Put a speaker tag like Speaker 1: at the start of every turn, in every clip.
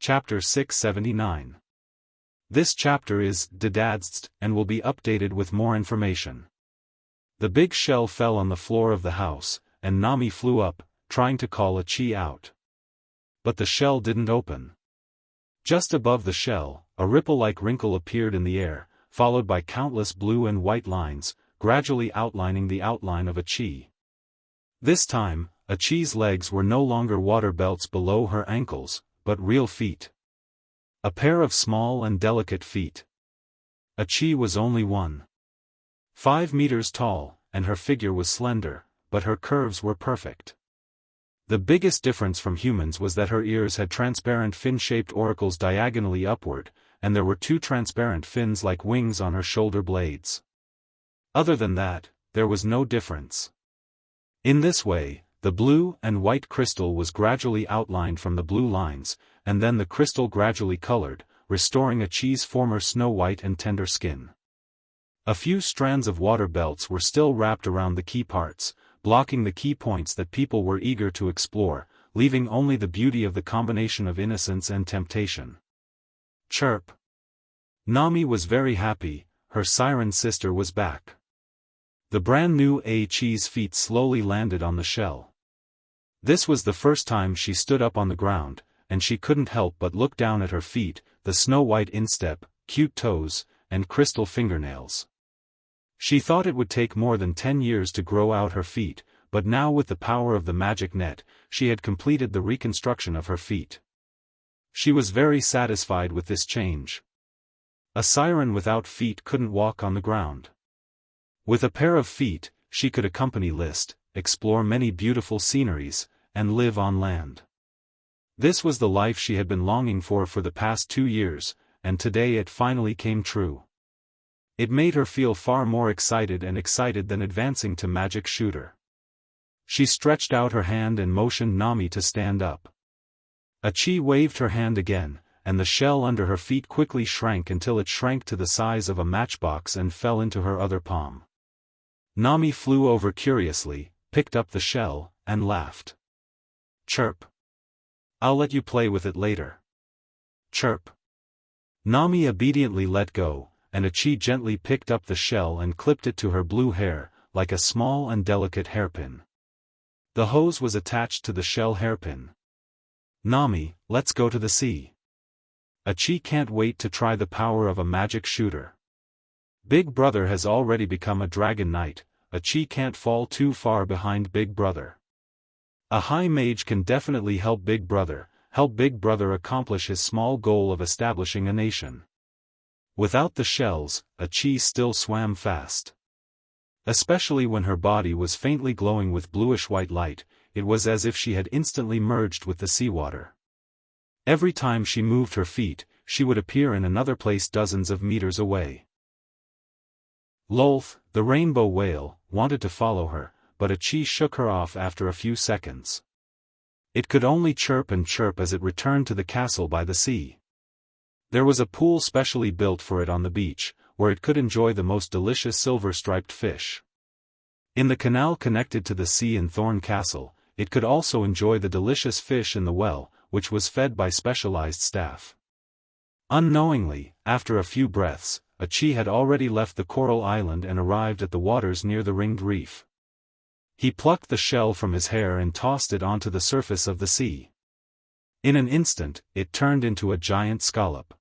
Speaker 1: Chapter 679. This chapter is dedadzed and will be updated with more information. The big shell fell on the floor of the house, and Nami flew up, trying to call a chi out. But the shell didn't open. Just above the shell, a ripple-like wrinkle appeared in the air, followed by countless blue and white lines, gradually outlining the outline of a chi. This time, a chi's legs were no longer water belts below her ankles, but real feet. A pair of small and delicate feet. A chi was only 1.5 meters tall, and her figure was slender, but her curves were perfect. The biggest difference from humans was that her ears had transparent fin-shaped auricles diagonally upward, and there were 2 transparent fins like wings on her shoulder blades. Other than that, there was no difference. In this way, the blue and white crystal was gradually outlined from the blue lines, and then the crystal gradually colored, restoring a chi's former snow-white and tender skin. A few strands of water belts were still wrapped around the key parts, blocking the key points that people were eager to explore, leaving only the beauty of the combination of innocence and temptation. Chirp. Nami was very happy, her siren sister was back. The brand new chi's feet slowly landed on the shell. This was the first time she stood up on the ground, and she couldn't help but look down at her feet, the snow-white instep, cute toes, and crystal fingernails. She thought it would take more than 10 years to grow out her feet, but now with the power of the magic net, she had completed the reconstruction of her feet. She was very satisfied with this change. A siren without feet couldn't walk on the ground. With a pair of feet, she could accompany Liszt, explore many beautiful sceneries, and live on land. This was the life she had been longing for the past 2 years, and today it finally came true. It made her feel far more excited than advancing to magic shooter. She stretched out her hand and motioned Nami to stand up. A chi waved her hand again, and the shell under her feet quickly shrank until it shrank to the size of a matchbox and fell into her other palm. Nami flew over curiously, picked up the shell, and laughed. Chirp. I'll let you play with it later. Chirp. Nami obediently let go, and a chi gently picked up the shell and clipped it to her blue hair, like a small and delicate hairpin. The hose was attached to the shell hairpin. Nami, let's go to the sea. A chi can't wait to try the power of a magic shooter. Big Brother has already become a dragon knight, a chi can't fall too far behind Big Brother. A high mage can definitely help Big Brother accomplish his small goal of establishing a nation. Without the shells, a chi still swam fast. Especially when her body was faintly glowing with bluish-white light, it was as if she had instantly merged with the seawater. Every time she moved her feet, she would appear in another place dozens of meters away. Lolth, the rainbow whale, wanted to follow her, but a chi shook her off after a few seconds. It could only chirp and chirp as it returned to the castle by the sea. There was a pool specially built for it on the beach, where it could enjoy the most delicious silver-striped fish. In the canal connected to the sea in Thorn Castle, it could also enjoy the delicious fish in the well, which was fed by specialized staff. Unknowingly, after a few breaths, a chi had already left the coral island and arrived at the waters near the ringed reef. He plucked the shell from his hair and tossed it onto the surface of the sea. In an instant, it turned into a giant scallop.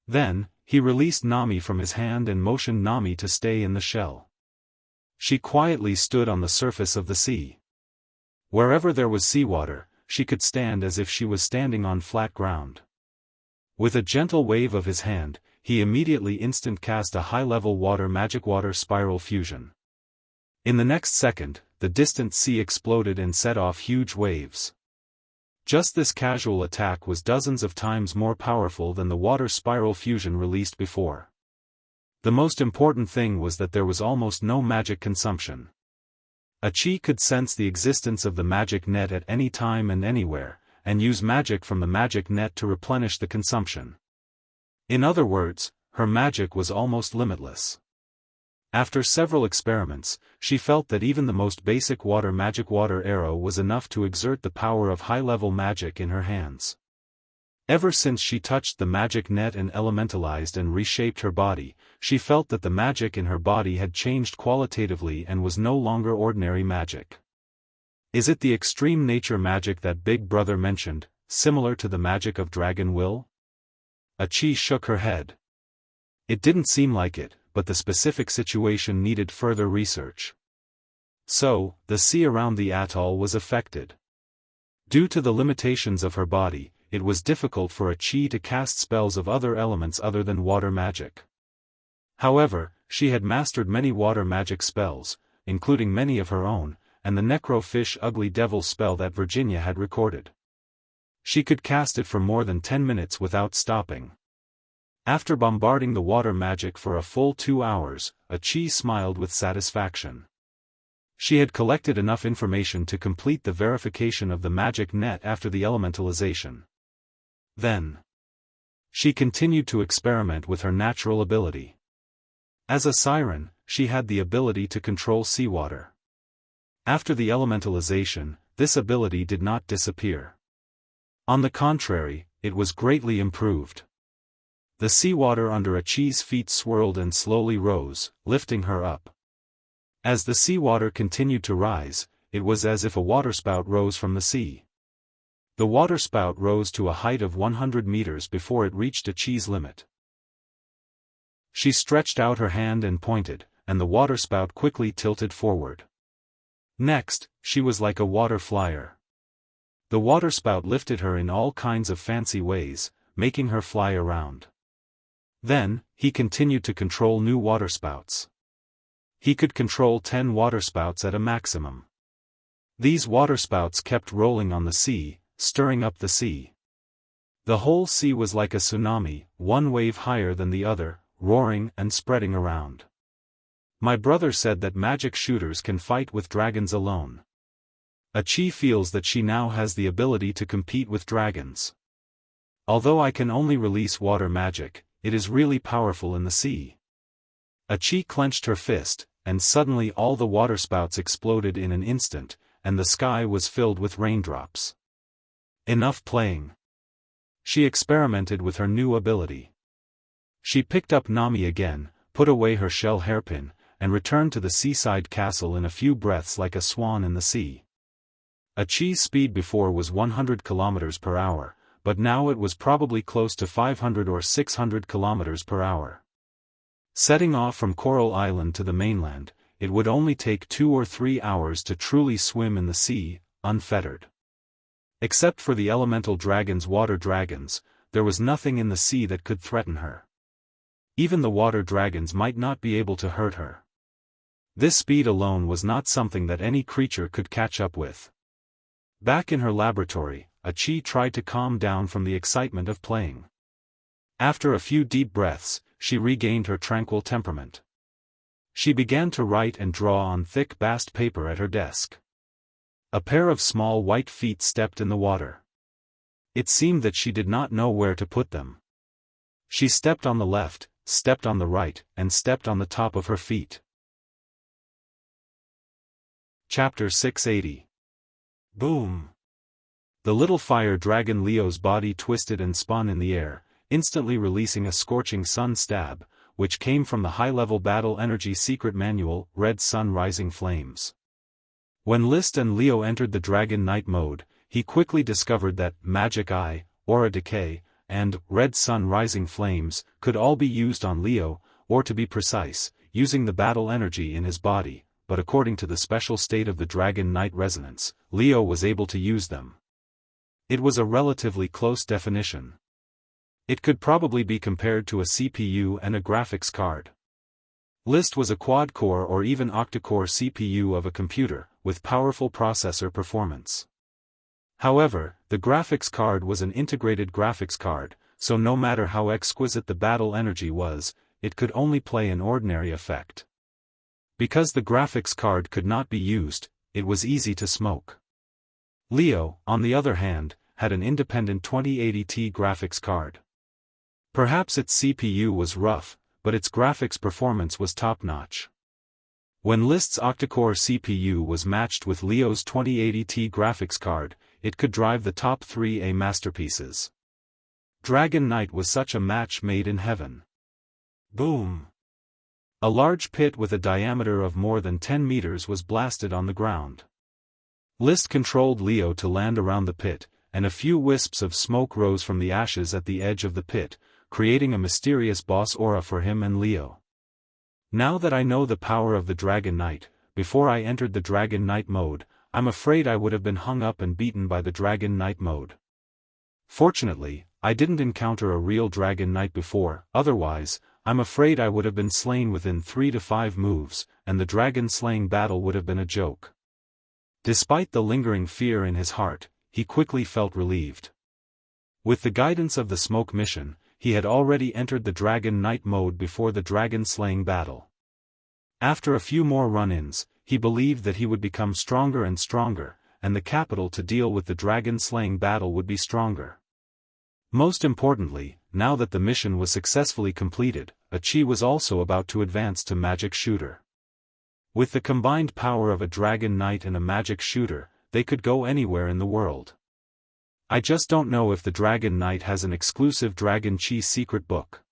Speaker 1: Then, he released Nami from his hand and motioned Nami to stay in the shell. She quietly stood on the surface of the sea. Wherever there was seawater, she could stand as if she was standing on flat ground. With a gentle wave of his hand, he immediately instant cast a high-level magic water spiral fusion. In the next second, the distant sea exploded and set off huge waves. Just this casual attack was dozens of times more powerful than the water spiral fusion released before. The most important thing was that there was almost no magic consumption. A chi could sense the existence of the magic net at any time and anywhere, and use magic from the magic net to replenish the consumption. In other words, her magic was almost limitless. After several experiments, she felt that even the most basic magic water arrow was enough to exert the power of high-level magic in her hands. Ever since she touched the magic net and elementalized and reshaped her body, she felt that the magic in her body had changed qualitatively and was no longer ordinary magic. Is it the extreme nature magic that Big Brother mentioned, similar to the magic of dragon will? Achi shook her head. It didn't seem like it, but the specific situation needed further research. So, the sea around the atoll was affected. Due to the limitations of her body, it was difficult for Achi to cast spells of other elements other than water magic. However, she had mastered many water magic spells, including many of her own, and the necro-fish ugly devil spell that Virginia had recorded. She could cast it for more than 10 minutes without stopping. After bombarding the water magic for a full 2 hours, Achi smiled with satisfaction. She had collected enough information to complete the verification of the magic net after the elementalization. Then, she continued to experiment with her natural ability. As a siren, she had the ability to control seawater. After the elementalization, this ability did not disappear. On the contrary, it was greatly improved. The seawater under Achi's feet swirled and slowly rose, lifting her up. As the seawater continued to rise, it was as if a waterspout rose from the sea. The waterspout rose to a height of 100 meters before it reached Achi's limit. She stretched out her hand and pointed, and the waterspout quickly tilted forward. Next, she was like a water flyer. The waterspout lifted her in all kinds of fancy ways, making her fly around. Then, he continued to control new waterspouts. He could control 10 waterspouts at a maximum. These waterspouts kept rolling on the sea, stirring up the sea. The whole sea was like a tsunami, one wave higher than the other, roaring and spreading around. My brother said that magic shooters can fight with dragons alone. Achi feels that she now has the ability to compete with dragons. Although I can only release water magic, it is really powerful in the sea. Achi clenched her fist, and suddenly all the waterspouts exploded in an instant, and the sky was filled with raindrops. Enough playing. She experimented with her new ability. She picked up Nami again, put away her shell hairpin, and returned to the seaside castle in a few breaths like a swan in the sea. Achi's speed before was 100 kilometers per hour, but now it was probably close to 500 or 600 kilometers per hour. Setting off from Coral Island to the mainland, it would only take 2 or 3 hours to truly swim in the sea, unfettered. Except for the elemental dragons, water dragons, there was nothing in the sea that could threaten her. Even the water dragons might not be able to hurt her. This speed alone was not something that any creature could catch up with. Back in her laboratory, Achi tried to calm down from the excitement of playing. After a few deep breaths, she regained her tranquil temperament. She began to write and draw on thick bast paper at her desk. A pair of small white feet stepped in the water. It seemed that she did not know where to put them. She stepped on the left, stepped on the right, and stepped on the top of her feet. Chapter 680. Boom! The little fire dragon Leo's body twisted and spun in the air, instantly releasing a scorching sun stab, which came from the high-level battle energy secret manual, Red Sun Rising Flames. When List and Leo entered the Dragon Knight mode, he quickly discovered that Magic Eye, Aura Decay, and Red Sun Rising Flames could all be used on Leo, or to be precise, using the battle energy in his body, but according to the special state of the Dragon Knight resonance, Leo was able to use them. It was a relatively close definition. It could probably be compared to a CPU and a graphics card. List was a quad-core or even octa-core CPU of a computer, with powerful processor performance. However, the graphics card was an integrated graphics card, so no matter how exquisite the battle energy was, it could only play an ordinary effect. Because the graphics card could not be used, it was easy to smoke. Leo, on the other hand, had an independent 2080 graphics card. Perhaps its CPU was rough, but its graphics performance was top-notch. When List's octa-core CPU was matched with Leo's 2080 graphics card, it could drive the top 3A masterpieces. Dragon Knight was such a match made in heaven. Boom! A large pit with a diameter of more than 10 meters was blasted on the ground. List controlled Leo to land around the pit, and a few wisps of smoke rose from the ashes at the edge of the pit, creating a mysterious boss aura for him and Leo. Now that I know the power of the Dragon Knight, before I entered the Dragon Knight mode, I'm afraid I would have been hung up and beaten by the Dragon Knight mode. Fortunately, I didn't encounter a real Dragon Knight before, otherwise, I'm afraid I would have been slain within 3 to 5 moves, and the dragon slaying battle would have been a joke. Despite the lingering fear in his heart, he quickly felt relieved. With the guidance of the smoke mission, he had already entered the Dragon Knight mode before the dragon slaying battle. After a few more run-ins, he believed that he would become stronger and stronger, and the capital to deal with the dragon slaying battle would be stronger. Most importantly, now that the mission was successfully completed, Chi was also about to advance to Magic Shooter. With the combined power of a Dragon Knight and a Magic Shooter, they could go anywhere in the world. I just don't know if the Dragon Knight has an exclusive Dragon Chi secret book.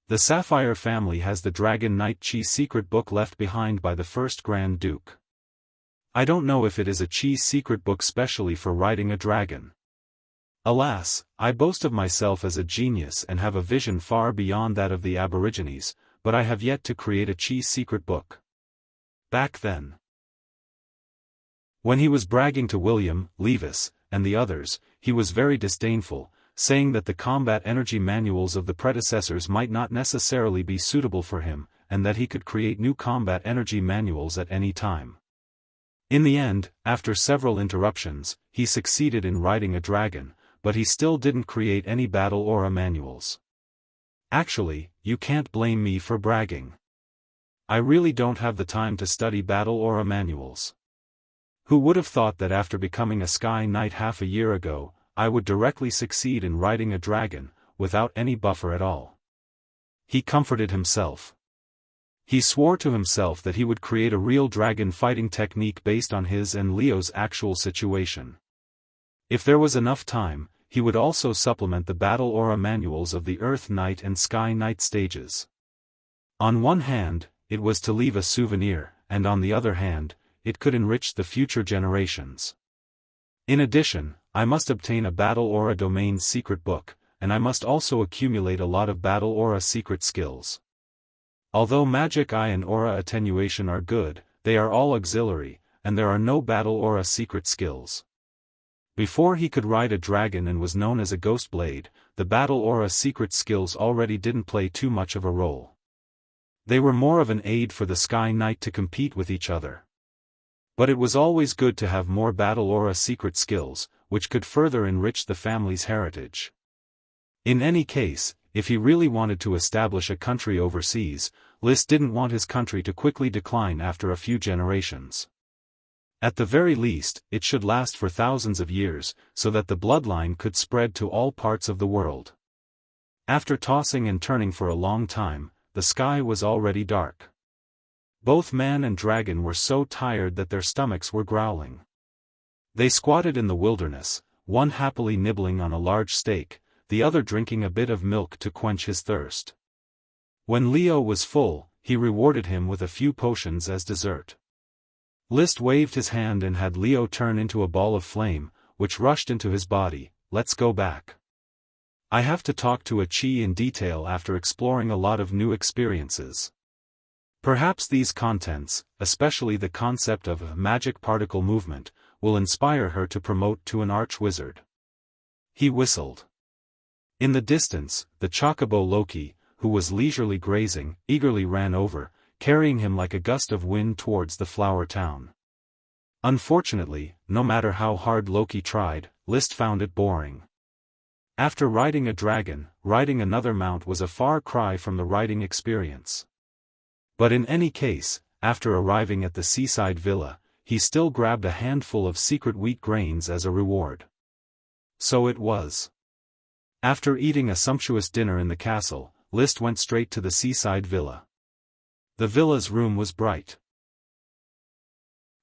Speaker 1: The Sapphire family has the Dragon Knight Chi secret book left behind by the first Grand Duke. I don't know if it is a Chi secret book specially for riding a dragon. Alas, I boast of myself as a genius and have a vision far beyond that of the Aborigines, but I have yet to create a Chi secret book. Back then, when he was bragging to William, Levis, and the others, he was very disdainful, saying that the combat energy manuals of the predecessors might not necessarily be suitable for him, and that he could create new combat energy manuals at any time. In the end, after several interruptions, he succeeded in riding a dragon, but he still didn't create any battle aura manuals. Actually, you can't blame me for bragging. I really don't have the time to study battle aura manuals. Who would have thought that after becoming a Sky Knight half a year ago, I would directly succeed in riding a dragon, without any buffer at all? He comforted himself. He swore to himself that he would create a real dragon fighting technique based on his and Leo's actual situation. If there was enough time, he would also supplement the battle aura manuals of the Earth Knight and Sky Knight stages. On one hand, it was to leave a souvenir, and on the other hand, it could enrich the future generations. In addition, I must obtain a battle aura domain secret book, and I must also accumulate a lot of battle aura secret skills. Although magic eye and aura attenuation are good, they are all auxiliary, and there are no battle aura secret skills. Before he could ride a dragon and was known as a ghost blade, the battle aura secret skills already didn't play too much of a role. They were more of an aid for the Sky Knight to compete with each other. But it was always good to have more battle aura secret skills, which could further enrich the family's heritage. In any case, if he really wanted to establish a country overseas, List didn't want his country to quickly decline after a few generations. At the very least, it should last for thousands of years, so that the bloodline could spread to all parts of the world. After tossing and turning for a long time, the sky was already dark. Both man and dragon were so tired that their stomachs were growling. They squatted in the wilderness, one happily nibbling on a large steak, the other drinking a bit of milk to quench his thirst. When Leo was full, he rewarded him with a few potions as dessert. List waved his hand and had Leo turn into a ball of flame, which rushed into his body. Let's go back. I have to talk to Chi in detail after exploring a lot of new experiences. Perhaps these contents, especially the concept of a magic particle movement, will inspire her to promote to an arch-wizard. He whistled. In the distance, the chocobo Loki, who was leisurely grazing, eagerly ran over, carrying him like a gust of wind towards the flower town. Unfortunately, no matter how hard Loki tried, List found it boring. After riding a dragon, riding another mount was a far cry from the riding experience. But in any case, after arriving at the seaside villa, he still grabbed a handful of secret wheat grains as a reward. So it was. After eating a sumptuous dinner in the castle, List went straight to the seaside villa. The villa's room was bright.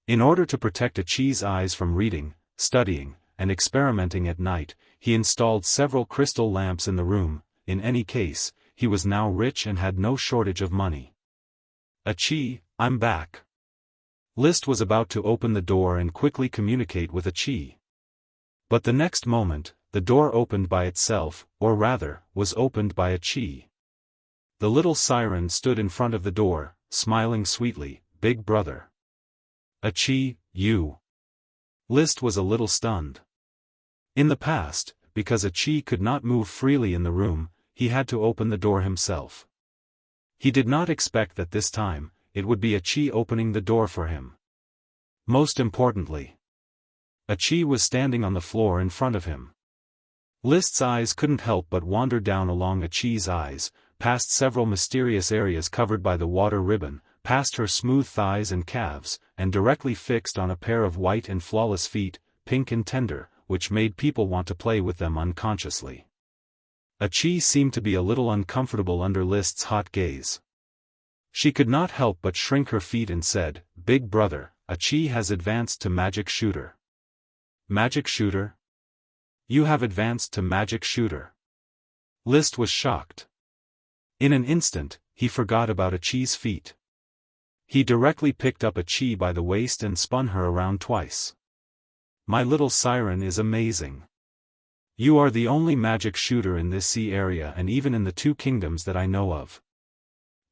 Speaker 1: In order to protect Chi's eyes from reading, studying, and experimenting at night. He installed several crystal lamps in the room. In any case, he was now rich and had no shortage of money. Achi, I'm back. List was about to open the door and quickly communicate with Achi. But the next moment, the door opened by itself, or rather, was opened by Achi. The little siren stood in front of the door, smiling sweetly. Big brother. Achi, you. List was a little stunned. In the past, because Achi could not move freely in the room, he had to open the door himself. He did not expect that this time, it would be Achi opening the door for him. Most importantly, Achi was standing on the floor in front of him. List's eyes couldn't help but wander down along Achi's eyes, past several mysterious areas covered by the water ribbon, past her smooth thighs and calves, and directly fixed on a pair of white and flawless feet, pink and tender, which made people want to play with them unconsciously. Achi seemed to be a little uncomfortable under List's hot gaze. She could not help but shrink her feet and said, Big brother, Achi has advanced to Magic Shooter. Magic Shooter? You have advanced to Magic Shooter. List was shocked. In an instant, he forgot about Achi's feet. He directly picked up Achi by the waist and spun her around twice. My little siren is amazing. You are the only magic shooter in this sea area and even in the 2 kingdoms that I know of.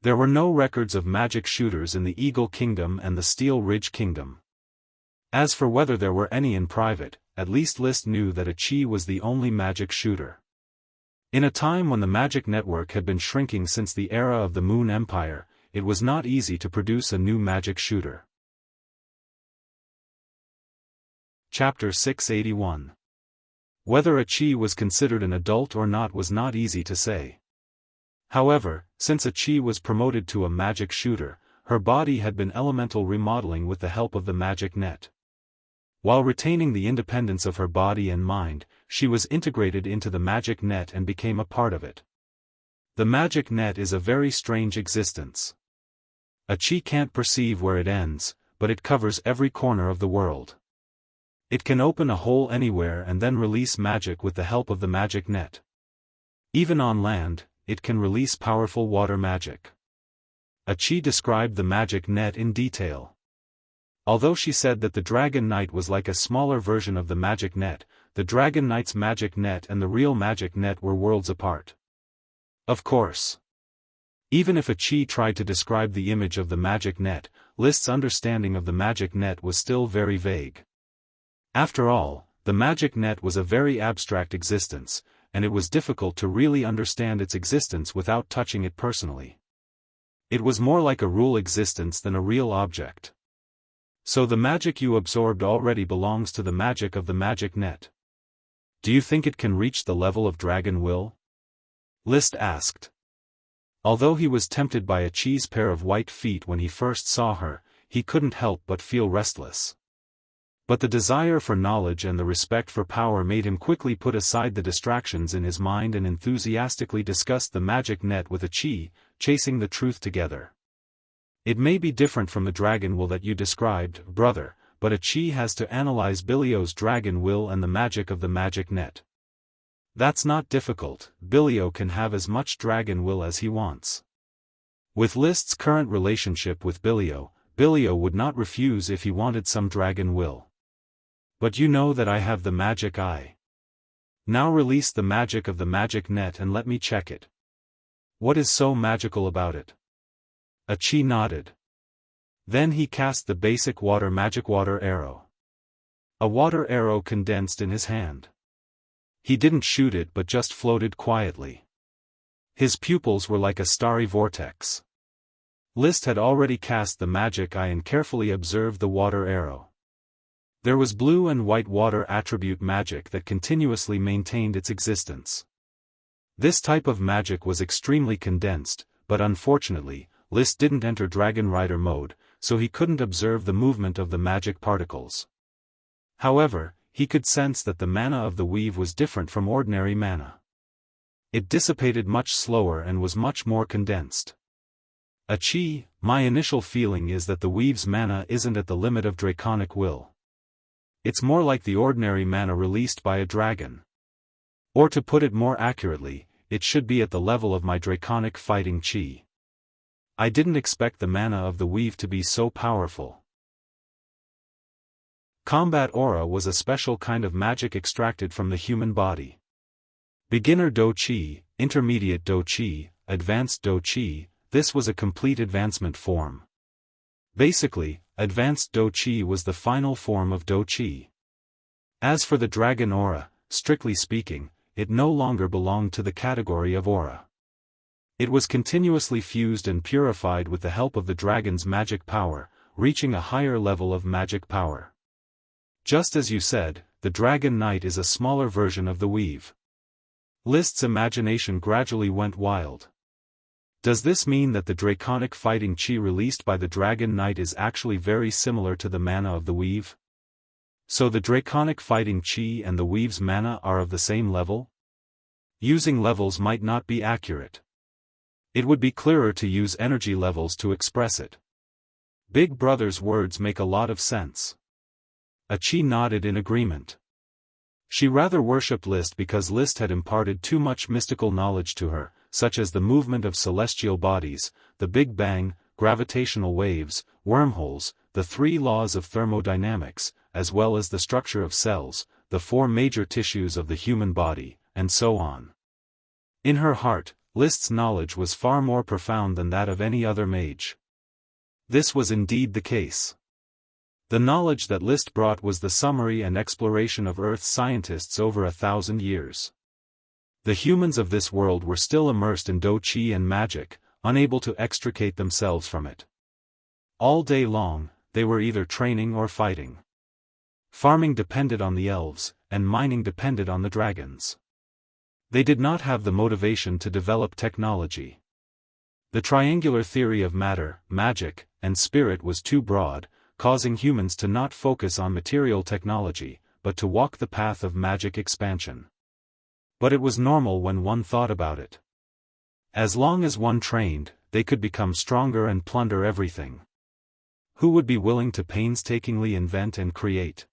Speaker 1: There were no records of magic shooters in the Eagle Kingdom and the Steel Ridge Kingdom. As for whether there were any in private, at least List knew that Achi was the only magic shooter. In a time when the magic network had been shrinking since the era of the Moon Empire, it was not easy to produce a new magic shooter. Chapter 681. Whether Achi was considered an adult or not was not easy to say. However, since Achi was promoted to a magic shooter, her body had been elemental remodeling with the help of the magic net. While retaining the independence of her body and mind, she was integrated into the magic net and became a part of it. The magic net is a very strange existence. Achi can't perceive where it ends, but it covers every corner of the world. It can open a hole anywhere and then release magic with the help of the magic net. Even on land, it can release powerful water magic. Achi described the magic net in detail. Although she said that the Dragon Knight was like a smaller version of the magic net, the Dragon Knight's magic net and the real magic net were worlds apart. Of course. Even if Achi tried to describe the image of the magic net, List's understanding of the magic net was still very vague. After all, the magic net was a very abstract existence, and it was difficult to really understand its existence without touching it personally. It was more like a rule existence than a real object. So the magic you absorbed already belongs to the magic of the magic net. Do you think it can reach the level of Dragon Will? List asked. Although he was tempted by Achi's pair of white feet when he first saw her, he couldn't help but feel restless. But the desire for knowledge and the respect for power made him quickly put aside the distractions in his mind and enthusiastically discussed the magic net with Achi, chasing the truth together. It may be different from the Dragon Will that you described, brother, but Achi has to analyze Bilio's Dragon Will and the magic of the magic net. That's not difficult. Bilio can have as much Dragon Will as he wants. With List's current relationship with Bilio, Bilio would not refuse if he wanted some Dragon Will. But you know that I have the magic eye. Now release the magic of the magic net and let me check it. What is so magical about it? Achi nodded. Then he cast the basic magic water arrow. A water arrow condensed in his hand. He didn't shoot it but just floated quietly. His pupils were like a starry vortex. List had already cast the magic eye and carefully observed the water arrow. There was blue and white water attribute magic that continuously maintained its existence. This type of magic was extremely condensed, but unfortunately, List didn't enter Dragon Rider mode, so he couldn't observe the movement of the magic particles. However, he could sense that the mana of the weave was different from ordinary mana. It dissipated much slower and was much more condensed. Achi, my initial feeling is that the weave's mana isn't at the limit of draconic will. It's more like the ordinary mana released by a dragon. Or to put it more accurately, it should be at the level of my draconic fighting chi. I didn't expect the mana of the weave to be so powerful. Combat aura was a special kind of magic extracted from the human body. Beginner do chi, intermediate do chi, advanced do chi, this was a complete advancement form. Basically, advanced do chi was the final form of do chi. As for the dragon aura, strictly speaking, it no longer belonged to the category of aura. It was continuously fused and purified with the help of the dragon's magic power, reaching a higher level of magic power. Just as you said, the Dragon Knight is a smaller version of the weave. List's imagination gradually went wild. Does this mean that the draconic fighting chi released by the Dragon Knight is actually very similar to the mana of the weave? So the draconic fighting chi and the weave's mana are of the same level? Using levels might not be accurate. It would be clearer to use energy levels to express it. Big Brother's words make a lot of sense. Chi nodded in agreement. She rather worshipped List because List had imparted too much mystical knowledge to her, such as the movement of celestial bodies, the Big Bang, gravitational waves, wormholes, the 3 laws of thermodynamics, as well as the structure of cells, the 4 major tissues of the human body, and so on. In her heart, List's knowledge was far more profound than that of any other mage. This was indeed the case. The knowledge that List brought was the summary and exploration of Earth's scientists over 1,000 years. The humans of this world were still immersed in do chi and magic, unable to extricate themselves from it. All day long, they were either training or fighting. Farming depended on the elves, and mining depended on the dragons. They did not have the motivation to develop technology. The triangular theory of matter, magic, and spirit was too broad, causing humans to not focus on material technology, but to walk the path of magic expansion. But it was normal when one thought about it. As long as one trained, they could become stronger and plunder everything. Who would be willing to painstakingly invent and create?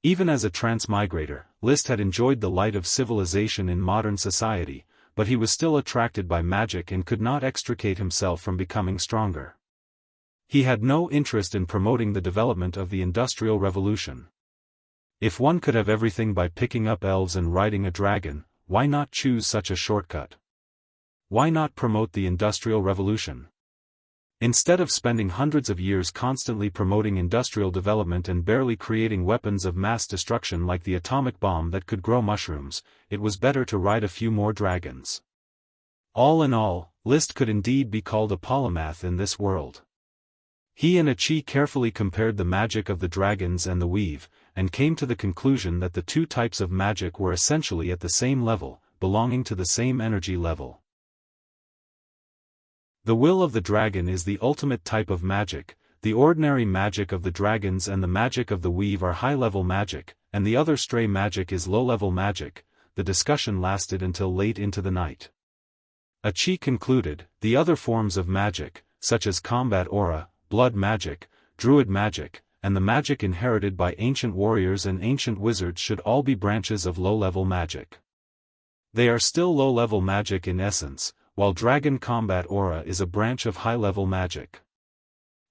Speaker 1: Even as a transmigrator, List had enjoyed the light of civilization in modern society, but he was still attracted by magic and could not extricate himself from becoming stronger. He had no interest in promoting the development of the Industrial Revolution. If one could have everything by picking up elves and riding a dragon, why not choose such a shortcut? Why not promote the Industrial Revolution? Instead of spending hundreds of years constantly promoting industrial development and barely creating weapons of mass destruction like the atomic bomb that could grow mushrooms, it was better to ride a few more dragons. All in all, List could indeed be called a polymath in this world. He and Chi carefully compared the magic of the dragons and the weave, and came to the conclusion that the 2 types of magic were essentially at the same level, belonging to the same energy level. The will of the dragon is the ultimate type of magic. The ordinary magic of the dragons and the magic of the weave are high-level magic, and the other stray magic is low-level magic. The discussion lasted until late into the night. Chi concluded, the other forms of magic, such as combat aura, blood magic, druid magic, and the magic inherited by ancient warriors and ancient wizards should all be branches of low-level magic. They are still low-level magic in essence, while dragon combat aura is a branch of high-level magic.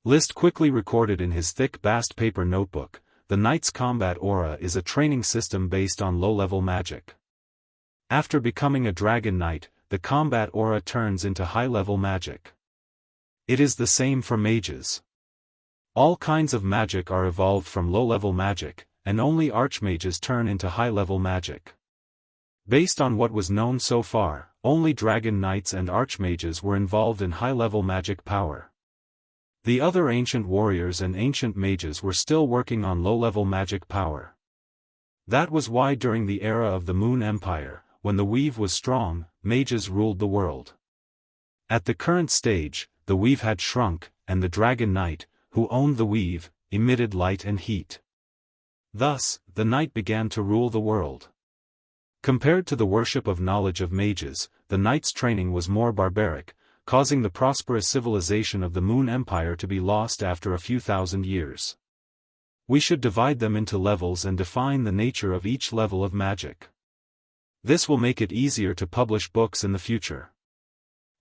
Speaker 1: List quickly recorded in his thick bast paper notebook, the knight's combat aura is a training system based on low-level magic. After becoming a dragon knight, the combat aura turns into high-level magic. It is the same for mages. All kinds of magic are evolved from low-level magic, and only archmages turn into high-level magic. Based on what was known so far, only dragon knights and archmages were involved in high-level magic power. The other ancient warriors and ancient mages were still working on low-level magic power. That was why during the era of the Moon Empire, when the weave was strong, mages ruled the world. At the current stage, the weave had shrunk, and the dragon knight, who owned the weave, emitted light and heat. Thus, the knight began to rule the world. Compared to the worship of knowledge of mages, the knight's training was more barbaric, causing the prosperous civilization of the Moon Empire to be lost after a few thousand years. We should divide them into levels and define the nature of each level of magic. This will make it easier to publish books in the future.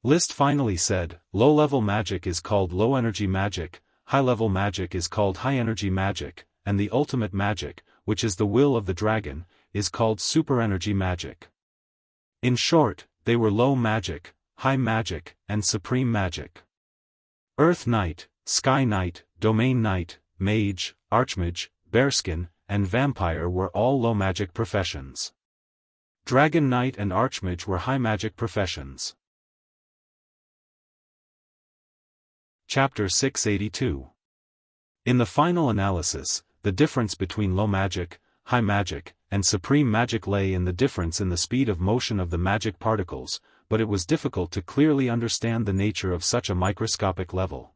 Speaker 1: List finally said, low-level magic is called low-energy magic, high-level magic is called high-energy magic, and the ultimate magic, which is the will of the dragon, is called super-energy magic. In short, they were low magic, high magic, and supreme magic. Earth Knight, Sky Knight, Domain Knight, Mage, Archmage, Bearskin, and Vampire were all low magic professions. Dragon Knight and Archmage were high magic professions. Chapter 682. In the final analysis, the difference between low magic, high magic, and supreme magic lay in the difference in the speed of motion of the magic particles, but it was difficult to clearly understand the nature of such a microscopic level.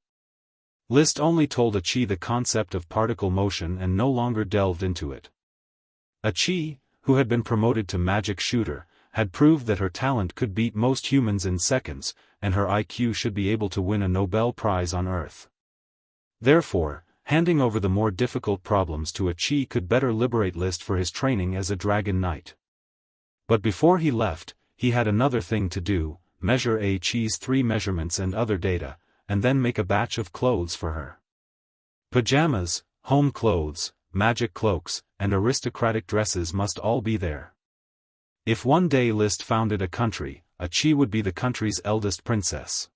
Speaker 1: List only told Qi the concept of particle motion and no longer delved into it. Qi, who had been promoted to magic shooter, had proved that her talent could beat most humans in seconds, and her IQ should be able to win a Nobel Prize on Earth. Therefore, handing over the more difficult problems to Qi could better liberate List for his training as a Dragon Knight. But before he left, he had another thing to do, measure Qi's 3 measurements and other data, and then make a batch of clothes for her. Pajamas, home clothes, magic cloaks, and aristocratic dresses must all be there. If one day List founded a country, Qi would be the country's eldest princess.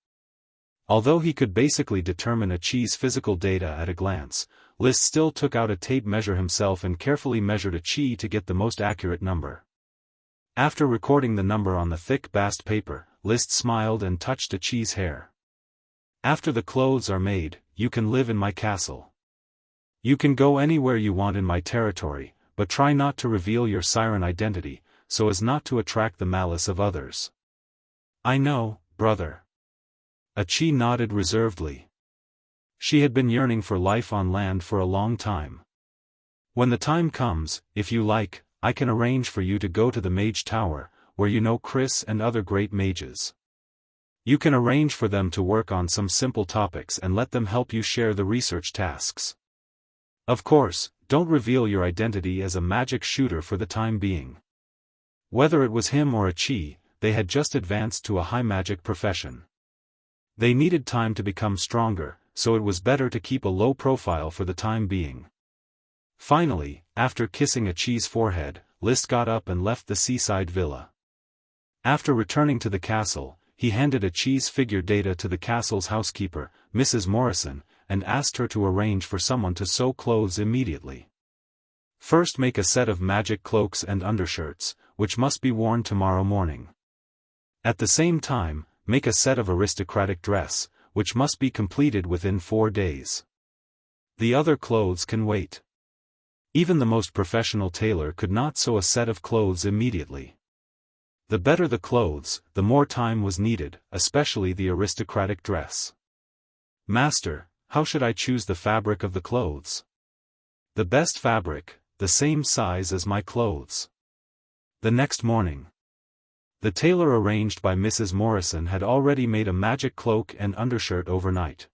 Speaker 1: Although he could basically determine Qi's physical data at a glance, List still took out a tape measure himself and carefully measured Qi to get the most accurate number. After recording the number on the thick bast paper, List smiled and touched Qi's hair. After the clothes are made, you can live in my castle. You can go anywhere you want in my territory, but try not to reveal your siren identity, so as not to attract the malice of others. I know, brother. Qi nodded reservedly. She had been yearning for life on land for a long time. When the time comes, if you like, I can arrange for you to go to the Mage Tower, where you know Chris and other great mages. You can arrange for them to work on some simple topics and let them help you share the research tasks. Of course, don't reveal your identity as a magic shooter for the time being. Whether it was him or Qi, they had just advanced to a high magic profession. They needed time to become stronger, so it was better to keep a low profile for the time being. Finally, after kissing Qi's forehead, List got up and left the seaside villa. After returning to the castle, he handed Qi's figure data to the castle's housekeeper, Mrs. Morrison, and asked her to arrange for someone to sew clothes immediately. First make a set of magic cloaks and undershirts, which must be worn tomorrow morning. At the same time, make a set of aristocratic dress, which must be completed within 4 days. The other clothes can wait. Even the most professional tailor could not sew a set of clothes immediately. The better the clothes, the more time was needed, especially the aristocratic dress. Master, how should I choose the fabric of the clothes? The best fabric, the same size as my clothes. The next morning, the tailor arranged by Mrs. Morrison had already made a magic cloak and undershirt overnight.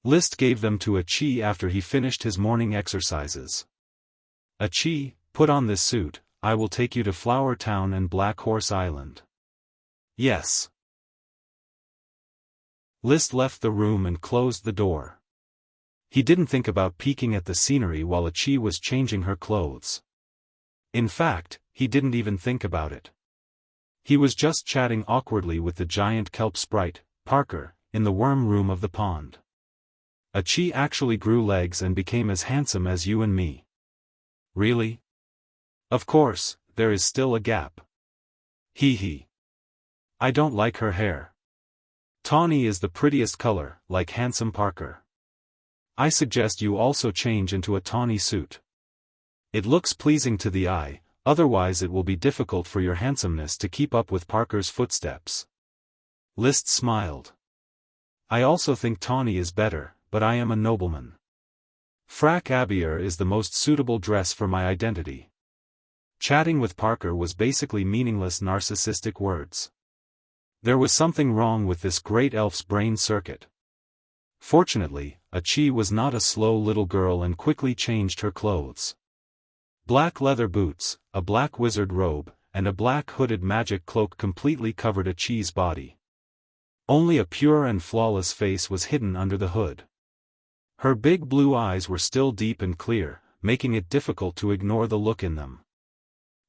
Speaker 1: List gave them to Qi after he finished his morning exercises. Qi, put on this suit, I will take you to Flower Town and Black Horse Island. Yes. List left the room and closed the door. He didn't think about peeking at the scenery while Qi was changing her clothes. In fact, he didn't even think about it. He was just chatting awkwardly with the giant kelp sprite, Parker, in the worm room of the pond. Qi actually grew legs and became as handsome as you and me. Really? Of course, there is still a gap. Hee hee. I don't like her hair. Tawny is the prettiest color, like handsome Parker. I suggest you also change into a tawny suit. It looks pleasing to the eye, otherwise it will be difficult for your handsomeness to keep up with Parker's footsteps. List smiled. I also think tawny is better, but I am a nobleman. Frac Abier is the most suitable dress for my identity. Chatting with Parker was basically meaningless narcissistic words. There was something wrong with this great elf's brain circuit. Fortunately, Achi was not a slow little girl and quickly changed her clothes. Black leather boots, a black wizard robe, and a black hooded magic cloak completely covered Achi's body. Only a pure and flawless face was hidden under the hood. Her big blue eyes were still deep and clear, making it difficult to ignore the look in them.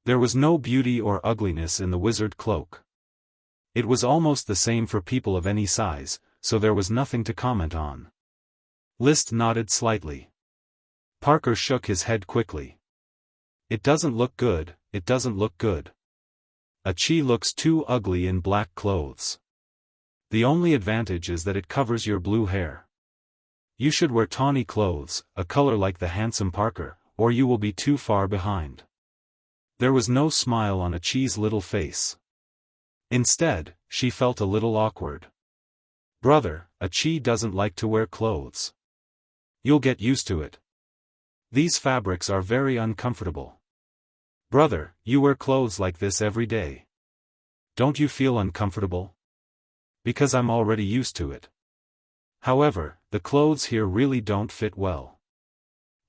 Speaker 1: There was no beauty or ugliness in the wizard cloak. It was almost the same for people of any size, so there was nothing to comment on. List nodded slightly. Parker shook his head quickly. It doesn't look good, it doesn't look good. Achi looks too ugly in black clothes. The only advantage is that it covers your blue hair. You should wear tawny clothes, a color like the handsome Parker, or you will be too far behind. There was no smile on Achi's little face. Instead, she felt a little awkward. Brother, Achi doesn't like to wear clothes. You'll get used to it. These fabrics are very uncomfortable. Brother, you wear clothes like this every day. Don't you feel uncomfortable? Because I'm already used to it. However, the clothes here really don't fit well.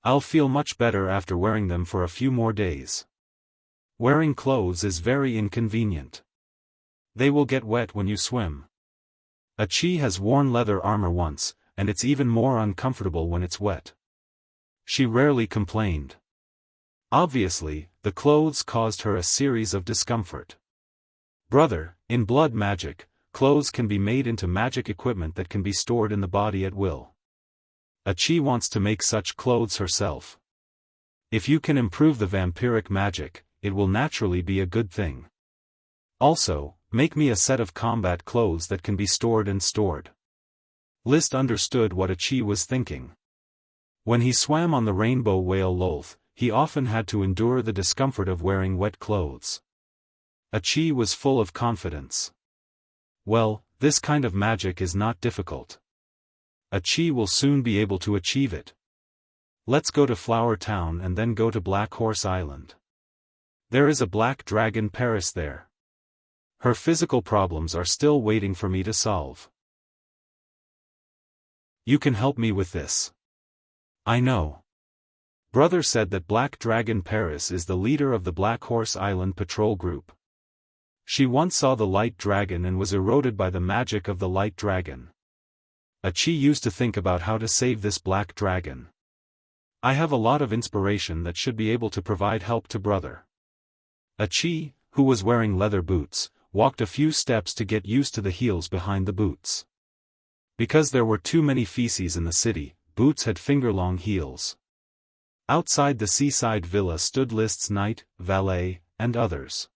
Speaker 1: I'll feel much better after wearing them for a few more days. Wearing clothes is very inconvenient. They will get wet when you swim. Achi has worn leather armor once, and it's even more uncomfortable when it's wet. She rarely complained. Obviously, the clothes caused her a series of discomfort. Brother, in blood magic, clothes can be made into magic equipment that can be stored in the body at will. Achi wants to make such clothes herself. If you can improve the vampiric magic, it will naturally be a good thing. Also, make me a set of combat clothes that can be stored and stored. List understood what Achi was thinking. When he swam on the rainbow whale Lolth, he often had to endure the discomfort of wearing wet clothes. Achi was full of confidence. Well, this kind of magic is not difficult. Achi will soon be able to achieve it. Let's go to Flower Town and then go to Black Horse Island. There is a black dragon Paris there. Her physical problems are still waiting for me to solve. You can help me with this. I know. Brother said that Black Dragon Paris is the leader of the Black Horse Island Patrol Group. She once saw the light dragon and was eroded by the magic of the light dragon. Achi used to think about how to save this black dragon. I have a lot of inspiration that should be able to provide help to brother. Achi, who was wearing leather boots, walked a few steps to get used to the heels behind the boots. Because there were too many feces in the city, boots had finger-long heels. Outside the seaside villa stood List's knight, valet, and others.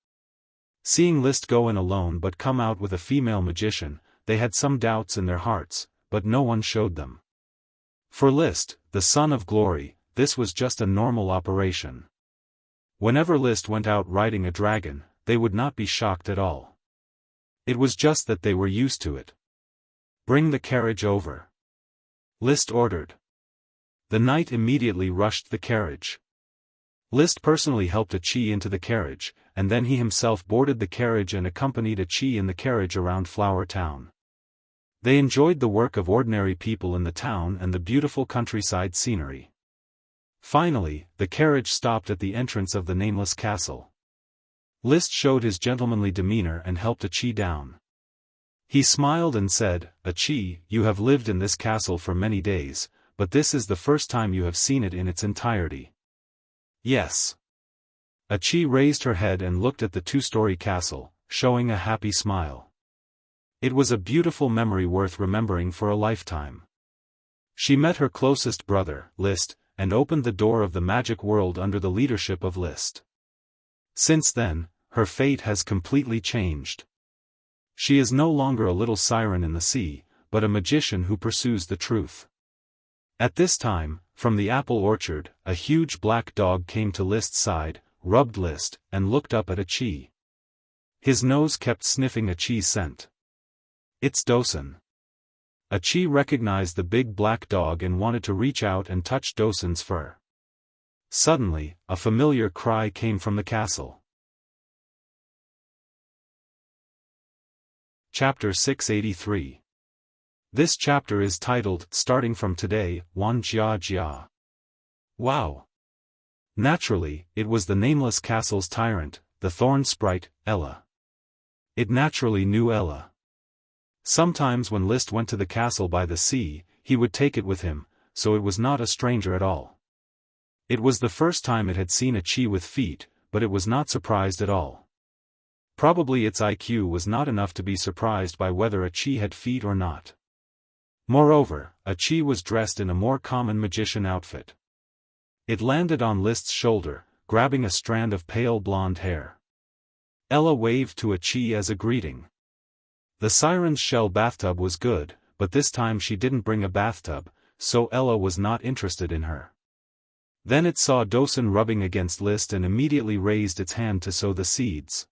Speaker 1: Seeing List go in alone but come out with a female magician, they had some doubts in their hearts, but no one showed them. For List, the son of glory, this was just a normal operation. Whenever List went out riding a dragon, they would not be shocked at all. It was just that they were used to it. Bring the carriage over. List ordered. The knight immediately rushed the carriage. List personally helped Achi into the carriage, and then he himself boarded the carriage and accompanied Achi in the carriage around Flower Town. They enjoyed the work of ordinary people in the town and the beautiful countryside scenery. Finally, the carriage stopped at the entrance of the nameless castle. List showed his gentlemanly demeanor and helped Achi down. He smiled and said, Achi, you have lived in this castle for many days, but this is the first time you have seen it in its entirety. Yes. Achi raised her head and looked at the two-story castle, showing a happy smile. It was a beautiful memory worth remembering for a lifetime. She met her closest brother, List, and opened the door of the magic world under the leadership of List. Since then, her fate has completely changed. She is no longer a little siren in the sea, but a magician who pursues the truth. At this time, from the apple orchard, a huge black dog came to List's side, rubbed List, and looked up at Achi. His nose kept sniffing Achi's scent. It's Dosen. Achi recognized the big black dog and wanted to reach out and touch Dosen's fur. Suddenly, a familiar cry came from the castle. Chapter 683. This chapter is titled, Starting from Today, Wuxia Xianxia. Wow! Naturally, it was the nameless castle's tyrant, the thorn sprite, Ella. It naturally knew Ella. Sometimes when List went to the castle by the sea, he would take it with him, so it was not a stranger at all. It was the first time it had seen a chi with feet, but it was not surprised at all. Probably its IQ was not enough to be surprised by whether a chi had feet or not. Moreover, a chi was dressed in a more common magician outfit. It landed on List's shoulder, grabbing a strand of pale blonde hair. Ella waved to a chi as a greeting. The siren's shell bathtub was good, but this time she didn't bring a bathtub, so Ella was not interested in her. Then it saw Dosen rubbing against List and immediately raised its hand to sow the seeds.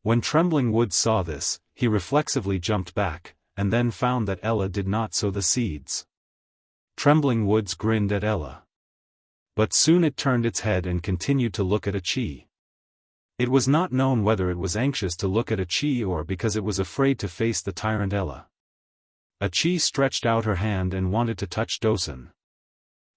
Speaker 1: When Trembling Woods saw this, he reflexively jumped back, and then found that Ella did not sow the seeds. Trembling Woods grinned at Ella. But soon it turned its head and continued to look at a chi. It was not known whether it was anxious to look at a chi or because it was afraid to face the tyrant Ella. A chi stretched out her hand and wanted to touch Dosen.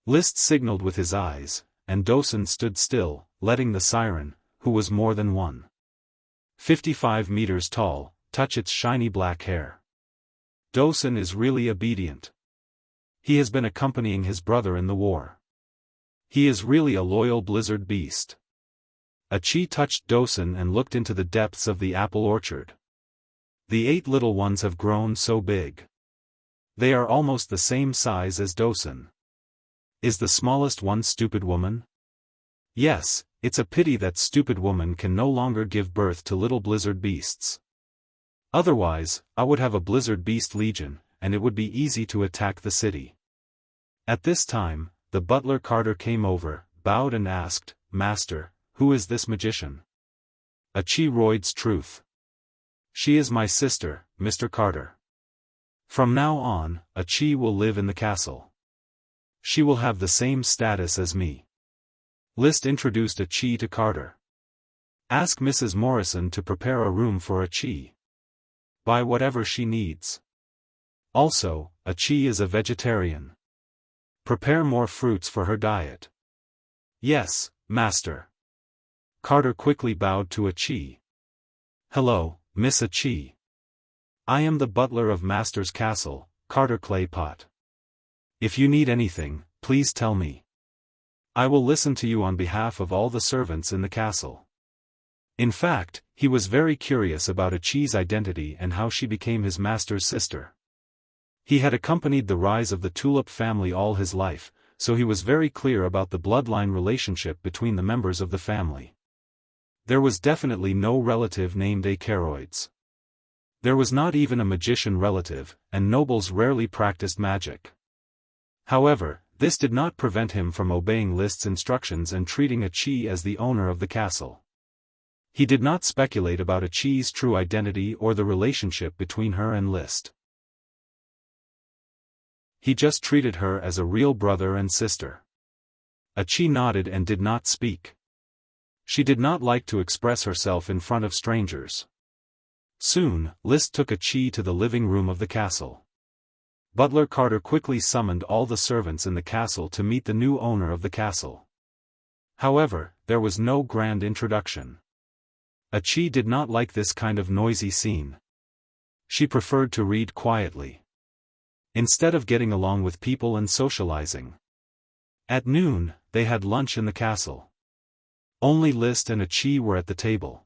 Speaker 1: List signaled with his eyes, and Dosen stood still, letting the siren, who was more than 1.55 meters tall, touch its shiny black hair. Dosen is really obedient. He has been accompanying his brother in the war. He is really a loyal blizzard beast. A chi touched Dosen and looked into the depths of the apple orchard. The 8 little ones have grown so big. They are almost the same size as Dosen. Is the smallest one Stupid Woman? Yes, it's a pity that Stupid Woman can no longer give birth to little blizzard beasts. Otherwise, I would have a blizzard beast legion, and it would be easy to attack the city. At this time, the butler Carter came over, bowed and asked, "Master, who is this magician?" A chi roids truth. "She is my sister, Mr. Carter. From now on, a chi will live in the castle. She will have the same status as me." List introduced a chi to Carter. "Ask Mrs. Morrison to prepare a room for a chi. Buy whatever she needs. Also, a chi is a vegetarian. Prepare more fruits for her diet." "Yes, master." Carter quickly bowed to a chi. "Hello, Miss a chi. I am the butler of Master's castle, Carter Claypot. If you need anything, please tell me. I will listen to you on behalf of all the servants in the castle." In fact, he was very curious about a chi's identity and how she became his master's sister. He had accompanied the rise of the Tulip family all his life, so he was very clear about the bloodline relationship between the members of the family. There was definitely no relative named Acaroids. There was not even a magician relative, and nobles rarely practiced magic. However, this did not prevent him from obeying List's instructions and treating a chi as the owner of the castle. He did not speculate about a chi's true identity or the relationship between her and List. He just treated her as a real brother and sister. A chi nodded and did not speak. She did not like to express herself in front of strangers. Soon, List took a chi to the living room of the castle. Butler Carter quickly summoned all the servants in the castle to meet the new owner of the castle. However, there was no grand introduction. A chi did not like this kind of noisy scene. She preferred to read quietly, instead of getting along with people and socializing. At noon, they had lunch in the castle. Only List and a chi were at the table.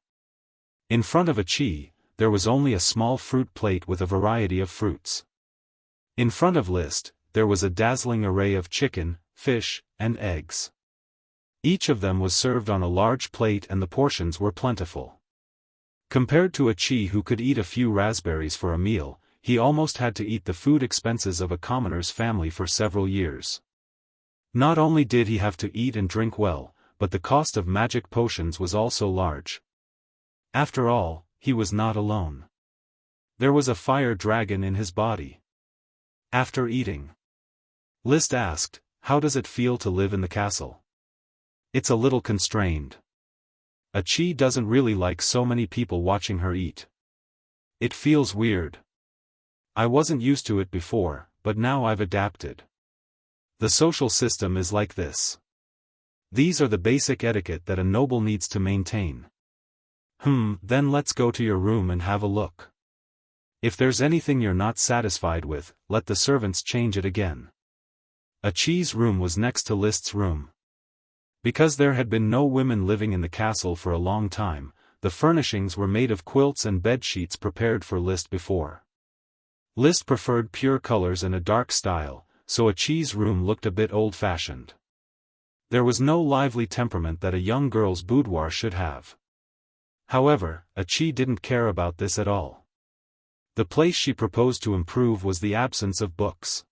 Speaker 1: In front of a chi, there was only a small fruit plate with a variety of fruits. In front of List, there was a dazzling array of chicken, fish, and eggs. Each of them was served on a large plate and the portions were plentiful. Compared to a chi who could eat a few raspberries for a meal, he almost had to eat the food expenses of a commoner's family for several years. Not only did he have to eat and drink well, but the cost of magic potions was also large. After all, he was not alone. There was a fire dragon in his body. After eating, List asked, "How does it feel to live in the castle?" "It's a little constrained. A chi doesn't really like so many people watching her eat. It feels weird. I wasn't used to it before, but now I've adapted. The social system is like this. These are the basic etiquette that a noble needs to maintain. Then let's go to your room and have a look. If there's anything you're not satisfied with, let the servants change it again. Qi's room was next to List's room. Because there had been no women living in the castle for a long time, the furnishings were made of quilts and bed sheets prepared for List before. List preferred pure colors and a dark style, so Qi's room looked a bit old-fashioned. There was no lively temperament that a young girl's boudoir should have. However, Qi didn't care about this at all. The place she proposed to improve was the absence of books.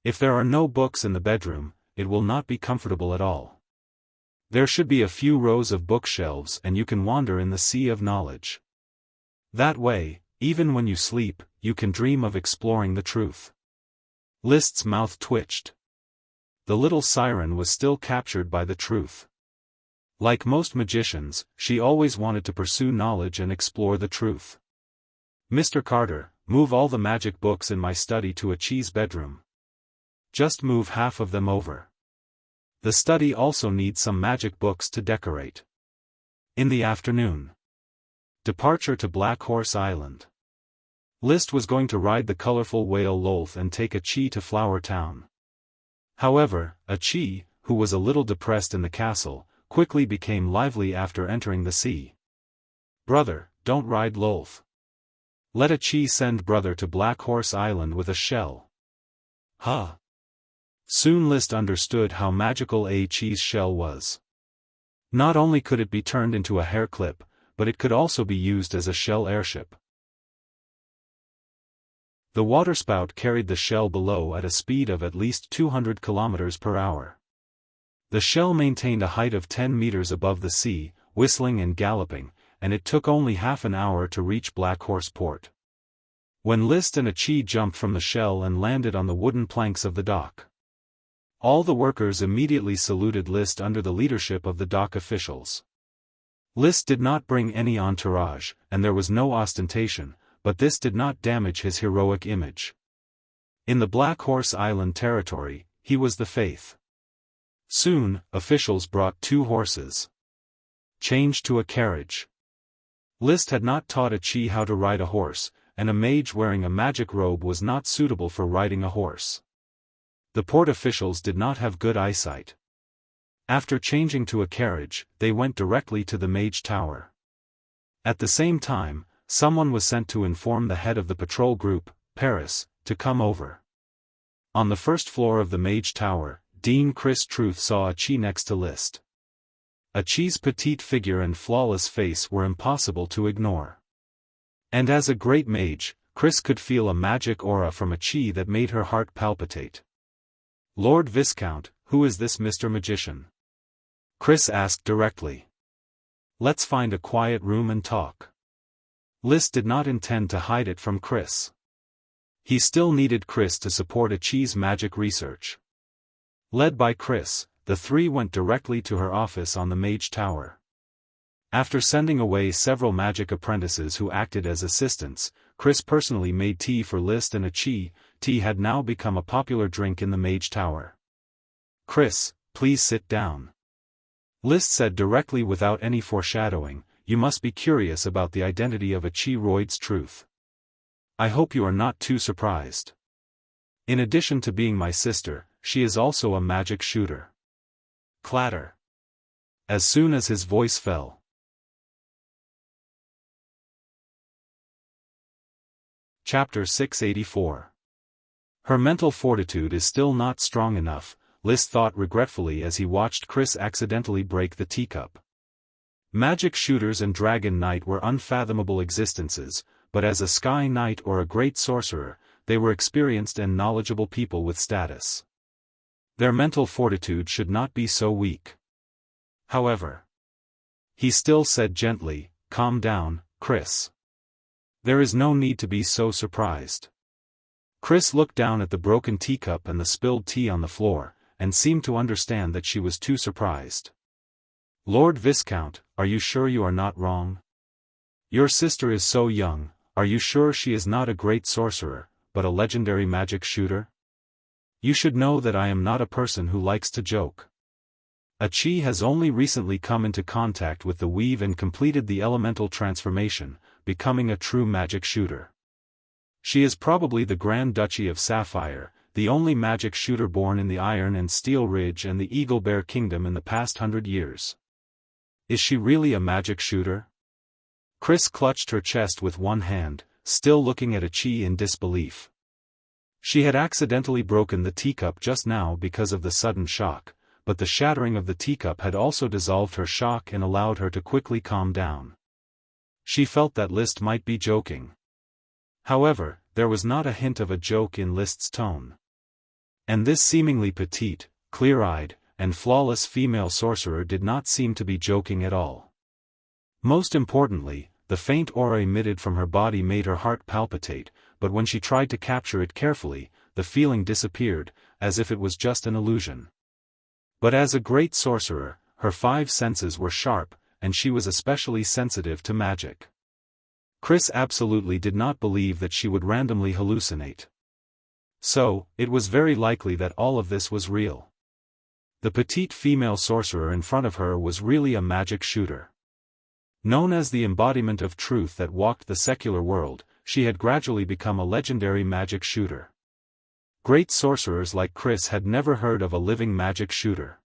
Speaker 1: If there are no books in the bedroom, it will not be comfortable at all. There should be a few rows of bookshelves and you can wander in the sea of knowledge. That way, even when you sleep, you can dream of exploring the truth. List's mouth twitched. The little siren was still captured by the truth. Like most magicians, she always wanted to pursue knowledge and explore the truth. Mr. Carter, move all the magic books in my study to Qi's bedroom. Just move half of them over. The study also needs some magic books to decorate. In the afternoon. Departure to Black Horse Island. List was going to ride the colorful whale Lolth and take Qi to Flower Town. However, Qi, who was a little depressed in the castle, quickly became lively after entering the sea. Brother, don't ride Lolth. Let Qi send brother to Black Horse Island with a shell. Huh. Soon List understood how magical Qi's shell was. Not only could it be turned into a hair clip, but it could also be used as a shell airship. The waterspout carried the shell below at a speed of at least 200 kilometers per hour. The shell maintained a height of 10 meters above the sea, whistling and galloping, and it took only half an hour to reach Black Horse Port. When List and Qi jumped from the shell and landed on the wooden planks of the dock. All the workers immediately saluted List under the leadership of the dock officials. List did not bring any entourage, and there was no ostentation, but this did not damage his heroic image. In the Black Horse Island territory, he was the faith. Soon, officials brought 2 horses. Changed to a carriage. List had not taught Qi how to ride a horse, and a mage wearing a magic robe was not suitable for riding a horse. The port officials did not have good eyesight. After changing to a carriage, they went directly to the mage tower. At the same time, someone was sent to inform the head of the patrol group, Paris, to come over. On the first floor of the mage tower, Dean Chris Truth saw Qi next to List. Qi's petite figure and flawless face were impossible to ignore. And as a great mage, Chris could feel a magic aura from Qi that made her heart palpitate. Lord Viscount, who is this Mr. Magician? Chris asked directly. Let's find a quiet room and talk. List did not intend to hide it from Chris. He still needed Chris to support Qi's magic research. Led by Chris, the 3 went directly to her office on the Mage Tower. After sending away several magic apprentices who acted as assistants, Chris personally made tea for List and Qi. Tea had now become a popular drink in the Mage Tower. Chris, please sit down. List said directly without any foreshadowing, you must be curious about the identity of Qi Royd's truth. I hope you are not too surprised. In addition to being my sister, she is also a magic shooter. Clatter. As soon as his voice fell. Chapter 684. Her mental fortitude is still not strong enough, List thought regretfully as he watched Chris accidentally break the teacup. Magic shooters and dragon knight were unfathomable existences, but as a sky knight or a great sorcerer, they were experienced and knowledgeable people with status. Their mental fortitude should not be so weak. However, he still said gently, calm down, Chris. There is no need to be so surprised. Chris looked down at the broken teacup and the spilled tea on the floor, and seemed to understand that she was too surprised. Lord Viscount, are you sure you are not wrong? Your sister is so young, are you sure she is not a great sorcerer, but a legendary magic shooter? You should know that I am not a person who likes to joke. Chi has only recently come into contact with the weave and completed the elemental transformation, becoming a true magic shooter. She is probably the Grand Duchy of Sapphire, the only magic shooter born in the Iron and Steel Ridge and the Eagle Bear Kingdom in the past 100 years. Is she really a magic shooter? Chris clutched her chest with one hand, still looking at Chi in disbelief. She had accidentally broken the teacup just now because of the sudden shock, but the shattering of the teacup had also dissolved her shock and allowed her to quickly calm down. She felt that List might be joking. However, there was not a hint of a joke in List's tone. And this seemingly petite, clear-eyed, and flawless female sorcerer did not seem to be joking at all. Most importantly, the faint aura emitted from her body made her heart palpitate, but when she tried to capture it carefully, the feeling disappeared, as if it was just an illusion. But as a great sorcerer, her 5 senses were sharp, and she was especially sensitive to magic. Chris absolutely did not believe that she would randomly hallucinate. So, it was very likely that all of this was real. The petite female sorcerer in front of her was really a magic shooter. Known as the embodiment of truth that walked the secular world, she had gradually become a legendary magic shooter. Great sorcerers like Chris had never heard of a living magic shooter.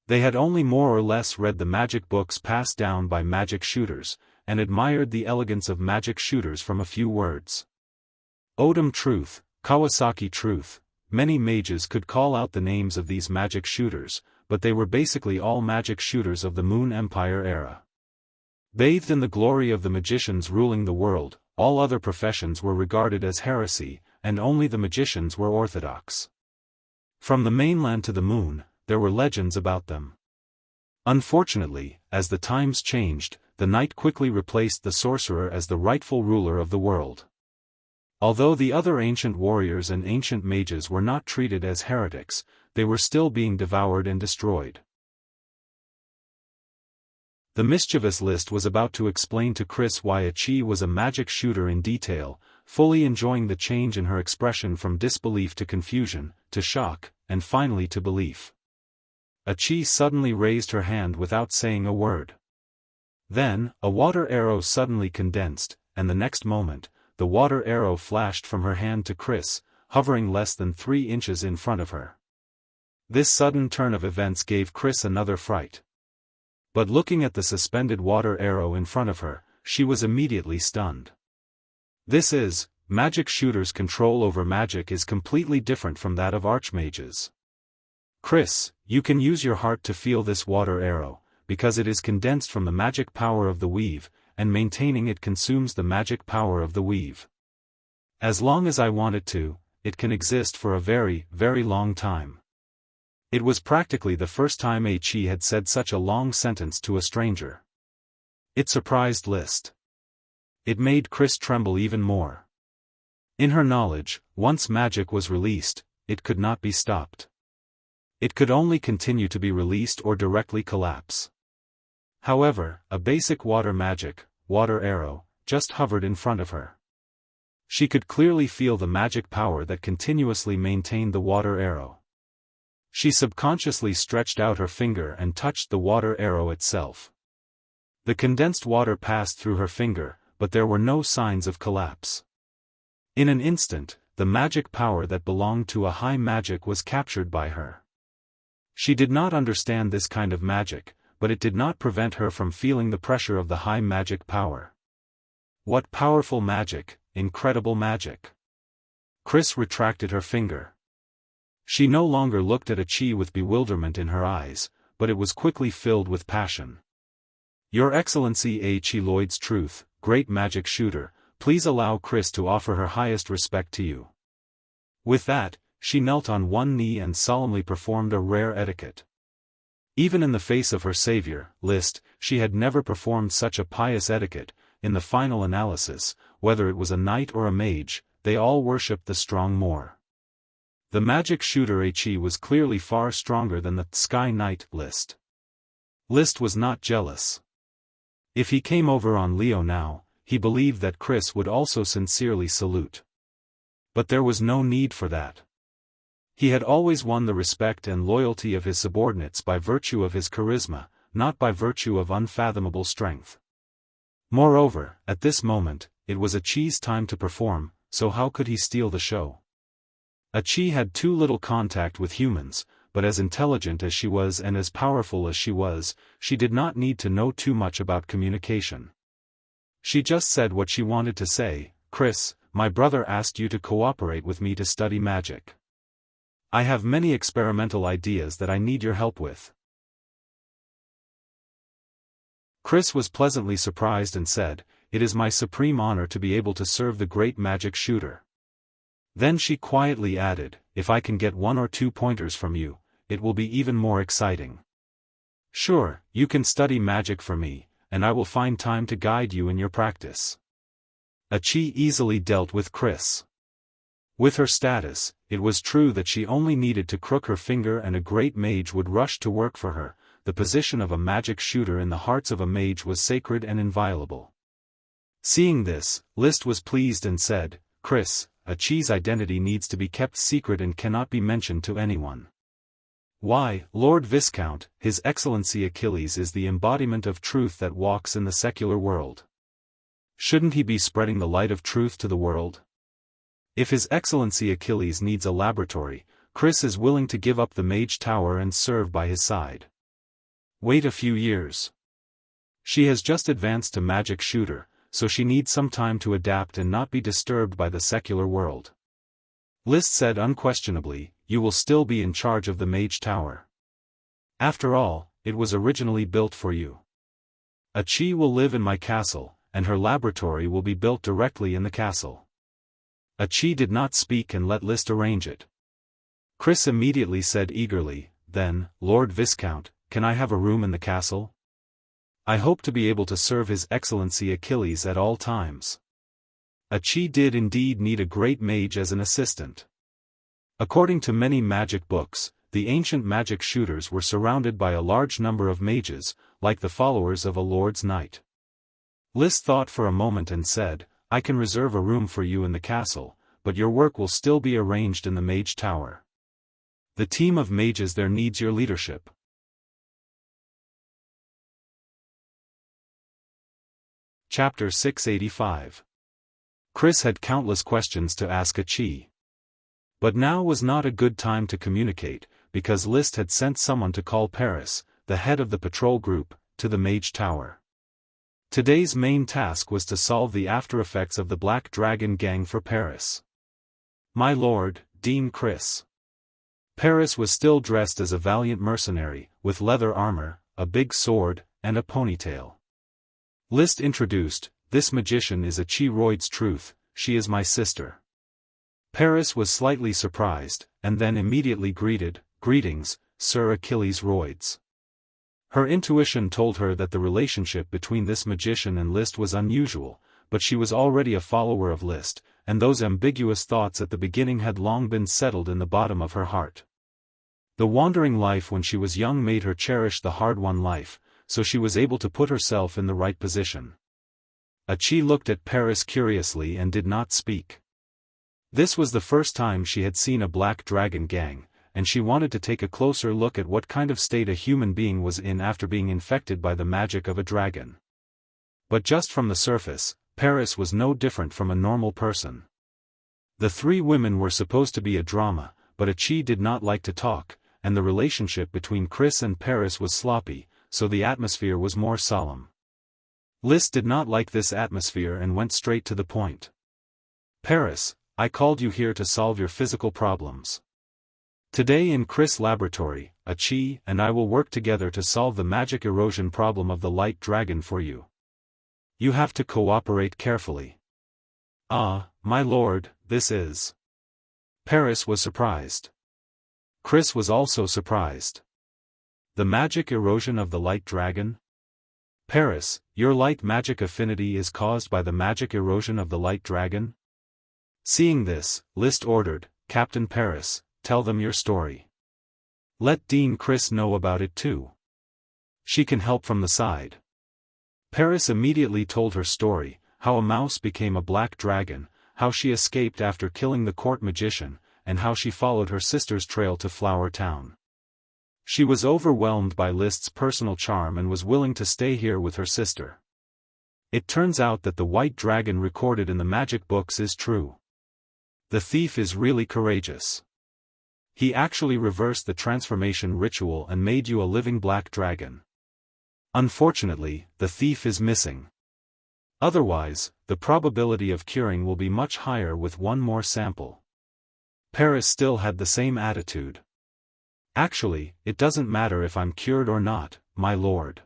Speaker 1: They had only more or less read the magic books passed down by magic shooters, and admired the elegance of magic shooters from a few words. Odom Truth, Kawasaki Truth, many mages could call out the names of these magic shooters, but they were basically all magic shooters of the Moon Empire era. Bathed in the glory of the magicians ruling the world, all other professions were regarded as heresy, and only the magicians were orthodox. From the mainland to the moon, there were legends about them. Unfortunately, as the times changed, the knight quickly replaced the sorcerer as the rightful ruler of the world. Although the other ancient warriors and ancient mages were not treated as heretics, they were still being devoured and destroyed. The mischievous List was about to explain to Chris why Chi was a magic shooter in detail, fully enjoying the change in her expression from disbelief to confusion, to shock, and finally to belief. Chi suddenly raised her hand without saying a word. Then, a water arrow suddenly condensed, and the next moment, the water arrow flashed from her hand to Chris, hovering less than 3 inches in front of her. This sudden turn of events gave Chris another fright. But looking at the suspended water arrow in front of her, she was immediately stunned. Magic shooters' control over magic is completely different from that of archmages. Chris, you can use your heart to feel this water arrow, because it is condensed from the magic power of the weave, and maintaining it consumes the magic power of the weave. As long as I want it to, it can exist for a very, very long time. It was practically the first time Chi had said such a long sentence to a stranger. It surprised List. It made Chris tremble even more. In her knowledge, once magic was released, it could not be stopped. It could only continue to be released or directly collapse. However, a basic water magic, water arrow, just hovered in front of her. She could clearly feel the magic power that continuously maintained the water arrow. She subconsciously stretched out her finger and touched the water arrow itself. The condensed water passed through her finger, but there were no signs of collapse. In an instant, the magic power that belonged to a high magic was captured by her. She did not understand this kind of magic, but it did not prevent her from feeling the pressure of the high magic power. What powerful magic, incredible magic! Chris retracted her finger. She no longer looked at Chi with bewilderment in her eyes, but it was quickly filled with passion. Your Excellency Chi Lloyd's Truth, great magic shooter, please allow Chris to offer her highest respect to you. With that, she knelt on one knee and solemnly performed a rare etiquette. Even in the face of her savior, List, she had never performed such a pious etiquette. In the final analysis, whether it was a knight or a mage, they all worshipped the strong more. The magic shooter Chi was clearly far stronger than the Sky Knight List. List was not jealous. If he came over on Leo now, he believed that Chris would also sincerely salute. But there was no need for that. He had always won the respect and loyalty of his subordinates by virtue of his charisma, not by virtue of unfathomable strength. Moreover, at this moment, it was Achi's time to perform, so how could he steal the show? Achi had too little contact with humans, but as intelligent as she was and as powerful as she was, she did not need to know too much about communication. She just said what she wanted to say. Chris, my brother asked you to cooperate with me to study magic. I have many experimental ideas that I need your help with. Chris was pleasantly surprised and said, "It is my supreme honor to be able to serve the great magic shooter." Then she quietly added, "If I can get 1 or 2 pointers from you, it will be even more exciting." "Sure, you can study magic for me, and I will find time to guide you in your practice." Achi easily dealt with Chris. With her status, it was true that she only needed to crook her finger and a great mage would rush to work for her. The position of a magic shooter in the hearts of a mage was sacred and inviolable. Seeing this, List was pleased and said, "Chris, Achi's identity needs to be kept secret and cannot be mentioned to anyone." "Why, Lord Viscount, His Excellency Achilles is the embodiment of truth that walks in the secular world. Shouldn't he be spreading the light of truth to the world? If His Excellency Achilles needs a laboratory, Chris is willing to give up the mage tower and serve by his side. Wait a few years. She has just advanced to magic shooter, so she needs some time to adapt and not be disturbed by the secular world." List said unquestionably, "You will still be in charge of the mage tower. After all, it was originally built for you. Achi will live in my castle, and her laboratory will be built directly in the castle." Achi did not speak and let List arrange it. Chris immediately said eagerly, "Then, Lord Viscount, can I have a room in the castle? I hope to be able to serve His Excellency Achilles at all times." Achi did indeed need a great mage as an assistant. According to many magic books, the ancient magic shooters were surrounded by a large number of mages, like the followers of a lord's knight. List thought for a moment and said, "I can reserve a room for you in the castle, but your work will still be arranged in the mage tower. The team of mages there needs your leadership." Chapter 685. Chris had countless questions to ask Achi. But now was not a good time to communicate, because List had sent someone to call Paris, the head of the patrol group, to the mage tower. Today's main task was to solve the after-effects of the Black Dragon gang for Paris. "My lord, Dean Chris." Paris was still dressed as a valiant mercenary, with leather armor, a big sword, and a ponytail. List introduced, "This magician is Achi Royd's truth, she is my sister." Paris was slightly surprised, and then immediately greeted, "Greetings, Sir Achilles Royds." Her intuition told her that the relationship between this magician and List was unusual, but she was already a follower of List, and those ambiguous thoughts at the beginning had long been settled in the bottom of her heart. The wandering life when she was young made her cherish the hard-won life, so she was able to put herself in the right position. Achi looked at Paris curiously and did not speak. This was the first time she had seen a Black Dragon gang, and she wanted to take a closer look at what kind of state a human being was in after being infected by the magic of a dragon. But just from the surface, Paris was no different from a normal person. The 3 women were supposed to be a drama, but Achi did not like to talk, and the relationship between Chris and Paris was sloppy, so the atmosphere was more solemn. List did not like this atmosphere and went straight to the point. "Paris, I called you here to solve your physical problems. Today in Chris' laboratory, Achi and I will work together to solve the magic erosion problem of the light dragon for you. You have to cooperate carefully." "Ah, my lord, this is..." Paris was surprised. Chris was also surprised. "The magic erosion of the light dragon? Paris, your light magic affinity is caused by the magic erosion of the light dragon?" Seeing this, List ordered, "Captain Paris, tell them your story. Let Dean Chris know about it too. She can help from the side." Paris immediately told her story, how a mouse became a black dragon, how she escaped after killing the court magician, and how she followed her sister's trail to Flower Town. She was overwhelmed by List's personal charm and was willing to stay here with her sister. It turns out that the white dragon recorded in the magic books is true. The thief is really courageous. He actually reversed the transformation ritual and made you a living black dragon. Unfortunately, the thief is missing. Otherwise, the probability of curing will be much higher with one more sample. Paris still had the same attitude. Actually, it doesn't matter if I'm cured or not, my lord.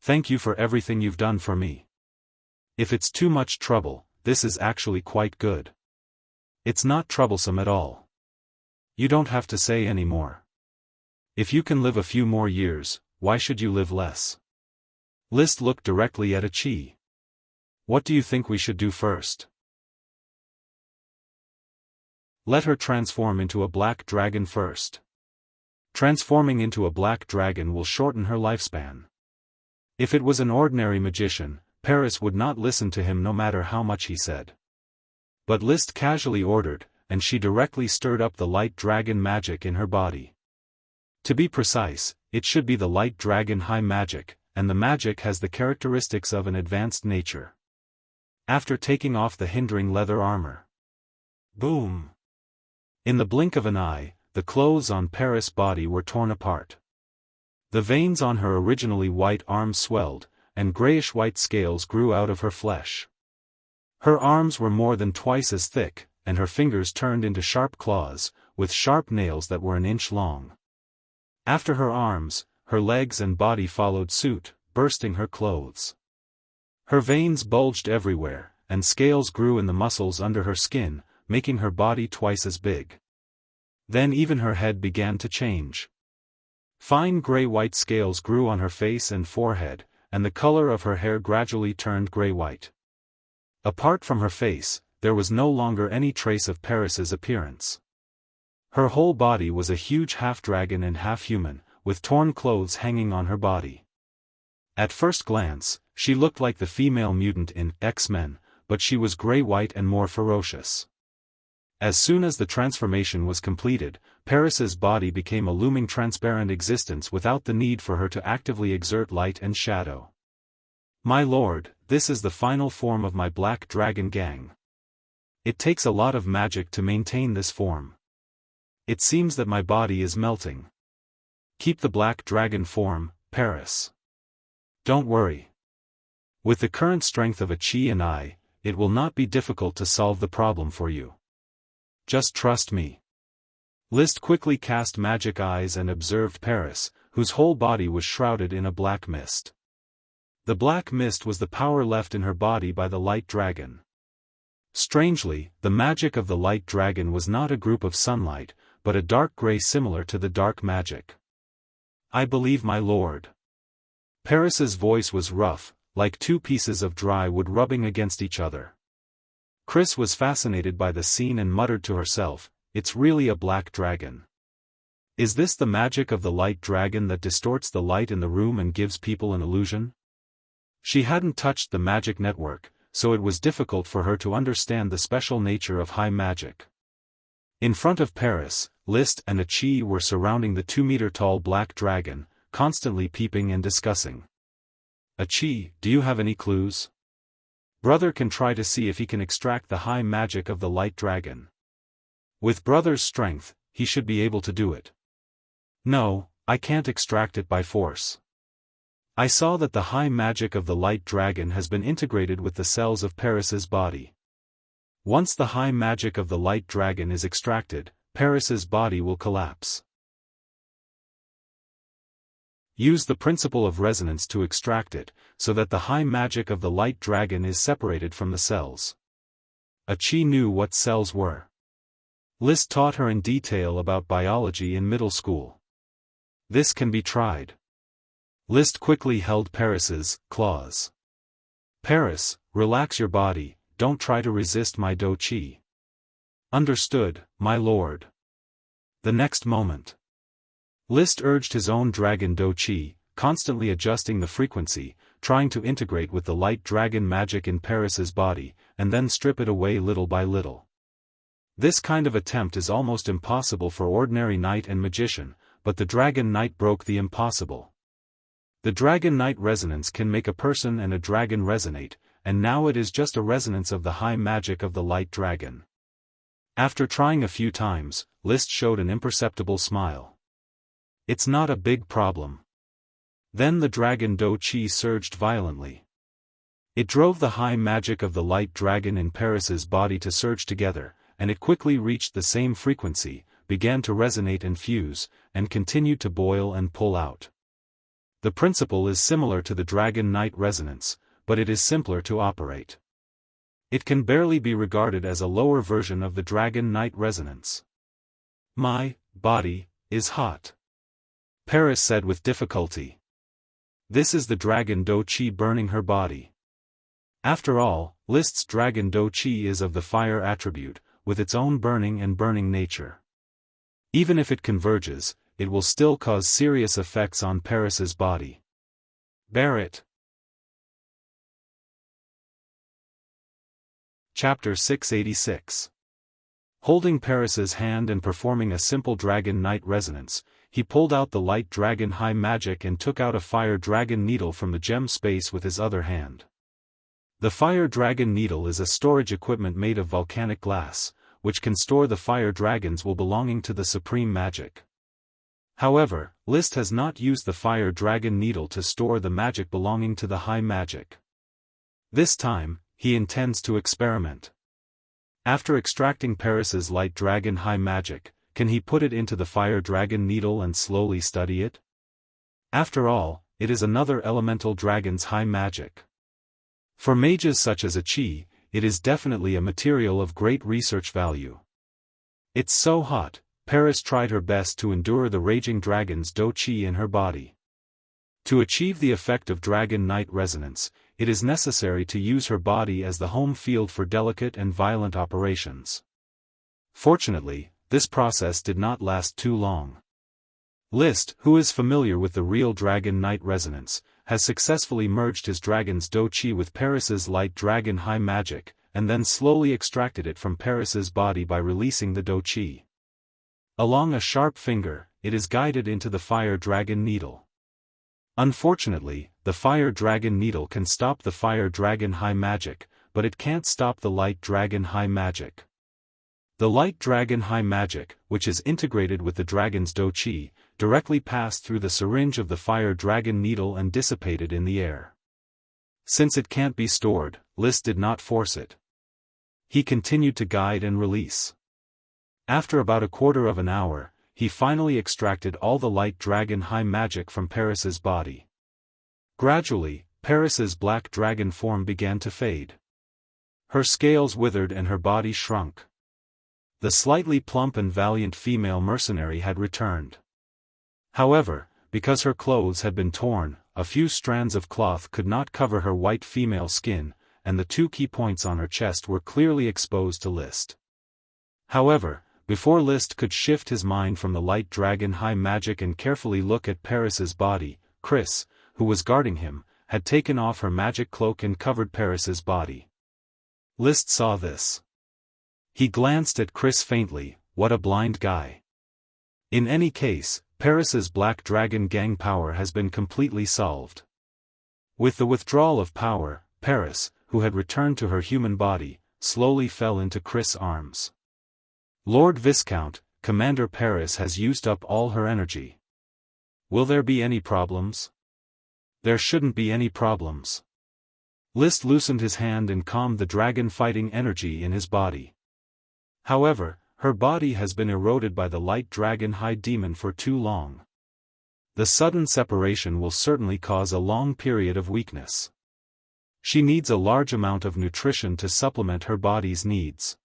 Speaker 1: Thank you for everything you've done for me. If it's too much trouble, this is actually quite good. It's not troublesome at all. You don't have to say any more. If you can live a few more years, why should you live less? List looked directly at Achi. What do you think we should do first? Let her transform into a black dragon first. Transforming into a black dragon will shorten her lifespan. If it was an ordinary magician, Paris would not listen to him no matter how much he said. But List casually ordered, and she directly stirred up the light dragon magic in her body. To be precise, it should be the light dragon high magic, and the magic has the characteristics of an advanced nature. After taking off the hindering leather armor. Boom! In the blink of an eye, the clothes on Paris' body were torn apart. The veins on her originally white arms swelled, and grayish-white scales grew out of her flesh. Her arms were more than twice as thick, and her fingers turned into sharp claws, with sharp nails that were an inch long. After her arms, her legs and body followed suit, bursting her clothes. Her veins bulged everywhere, and scales grew in the muscles under her skin, making her body twice as big. Then even her head began to change. Fine gray-white scales grew on her face and forehead, and the color of her hair gradually turned gray-white. Apart from her face, there was no longer any trace of Paris's appearance. Her whole body was a huge half-dragon and half-human, with torn clothes hanging on her body. At first glance, she looked like the female mutant in X-Men, but she was gray-white and more ferocious. As soon as the transformation was completed, Paris's body became a looming transparent existence without the need for her to actively exert light and shadow. My lord, this is the final form of my black dragon gang. It takes a lot of magic to maintain this form. It seems that my body is melting. Keep the black dragon form, Paris. Don't worry. With the current strength of Achi and I, it will not be difficult to solve the problem for you. Just trust me. List quickly cast magic eyes and observed Paris, whose whole body was shrouded in a black mist. The black mist was the power left in her body by the light dragon. Strangely, the magic of the light dragon was not a group of sunlight, but a dark gray similar to the dark magic. I believe my lord. Paris's voice was rough, like two pieces of dry wood rubbing against each other. Chris was fascinated by the scene and muttered to herself, "It's really a black dragon. Is this the magic of the light dragon that distorts the light in the room and gives people an illusion?" She hadn't touched the magic network, so it was difficult for her to understand the special nature of high magic. In front of Paris, List and Achi were surrounding the 2-meter-tall black dragon, constantly peeping and discussing. "Achi, do you have any clues? Brother can try to see if he can extract the high magic of the light dragon. With brother's strength, he should be able to do it." "No, I can't extract it by force. I saw that the high magic of the light dragon has been integrated with the cells of Paris's body. Once the high magic of the light dragon is extracted, Paris's body will collapse. Use the principle of resonance to extract it, so that the high magic of the light dragon is separated from the cells." Achi knew what cells were. List taught her in detail about biology in middle school. This can be tried. List quickly held Paris's claws. "Paris, relax your body, don't try to resist my do chi." "Understood, my lord." The next moment, List urged his own dragon do chi, constantly adjusting the frequency, trying to integrate with the light dragon magic in Paris's body, and then strip it away little by little. This kind of attempt is almost impossible for ordinary knight and magician, but the dragon knight broke the impossible. The dragon knight resonance can make a person and a dragon resonate, and now it is just a resonance of the high magic of the light dragon. After trying a few times, List showed an imperceptible smile. It's not a big problem. Then the dragon Do Chi surged violently. It drove the high magic of the light dragon in Paris's body to surge together, and it quickly reached the same frequency, began to resonate and fuse, and continued to boil and pull out. The principle is similar to the dragon knight resonance, but it is simpler to operate. It can barely be regarded as a lower version of the dragon knight resonance. My body is hot, Paris said with difficulty. This is the dragon Do Chi burning her body. After all, List's dragon Do Chi is of the fire attribute, with its own burning and burning nature. Even if it converges, it will still cause serious effects on Paris's body. Bear it. Chapter 686. Holding Paris's hand and performing a simple dragon knight resonance, he pulled out the light dragon high magic and took out a fire dragon needle from the gem space with his other hand. The fire dragon needle is a storage equipment made of volcanic glass, which can store the fire dragons will belonging to the supreme magic. However, List has not used the fire dragon needle to store the magic belonging to the high magic. This time, he intends to experiment. After extracting Paris's light dragon high magic, can he put it into the fire dragon needle and slowly study it? After all, it is another elemental dragon's high magic. For mages such as Chi, it is definitely a material of great research value. It's so hot, Paris tried her best to endure the raging dragon's Do Chi in her body. To achieve the effect of dragon knight resonance, it is necessary to use her body as the home field for delicate and violent operations. Fortunately, this process did not last too long. List, who is familiar with the real dragon knight resonance, has successfully merged his dragon's Do Chi with Paris's light dragon high magic, and then slowly extracted it from Paris's body by releasing the Do Chi. Along a sharp finger, it is guided into the fire dragon needle. Unfortunately, the fire dragon needle can stop the fire dragon high magic, but it can't stop the light dragon high magic. The light dragon high magic, which is integrated with the dragon's Do Chi, directly passed through the syringe of the fire dragon needle and dissipated in the air. Since it can't be stored, List did not force it. He continued to guide and release. After about a quarter of an hour, he finally extracted all the light dragon high magic from Paris's body. Gradually, Paris's black dragon form began to fade. Her scales withered and her body shrunk. The slightly plump and valiant female mercenary had returned. However, because her clothes had been torn, a few strands of cloth could not cover her white female skin, and the two key points on her chest were clearly exposed to List. However, before List could shift his mind from the light dragon high magic and carefully look at Paris's body, Chris, who was guarding him, had taken off her magic cloak and covered Paris's body. List saw this. He glanced at Chris faintly. What a blind guy. In any case, Paris's black dragon gang power has been completely solved. With the withdrawal of power, Paris, who had returned to her human body, slowly fell into Chris' arms. Lord Viscount, Commander Paris has used up all her energy. Will there be any problems? There shouldn't be any problems. List loosened his hand and calmed the dragon fighting energy in his body. However, her body has been eroded by the light dragon high demon for too long. The sudden separation will certainly cause a long period of weakness. She needs a large amount of nutrition to supplement her body's needs.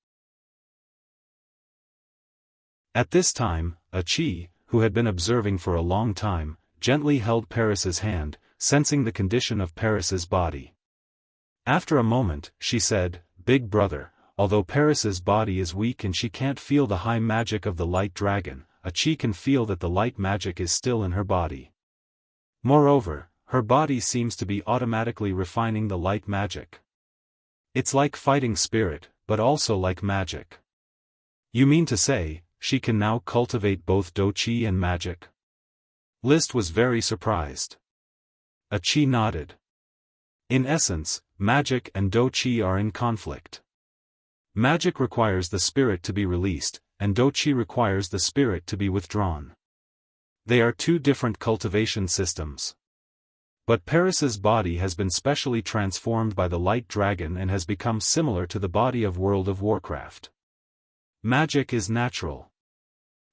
Speaker 1: At this time, Chi, who had been observing for a long time, gently held Paris's hand, sensing the condition of Paris's body. After a moment, she said, "Big brother, although Paris's body is weak and she can't feel the high magic of the light dragon, Chi can feel that the light magic is still in her body. Moreover, her body seems to be automatically refining the light magic. It's like fighting spirit, but also like magic. You mean to say, she can now cultivate both Qi and magic? List was very surprised. Qi nodded. In essence, magic and Qi are in conflict. Magic requires the spirit to be released, and Qi requires the spirit to be withdrawn. They are two different cultivation systems. But Paris's body has been specially transformed by the light dragon and has become similar to the body of World of Warcraft. Magic is natural.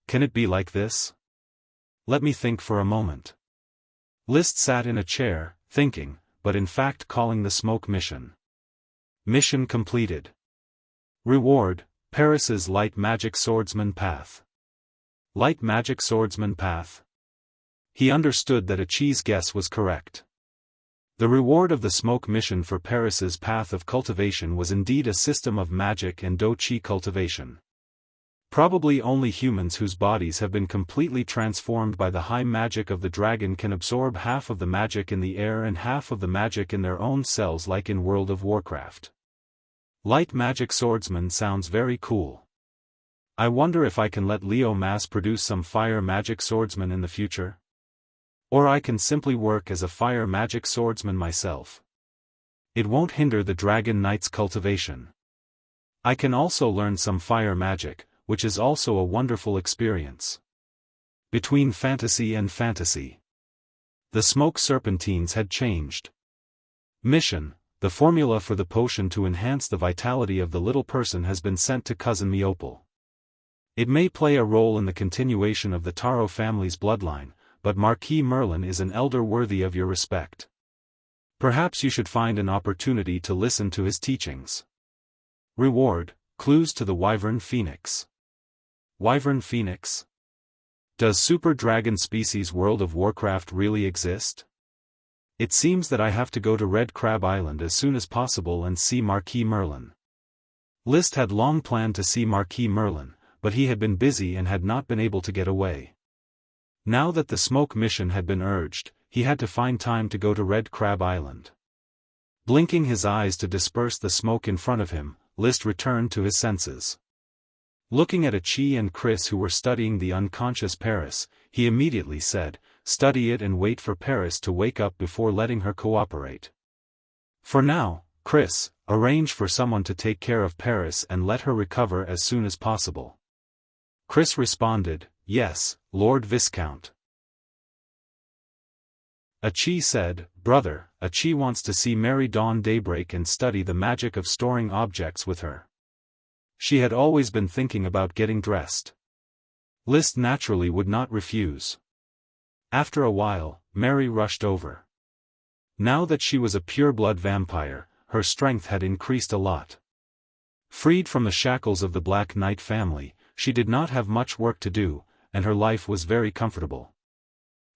Speaker 1: Can it be like this? Let me think for a moment. List sat in a chair, thinking, but in fact calling the smoke mission. Mission completed. Reward, Paris's Light Magic Swordsman Path. Light Magic Swordsman Path. He understood that Qi's guess was correct. The reward of the smoke mission for Paris's path of cultivation was indeed a system of magic and Qi cultivation. Probably only humans whose bodies have been completely transformed by the high magic of the dragon can absorb half of the magic in the air and half of the magic in their own cells, like in World of Warcraft. Light Magic Swordsman sounds very cool. I wonder if I can let Leo mass produce some fire magic swordsman in the future? Or I can simply work as a fire magic swordsman myself. It won't hinder the Dragon Knight's cultivation. I can also learn some fire magic, which is also a wonderful experience. Between fantasy and fantasy. The smoke serpentines had changed. Mission: the formula for the potion to enhance the vitality of the little person has been sent to Cousin Meopal. It may play a role in the continuation of the Taro family's bloodline, but Marquis Merlin is an elder worthy of your respect. Perhaps you should find an opportunity to listen to his teachings. Reward: clues to the Wyvern Phoenix. Wyvern Phoenix? Does Super Dragon species World of Warcraft really exist? It seems that I have to go to Red Crab Island as soon as possible and see Marquis Merlin. List had long planned to see Marquis Merlin, but he had been busy and had not been able to get away. Now that the smoke mission had been urged, he had to find time to go to Red Crab Island. Blinking his eyes to disperse the smoke in front of him, List returned to his senses. Looking at Qi and Chris, who were studying the unconscious Paris, he immediately said, "Study it and wait for Paris to wake up before letting her cooperate. For now, Chris, arrange for someone to take care of Paris and let her recover as soon as possible." Chris responded, "Yes, Lord Viscount." Qi said, "Brother, Qi wants to see Mary Dawn Daybreak and study the magic of storing objects with her. She had always been thinking about getting dressed." List naturally would not refuse. After a while, Mary rushed over. Now that she was a pure-blood vampire, her strength had increased a lot. Freed from the shackles of the Black Knight family, she did not have much work to do, and her life was very comfortable.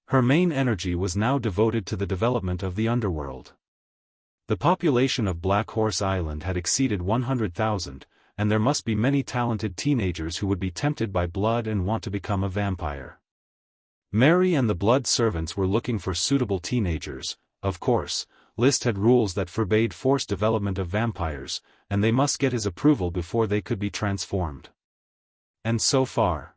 Speaker 1: Her main energy was now devoted to the development of the underworld. The population of Black Horse Island had exceeded 100,000, and there must be many talented teenagers who would be tempted by blood and want to become a vampire. Mary and the blood servants were looking for suitable teenagers. Of course, List had rules that forbade forced development of vampires, and they must get his approval before they could be transformed. And so far,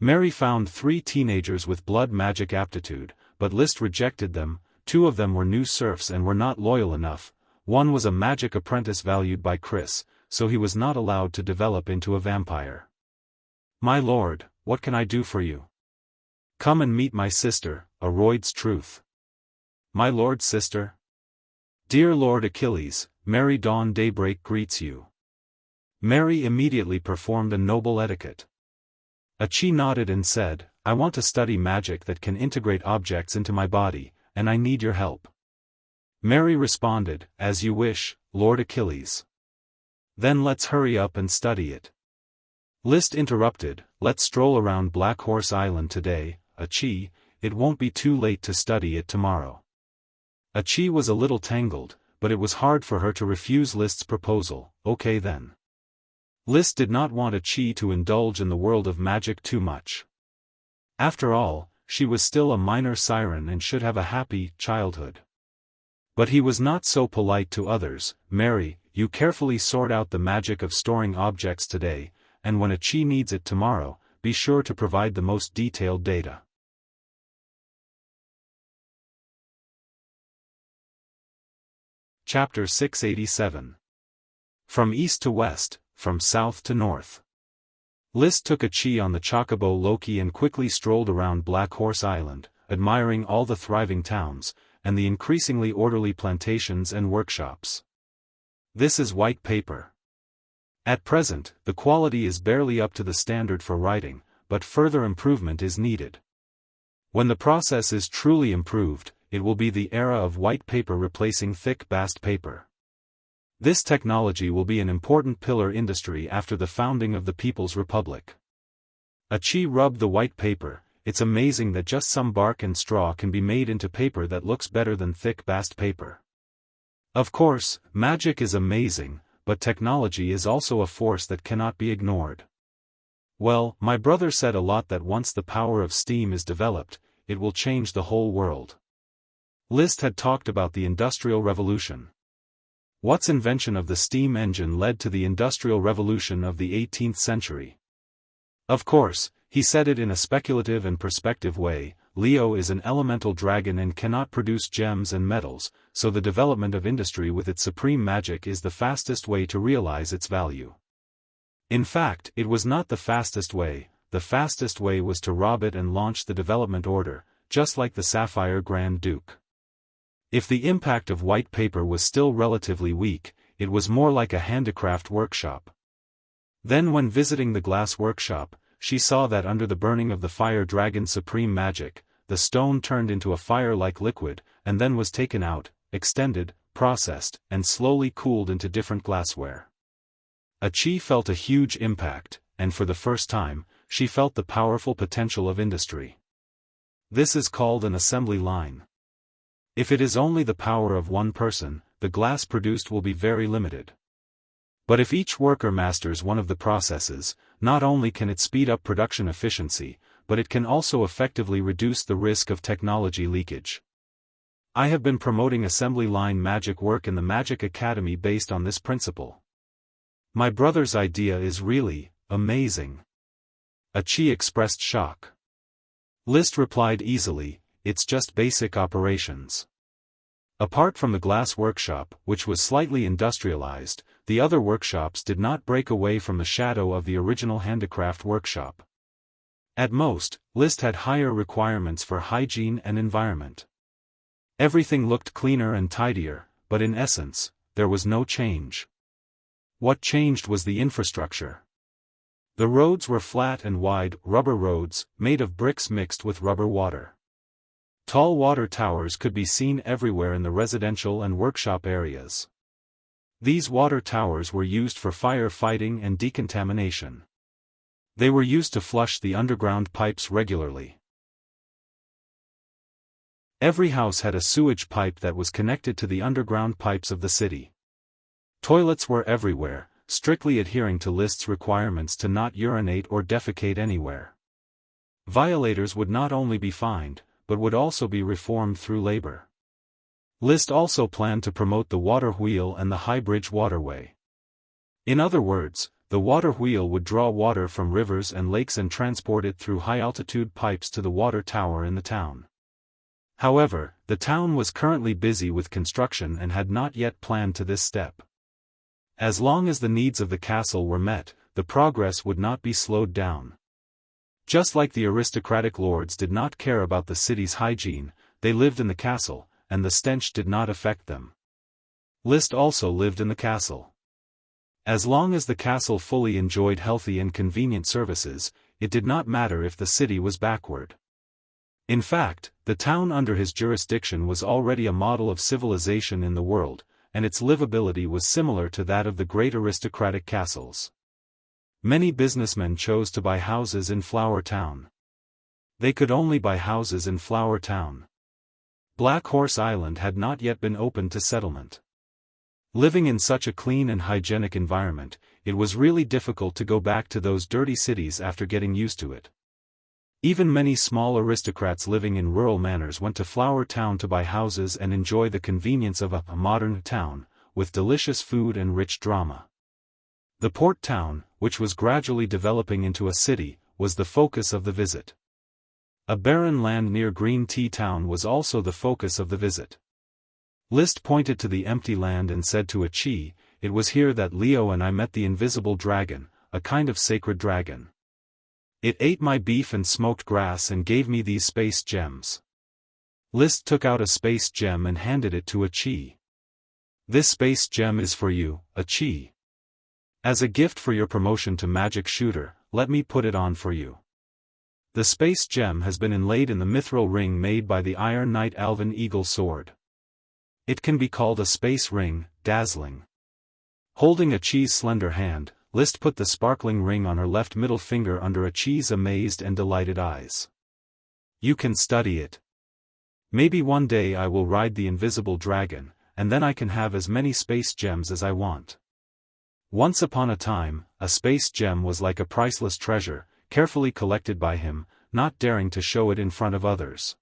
Speaker 1: Mary found 3 teenagers with blood magic aptitude, but List rejected them. 2 of them were new serfs and were not loyal enough. 1 was a magic apprentice valued by Chris, so he was not allowed to develop into a vampire. "My lord, what can I do for you?" "Come and meet my sister, Aroyd's Truth." "My lord's sister?" "Dear Lord Achilles, Mary Dawn Daybreak greets you." Mary immediately performed a noble etiquette. Qi nodded and said, "I want to study magic that can integrate objects into my body, and I need your help." Mary responded, "As you wish, Lord Achilles. Then let's hurry up and study it." List interrupted, "Let's stroll around Black Horse Island today, Qi, it won't be too late to study it tomorrow." Qi was a little tangled, but it was hard for her to refuse List's proposal. Okay then. List did not want Qi to indulge in the world of magic too much. After all, she was still a minor siren and should have a happy childhood. But he was not so polite to others. "Mary, you carefully sort out the magic of storing objects today, and when a chi needs it tomorrow, be sure to provide the most detailed data." Chapter 687. From east to west, from south to north. List took a chi on the chocobo Loki and quickly strolled around Black Horse Island, admiring all the thriving towns, and the increasingly orderly plantations and workshops. This is white paper. At present, the quality is barely up to the standard for writing, but further improvement is needed. When the process is truly improved, it will be the era of white paper replacing thick bast paper. This technology will be an important pillar industry after the founding of the People's Republic. A chi rubbed the white paper. It's amazing that just some bark and straw can be made into paper that looks better than thick bast paper. Of course, magic is amazing, but technology is also a force that cannot be ignored. Well, my brother said a lot that once the power of steam is developed, it will change the whole world. List had talked about the Industrial Revolution. Watt's invention of the steam engine led to the Industrial Revolution of the 18th century. Of course, he said it in a speculative and perspective way. Leo is an elemental dragon and cannot produce gems and metals, so the development of industry with its supreme magic is the fastest way to realize its value. In fact, it was not the fastest way was to rob it and launch the development order, just like the Sapphire Grand Duke. If the impact of white paper was still relatively weak, it was more like a handicraft workshop. Then when visiting the glass workshop, she saw that under the burning of the fire dragon's supreme magic, the stone turned into a fire-like liquid, and then was taken out, extended, processed, and slowly cooled into different glassware. A chi felt a huge impact, and for the first time, she felt the powerful potential of industry. This is called an assembly line. If it is only the power of one person, the glass produced will be very limited. But if each worker masters one of the processes, not only can it speed up production efficiency, but it can also effectively reduce the risk of technology leakage. I have been promoting assembly line magic work in the Magic Academy based on this principle. My brother's idea is really amazing. A chi expressed shock. List replied easily, "It's just basic operations." Apart from the glass workshop, which was slightly industrialized, the other workshops did not break away from the shadow of the original handicraft workshop. At most, List had higher requirements for hygiene and environment. Everything looked cleaner and tidier, but in essence, there was no change. What changed was the infrastructure. The roads were flat and wide, rubber roads, made of bricks mixed with rubber water. Tall water towers could be seen everywhere in the residential and workshop areas. These water towers were used for fire fighting and decontamination. They were used to flush the underground pipes regularly. Every house had a sewage pipe that was connected to the underground pipes of the city. Toilets were everywhere, strictly adhering to List's requirements to not urinate or defecate anywhere. Violators would not only be fined, but would also be reformed through labor. List also planned to promote the water wheel and the high bridge waterway. In other words, the water wheel would draw water from rivers and lakes and transport it through high-altitude pipes to the water tower in the town. However, the town was currently busy with construction and had not yet planned to this step. As long as the needs of the castle were met, the progress would not be slowed down. Just like the aristocratic lords did not care about the city's hygiene, they lived in the castle, and the stench did not affect them. List also lived in the castle. As long as the castle fully enjoyed healthy and convenient services, it did not matter if the city was backward. In fact, the town under his jurisdiction was already a model of civilization in the world, and its livability was similar to that of the great aristocratic castles. Many businessmen chose to buy houses in Flower Town. They could only buy houses in Flower Town. Black Horse Island had not yet been opened to settlement. Living in such a clean and hygienic environment, it was really difficult to go back to those dirty cities after getting used to it. Even many small aristocrats living in rural manors went to Flower Town to buy houses and enjoy the convenience of a modern town, with delicious food and rich drama. The port town, which was gradually developing into a city, was the focus of the visit. A barren land near Green Tea Town was also the focus of the visit. List pointed to the empty land and said to Achi, "It was here that Leo and I met the invisible dragon, a kind of sacred dragon. It ate my beef and smoked grass and gave me these space gems." List took out a space gem and handed it to Achi. "This space gem is for you, Achi. As a gift for your promotion to magic shooter, let me put it on for you. The space gem has been inlaid in the mithril ring made by the Iron Knight Alvin Eagle sword. It can be called a space ring, dazzling." Holding Achi's slender hand, List put the sparkling ring on her left middle finger under Achi's amazed and delighted eyes. "You can study it. Maybe one day I will ride the invisible dragon, and then I can have as many space gems as I want." Once upon a time, a space gem was like a priceless treasure, carefully collected by him, not daring to show it in front of others.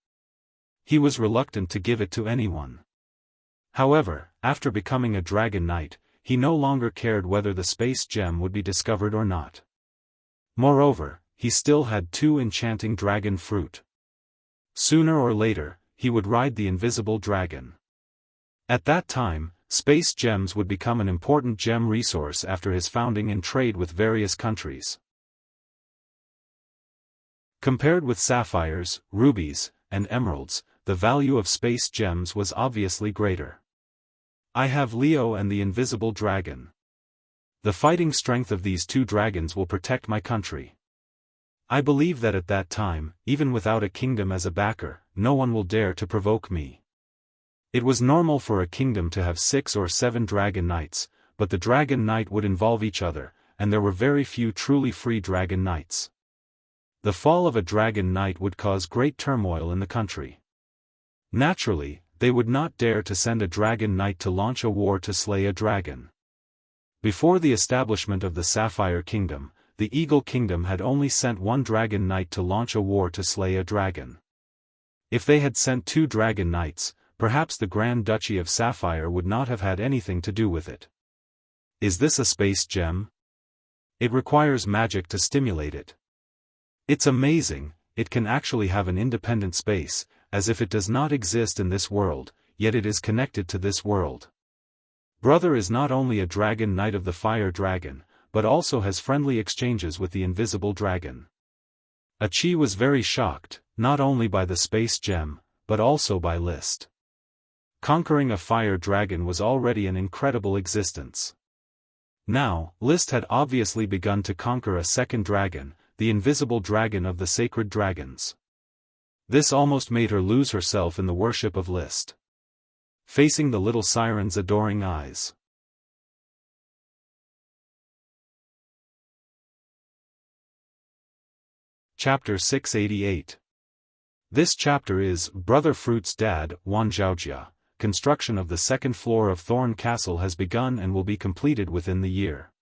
Speaker 1: He was reluctant to give it to anyone. However, after becoming a dragon knight, he no longer cared whether the space gem would be discovered or not. Moreover, he still had 2 enchanting dragon fruit. Sooner or later, he would ride the invisible dragon. At that time, space gems would become an important gem resource after his founding and trade with various countries. Compared with sapphires, rubies, and emeralds, the value of space gems was obviously greater. "I have Leo and the invisible dragon. The fighting strength of these 2 dragons will protect my country. I believe that at that time, even without a kingdom as a backer, no one will dare to provoke me." It was normal for a kingdom to have 6 or 7 dragon knights, but the dragon knight would involve each other, and there were very few truly free dragon knights. The fall of a dragon knight would cause great turmoil in the country. Naturally, they would not dare to send a dragon knight to launch a war to slay a dragon. Before the establishment of the Sapphire Kingdom, the Eagle Kingdom had only sent 1 dragon knight to launch a war to slay a dragon. If they had sent 2 dragon knights, perhaps the Grand Duchy of Sapphire would not have had anything to do with it. Is this a space gem? It requires magic to stimulate it. It's amazing, it can actually have an independent space, as if it does not exist in this world, yet it is connected to this world. Brother is not only a dragon knight of the fire dragon, but also has friendly exchanges with the invisible dragon. Achi was very shocked, not only by the space gem, but also by List. Conquering a fire dragon was already an incredible existence. Now, List had obviously begun to conquer a second dragon, the invisible dragon of the sacred dragons. This almost made her lose herself in the worship of List. Facing the little siren's adoring eyes. Chapter 688. This chapter is Brother Fruit's Dad, Wan Zhaojia. Construction of the second floor of Thorn Castle has begun and will be completed within the year.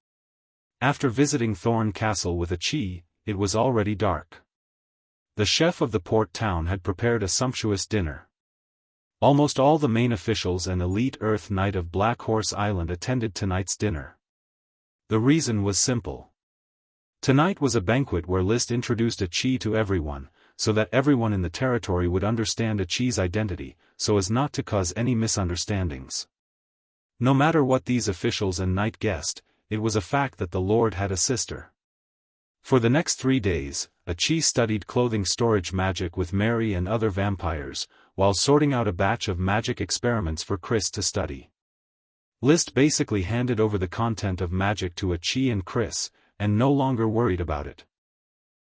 Speaker 1: After visiting Thorn Castle with Achi, it was already dark. The chef of the port town had prepared a sumptuous dinner. Almost all the main officials and elite Earth Knight of Black Horse Island attended tonight's dinner. The reason was simple. Tonight was a banquet where List introduced Achi to everyone, so that everyone in the territory would understand Achi's identity, so as not to cause any misunderstandings. No matter what these officials and knight guessed, it was a fact that the Lord had a sister. For the next 3 days, Achi studied clothing storage magic with Mary and other vampires, while sorting out a batch of magic experiments for Chris to study. List basically handed over the content of magic to Achi and Chris, and no longer worried about it.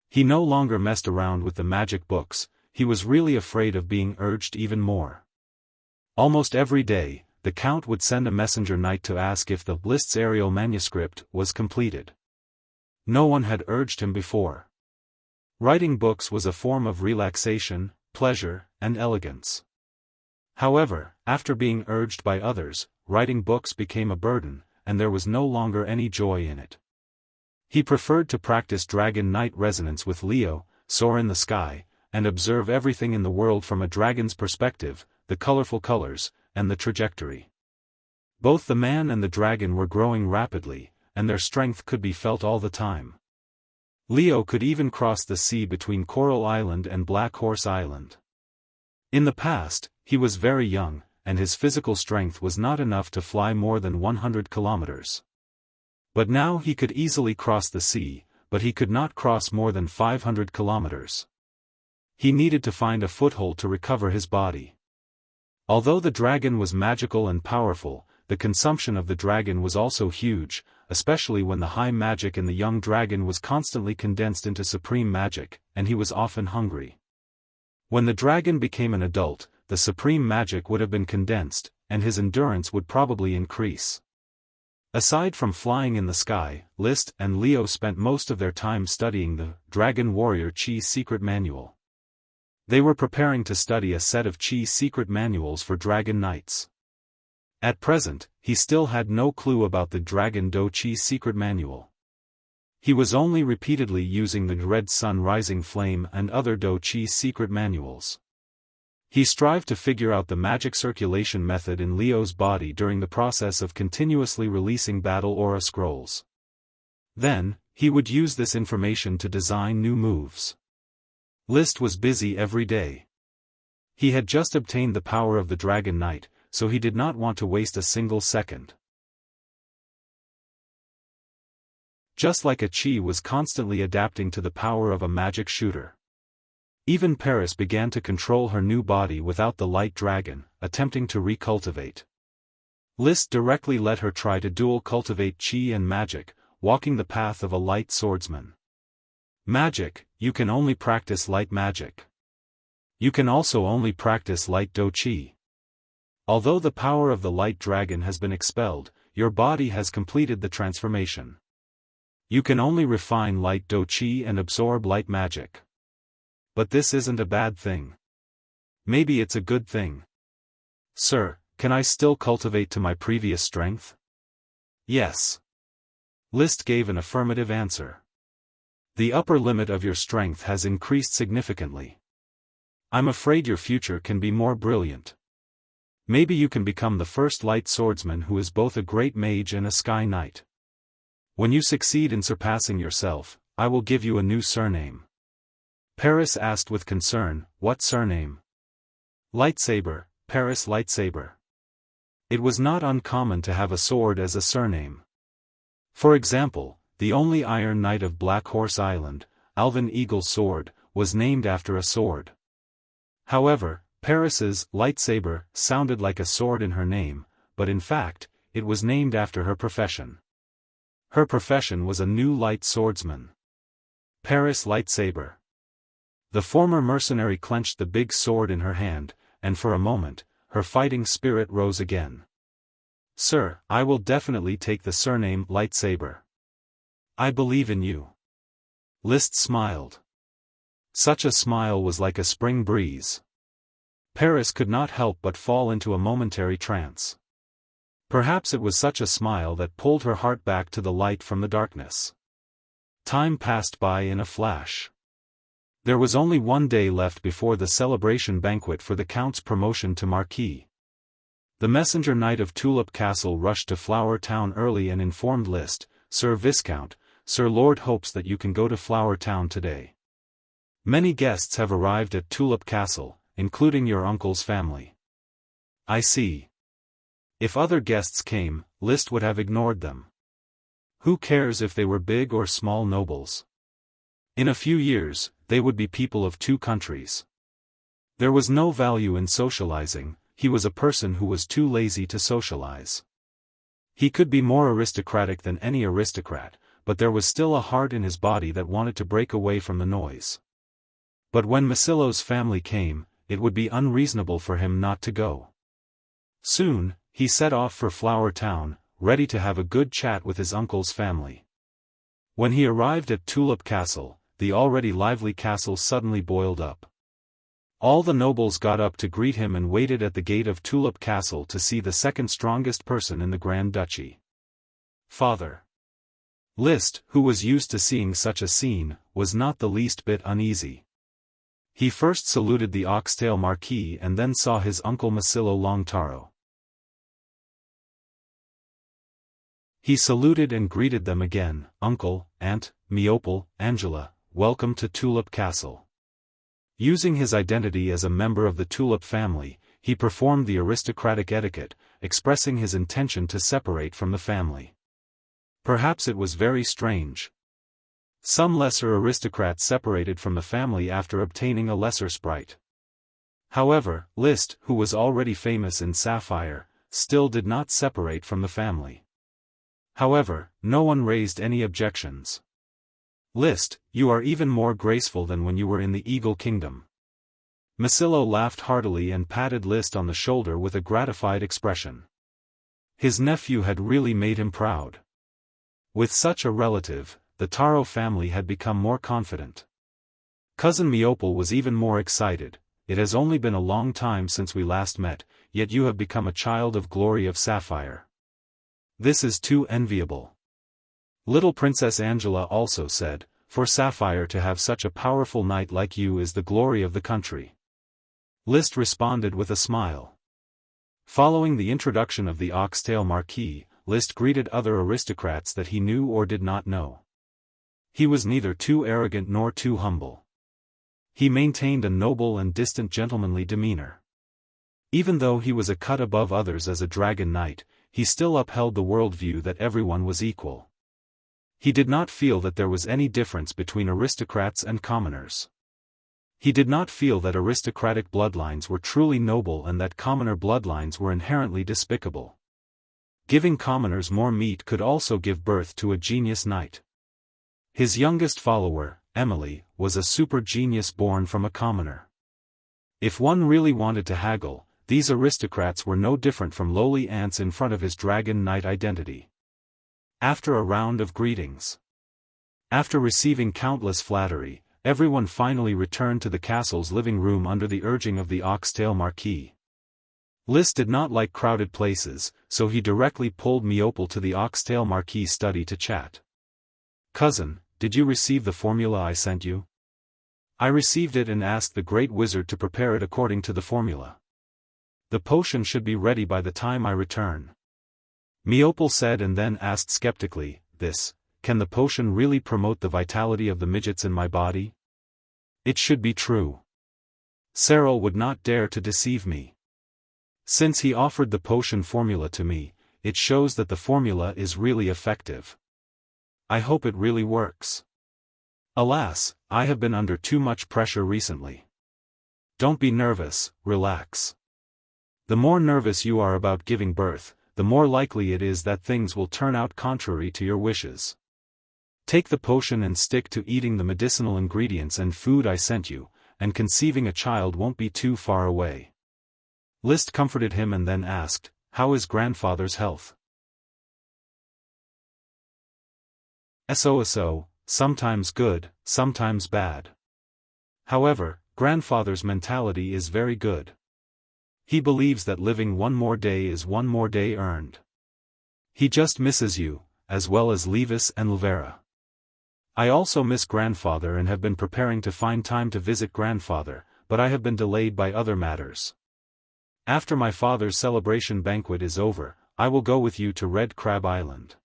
Speaker 1: He no longer messed around with the magic books, he was really afraid of being urged even more. Almost every day, the Count would send a messenger knight to ask if the List's aerial manuscript was completed. No one had urged him before. Writing books was a form of relaxation, pleasure, and elegance. However, after being urged by others, writing books became a burden, and there was no longer any joy in it. He preferred to practice Dragon Knight resonance with Leo, soar in the sky, and observe everything in the world from a dragon's perspective, the colorful colors, and the trajectory. Both the man and the dragon were growing rapidly, and their strength could be felt all the time. Leo could even cross the sea between Coral Island and Black Horse Island. In the past, he was very young, and his physical strength was not enough to fly more than 100 kilometers. But now he could easily cross the sea, but he could not cross more than 500 kilometers. He needed to find a foothold to recover his body. Although the dragon was magical and powerful, the consumption of the dragon was also huge, especially when the high magic in the young dragon was constantly condensed into supreme magic, and he was often hungry. When the dragon became an adult, the supreme magic would have been condensed, and his endurance would probably increase. Aside from flying in the sky, Liszt and Leo spent most of their time studying the Dragon Warrior Chi's secret manual. They were preparing to study a set of Chi's secret manuals for Dragon Knights. At present, he still had no clue about the Dragon Do Chi's secret manual. He was only repeatedly using the Red Sun Rising Flame and other Do Chi's secret manuals. He strived to figure out the magic circulation method in Leo's body during the process of continuously releasing battle aura scrolls. Then, he would use this information to design new moves. Liszt was busy every day. He had just obtained the power of the Dragon Knight, so he did not want to waste a single second. Just like a Chi was constantly adapting to the power of a magic shooter. Even Paris began to control her new body without the light dragon, attempting to recultivate. Liszt directly let her try to dual cultivate Chi and magic, walking the path of a light swordsman. Magic, you can only practice light magic. You can also only practice light Do Chi. Although the power of the light dragon has been expelled, your body has completed the transformation. You can only refine light Do Chi and absorb light magic. But this isn't a bad thing. Maybe it's a good thing. Sir, can I still cultivate to my previous strength? Yes. Liszt gave an affirmative answer. The upper limit of your strength has increased significantly. I'm afraid your future can be more brilliant. Maybe you can become the first light swordsman who is both a great mage and a sky knight. When you succeed in surpassing yourself, I will give you a new surname. Paris asked with concern, what surname? Lightsaber, Paris Lightsaber. It was not uncommon to have a sword as a surname. For example, the only Iron Knight of Black Horse Island, Alvin Eagle's sword, was named after a sword. However, Paris's lightsaber sounded like a sword in her name, but in fact, it was named after her profession. Her profession was a new light swordsman. Paris Lightsaber. The former mercenary clenched the big sword in her hand, and for a moment, her fighting spirit rose again. Sir, I will definitely take the surname Lightsaber. I believe in you. Liszt smiled. Such a smile was like a spring breeze. Paris could not help but fall into a momentary trance. Perhaps it was such a smile that pulled her heart back to the light from the darkness. Time passed by in a flash. There was only one day left before the celebration banquet for the Count's promotion to Marquis. The messenger knight of Tulip Castle rushed to Flower Town early and informed Liszt, Sir Viscount, Sir Lord hopes that you can go to Flower Town today. Many guests have arrived at Tulip Castle, including your uncle's family. I see. If other guests came, Liszt would have ignored them. Who cares if they were big or small nobles? In a few years, they would be people of two countries. There was no value in socializing, he was a person who was too lazy to socialize. He could be more aristocratic than any aristocrat, but there was still a heart in his body that wanted to break away from the noise. But when Masillo's family came, it would be unreasonable for him not to go. Soon, he set off for Flower Town, ready to have a good chat with his uncle's family. When he arrived at Tulip Castle, the already lively castle suddenly boiled up. All the nobles got up to greet him and waited at the gate of Tulip Castle to see the second strongest person in the Grand Duchy. Father. Liszt, who was used to seeing such a scene, was not the least bit uneasy. He first saluted the oxtail marquis and then saw his uncle Masillo Longtaro. He saluted and greeted them again, "Uncle, Aunt, Miopal, Angela, welcome to Tulip Castle." Using his identity as a member of the Tulip family, he performed the aristocratic etiquette, expressing his intention to separate from the family. Perhaps it was very strange. Some lesser aristocrats separated from the family after obtaining a lesser sprite. However, Liszt, who was already famous in Sapphire, still did not separate from the family. However, no one raised any objections. "Liszt, you are even more graceful than when you were in the Eagle Kingdom." Masillo laughed heartily and patted Liszt on the shoulder with a gratified expression. His nephew had really made him proud. With such a relative, the Taro family had become more confident. Cousin Miopal was even more excited. "It has only been a long time since we last met, yet you have become a child of glory of Sapphire. This is too enviable." Little Princess Angela also said, "For Sapphire to have such a powerful knight like you is the glory of the country." Liszt responded with a smile. Following the introduction of the oxtail marquis, Liszt greeted other aristocrats that he knew or did not know. He was neither too arrogant nor too humble. He maintained a noble and distant gentlemanly demeanor. Even though he was a cut above others as a dragon knight, he still upheld the worldview that everyone was equal. He did not feel that there was any difference between aristocrats and commoners. He did not feel that aristocratic bloodlines were truly noble and that commoner bloodlines were inherently despicable. Giving commoners more meat could also give birth to a genius knight. His youngest follower, Emily, was a super genius born from a commoner. If one really wanted to haggle, these aristocrats were no different from lowly ants in front of his dragon knight identity. After a round of greetings, after receiving countless flattery, everyone finally returned to the castle's living room under the urging of the oxtail marquis. Liszt did not like crowded places, so he directly pulled Miopal to the oxtail marquis' study to chat. "Cousin, did you receive the formula I sent you?" "I received it and asked the great wizard to prepare it according to the formula. The potion should be ready by the time I return," Miopal said, and then asked skeptically, Can the potion really promote the vitality of the midgets in my body? It should be true. Cyril would not dare to deceive me. Since he offered the potion formula to me, it shows that the formula is really effective. I hope it really works. Alas, I have been under too much pressure recently. Don't be nervous, relax. The more nervous you are about giving birth, the more likely it is that things will turn out contrary to your wishes. Take the potion and stick to eating the medicinal ingredients and food I sent you, and conceiving a child won't be too far away. Liszt comforted him and then asked, How is grandfather's health? So, sometimes good, sometimes bad. However, grandfather's mentality is very good. He believes that living one more day is one more day earned. He just misses you, as well as Levis and Levera. I also miss grandfather and have been preparing to find time to visit grandfather, but I have been delayed by other matters. After my father's celebration banquet is over, I will go with you to Red Crab Island.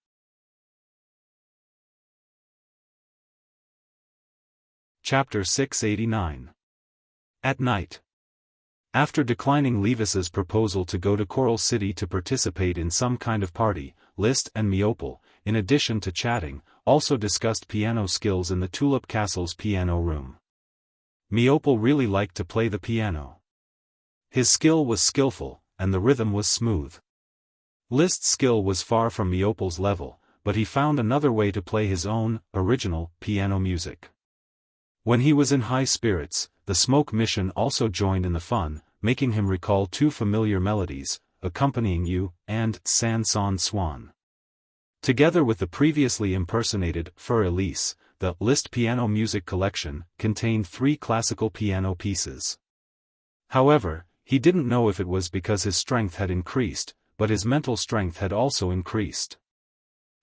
Speaker 1: Chapter 689. At night. After declining Levis's proposal to go to Coral City to participate in some kind of party, Liszt and Miopal, in addition to chatting, also discussed piano skills in the Tulip Castle's piano room. Miopal really liked to play the piano. His skill was skillful, and the rhythm was smooth. Liszt's skill was far from Miopal's level, but he found another way to play his own, original, piano music. When he was in high spirits, the Smoke Mission also joined in the fun, making him recall two familiar melodies, Accompanying You, and San Son Swan. Together with the previously impersonated Fur Elise, the Liszt piano music collection contained 3 classical piano pieces. However, he didn't know if it was because his strength had increased, but his mental strength had also increased.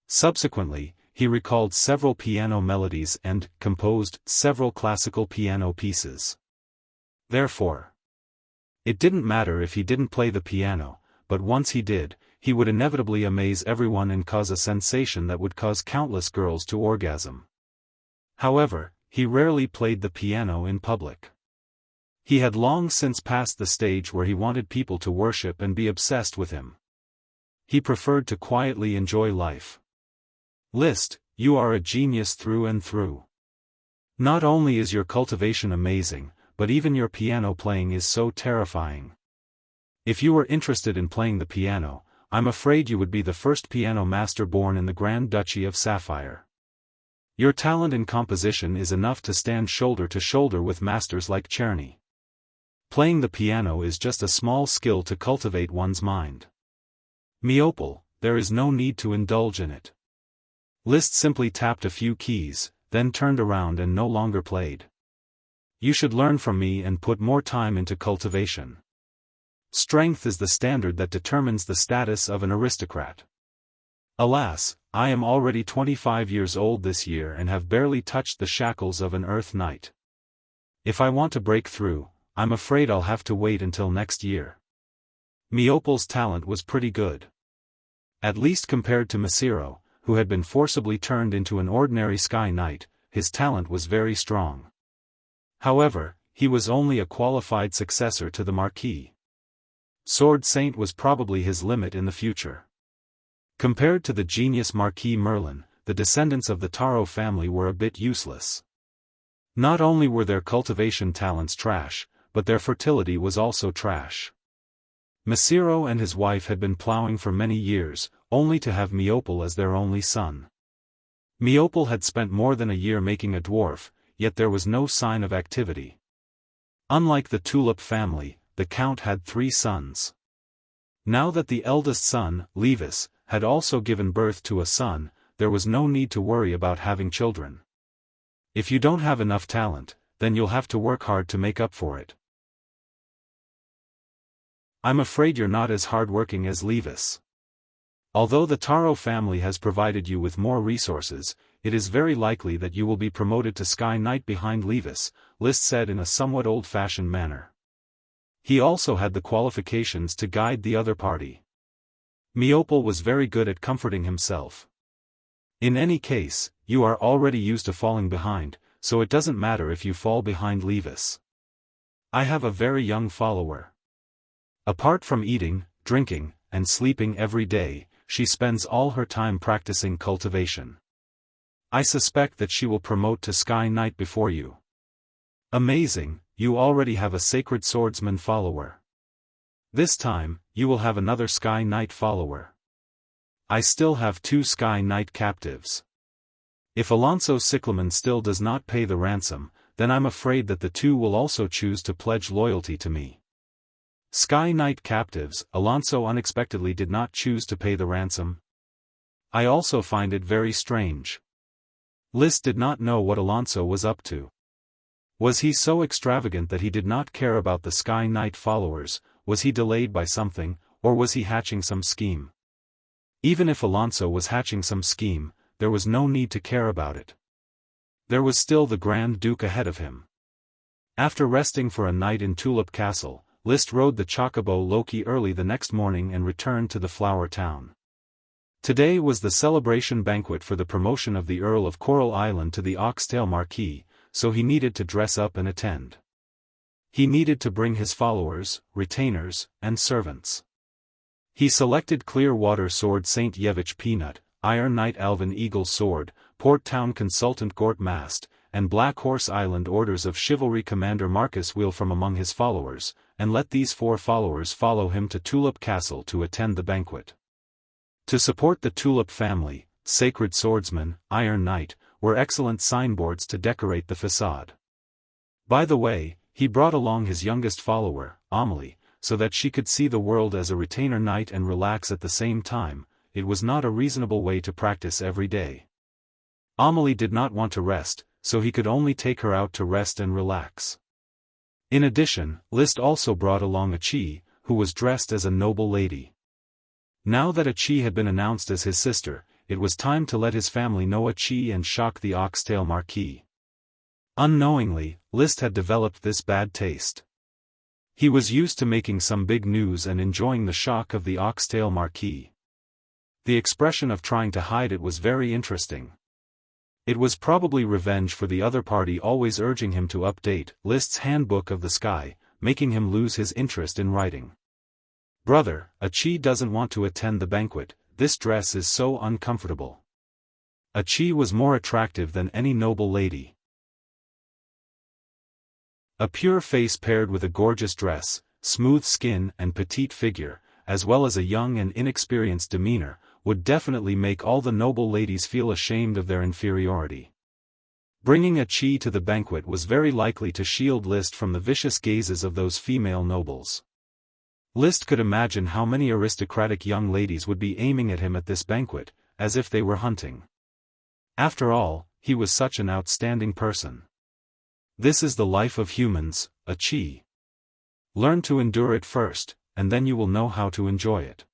Speaker 1: Subsequently, he recalled several piano melodies and composed several classical piano pieces. Therefore, it didn't matter if he didn't play the piano, but once he did, he would inevitably amaze everyone and cause a sensation that would cause countless girls to orgasm. However, he rarely played the piano in public. He had long since passed the stage where he wanted people to worship and be obsessed with him. He preferred to quietly enjoy life. Liszt, you are a genius through and through. Not only is your cultivation amazing, but even your piano playing is so terrifying. If you were interested in playing the piano, I'm afraid you would be the first piano master born in the Grand Duchy of Sapphire. Your talent in composition is enough to stand shoulder to shoulder with masters like Czerny. Playing the piano is just a small skill to cultivate one's mind. Immortal, there is no need to indulge in it. Liszt simply tapped a few keys, then turned around and no longer played. You should learn from me and put more time into cultivation. Strength is the standard that determines the status of an aristocrat. Alas, I am already 25 years old this year and have barely touched the shackles of an earth knight. If I want to break through, I'm afraid I'll have to wait until next year. Immortal's talent was pretty good. At least compared to Mesiro, who had been forcibly turned into an ordinary sky knight, his talent was very strong. However, he was only a qualified successor to the Marquis. Sword Saint was probably his limit in the future. Compared to the genius Marquis Merlin, the descendants of the Taro family were a bit useless. Not only were their cultivation talents trash, but their fertility was also trash. Mesiro and his wife had been plowing for many years, only to have Immortal as their only son. Immortal had spent more than a year making a dwarf, yet there was no sign of activity. Unlike the Tulip family, the Count had 3 sons. Now that the eldest son, Levis, had also given birth to a son, there was no need to worry about having children. If you don't have enough talent, then you'll have to work hard to make up for it. I'm afraid you're not as hardworking as Levis. Although the Taro family has provided you with more resources, it is very likely that you will be promoted to Sky Knight behind Levis, Liszt said in a somewhat old-fashioned manner. He also had the qualifications to guide the other party. Immortal was very good at comforting himself. In any case, you are already used to falling behind, so it doesn't matter if you fall behind Levis. I have a very young follower. Apart from eating, drinking, and sleeping every day, she spends all her time practicing cultivation. I suspect that she will promote to Sky Knight before you. Amazing, you already have a sacred swordsman follower. This time, you will have another Sky Knight follower. I still have 2 Sky Knight captives. If Alonso Cyclamen still does not pay the ransom, then I'm afraid that the 2 will also choose to pledge loyalty to me. Sky Knight captives, Alonso unexpectedly did not choose to pay the ransom. I also find it very strange. Liszt did not know what Alonso was up to. Was he so extravagant that he did not care about the Sky Knight followers? Was he delayed by something, or was he hatching some scheme? Even if Alonso was hatching some scheme, there was no need to care about it. There was still the Grand Duke ahead of him. After resting for a night in Tulip Castle, Liszt rode the Chocobo Loki early the next morning and returned to the Flower Town. Today was the celebration banquet for the promotion of the Earl of Coral Island to the Oxtail Marquis, so he needed to dress up and attend. He needed to bring his followers, retainers, and servants. He selected Clearwater Sword Saint Yevich Peanut, Iron Knight Alvin Eagle Sword, Port Town Consultant Gort Mast, and Black Horse Island Orders of Chivalry Commander Marcus Wheel from among his followers, and let these 4 followers follow him to Tulip Castle to attend the banquet. To support the Tulip family, Sacred Swordsman, Iron Knight, were excellent signboards to decorate the facade. By the way, he brought along his youngest follower, Amelie, so that she could see the world as a retainer knight and relax at the same time. It was not a reasonable way to practice every day. Amelie did not want to rest, so he could only take her out to rest and relax. In addition, Liszt also brought along Achi, who was dressed as a noble lady. Now that Achi had been announced as his sister, it was time to let his family know Qi and shock the Oxtail Marquis. Unknowingly, List had developed this bad taste. He was used to making some big news and enjoying the shock of the Oxtail Marquis. The expression of trying to hide it was very interesting. It was probably revenge for the other party always urging him to update List's Handbook of the Sky, making him lose his interest in writing. "Brother, Qi doesn't want to attend the banquet, this dress is so uncomfortable." Qi was more attractive than any noble lady. A pure face paired with a gorgeous dress, smooth skin and petite figure, as well as a young and inexperienced demeanor, would definitely make all the noble ladies feel ashamed of their inferiority. Bringing Qi to the banquet was very likely to shield List from the vicious gazes of those female nobles. List could imagine how many aristocratic young ladies would be aiming at him at this banquet, as if they were hunting. After all, he was such an outstanding person. This is the life of humans, Qi. Learn to endure it first, and then you will know how to enjoy it.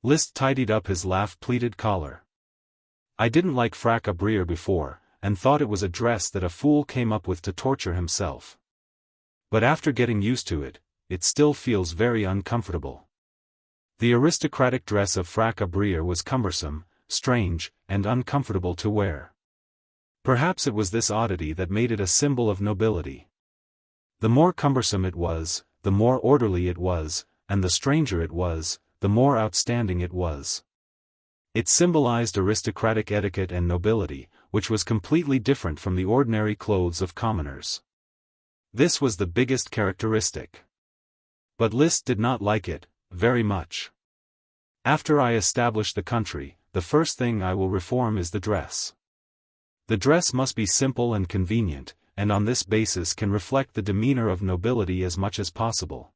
Speaker 1: List tidied up his laugh-pleated collar. "I didn't like frac à brire before, and thought it was a dress that a fool came up with to torture himself. But after getting used to it, it still feels very uncomfortable." The aristocratic dress of frac à brire was cumbersome, strange, and uncomfortable to wear. Perhaps it was this oddity that made it a symbol of nobility. The more cumbersome it was, the more orderly it was, and the stranger it was, the more outstanding it was. It symbolized aristocratic etiquette and nobility, which was completely different from the ordinary clothes of commoners. This was the biggest characteristic. But List did not like it, very much. "After I establish the country, the first thing I will reform is the dress. The dress must be simple and convenient, and on this basis can reflect the demeanor of nobility as much as possible."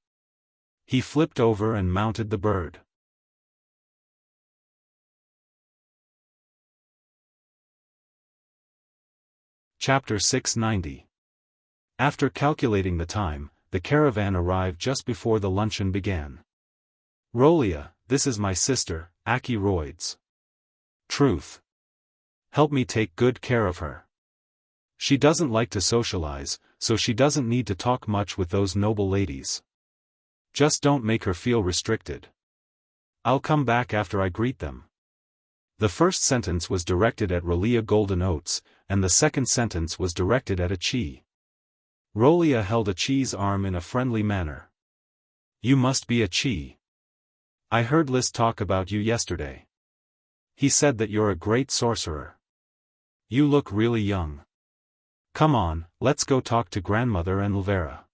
Speaker 1: He flipped over and mounted the bird. Chapter 690. After calculating the time, the caravan arrived just before the luncheon began. "Rolia, this is my sister, Aki Roids. Truth. Help me take good care of her. She doesn't like to socialize, so she doesn't need to talk much with those noble ladies. Just don't make her feel restricted. I'll come back after I greet them." The first sentence was directed at Rolia Golden Oats, and the second sentence was directed at Qi. Rolia held Qi's arm in a friendly manner. "You must be Qi. I heard List talk about you yesterday. He said that you're a great sorcerer. You look really young. Come on, let's go talk to grandmother and Lvera."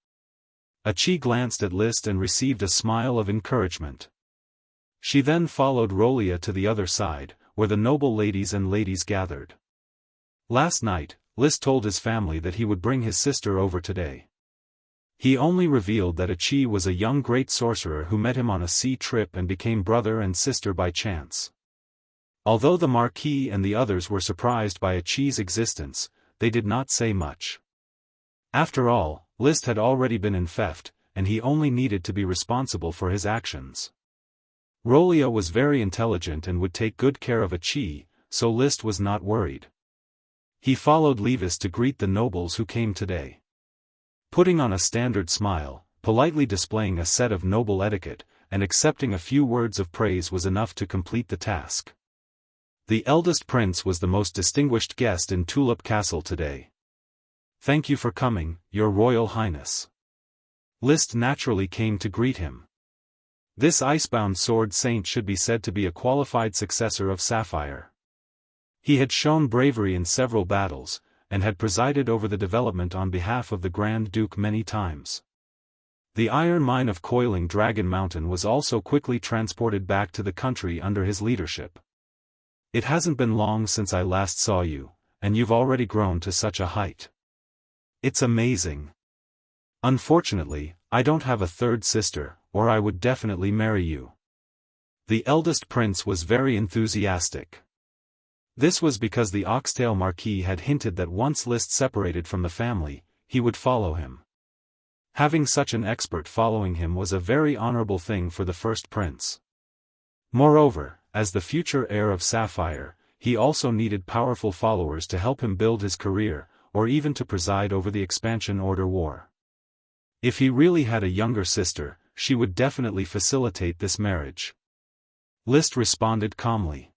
Speaker 1: Qi glanced at List and received a smile of encouragement. She then followed Rolia to the other side, where the noble ladies and ladies gathered. Last night, List told his family that he would bring his sister over today. He only revealed that Qi was a young great sorcerer who met him on a sea trip and became brother and sister by chance. Although the Marquis and the others were surprised by Qi's existence, they did not say much. After all, List had already been in theft, and he only needed to be responsible for his actions. Rolia was very intelligent and would take good care of Qi, so List was not worried. He followed Levis to greet the nobles who came today. Putting on a standard smile, politely displaying a set of noble etiquette, and accepting a few words of praise was enough to complete the task. The eldest prince was the most distinguished guest in Tulip Castle today. "Thank you for coming, Your Royal Highness." List naturally came to greet him. This icebound sword saint should be said to be a qualified successor of Sapphire. He had shown bravery in several battles, and had presided over the development on behalf of the Grand Duke many times. The iron mine of Coiling Dragon Mountain was also quickly transported back to the country under his leadership. "It hasn't been long since I last saw you, and you've already grown to such a height. It's amazing. Unfortunately, I don't have a third sister, or I would definitely marry you." The eldest prince was very enthusiastic. This was because the Oxtail Marquis had hinted that once List separated from the family, he would follow him. Having such an expert following him was a very honorable thing for the first prince. Moreover, as the future heir of Sapphire, he also needed powerful followers to help him build his career, or even to preside over the Expansion Order War. If he really had a younger sister, she would definitely facilitate this marriage. List responded calmly.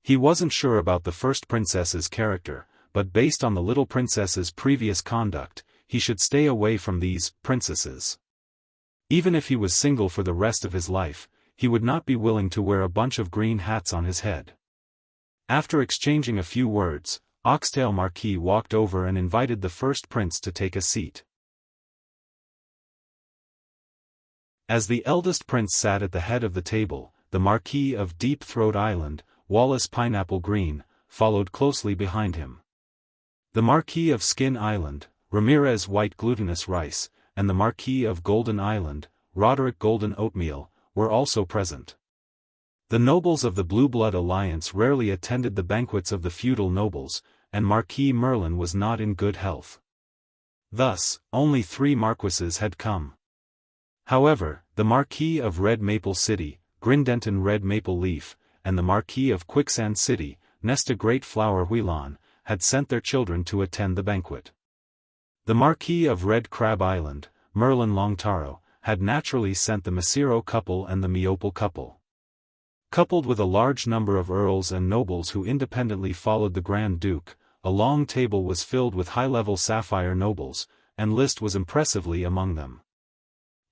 Speaker 1: He wasn't sure about the first princess's character, but based on the little princess's previous conduct, he should stay away from these princesses. Even if he was single for the rest of his life, he would not be willing to wear a bunch of green hats on his head. After exchanging a few words, Oxtail Marquis walked over and invited the first prince to take a seat. As the eldest prince sat at the head of the table, the Marquis of Deep Throat Island, Wallace Pineapple Green, followed closely behind him. The Marquis of Skin Island, Ramirez White Glutinous Rice, and the Marquis of Golden Island, Roderick Golden Oatmeal, were also present. The nobles of the Blue Blood Alliance rarely attended the banquets of the feudal nobles, and Marquis Merlin was not in good health. Thus, only 3 marquises had come. However, the Marquis of Red Maple City, Grindenton Red Maple Leaf, and the Marquis of Quicksand City, Nesta Great Flower Wheelon, had sent their children to attend the banquet. The Marquis of Red Crab Island, Merlin Longtaro, had naturally sent the Masiro couple and the Miopal couple. Coupled with a large number of earls and nobles who independently followed the Grand Duke, a long table was filled with high-level Sapphire nobles, and List was impressively among them.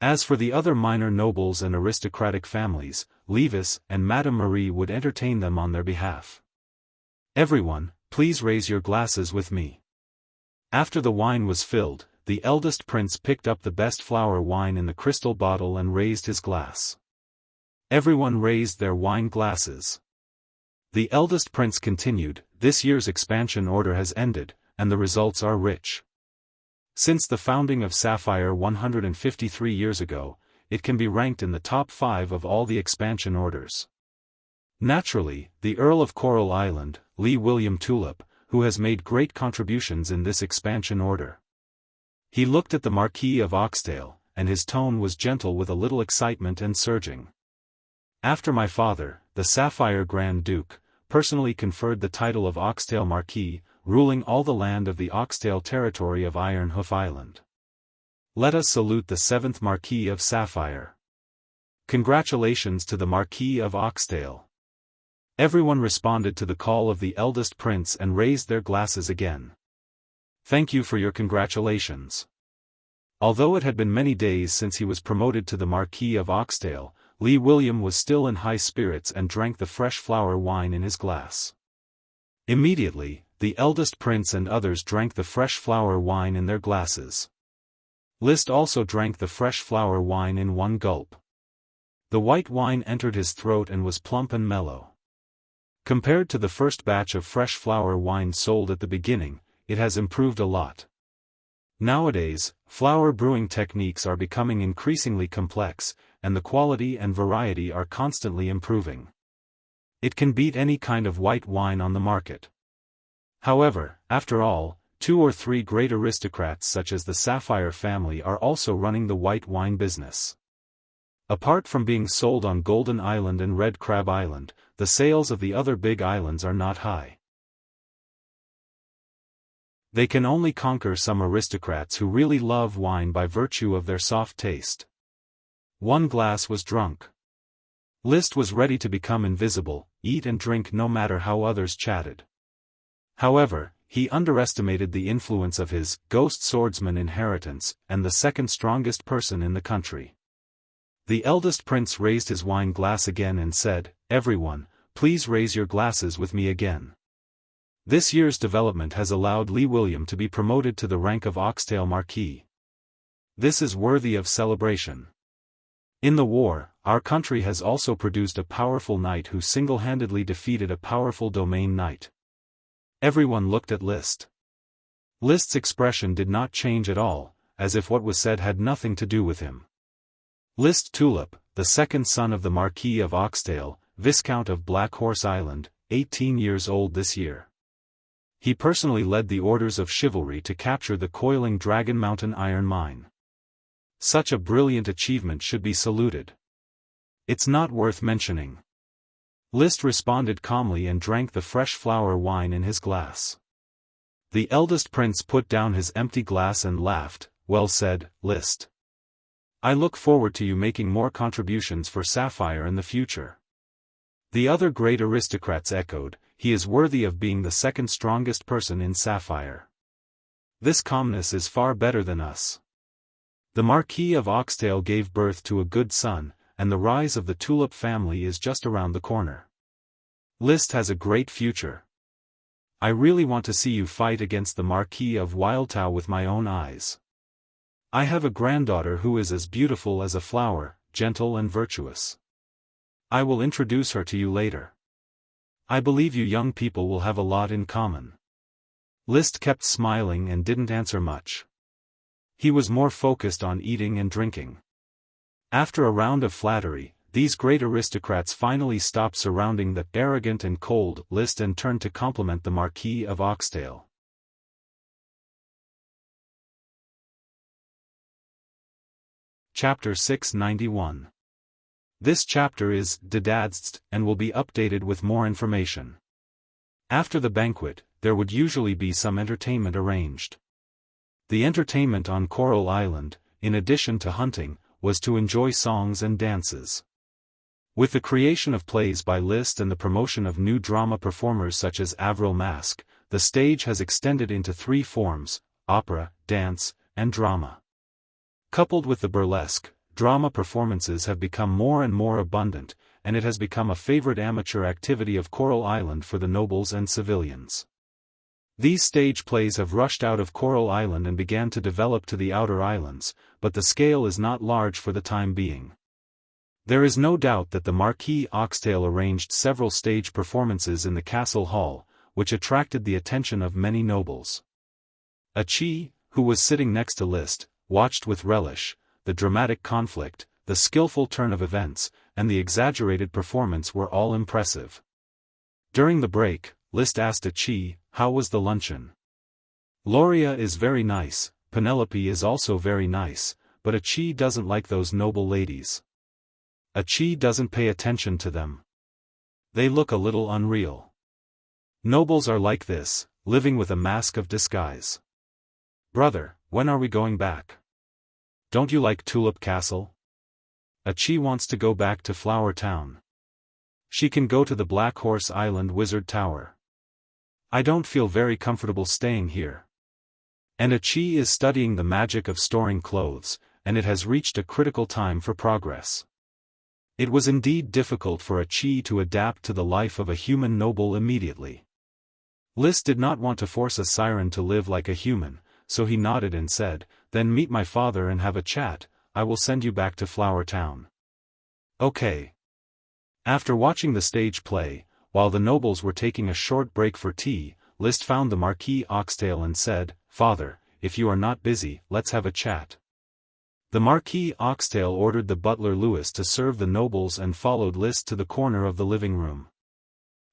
Speaker 1: As for the other minor nobles and aristocratic families, Levis and Madame Marie would entertain them on their behalf. Everyone, please raise your glasses with me. After the wine was filled, the eldest prince picked up the best flower wine in the crystal bottle and raised his glass. Everyone raised their wine glasses. The eldest prince continued, "This year's expansion order has ended, and the results are rich. Since the founding of Sapphire 153 years ago, it can be ranked in the top 5 of all the expansion orders. Naturally, the Earl of Coral Island, Lee William Tulip, who has made great contributions in this expansion order." He looked at the Marquis of Oxtail, and his tone was gentle with a little excitement and surging. "After my father, the Sapphire Grand Duke, personally conferred the title of Oxtail Marquis, ruling all the land of the Oxtail territory of Iron Hoof Island. Let us salute the 7th Marquis of Sapphire. Congratulations to the Marquis of Oxtail." Everyone responded to the call of the eldest prince and raised their glasses again. "Thank you for your congratulations." Although it had been many days since he was promoted to the Marquis of Oxtail, Lee William was still in high spirits and drank the fresh flower wine in his glass. Immediately, the eldest prince and others drank the fresh flower wine in their glasses. List also drank the fresh flower wine in one gulp. The white wine entered his throat and was plump and mellow. Compared to the first batch of fresh flower wine sold at the beginning, it has improved a lot. Nowadays, flower brewing techniques are becoming increasingly complex, and the quality and variety are constantly improving. It can beat any kind of white wine on the market. However, after all, 2 or 3 great aristocrats such as the Sapphire family are also running the white wine business. Apart from being sold on Golden Island and Red Crab Island, the sales of the other big islands are not high. They can only conquer some aristocrats who really love wine by virtue of their soft taste. One glass was drunk. List was ready to become invisible, eat and drink no matter how others chatted. However, he underestimated the influence of his ghost swordsman inheritance and the second strongest person in the country. The eldest prince raised his wine glass again and said, "Everyone, please raise your glasses with me again. This year's development has allowed Lee William to be promoted to the rank of Oxtail Marquis. This is worthy of celebration. In the war, our country has also produced a powerful knight who single-handedly defeated a powerful domain knight." Everyone looked at List. List's expression did not change at all, as if what was said had nothing to do with him. List Tulip, the second son of the Marquis of Oxtail, Viscount of Black Horse Island, 18 years old this year. He personally led the orders of chivalry to capture the coiling Dragon Mountain iron mine. Such a brilliant achievement should be saluted. It's not worth mentioning. List responded calmly and drank the fresh flower wine in his glass. The eldest prince put down his empty glass and laughed. Well said, List. I look forward to you making more contributions for Sapphire in the future. The other great aristocrats echoed, he is worthy of being the second strongest person in Sapphire. This calmness is far better than us. The Marquis of Oxtail gave birth to a good son, and the rise of the Tulip family is just around the corner. List has a great future. I really want to see you fight against the Marquis of Wildtao with my own eyes. I have a granddaughter who is as beautiful as a flower, gentle and virtuous. I will introduce her to you later. I believe you young people will have a lot in common. List kept smiling and didn't answer much. He was more focused on eating and drinking. After a round of flattery, these great aristocrats finally stopped surrounding the arrogant and cold List and turned to compliment the Marquis of Oxtail. Chapter 691. This chapter is dedadzed and will be updated with more information. After the banquet, there would usually be some entertainment arranged. The entertainment on Coral Island, in addition to hunting, was to enjoy songs and dances. With the creation of plays by List and the promotion of new drama performers such as Avril Mask, the stage has extended into three forms: opera, dance, and drama. Coupled with the burlesque, drama performances have become more and more abundant, and it has become a favorite amateur activity of Coral Island for the nobles and civilians. These stage plays have rushed out of Coral Island and began to develop to the outer islands, but the scale is not large for the time being. There is no doubt that the Marquis Oxtail arranged several stage performances in the castle hall, which attracted the attention of many nobles. Achi, who was sitting next to List, watched with relish. The dramatic conflict, the skillful turn of events, and the exaggerated performance were all impressive. During the break, List asked Achi, how was the luncheon? Loria is very nice, Penelope is also very nice, but Achi doesn't like those noble ladies. Achi doesn't pay attention to them. They look a little unreal. Nobles are like this, living with a mask of disguise. Brother, when are we going back? Don't you like Tulip Castle? Achi wants to go back to Flower Town. She can go to the Black Horse Island Wizard Tower. I don't feel very comfortable staying here. And Achi is studying the magic of storing clothes, and it has reached a critical time for progress. It was indeed difficult for Achi to adapt to the life of a human noble immediately. List did not want to force a siren to live like a human, so he nodded and said, then meet my father and have a chat, I will send you back to Flower Town. Okay. After watching the stage play, while the nobles were taking a short break for tea, List found the Marquis Oxtail and said, Father, if you are not busy, let's have a chat. The Marquis Oxtail ordered the butler Louis to serve the nobles and followed List to the corner of the living room.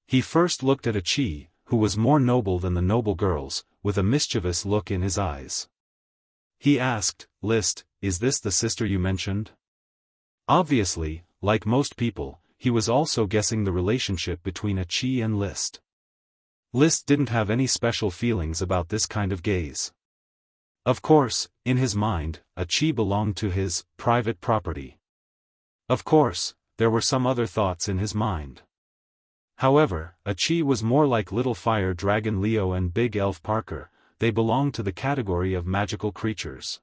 Speaker 1: He first looked at Achi, who was more noble than the noble girls, with a mischievous look in his eyes. He asked, List, is this the sister you mentioned? Obviously, like most people, he was also guessing the relationship between Achi and List. List didn't have any special feelings about this kind of gaze. Of course, in his mind, Achi belonged to his private property. Of course, there were some other thoughts in his mind. However, Achi was more like Little Fire Dragon Leo and Big Elf Parker. They belonged to the category of magical creatures.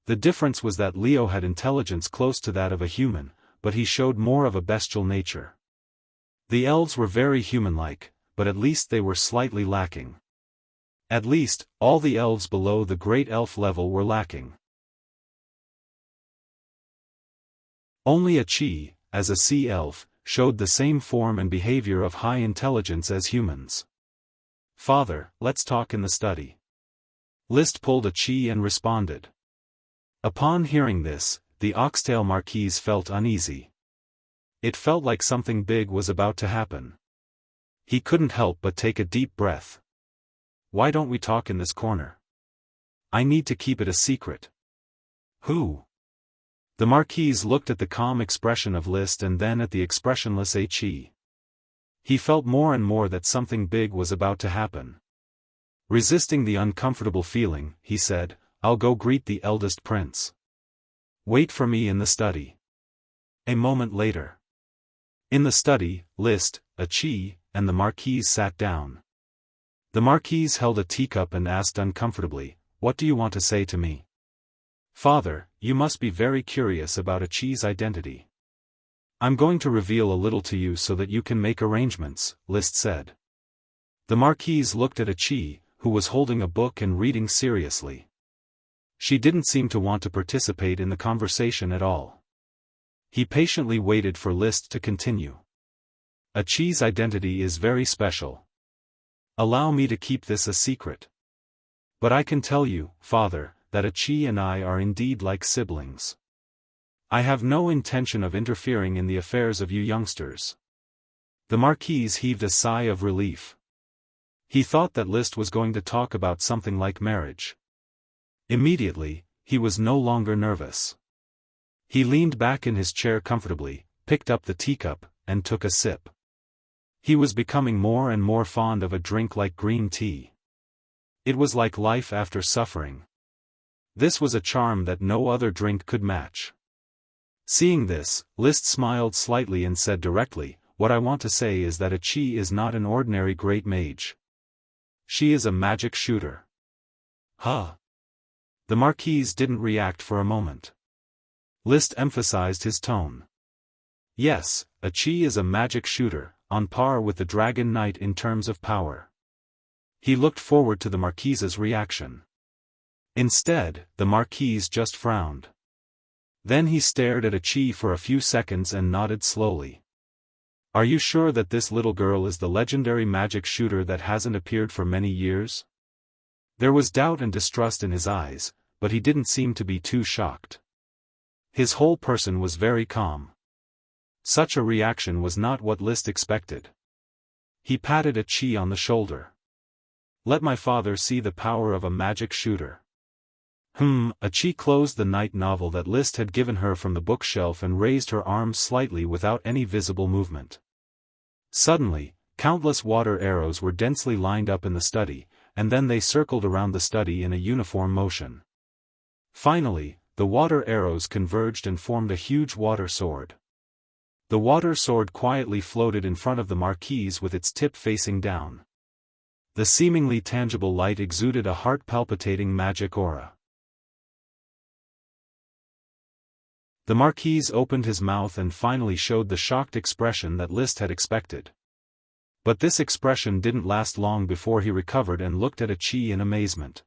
Speaker 1: The difference was that Leo had intelligence close to that of a human, but he showed more of a bestial nature. The elves were very human-like, but at least they were slightly lacking. At least, all the elves below the great elf level were lacking. Only Achi, as a sea elf, showed the same form and behavior of high intelligence as humans. Father, let's talk in the study. List pulled Achi and responded. Upon hearing this, the Oxtail Marquis felt uneasy. It felt like something big was about to happen. He couldn't help but take a deep breath. Why don't we talk in this corner? I need to keep it a secret. Who? The Marquis looked at the calm expression of List and then at the expressionless Achi. He felt more and more that something big was about to happen. Resisting the uncomfortable feeling, he said, "I'll go greet the eldest prince. Wait for me in the study." A moment later. In the study, List, Qi, and the Marquise sat down. The Marquise held a teacup and asked uncomfortably, "What do you want to say to me?" "Father, you must be very curious about Qi's identity. I'm going to reveal a little to you so that you can make arrangements," List said. The Marquise looked at Qi, who was holding a book and reading seriously. She didn't seem to want to participate in the conversation at all. He patiently waited for List to continue. "Qi's identity is very special. Allow me to keep this a secret. But I can tell you, Father, that Qi and I are indeed like siblings. I have no intention of interfering in the affairs of you youngsters." The Marquise heaved a sigh of relief. He thought that List was going to talk about something like marriage. Immediately, he was no longer nervous. He leaned back in his chair comfortably, picked up the teacup, and took a sip. He was becoming more and more fond of a drink like green tea. It was like life after suffering. This was a charm that no other drink could match. Seeing this, List smiled slightly and said directly, "What I want to say is that Qi is not an ordinary great mage. She is a magic shooter." "Huh?" The Marquise didn't react for a moment. List emphasized his tone. "Yes, Qi is a magic shooter, on par with the Dragon Knight in terms of power." He looked forward to the Marquise's reaction. Instead, the Marquise just frowned. Then he stared at Qi for a few seconds and nodded slowly. "Are you sure that this little girl is the legendary magic shooter that hasn't appeared for many years?" There was doubt and distrust in his eyes, but he didn't seem to be too shocked. His whole person was very calm. Such a reaction was not what List expected. He patted Qi on the shoulder. "Let my father see the power of a magic shooter." Qi closed the night novel that List had given her from the bookshelf and raised her arms slightly without any visible movement. Suddenly, countless water arrows were densely lined up in the study, and then they circled around the study in a uniform motion. Finally, the water arrows converged and formed a huge water sword. The water sword quietly floated in front of the Marquise with its tip facing down. The seemingly tangible light exuded a heart-palpitating magic aura. The Marquise opened his mouth and finally showed the shocked expression that List had expected. But this expression didn't last long before he recovered and looked at Qi in amazement.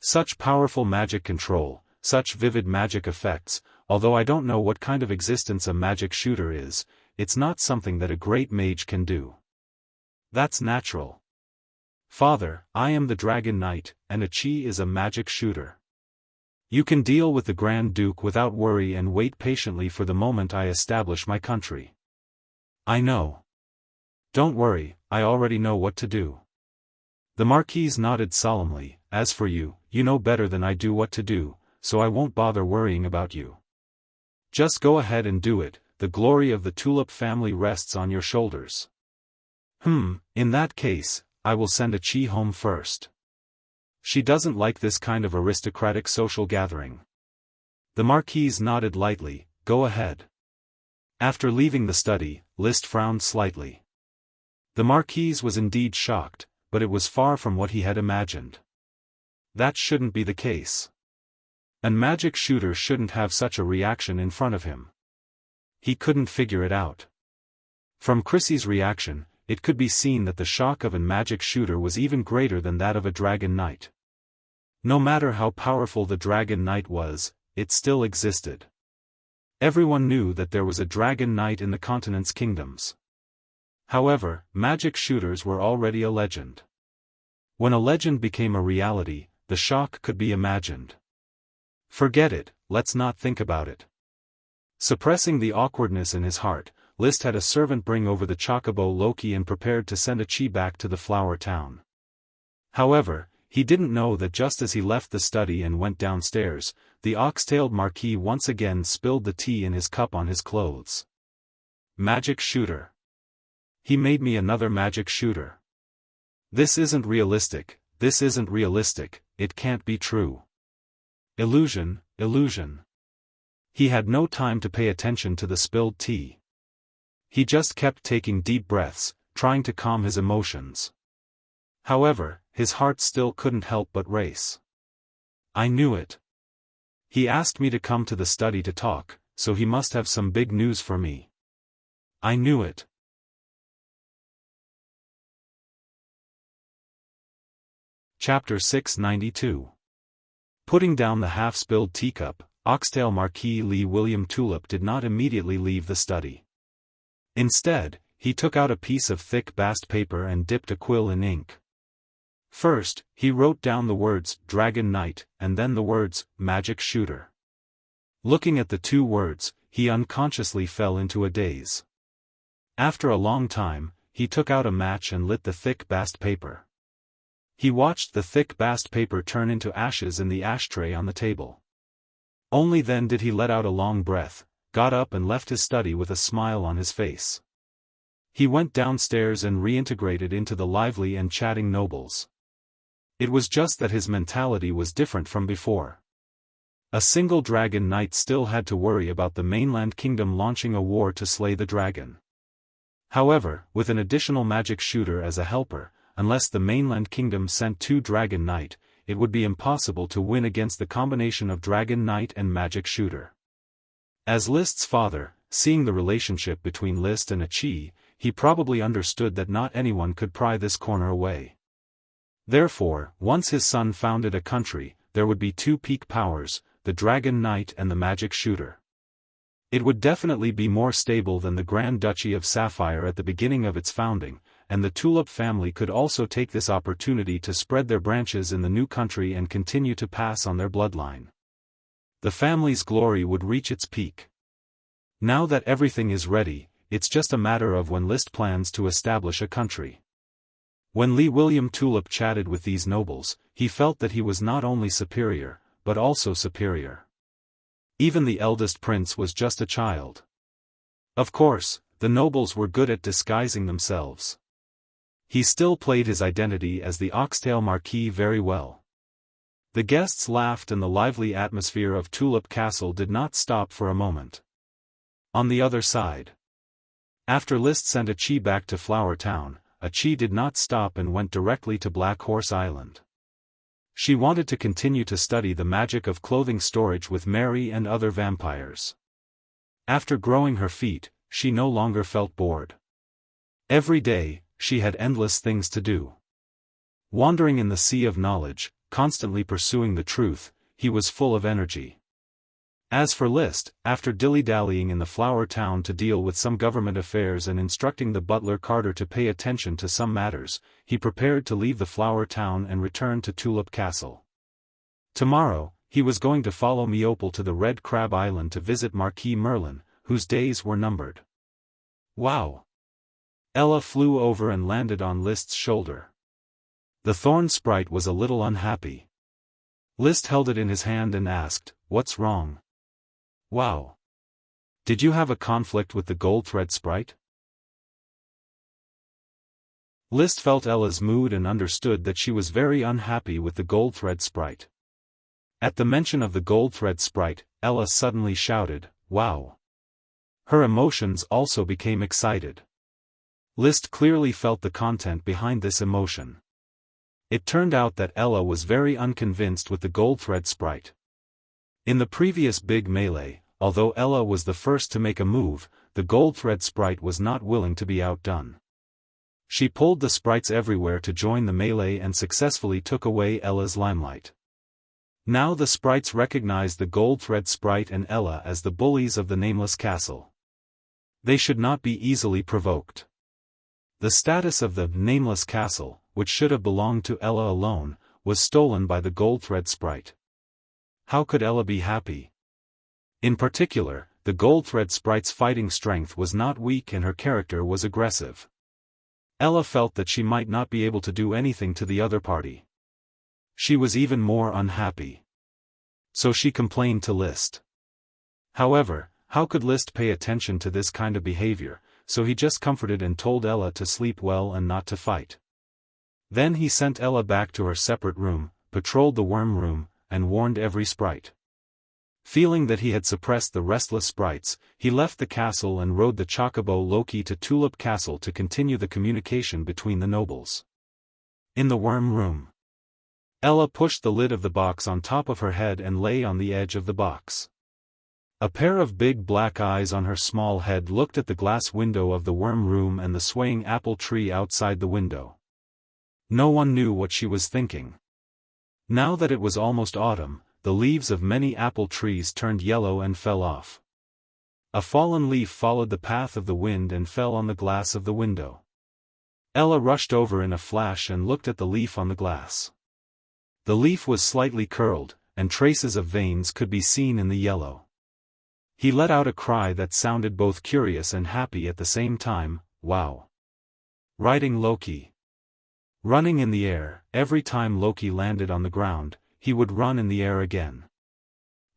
Speaker 1: Such powerful magic control, such vivid magic effects, although I don't know what kind of existence a magic shooter is, it's not something that a great mage can do. That's natural. Father, I am the Dragon Knight, and Qi is a magic shooter. You can deal with the Grand Duke without worry and wait patiently for the moment I establish my country. I know. Don't worry, I already know what to do. The Marquise nodded solemnly. As for you, you know better than I do what to do, so I won't bother worrying about you. Just go ahead and do it, the glory of the Tulip family rests on your shoulders. In that case, I will send Qi home first. She doesn't like this kind of aristocratic social gathering. The Marquise nodded lightly. Go ahead. After leaving the study, List frowned slightly. The Marquise was indeed shocked, but it was far from what he had imagined. That shouldn't be the case. A magic shooter shouldn't have such a reaction in front of him. He couldn't figure it out. From Chrissy's reaction, it could be seen that the shock of a magic shooter was even greater than that of a Dragon Knight. No matter how powerful the Dragon Knight was, it still existed. Everyone knew that there was a Dragon Knight in the continent's kingdoms. However, magic shooters were already a legend. When a legend became a reality, the shock could be imagined. Forget it, let's not think about it. Suppressing the awkwardness in his heart, List had a servant bring over the chocobo Loki and prepared to send Qi back to the flower town. However, he didn't know that just as he left the study and went downstairs, the ox-tailed Marquis once again spilled the tea in his cup on his clothes. Magic shooter. He made me another magic shooter. This isn't realistic, it can't be true. Illusion, illusion. He had no time to pay attention to the spilled tea. He just kept taking deep breaths, trying to calm his emotions. However, his heart still couldn't help but race. I knew it. He asked me to come to the study to talk, so he must have some big news for me. I knew it. Chapter 692. Putting down the half-spilled teacup, Oxtail Marquis Lee William Tulip did not immediately leave the study. Instead, he took out a piece of thick bast paper and dipped a quill in ink. First, he wrote down the words, Dragon Knight, and then the words, Magic Shooter. Looking at the two words, he unconsciously fell into a daze. After a long time, he took out a match and lit the thick bast paper. He watched the thick bast paper turn into ashes in the ashtray on the table. Only then did he let out a long breath, got up and left his study with a smile on his face. He went downstairs and reintegrated into the lively and chatting nobles. It was just that his mentality was different from before. A single dragon knight still had to worry about the mainland kingdom launching a war to slay the dragon. However, with an additional magic shooter as a helper, unless the mainland kingdom sent two dragon knight, it would be impossible to win against the combination of dragon knight and magic shooter. As List's father, seeing the relationship between List and Achi, he probably understood that not anyone could pry this corner away. Therefore, once his son founded a country, there would be two peak powers, the dragon knight and the magic shooter. It would definitely be more stable than the Grand Duchy of Sapphire at the beginning of its founding, and the Tulip family could also take this opportunity to spread their branches in the new country and continue to pass on their bloodline. The family's glory would reach its peak. Now that everything is ready, it's just a matter of when List plans to establish a country. When Lee William Tulip chatted with these nobles, he felt that he was not only superior, but also superior. Even the eldest prince was just a child. Of course, the nobles were good at disguising themselves. He still played his identity as the Oxtail Marquis very well. The guests laughed and the lively atmosphere of Tulip Castle did not stop for a moment. On the other side, after List sent Achi back to Flower Town, Achi did not stop and went directly to Black Horse Island. She wanted to continue to study the magic of clothing storage with Mary and other vampires. After growing her feet, she no longer felt bored. Every day, she had endless things to do. Wandering in the sea of knowledge, constantly pursuing the truth, he was full of energy. As for List, after dilly-dallying in the Flower Town to deal with some government affairs and instructing the butler Carter to pay attention to some matters, he prepared to leave the Flower Town and return to Tulip Castle. Tomorrow, he was going to follow Meopal to the Red Crab Island to visit Marquis Merlin, whose days were numbered. Wow! Ella flew over and landed on List's shoulder. The thorn sprite was a little unhappy. List held it in his hand and asked, "What's wrong?" "Wow. Did you have a conflict with the gold thread sprite?" List felt Ella's mood and understood that she was very unhappy with the gold thread sprite. At the mention of the gold thread sprite, Ella suddenly shouted, "Wow!" Her emotions also became excited. List clearly felt the content behind this emotion. It turned out that Ella was very unconvinced with the gold thread sprite. In the previous big melee, although Ella was the first to make a move, the gold thread sprite was not willing to be outdone. She pulled the sprites everywhere to join the melee and successfully took away Ella's limelight. Now the sprites recognized the gold thread sprite and Ella as the bullies of the Nameless Castle. They should not be easily provoked. The status of the Nameless Castle, which should have belonged to Ella alone, was stolen by the gold thread sprite. How could Ella be happy? In particular, the gold thread sprite's fighting strength was not weak and her character was aggressive. Ella felt that she might not be able to do anything to the other party. She was even more unhappy. So she complained to List. However, how could List pay attention to this kind of behavior, so he just comforted and told Ella to sleep well and not to fight. Then he sent Ella back to her separate room, patrolled the worm room, and warned every sprite. Feeling that he had suppressed the restless sprites, he left the castle and rode the chocobo Loki to Tulip Castle to continue the communication between the nobles. In the worm room, Ella pushed the lid of the box on top of her head and lay on the edge of the box. A pair of big black eyes on her small head looked at the glass window of the worm room and the swaying apple tree outside the window. No one knew what she was thinking. Now that it was almost autumn, the leaves of many apple trees turned yellow and fell off. A fallen leaf followed the path of the wind and fell on the glass of the window. Ella rushed over in a flash and looked at the leaf on the glass. The leaf was slightly curled, and traces of veins could be seen in the yellow. He let out a cry that sounded both curious and happy at the same time. Wow! Riding Loki. Running in the air. Every time Loki landed on the ground, he would run in the air again.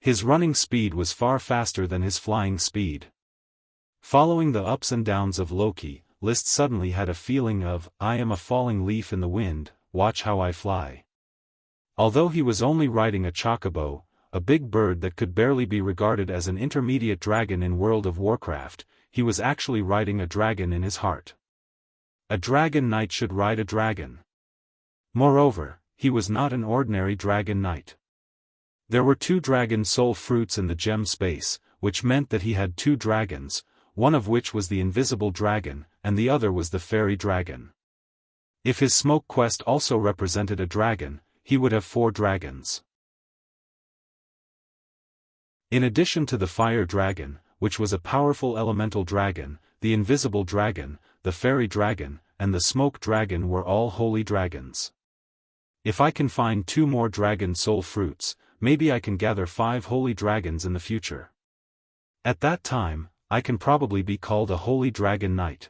Speaker 1: His running speed was far faster than his flying speed. Following the ups and downs of Loki, List suddenly had a feeling of, I am a falling leaf in the wind, watch how I fly. Although he was only riding a chocobo, a big bird that could barely be regarded as an intermediate dragon in World of Warcraft, he was actually riding a dragon in his heart. A dragon knight should ride a dragon. Moreover, he was not an ordinary dragon knight. There were 2 dragon soul fruits in the gem space, which meant that he had 2 dragons, one of which was the invisible dragon, and the other was the fairy dragon. If his smoke quest also represented a dragon, he would have 4 dragons. In addition to the fire dragon, which was a powerful elemental dragon, the invisible dragon, the fairy dragon, and the smoke dragon were all holy dragons. If I can find 2 more dragon soul fruits, maybe I can gather 5 holy dragons in the future. At that time, I can probably be called a holy dragon knight.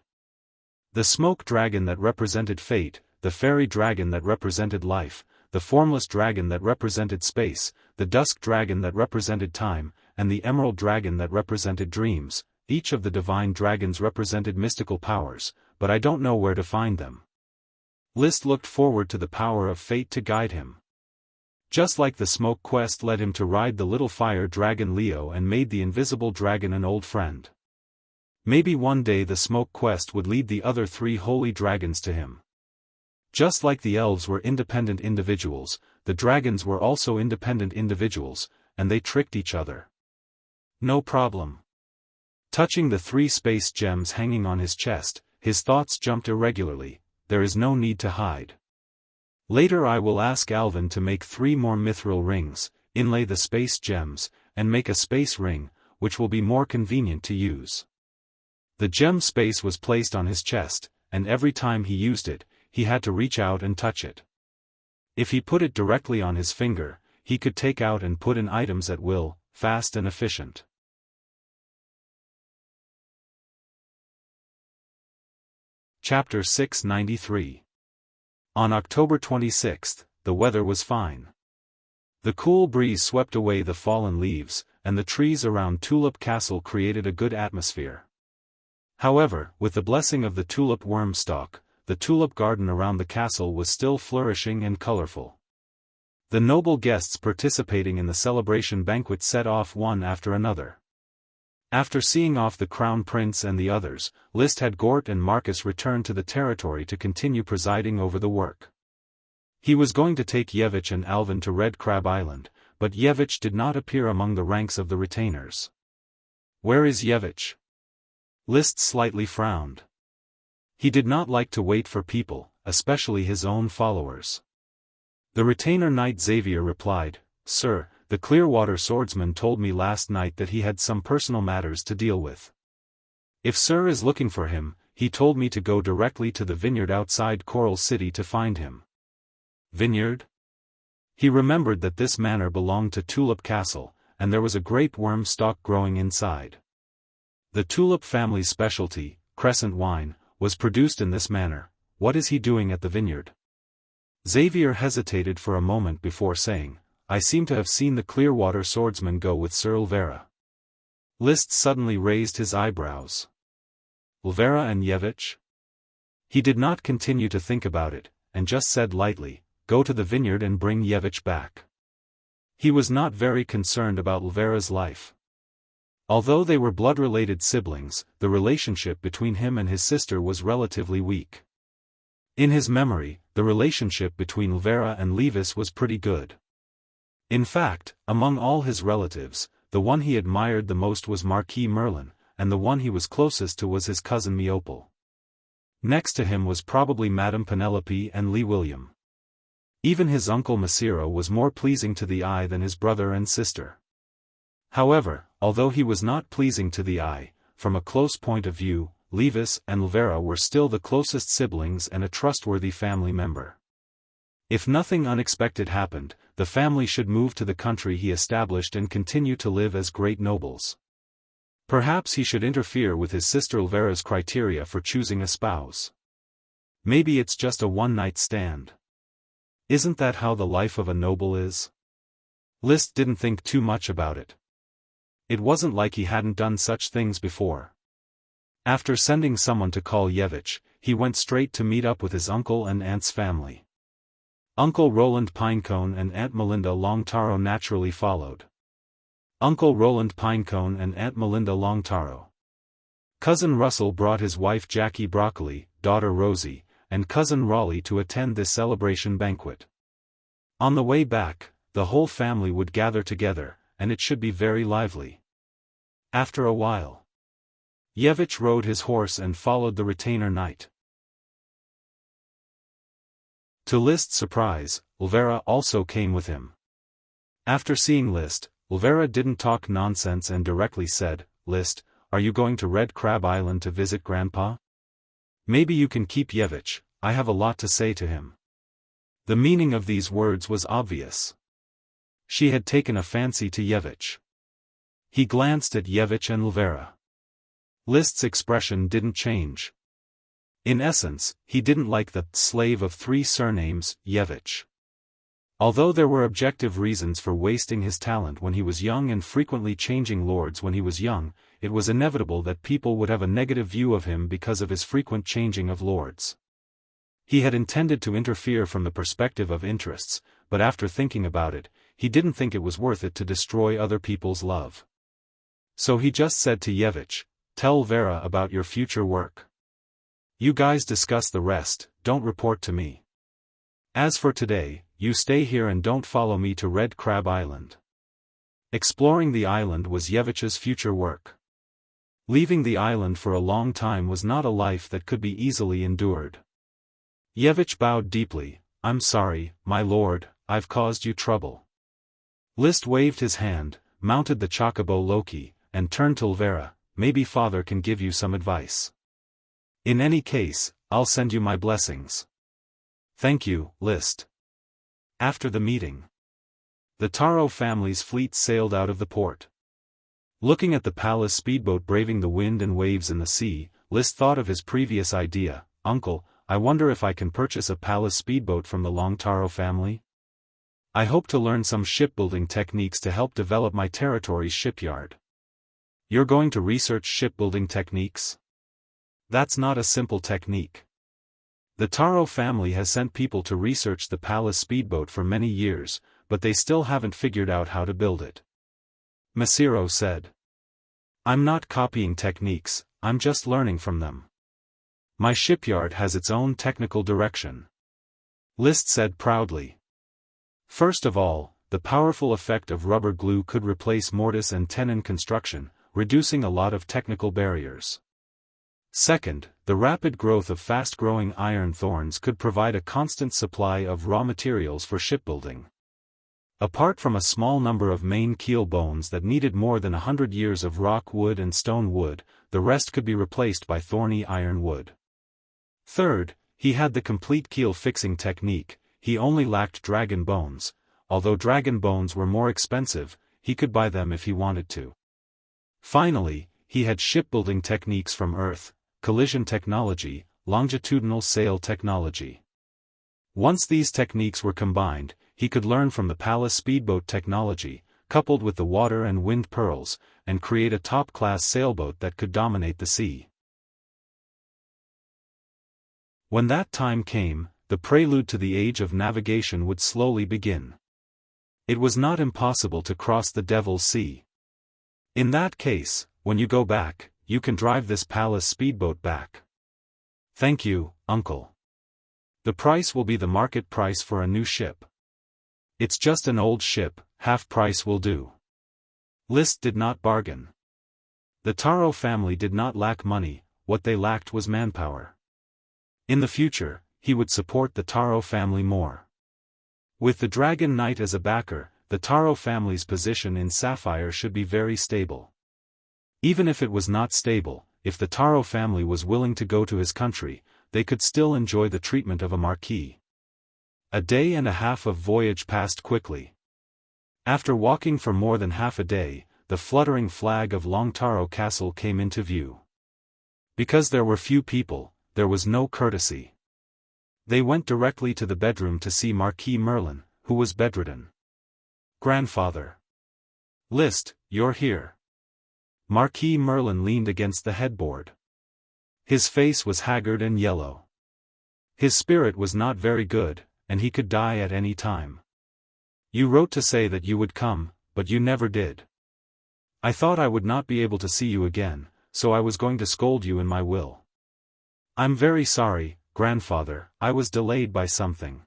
Speaker 1: The smoke dragon that represented fate, the fairy dragon that represented life, the formless dragon that represented space, the dusk dragon that represented time, and the emerald dragon that represented dreams. Each of the divine dragons represented mystical powers, but I don't know where to find them. List looked forward to the power of fate to guide him. Just like the smoke quest led him to ride the little fire dragon Leo and made the invisible dragon an old friend. Maybe one day the smoke quest would lead the other 3 holy dragons to him. Just like the elves were independent individuals, the dragons were also independent individuals, and they tricked each other. No problem. Touching the 3 space gems hanging on his chest, his thoughts jumped irregularly. There is no need to hide. Later I will ask Alvin to make 3 more mithril rings, inlay the space gems, and make a space ring, which will be more convenient to use. The gem space was placed on his chest, and every time he used it, he had to reach out and touch it. If he put it directly on his finger, he could take out and put in items at will, fast and efficient. Chapter 693. On October 26, the weather was fine. The cool breeze swept away the fallen leaves, and the trees around Tulip Castle created a good atmosphere. However, with the blessing of the tulip worm stalk, the tulip garden around the castle was still flourishing and colorful. The noble guests participating in the celebration banquet set off one after another. After seeing off the crown prince and the others, List had Gort and Marcus return to the territory to continue presiding over the work. He was going to take Yevich and Alvin to Red Crab Island, but Yevich did not appear among the ranks of the retainers. Where is Yevich? List slightly frowned. He did not like to wait for people, especially his own followers. The retainer knight Xavier replied, "Sir, the Clearwater swordsman told me last night that he had some personal matters to deal with. If Sir is looking for him, he told me to go directly to the vineyard outside Coral City to find him." Vineyard? He remembered that this manor belonged to Tulip Castle, and there was a grape worm stalk growing inside. The Tulip family's specialty, crescent wine, was produced in this manner. What is he doing at the vineyard? Xavier hesitated for a moment before saying, "I seem to have seen the Clearwater swordsman go with Sir Ulvera." List suddenly raised his eyebrows. Ulvera and Yevich? He did not continue to think about it, and just said lightly, "Go to the vineyard and bring Yevich back." He was not very concerned about Ulvera's life. Although they were blood-related siblings, the relationship between him and his sister was relatively weak. In his memory, the relationship between Ulvera and Levis was pretty good. In fact, among all his relatives, the one he admired the most was Marquis Merlin, and the one he was closest to was his cousin Meopel. Next to him was probably Madame Penelope and Lee William. Even his uncle Masiro was more pleasing to the eye than his brother and sister. However, although he was not pleasing to the eye, from a close point of view, Levis and Ulvera were still the closest siblings and a trustworthy family member. If nothing unexpected happened, the family should move to the country he established and continue to live as great nobles. Perhaps he should interfere with his sister Ulvera's criteria for choosing a spouse. Maybe it's just a one-night stand. Isn't that how the life of a noble is? Liszt didn't think too much about it. It wasn't like he hadn't done such things before. After sending someone to call Yevich, he went straight to meet up with his uncle and aunt's family. Uncle Roland Pinecone and Aunt Melinda Longtaro naturally followed. Uncle Roland Pinecone and Aunt Melinda Longtaro. Cousin Russell brought his wife Jackie Broccoli, daughter Rosie, and cousin Raleigh to attend this celebration banquet. On the way back, the whole family would gather together, and it should be very lively. After a while, Yevich rode his horse and followed the retainer knight. To Liszt's surprise, Ulvera also came with him. After seeing Liszt, Ulvera didn't talk nonsense and directly said, "Liszt, are you going to Red Crab Island to visit Grandpa? Maybe you can keep Yevich, I have a lot to say to him." The meaning of these words was obvious. She had taken a fancy to Yevich. He glanced at Yevich and Ulvera. Liszt's expression didn't change. In essence, he didn't like the slave of three surnames, Yevich. Although there were objective reasons for wasting his talent when he was young and frequently changing lords when he was young, it was inevitable that people would have a negative view of him because of his frequent changing of lords. He had intended to interfere from the perspective of interests, but after thinking about it, he didn't think it was worth it to destroy other people's love. So he just said to Yevich, "Tell Ulvera about your future work. You guys discuss the rest, don't report to me. As for today, you stay here and don't follow me to Red Crab Island." Exploring the island was Yevich's future work. Leaving the island for a long time was not a life that could be easily endured. Yevich bowed deeply. "I'm sorry, my lord, I've caused you trouble." Liszt waved his hand, mounted the chocobo Loki, and turned to Ulvera. "Maybe father can give you some advice. In any case, I'll send you my blessings." "Thank you, Liszt." After the meeting, the Taro family's fleet sailed out of the port. Looking at the palace speedboat braving the wind and waves in the sea, Liszt thought of his previous idea. "Uncle, I wonder if I can purchase a palace speedboat from the Longtaro family? I hope to learn some shipbuilding techniques to help develop my territory's shipyard." "You're going to research shipbuilding techniques? That's not a simple technique. The Taro family has sent people to research the palace speedboat for many years, but they still haven't figured out how to build it," Masiro said. "I'm not copying techniques, I'm just learning from them. My shipyard has its own technical direction," Liszt said proudly. First of all, the powerful effect of rubber glue could replace mortise and tenon construction, reducing a lot of technical barriers. Second, the rapid growth of fast-growing iron thorns could provide a constant supply of raw materials for shipbuilding. Apart from a small number of main keel bones that needed more than 100 years of rock wood and stone wood, the rest could be replaced by thorny iron wood. Third, he had the complete keel fixing technique. He only lacked dragon bones. Although dragon bones were more expensive, he could buy them if he wanted to. Finally, he had shipbuilding techniques from Earth, collision technology, longitudinal sail technology. Once these techniques were combined, he could learn from the palace speedboat technology, coupled with the water and wind pearls, and create a top-class sailboat that could dominate the sea. When that time came, the prelude to the age of navigation would slowly begin. It was not impossible to cross the Devil's Sea. In that case, when you go back, you can drive this palace speedboat back. Thank you, uncle. The price will be the market price for a new ship. It's just an old ship, half price will do. List did not bargain. The Taro family did not lack money, what they lacked was manpower. In the future, he would support the Taro family more. With the Dragon Knight as a backer, the Taro family's position in Sapphire should be very stable. Even if it was not stable, if the Taro family was willing to go to his country, they could still enjoy the treatment of a marquis. A day and a half of voyage passed quickly. After walking for more than half a day, the fluttering flag of Long Taro Castle came into view. Because there were few people, there was no courtesy. They went directly to the bedroom to see Marquis Merlin, who was bedridden. Grandfather. List, you're here. Marquis Merlin leaned against the headboard. His face was haggard and yellow. His spirit was not very good, and he could die at any time. You wrote to say that you would come, but you never did. I thought I would not be able to see you again, so I was going to scold you in my will. I'm very sorry, grandfather, I was delayed by something.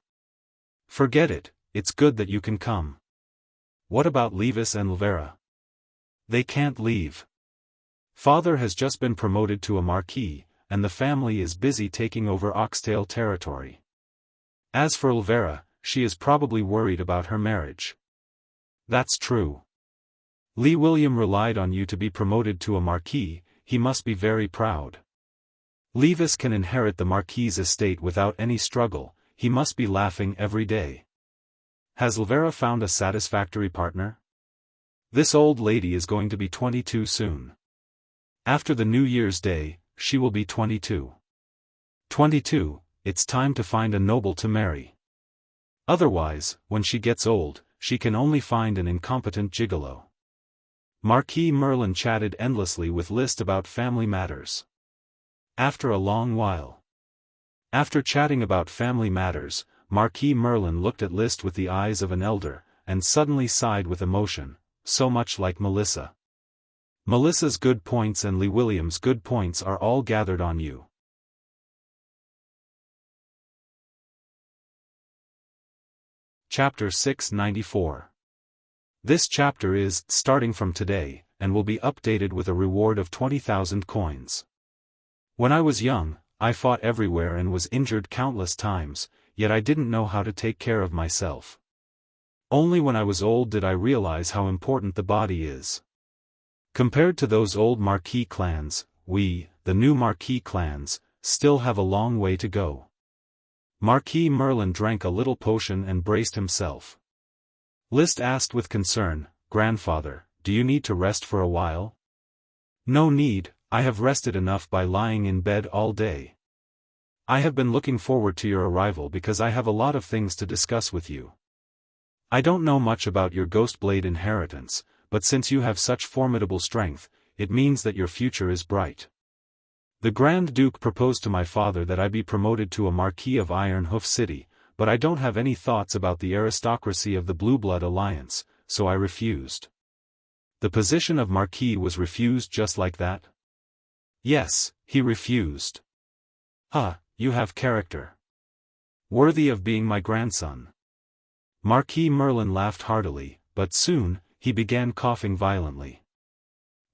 Speaker 1: Forget it, it's good that you can come. What about Levis and Elvira? They can't leave. Father has just been promoted to a marquis, and the family is busy taking over Oxtail territory. As for Elvira, she is probably worried about her marriage. That's true. Lee William relied on you to be promoted to a marquis, he must be very proud. Levis can inherit the marquis's estate without any struggle, he must be laughing every day. Has Elvira found a satisfactory partner? This old lady is going to be 22 soon. After the New Year's Day, she will be 22. 22, it's time to find a noble to marry. Otherwise, when she gets old, she can only find an incompetent gigolo. Marquis Merlin chatted endlessly with List about family matters. After a long while. After chatting about family matters, Marquis Merlin looked at List with the eyes of an elder, and suddenly sighed with emotion, so much like Melissa. Melissa's good points and Lee William's good points are all gathered on you. Chapter 694. This chapter is starting from today, and will be updated with a reward of 20,000 coins. When I was young, I fought everywhere and was injured countless times, yet I didn't know how to take care of myself. Only when I was old did I realize how important the body is. Compared to those old marquis clans, we, the new marquis clans, still have a long way to go. Marquis Merlin drank a little potion and braced himself. List asked with concern, "Grandfather, do you need to rest for a while?" "No need, I have rested enough by lying in bed all day. I have been looking forward to your arrival because I have a lot of things to discuss with you. I don't know much about your Ghostblade inheritance, but since you have such formidable strength, it means that your future is bright. The Grand Duke proposed to my father that I be promoted to a Marquis of Ironhoof City, but I don't have any thoughts about the aristocracy of the Blue Blood Alliance, so I refused." The position of Marquis was refused just like that? Yes, he refused. You have character. Worthy of being my grandson. Marquis Merlin laughed heartily, but soon, he began coughing violently.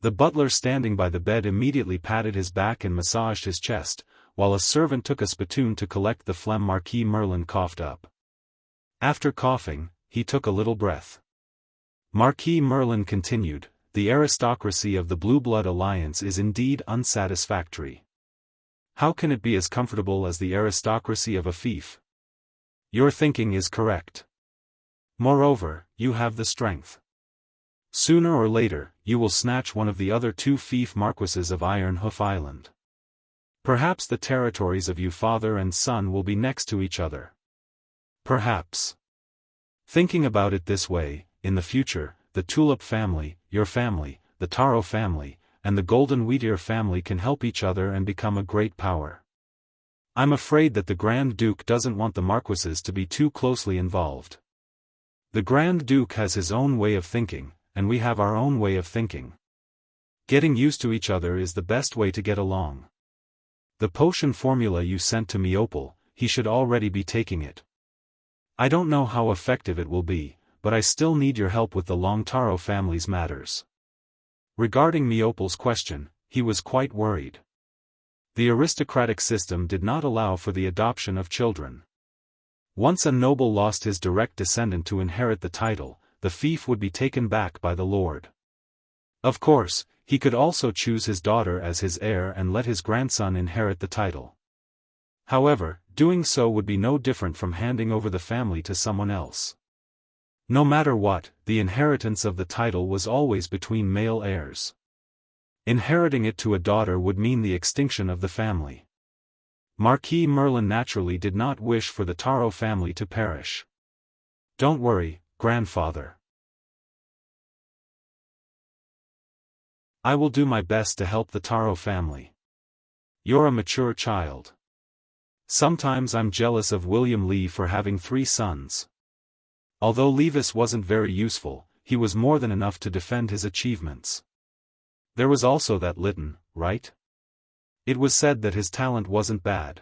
Speaker 1: The butler standing by the bed immediately patted his back and massaged his chest, while a servant took a spittoon to collect the phlegm Marquis Merlin coughed up. After coughing, he took a little breath. Marquis Merlin continued, "The aristocracy of the Blue Blood Alliance is indeed unsatisfactory. How can it be as comfortable as the aristocracy of a fief? Your thinking is correct. Moreover, you have the strength. Sooner or later, you will snatch one of the other two fief marquises of Ironhoof Island. Perhaps the territories of you father and son will be next to each other. Perhaps. Thinking about it this way, in the future, the Tulip family, your family, the Taro family, and the Golden Wheatear family can help each other and become a great power. I'm afraid that the Grand Duke doesn't want the Marquises to be too closely involved. The Grand Duke has his own way of thinking, and we have our own way of thinking. Getting used to each other is the best way to get along. The potion formula you sent to Immortal, he should already be taking it. I don't know how effective it will be, but I still need your help with the Longtaro family's matters. Regarding Immortal's question, he was quite worried. The aristocratic system did not allow for the adoption of children. Once a noble lost his direct descendant to inherit the title, the fief would be taken back by the lord. Of course, he could also choose his daughter as his heir and let his grandson inherit the title. However, doing so would be no different from handing over the family to someone else. No matter what, the inheritance of the title was always between male heirs. Inheriting it to a daughter would mean the extinction of the family. Marquis Merlin naturally did not wish for the Taro family to perish. Don't worry, grandfather. I will do my best to help the Taro family. You're a mature child. Sometimes I'm jealous of William Lee for having 3 sons. Although Levis wasn't very useful, he was more than enough to defend his achievements. There was also that Lytton, right? It was said that his talent wasn't bad.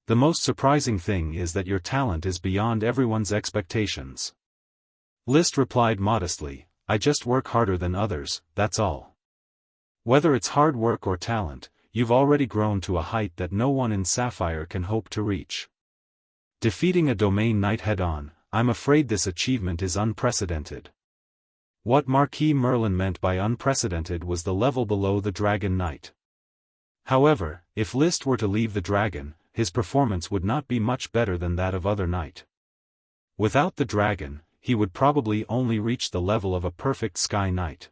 Speaker 1: The most surprising thing is that your talent is beyond everyone's expectations. List replied modestly, I just work harder than others, that's all. Whether it's hard work or talent, you've already grown to a height that no one in Sapphire can hope to reach. Defeating a domain knight head-on, I'm afraid this achievement is unprecedented. What Marquis Merlin meant by unprecedented was the level below the Dragon Knight. However, if List were to leave the dragon, his performance would not be much better than that of other knight. Without the dragon, he would probably only reach the level of a perfect Sky Knight.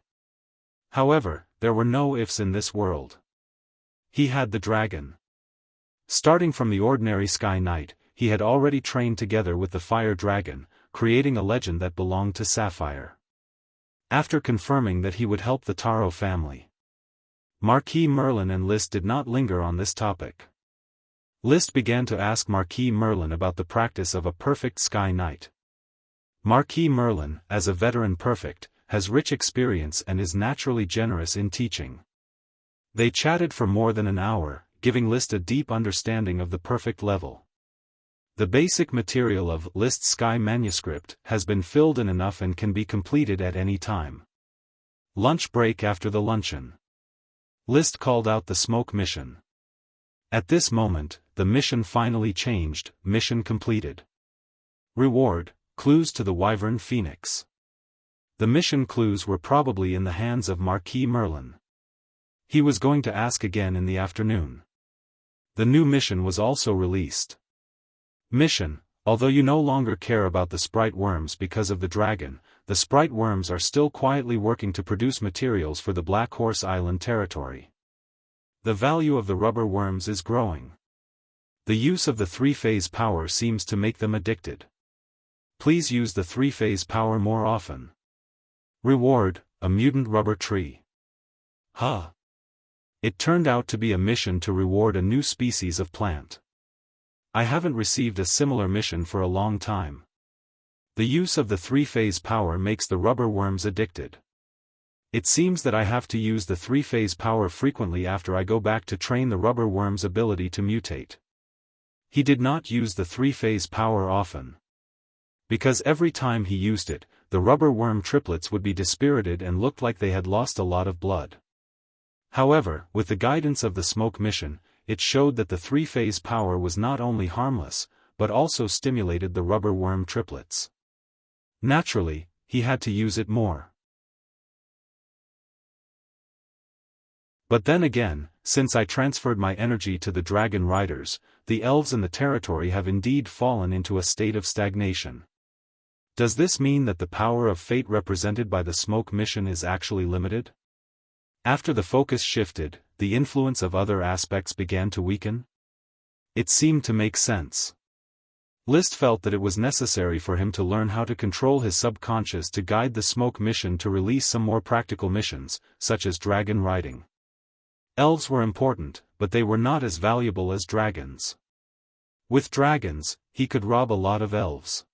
Speaker 1: However, there were no ifs in this world. He had the dragon. Starting from the ordinary Sky Knight, he had already trained together with the Fire Dragon, creating a legend that belonged to Sapphire. After confirming that he would help the Taro family, Marquis Merlin and List did not linger on this topic. List began to ask Marquis Merlin about the practice of a perfect Sky Knight. Marquis Merlin, as a veteran perfect, has rich experience and is naturally generous in teaching. They chatted for more than an hour, giving List a deep understanding of the perfect level. The basic material of List's Sky manuscript has been filled in enough and can be completed at any time. Lunch break after the luncheon. List called out the smoke mission. At this moment, the mission finally changed, mission completed. Reward, clues to the Wyvern Phoenix. The mission clues were probably in the hands of Marquis Merlin. He was going to ask again in the afternoon. The new mission was also released. Mission, although you no longer care about the sprite worms because of the dragon, the sprite worms are still quietly working to produce materials for the Black Horse Island territory. The value of the rubber worms is growing. The use of the 3-phase power seems to make them addicted. Please use the 3-phase power more often. Reward, a mutant rubber tree. Huh. It turned out to be a mission to reward a new species of plant. I haven't received a similar mission for a long time. The use of the 3-phase power makes the rubber worms addicted. It seems that I have to use the 3-phase power frequently after I go back to train the rubber worm's ability to mutate. He did not use the 3-phase power often. Because every time he used it, the rubber worm triplets would be dispirited and looked like they had lost a lot of blood. However, with the guidance of the smoke mission, it showed that the 3-phase power was not only harmless, but also stimulated the rubber worm triplets. Naturally, he had to use it more. But then again, since I transferred my energy to the dragon riders, the elves in the territory have indeed fallen into a state of stagnation. Does this mean that the power of fate represented by the smoke mission is actually limited? After the focus shifted, the influence of other aspects began to weaken? It seemed to make sense. List felt that it was necessary for him to learn how to control his subconscious to guide the smoke mission to release some more practical missions, such as dragon riding. Elves were important, but they were not as valuable as dragons. With dragons, he could rob a lot of elves.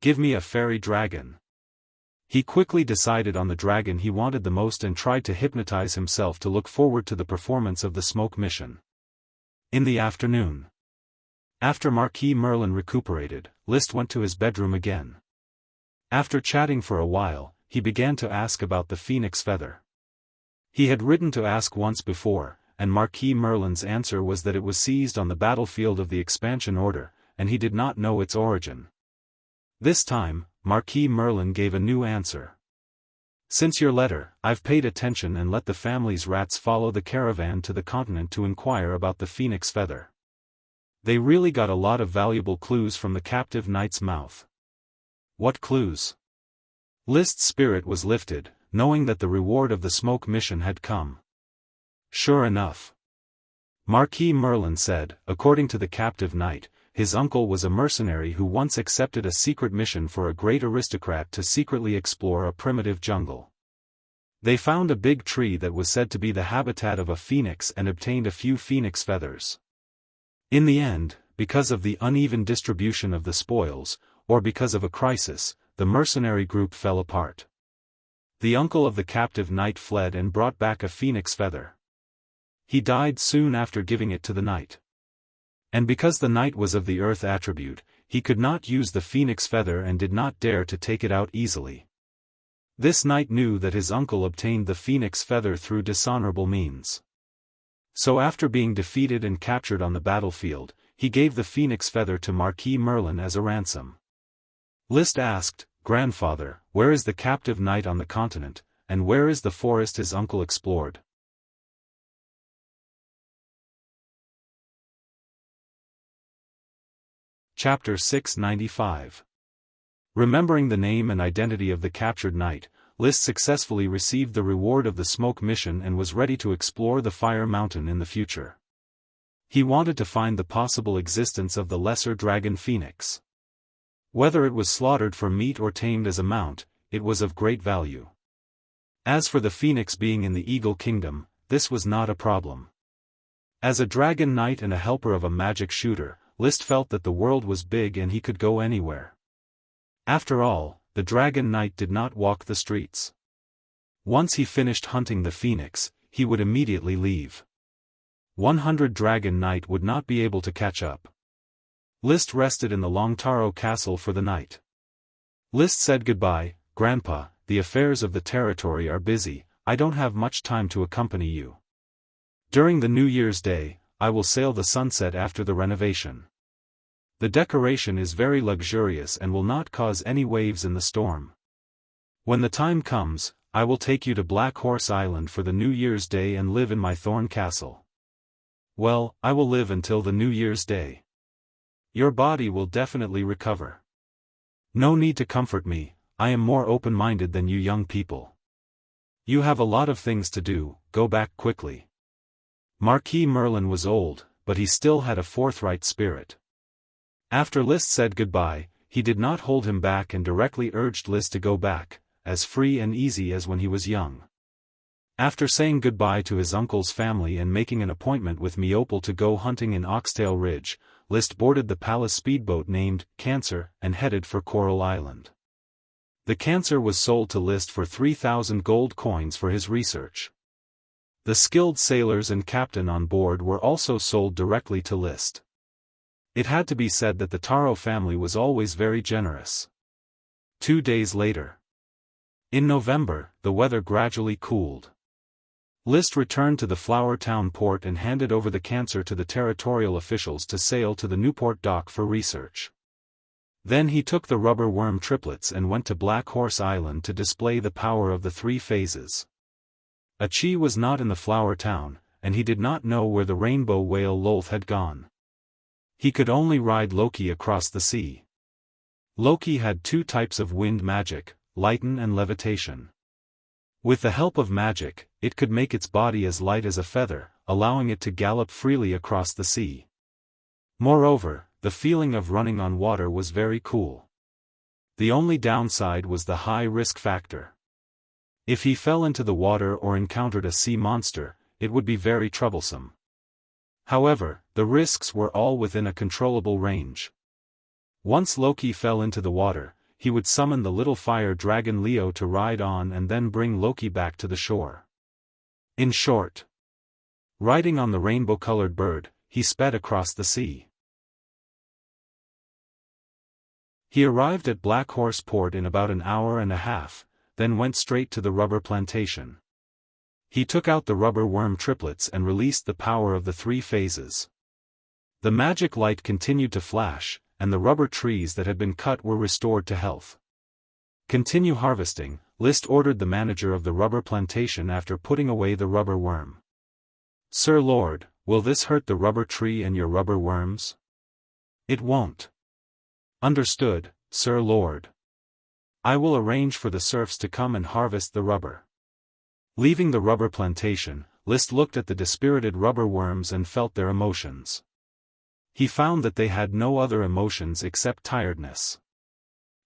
Speaker 1: Give me a fairy dragon. He quickly decided on the dragon he wanted the most and tried to hypnotize himself to look forward to the performance of the smoke mission. In the afternoon, after Marquis Merlin recuperated, Liszt went to his bedroom again. After chatting for a while, he began to ask about the phoenix feather. He had written to ask once before, and Marquis Merlin's answer was that it was seized on the battlefield of the Expansion Order, and he did not know its origin. This time, Marquis Merlin gave a new answer. Since your letter, I've paid attention and let the family's rats follow the caravan to the continent to inquire about the phoenix feather. They really got a lot of valuable clues from the captive knight's mouth. What clues? Liszt's spirit was lifted, knowing that the reward of the smoke mission had come. Sure enough. Marquis Merlin said, according to the captive knight, his uncle was a mercenary who once accepted a secret mission for a great aristocrat to secretly explore a primitive jungle. They found a big tree that was said to be the habitat of a phoenix and obtained a few phoenix feathers. In the end, because of the uneven distribution of the spoils, or because of a crisis, the mercenary group fell apart. The uncle of the captive knight fled and brought back a phoenix feather. He died soon after giving it to the knight. And because the knight was of the earth attribute, he could not use the phoenix feather and did not dare to take it out easily. This knight knew that his uncle obtained the phoenix feather through dishonorable means. So after being defeated and captured on the battlefield, he gave the phoenix feather to Marquis Merlin as a ransom. Liszt asked, "Grandfather, where is the captive knight on the continent, and where is the forest his uncle explored?" Chapter 695. Remembering the name and identity of the captured knight, Liszt successfully received the reward of the smoke mission and was ready to explore the Fire Mountain in the future. He wanted to find the possible existence of the lesser dragon phoenix. Whether it was slaughtered for meat or tamed as a mount, it was of great value. As for the phoenix being in the Eagle Kingdom, this was not a problem. As a dragon knight and a helper of a magic shooter, Liszt felt that the world was big and he could go anywhere. After all, the dragon knight did not walk the streets. Once he finished hunting the phoenix, he would immediately leave. 100 dragon knight would not be able to catch up. Liszt rested in the Longtaro castle for the night. Liszt said goodbye, "Grandpa, the affairs of the territory are busy, I don't have much time to accompany you. During the New Year's Day, I will sail the sunset after the renovation. The decoration is very luxurious and will not cause any waves in the storm. When the time comes, I will take you to Black Horse Island for the New Year's Day and live in my thorn castle." "Well, I will live until the New Year's Day. Your body will definitely recover. No need to comfort me, I am more open-minded than you young people. You have a lot of things to do, go back quickly." Marquis Merlin was old, but he still had a forthright spirit. After Liszt said goodbye, he did not hold him back and directly urged Liszt to go back, as free and easy as when he was young. After saying goodbye to his uncle's family and making an appointment with Immortal to go hunting in Oxtail Ridge, Liszt boarded the palace speedboat named Cancer and headed for Coral Island. The Cancer was sold to Liszt for 3,000 gold coins for his research. The skilled sailors and captain on board were also sold directly to Liszt. It had to be said that the Taro family was always very generous. 2 days later. In November, the weather gradually cooled. Liszt returned to the Flower Town port and handed over the Cancer to the territorial officials to sail to the Newport dock for research. Then he took the rubber worm triplets and went to Black Horse Island to display the power of the 3 phases. Achi was not in the Flower Town, and he did not know where the rainbow whale Lolth had gone. He could only ride Loki across the sea. Loki had 2 types of wind magic, lighten and levitation. With the help of magic, it could make its body as light as a feather, allowing it to gallop freely across the sea. Moreover, the feeling of running on water was very cool. The only downside was the high risk factor. If he fell into the water or encountered a sea monster, it would be very troublesome. However, the risks were all within a controllable range. Once Loki fell into the water, he would summon the little fire dragon Leo to ride on and then bring Loki back to the shore. In short, riding on the rainbow-colored bird, he sped across the sea. He arrived at Black Horse Port in about an hour and a half, then went straight to the rubber plantation. He took out the rubber worm triplets and released the power of the 3 phases. The magic light continued to flash, and the rubber trees that had been cut were restored to health. Continue harvesting, List ordered the manager of the rubber plantation after putting away the rubber worm. Sir Lord, will this hurt the rubber tree and your rubber worms? It won't. Understood, Sir Lord. I will arrange for the serfs to come and harvest the rubber. Leaving the rubber plantation, List looked at the dispirited rubber worms and felt their emotions. He found that they had no other emotions except tiredness.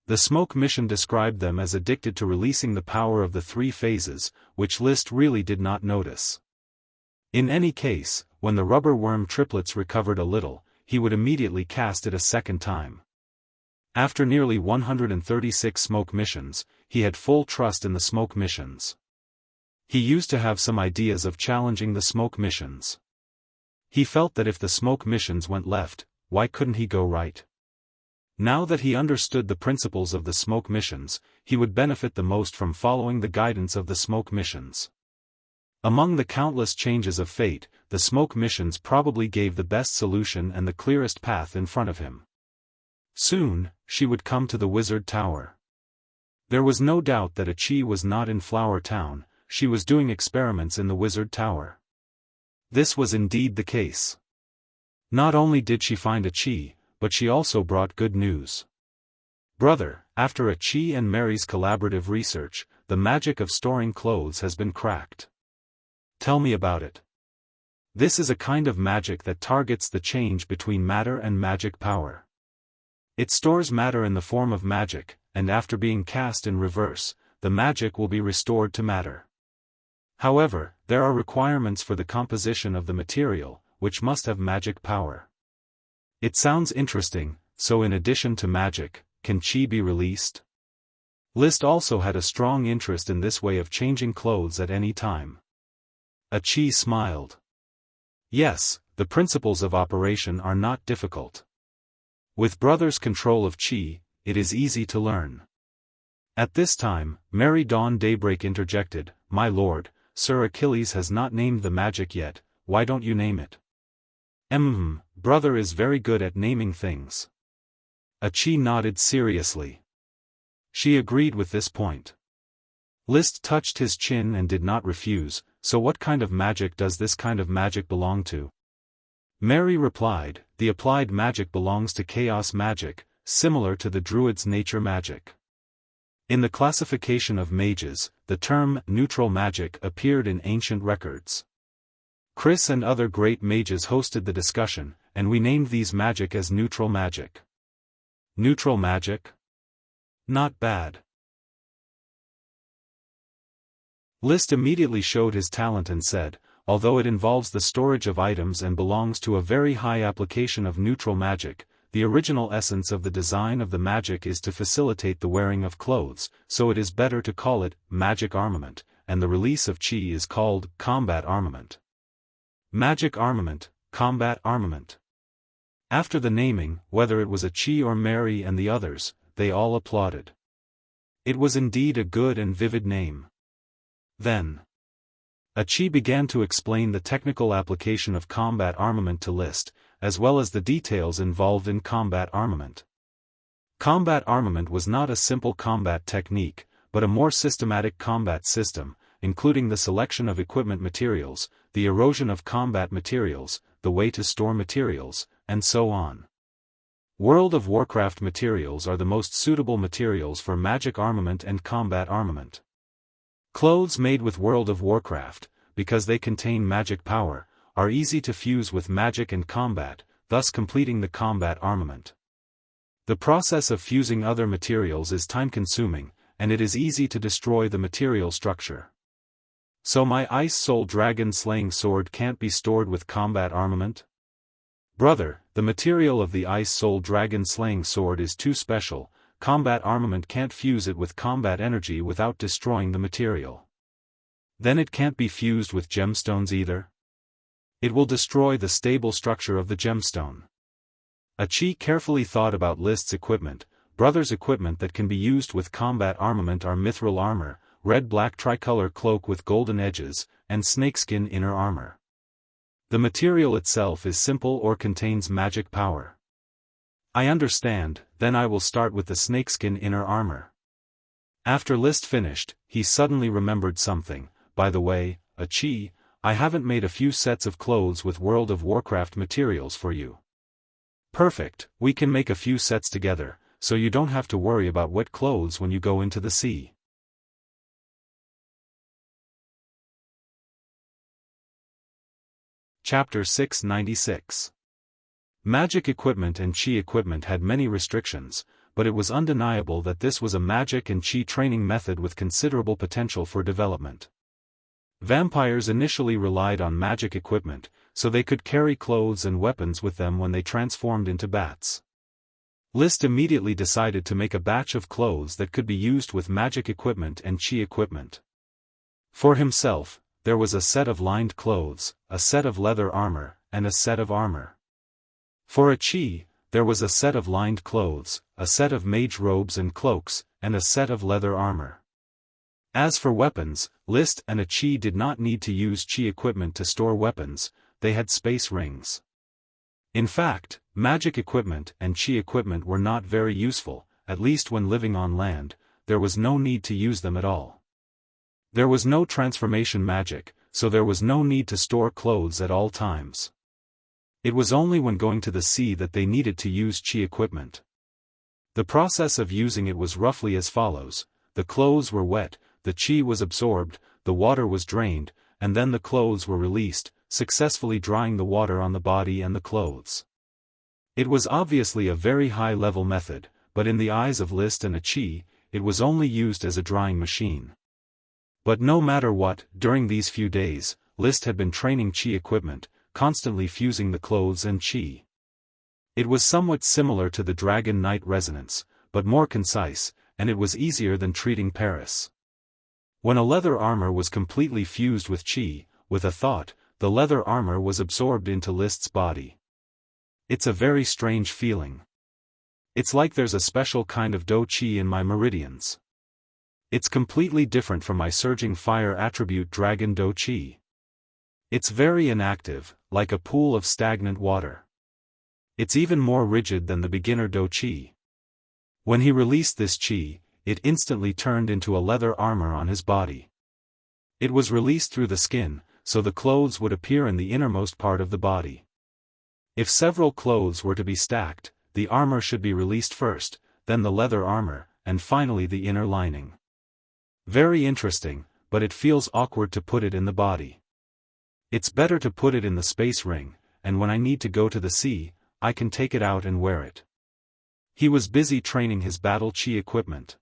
Speaker 1: The smoke mission described them as addicted to releasing the power of the 3 phases, which List really did not notice. In any case, when the rubber worm triplets recovered a little, he would immediately cast it a second time. After nearly 136 smoke missions, he had full trust in the smoke missions. He used to have some ideas of challenging the smoke missions. He felt that if the smoke missions went left, why couldn't he go right? Now that he understood the principles of the smoke missions, he would benefit the most from following the guidance of the smoke missions. Among the countless changes of fate, the smoke missions probably gave the best solution and the clearest path in front of him. Soon, she would come to the Wizard Tower. There was no doubt that Chi was not in Flower Town, she was doing experiments in the Wizard Tower. This was indeed the case. Not only did she find Chi, but she also brought good news. Brother, after Chi and Mary's collaborative research, the magic of storing clothes has been cracked. Tell me about it. This is a kind of magic that targets the change between matter and magic power. It stores matter in the form of magic, and after being cast in reverse, the magic will be restored to matter. However, there are requirements for the composition of the material, which must have magic power. It sounds interesting, so in addition to magic, can Chi be released? List also had a strong interest in this way of changing clothes at any time. Chi smiled. Yes, the principles of operation are not difficult. With brother's control of Chi, it is easy to learn. At this time, Merry Dawn Daybreak interjected, My lord, Sir Achilles has not named the magic yet, why don't you name it? Brother is very good at naming things. Chi nodded seriously. She agreed with this point. List touched his chin and did not refuse, so what kind of magic does this kind of magic belong to? Mary replied, the applied magic belongs to chaos magic, similar to the druid's nature magic. In the classification of mages, the term neutral magic appeared in ancient records. Chris and other great mages hosted the discussion, and we named these magic as neutral magic. Neutral magic? Not bad. List immediately showed his talent and said, although it involves the storage of items and belongs to a very high application of neutral magic, the original essence of the design of the magic is to facilitate the wearing of clothes, so it is better to call it magic armament, and the release of Chi is called combat armament. Magic armament, combat armament. After the naming, whether it was Chi or Mary and the others, they all applauded. It was indeed a good and vivid name. Then, Chi began to explain the technical application of combat armament to List, as well as the details involved in combat armament. Combat armament was not a simple combat technique, but a more systematic combat system, including the selection of equipment materials, the erosion of combat materials, the way to store materials, and so on. World of Warcraft materials are the most suitable materials for magic armament and combat armament. Clothes made with World of Warcraft, because they contain magic power, are easy to fuse with magic and combat, thus completing the combat armament. The process of fusing other materials is time-consuming, and it is easy to destroy the material structure. So my Ice Soul Dragon Slaying Sword can't be stored with combat armament? Brother, the material of the Ice Soul Dragon Slaying Sword is too special, combat armament can't fuse it with combat energy without destroying the material. Then it can't be fused with gemstones either? It will destroy the stable structure of the gemstone. Achi carefully thought about List's equipment. Brother's equipment that can be used with combat armament are mithril armor, red-black tricolor cloak with golden edges, and snakeskin inner armor. The material itself is simple or contains magic power. I understand, then I will start with the snakeskin inner armor. After List finished, he suddenly remembered something. By the way, Achi, I haven't made a few sets of clothes with World of Warcraft materials for you. Perfect, we can make a few sets together, so you don't have to worry about wet clothes when you go into the sea. Chapter 696. Magic equipment and Qi equipment had many restrictions, but it was undeniable that this was a magic and Qi training method with considerable potential for development. Vampires initially relied on magic equipment, so they could carry clothes and weapons with them when they transformed into bats. List immediately decided to make a batch of clothes that could be used with magic equipment and Qi equipment. For himself, there was a set of lined clothes, a set of leather armor, and a set of armor. For Achi, there was a set of lined clothes, a set of mage robes and cloaks, and a set of leather armor. As for weapons, List and Achi did not need to use Qi equipment to store weapons, they had space rings. In fact, magic equipment and Qi equipment were not very useful, at least when living on land, there was no need to use them at all. There was no transformation magic, so there was no need to store clothes at all times. It was only when going to the sea that they needed to use Qi equipment. The process of using it was roughly as follows: the clothes were wet, the Qi was absorbed, the water was drained, and then the clothes were released, successfully drying the water on the body and the clothes. It was obviously a very high-level method, but in the eyes of List and Achi, it was only used as a drying machine. But no matter what, during these few days, List had been training Qi equipment, constantly fusing the clothes and Qi. It was somewhat similar to the Dragon Knight resonance, but more concise, and it was easier than treating Paris. When a leather armor was completely fused with Qi, with a thought, the leather armor was absorbed into List's body. It's a very strange feeling. It's like there's a special kind of Do Qi in my meridians. It's completely different from my surging fire attribute Dragon Do Qi. It's very inactive, like a pool of stagnant water. It's even more rigid than the beginner Do Qi. When he released this Qi, it instantly turned into a leather armor on his body. It was released through the skin, so the clothes would appear in the innermost part of the body. If several clothes were to be stacked, the armor should be released first, then the leather armor, and finally the inner lining. Very interesting, but it feels awkward to put it in the body. It's better to put it in the space ring, and when I need to go to the sea, I can take it out and wear it. He was busy training his battle Qi equipment.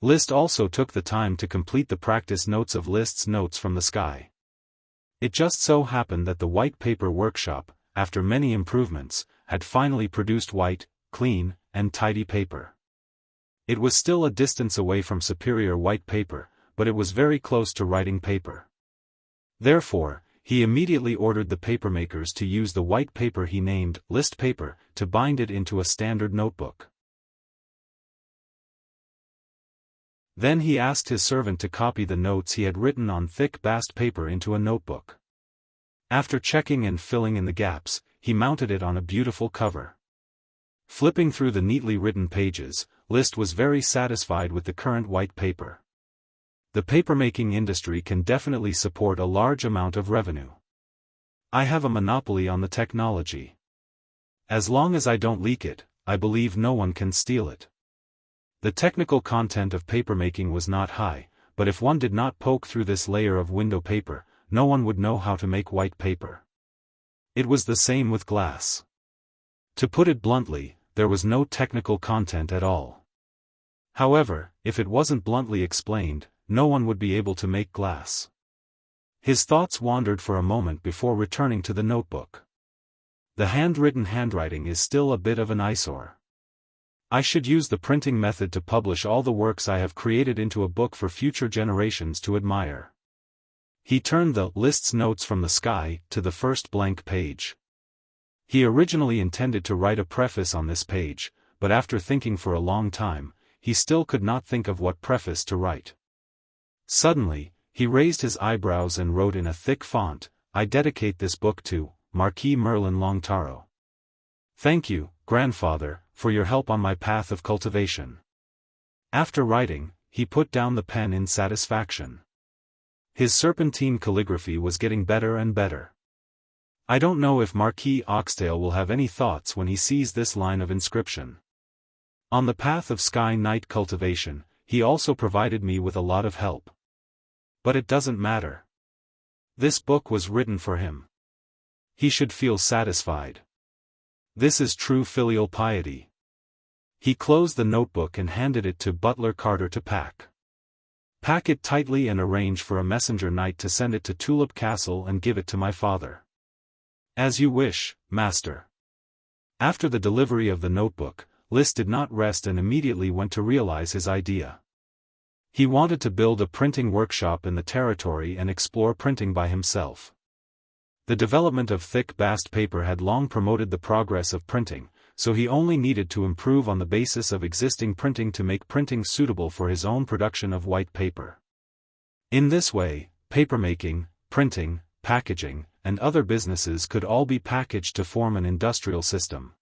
Speaker 1: List also took the time to complete the practice notes of List's notes from the sky. It just so happened that the white paper workshop, after many improvements, had finally produced white, clean, and tidy paper. It was still a distance away from superior white paper, but it was very close to writing paper. Therefore, he immediately ordered the papermakers to use the white paper he named List paper to bind it into a standard notebook. Then he asked his servant to copy the notes he had written on thick bast paper into a notebook. After checking and filling in the gaps, he mounted it on a beautiful cover. Flipping through the neatly written pages, List was very satisfied with the current white paper. The papermaking industry can definitely support a large amount of revenue. I have a monopoly on the technology. As long as I don't leak it, I believe no one can steal it. The technical content of papermaking was not high, but if one did not poke through this layer of window paper, no one would know how to make white paper. It was the same with glass. To put it bluntly, there was no technical content at all. However, if it wasn't bluntly explained, no one would be able to make glass. His thoughts wandered for a moment before returning to the notebook. The handwriting is still a bit of an eyesore. I should use the printing method to publish all the works I have created into a book for future generations to admire. He turned the list's notes from the sky to the first blank page. He originally intended to write a preface on this page, but after thinking for a long time, he still could not think of what preface to write. Suddenly, he raised his eyebrows and wrote in a thick font, "I dedicate this book to Marquis Merlin Longtaro. Thank you, grandfather, for your help on my path of cultivation." After writing, he put down the pen in satisfaction. His serpentine calligraphy was getting better and better. I don't know if Marquis Oxtail will have any thoughts when he sees this line of inscription. On the path of Sky Knight cultivation, he also provided me with a lot of help. But it doesn't matter. This book was written for him. He should feel satisfied. This is true filial piety. He closed the notebook and handed it to Butler Carter to pack. Pack it tightly and arrange for a messenger knight to send it to Tulip Castle and give it to my father. As you wish, master. After the delivery of the notebook, List did not rest and immediately went to realize his idea. He wanted to build a printing workshop in the territory and explore printing by himself. The development of thick bast paper had long promoted the progress of printing, so he only needed to improve on the basis of existing printing to make printing suitable for his own production of white paper. In this way, papermaking, printing, packaging, and other businesses could all be packaged to form an industrial system.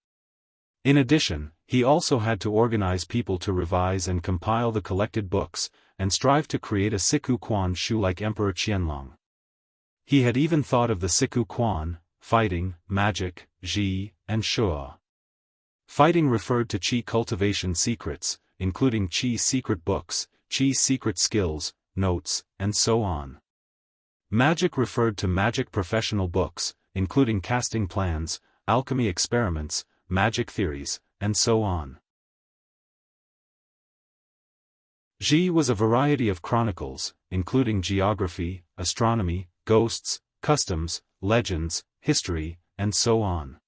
Speaker 1: In addition, he also had to organize people to revise and compile the collected books, and strive to create a Siku Quan Shu like Emperor Qianlong. He had even thought of the Siku Quan, fighting, magic, Ji, and Shua. Fighting referred to Qi cultivation secrets, including Qi secret books, Qi secret skills, notes, and so on. Magic referred to magic professional books, including casting plans, alchemy experiments, magic theories, and so on. Ji was a variety of chronicles, including geography, astronomy, ghosts, customs, legends, history, and so on.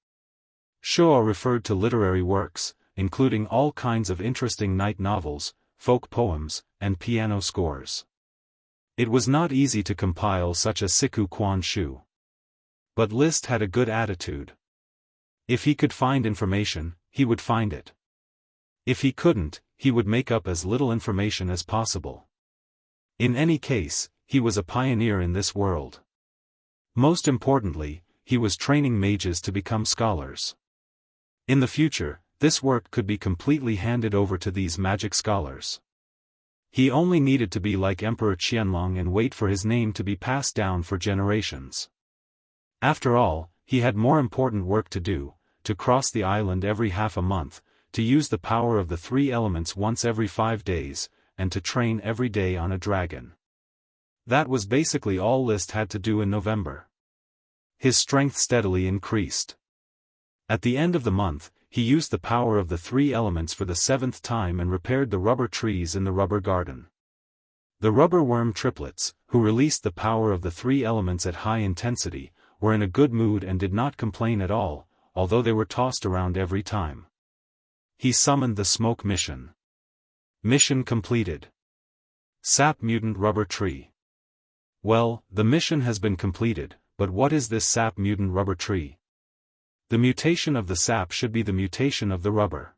Speaker 1: Shua referred to literary works, including all kinds of interesting night novels, folk poems, and piano scores. It was not easy to compile such a Siku Quan Shu. But List had a good attitude. If he could find information, he would find it. If he couldn't, he would make up as little information as possible. In any case, he was a pioneer in this world. Most importantly, he was training mages to become scholars. In the future, this work could be completely handed over to these magic scholars. He only needed to be like Emperor Qianlong and wait for his name to be passed down for generations. After all, he had more important work to do, to cross the island every half a month, to use the power of the three elements once every 5 days, and to train every day on a dragon. That was basically all List had to do in November. His strength steadily increased. At the end of the month, he used the power of the three elements for the 7th time and repaired the rubber trees in the rubber garden. The rubber worm triplets, who released the power of the three elements at high intensity, were in a good mood and did not complain at all, although they were tossed around every time. He summoned the smoke mission. Mission completed. Sap mutant rubber tree. Well, the mission has been completed, but what is this sap mutant rubber tree? The mutation of the sap should be the mutation of the rubber.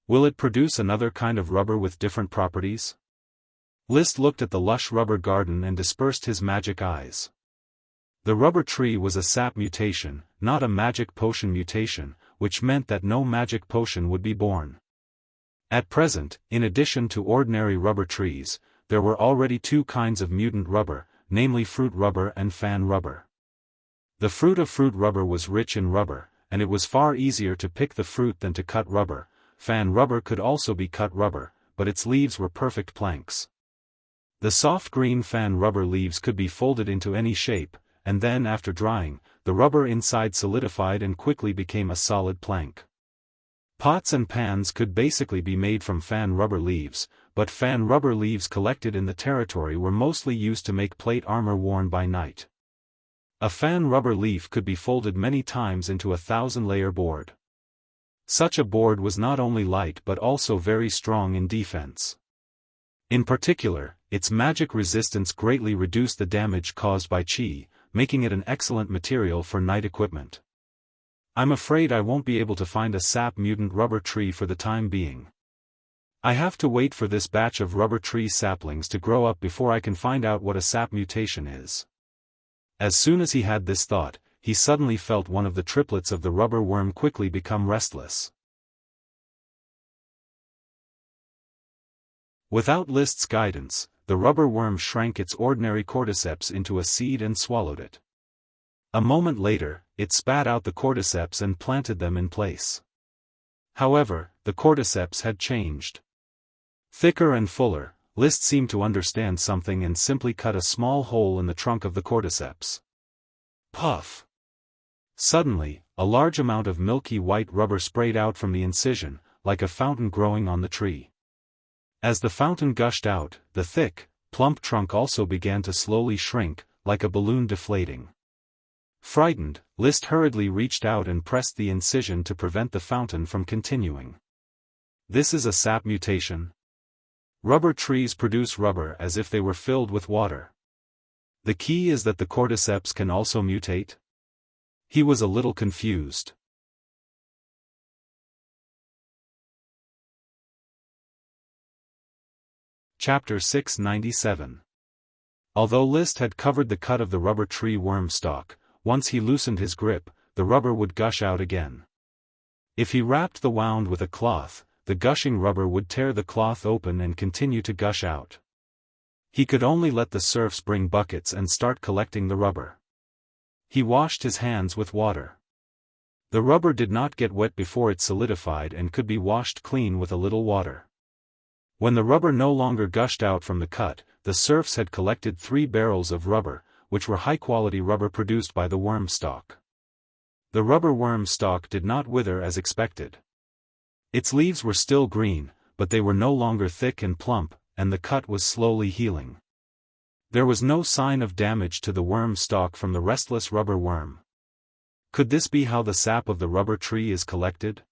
Speaker 1: Will it produce another kind of rubber with different properties? List looked at the lush rubber garden and dispersed his magic eyes. The rubber tree was a sap mutation, not a magic potion mutation, which meant that no magic potion would be born. At present, in addition to ordinary rubber trees, there were already 2 kinds of mutant rubber, namely fruit rubber and fan rubber. The fruit of fruit rubber was rich in rubber, and it was far easier to pick the fruit than to cut rubber. Fan rubber could also be cut rubber, but its leaves were perfect planks. The soft green fan rubber leaves could be folded into any shape, and then after drying, the rubber inside solidified and quickly became a solid plank. Pots and pans could basically be made from fan rubber leaves, but fan rubber leaves collected in the territory were mostly used to make plate armor worn by night. A fan rubber leaf could be folded many times into a 1,000-layer board. Such a board was not only light but also very strong in defense. In particular, its magic resistance greatly reduced the damage caused by qi, making it an excellent material for night equipment. I'm afraid I won't be able to find a sap mutant rubber tree for the time being. I have to wait for this batch of rubber tree saplings to grow up before I can find out what a sap mutation is. As soon as he had this thought, he suddenly felt one of the triplets of the rubber worm quickly become restless. Without List's guidance, the rubber worm shrank its ordinary cordyceps into a seed and swallowed it. A moment later, it spat out the cordyceps and planted them in place. However, the cordyceps had changed. Thicker and fuller, List seemed to understand something and simply cut a small hole in the trunk of the cordyceps. Puff! Suddenly, a large amount of milky white rubber sprayed out from the incision, like a fountain growing on the tree. As the fountain gushed out, the thick, plump trunk also began to slowly shrink, like a balloon deflating. Frightened, List hurriedly reached out and pressed the incision to prevent the fountain from continuing. This is a sap mutation. Rubber trees produce rubber as if they were filled with water. The key is that the cordyceps can also mutate? He was a little confused. Chapter 697. Although List had covered the cut of the rubber tree worm stalk, once he loosened his grip, the rubber would gush out again. If he wrapped the wound with a cloth, the gushing rubber would tear the cloth open and continue to gush out. He could only let the serfs bring buckets and start collecting the rubber. He washed his hands with water. The rubber did not get wet before it solidified and could be washed clean with a little water. When the rubber no longer gushed out from the cut, the serfs had collected 3 barrels of rubber, which were high-quality rubber produced by the worm stalk. The rubber worm stalk did not wither as expected. Its leaves were still green, but they were no longer thick and plump, and the cut was slowly healing. There was no sign of damage to the worm stalk from the restless rubber worm. Could this be how the sap of the rubber tree is collected?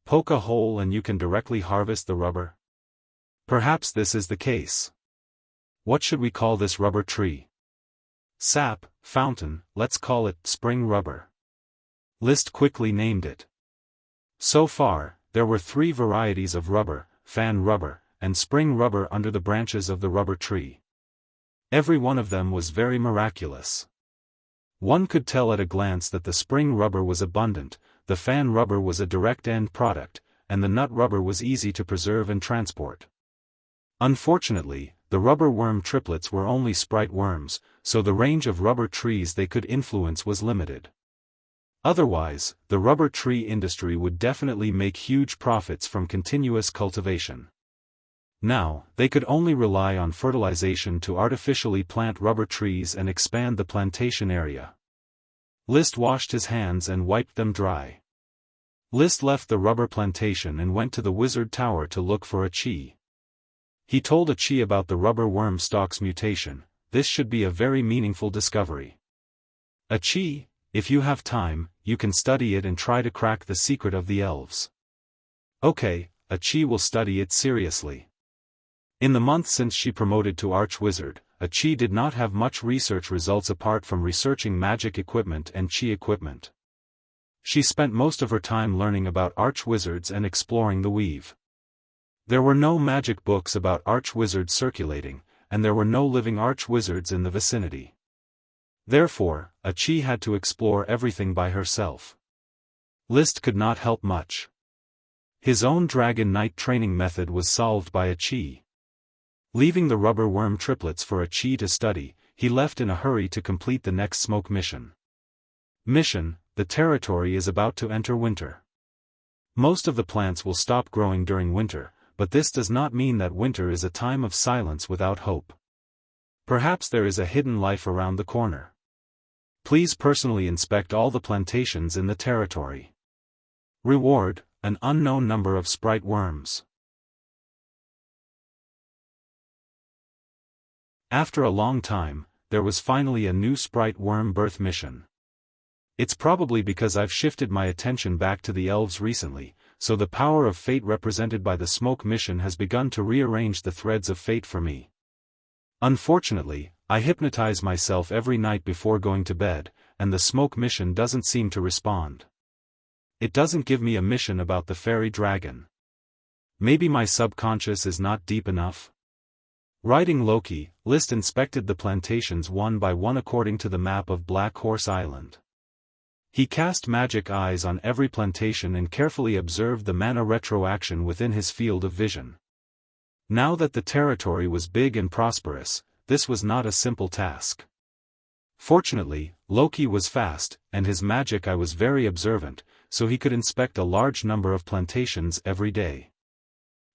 Speaker 1: Poke a hole and you can directly harvest the rubber? Perhaps this is the case. What should we call this rubber tree? Sap, fountain, let's call it spring rubber. List quickly named it. So far, there were 3 varieties of rubber, fan rubber, and spring rubber under the branches of the rubber tree. Every one of them was very miraculous. One could tell at a glance that the spring rubber was abundant, the fan rubber was a direct end product, and the nut rubber was easy to preserve and transport. Unfortunately, the rubber worm triplets were only sprite worms, so the range of rubber trees they could influence was limited. Otherwise, the rubber tree industry would definitely make huge profits from continuous cultivation. Now, they could only rely on fertilization to artificially plant rubber trees and expand the plantation area. List washed his hands and wiped them dry. List left the rubber plantation and went to the wizard tower to look for a chi. He told a chi about the rubber worm stalk's mutation. This should be a very meaningful discovery. A chi, if you have time, you can study it and try to crack the secret of the elves. Okay, a chi will study it seriously. In the month since she promoted to Archwizard, a chi did not have much research results apart from researching magic equipment and chi equipment. She spent most of her time learning about archwizards and exploring the weave. There were no magic books about archwizards circulating, and there were no living archwizards in the vicinity. Therefore, a chi had to explore everything by herself. List could not help much. His own Dragon Knight training method was solved by a chi. Leaving the rubber worm triplets for a chi to study, he left in a hurry to complete the next smoke mission. Mission: the territory is about to enter winter. Most of the plants will stop growing during winter, but this does not mean that winter is a time of silence without hope. Perhaps there is a hidden life around the corner. Please personally inspect all the plantations in the territory. Reward: an unknown number of sprite worms. After a long time, there was finally a new sprite worm birth mission. It's probably because I've shifted my attention back to the elves recently, so the power of fate represented by the smoke mission has begun to rearrange the threads of fate for me. Unfortunately, I hypnotize myself every night before going to bed, and the smoke mission doesn't seem to respond. It doesn't give me a mission about the fairy dragon. Maybe my subconscious is not deep enough? Writing Loki, List inspected the plantations one by one according to the map of Black Horse Island. He cast magic eyes on every plantation and carefully observed the mana retroaction within his field of vision. Now that the territory was big and prosperous, this was not a simple task. Fortunately, Loki was fast, and his magic eye was very observant, so he could inspect a large number of plantations every day.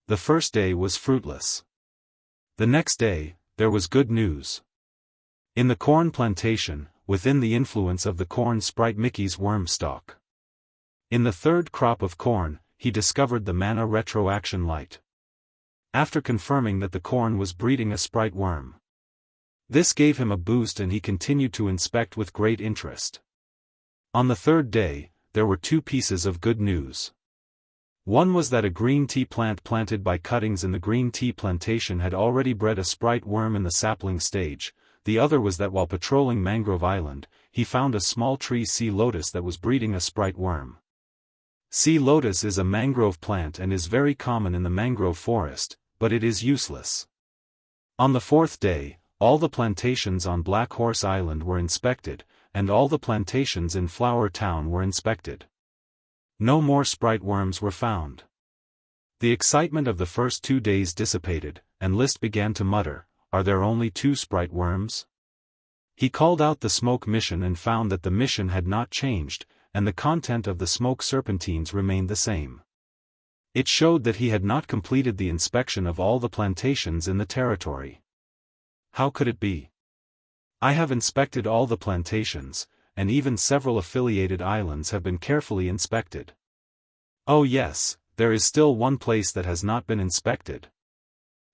Speaker 1: The first day was fruitless. The next day, there was good news. In the corn plantation, within the influence of the corn sprite Mickey's worm stalk. In the third crop of corn, he discovered the mana retroaction light. After confirming that the corn was breeding a sprite worm. This gave him a boost and he continued to inspect with great interest. On the third day, there were two pieces of good news. One was that a green tea plant planted by cuttings in the green tea plantation had already bred a sprite worm in the sapling stage. The other was that while patrolling Mangrove Island, he found a small tree sea lotus that was breeding a sprite worm. Sea lotus is a mangrove plant and is very common in the mangrove forest, but it is useless. On the fourth day, all the plantations on Black Horse Island were inspected, and all the plantations in Flower Town were inspected. No more sprite worms were found. The excitement of the first 2 days dissipated, and List began to mutter, "Are there only 2 sprite worms?" He called out the smoke mission and found that the mission had not changed, and the content of the smoke serpentines remained the same. It showed that he had not completed the inspection of all the plantations in the territory. How could it be? I have inspected all the plantations, and even several affiliated islands have been carefully inspected. Oh yes, there is still one place that has not been inspected.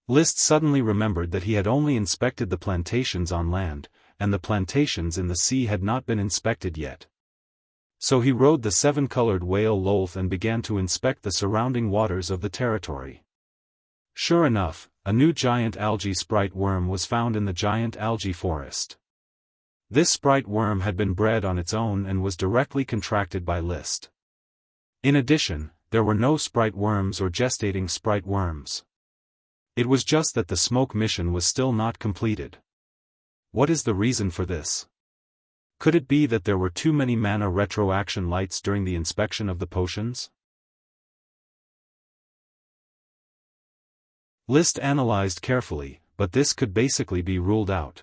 Speaker 1: List suddenly remembered that he had only inspected the plantations on land, and the plantations in the sea had not been inspected yet. So he rode the 7-colored whale Lolth and began to inspect the surrounding waters of the territory. Sure enough, a new giant algae sprite worm was found in the giant algae forest. This sprite worm had been bred on its own and was directly contracted by List. In addition, there were no sprite worms or gestating sprite worms. It was just that the smoke mission was still not completed. What is the reason for this? Could it be that there were too many mana retroaction lights during the inspection of the potions? List analyzed carefully, but this could basically be ruled out.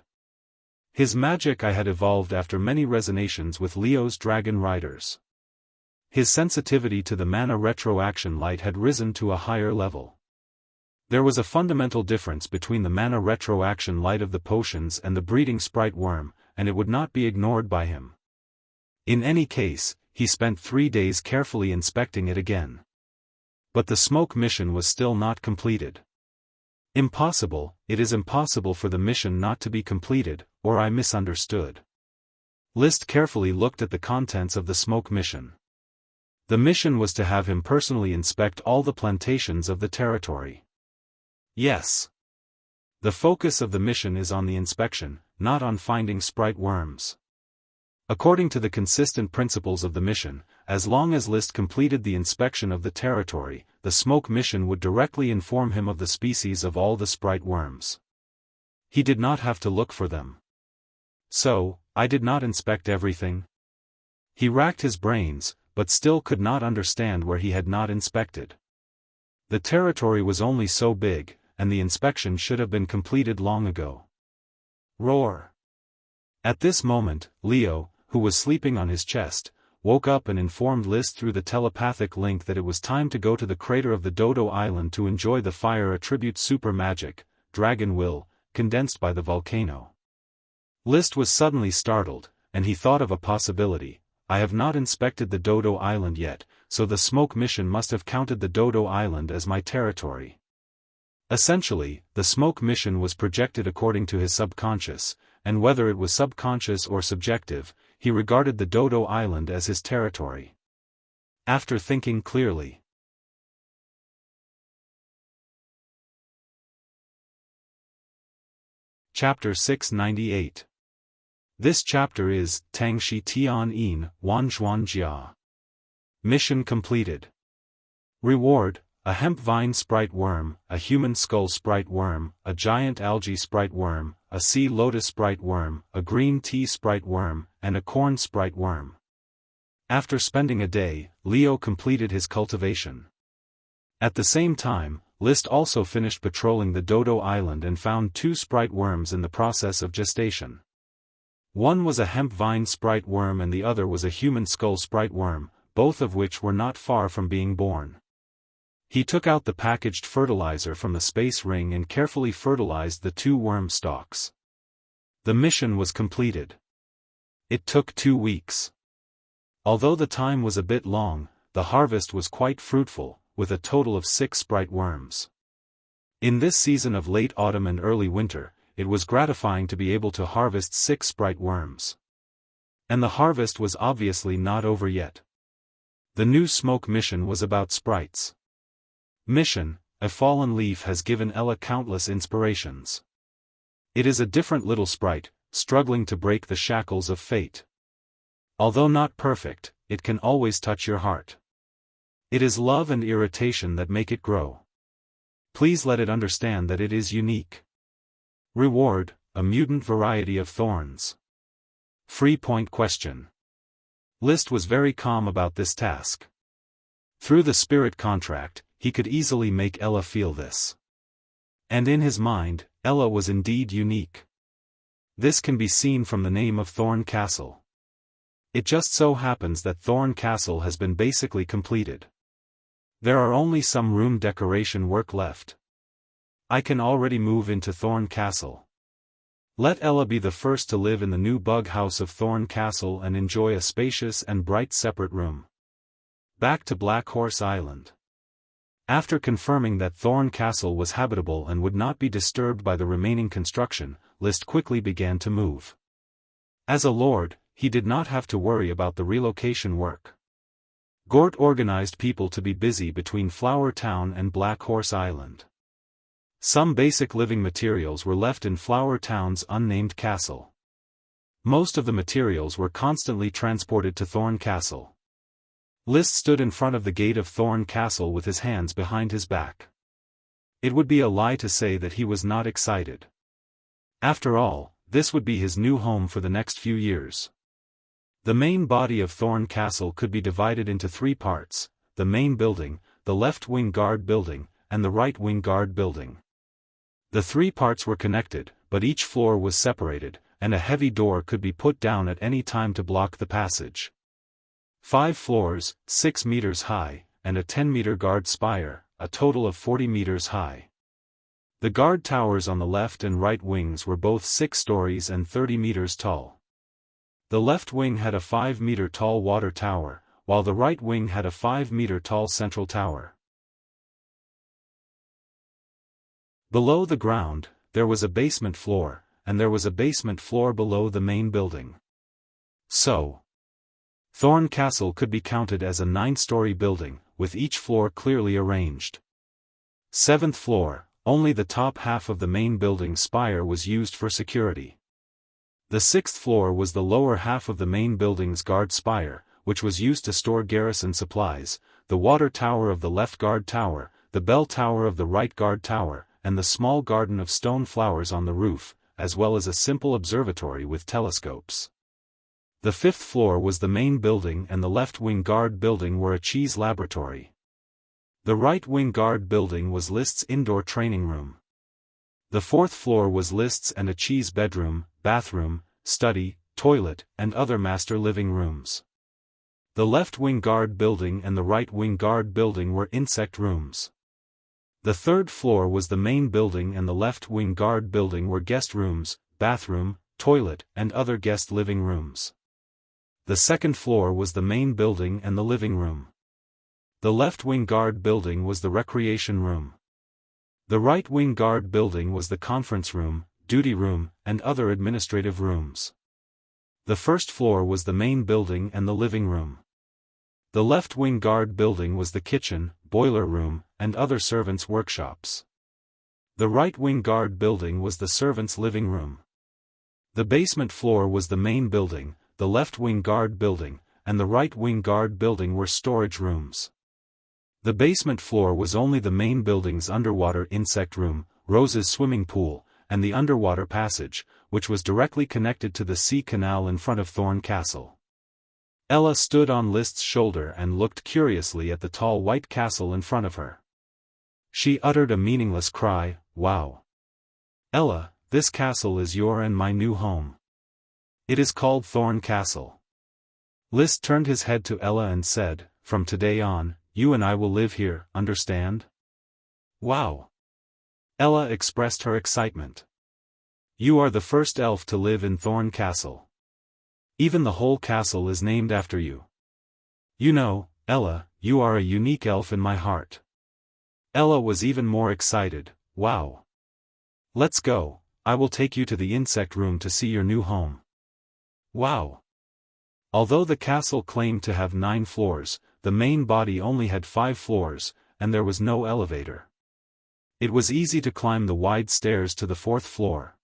Speaker 1: His magic eye had evolved after many resonations with Leo's dragon riders. His sensitivity to the mana retroaction light had risen to a higher level. There was a fundamental difference between the mana retroaction light of the potions and the breeding sprite worm, and it would not be ignored by him. In any case, he spent 3 days carefully inspecting it again. But the smoke mission was still not completed. Impossible, it is impossible for the mission not to be completed, or I misunderstood. List carefully looked at the contents of the smoke mission. The mission was to have him personally inspect all the plantations of the territory. Yes. The focus of the mission is on the inspection, not on finding sprite worms. According to the consistent principles of the mission, as long as List completed the inspection of the territory, the smoke mission would directly inform him of the species of all the sprite worms. He did not have to look for them. So, I did not inspect everything. He racked his brains, but still could not understand where he had not inspected. The territory was only so big, and the inspection should have been completed long ago. Roar! At this moment, Leo, who was sleeping on his chest, woke up and informed List through the telepathic link that it was time to go to the crater of the Dodo Island to enjoy the fire attribute super magic, Dragon Will, condensed by the volcano. List was suddenly startled, and he thought of a possibility. I have not inspected the Dodo Island yet, so the smoke mission must have counted the Dodo Island as my territory. Essentially, the smoke mission was projected according to his subconscious, and whether it was subconscious or subjective, he regarded the Dodo Island as his territory. After thinking clearly. Chapter 698. This chapter is Tangshi Tian Yin Wanzhuan Jia. Mission completed. Reward: a hemp vine sprite worm, a human skull sprite worm, a giant algae sprite worm, a sea lotus sprite worm, a green tea sprite worm, and a corn sprite worm. After spending a day, Leo completed his cultivation. At the same time, List also finished patrolling the Dodo Island and found 2 sprite worms in the process of gestation. One was a hemp vine sprite worm and the other was a human skull sprite worm, both of which were not far from being born. He took out the packaged fertilizer from the space ring and carefully fertilized the 2 worm stalks. The mission was completed. It took 2 weeks. Although the time was a bit long, the harvest was quite fruitful, with a total of 6 sprite worms. In this season of late autumn and early winter, it was gratifying to be able to harvest 6 sprite worms. And the harvest was obviously not over yet. The new smoke mission was about sprites. Mission: a fallen leaf has given Ella countless inspirations. It is a different little sprite, struggling to break the shackles of fate. Although not perfect, it can always touch your heart. It is love and irritation that make it grow. Please let it understand that it is unique. Reward: a mutant variety of thorns. Free point question. List was very calm about this task. Through the spirit contract, he could easily make Ella feel this. And in his mind, Ella was indeed unique. This can be seen from the name of Thorn Castle. It just so happens that Thorn Castle has been basically completed. There are only some room decoration work left. I can already move into Thorn Castle. Let Ella be the first to live in the new bug house of Thorn Castle and enjoy a spacious and bright separate room. Back to Black Horse Island. After confirming that Thorn Castle was habitable and would not be disturbed by the remaining construction, List quickly began to move. As a lord, he did not have to worry about the relocation work. Gort organized people to be busy between Flower Town and Black Horse Island. Some basic living materials were left in Flower Town's unnamed castle. Most of the materials were constantly transported to Thorn Castle. List stood in front of the gate of Thorn Castle with his hands behind his back. It would be a lie to say that he was not excited. After all, this would be his new home for the next few years. The main body of Thorn Castle could be divided into 3 parts: the main building, the left wing guard building, and the right wing guard building. The 3 parts were connected, but each floor was separated, and a heavy door could be put down at any time to block the passage. 5 floors, 6 meters high, and a 10-meter guard spire, a total of 40 meters high. The guard towers on the left and right wings were both 6 stories and 30 meters tall. The left wing had a 5-meter tall water tower, while the right wing had a 5-meter tall central tower. Below the ground, there was a basement floor, and there was a basement floor below the main building. So, Thorn Castle could be counted as a 9-story building, with each floor clearly arranged. 7th floor, only the top half of the main building spire was used for security. The 6th floor was the lower half of the main building's guard spire, which was used to store garrison supplies, the water tower of the left guard tower, the bell tower of the right guard tower, and the small garden of stone flowers on the roof, as well as a simple observatory with telescopes. The 5th floor was the main building and the left wing guard building were a cheese laboratory. The right wing guard building was List's indoor training room. The 4th floor was List's and a cheese bedroom, bathroom, study, toilet, and other master living rooms. The left wing guard building and the right wing guard building were insect rooms. The 3rd floor was the main building and the left wing guard building were guest rooms, bathroom, toilet, and other guest living rooms. The 2nd floor was the main building and the living room. The left wing guard building was the recreation room. The right wing guard building was the conference room, duty room, and other administrative rooms. The first floor was the main building and the living room. The left wing guard building was the kitchen, boiler room, and other servants' workshops. The right wing guard building was the servants' living room. The basement floor was the main building, the left wing guard building, and the right wing guard building were storage rooms. The basement floor was only the main building's underwater insect room, Rose's swimming pool, and the underwater passage, which was directly connected to the sea canal in front of Thorn Castle. Ella stood on List's shoulder and looked curiously at the tall white castle in front of her. She uttered a meaningless cry, "Wow! Ella, this castle is your and my new home. It is called Thorn Castle." List turned his head to Ella and said, "From today on, you and I will live here, understand?" "Wow!" Ella expressed her excitement. "You are the first elf to live in Thorn Castle. Even the whole castle is named after you. You know, Ella, you are a unique elf in my heart." Ella was even more excited. "Wow! Let's go, I will take you to the insect room to see your new home." "Wow!" Although the castle claimed to have 9 floors, the main body only had 5 floors, and there was no elevator. It was easy to climb the wide stairs to the 4th floor.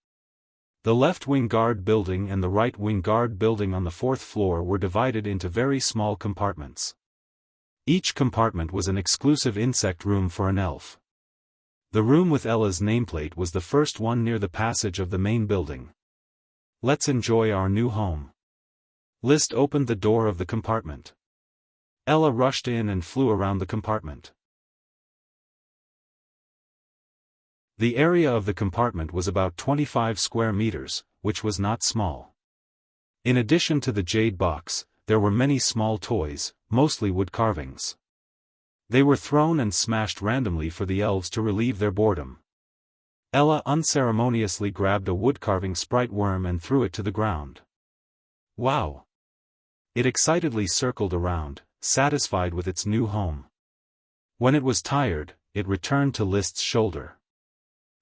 Speaker 1: The left wing guard building and the right wing guard building on the 4th floor were divided into very small compartments. Each compartment was an exclusive insect room for an elf. The room with Ella's nameplate was the first one near the passage of the main building. "Let's enjoy our new home." List opened the door of the compartment. Ella rushed in and flew around the compartment. The area of the compartment was about 25 square meters, which was not small. In addition to the jade box, there were many small toys, mostly wood carvings. They were thrown and smashed randomly for the elves to relieve their boredom. Ella unceremoniously grabbed a wood-carving sprite worm and threw it to the ground. "Wow!" It excitedly circled around, satisfied with its new home. When it was tired, it returned to List's shoulder.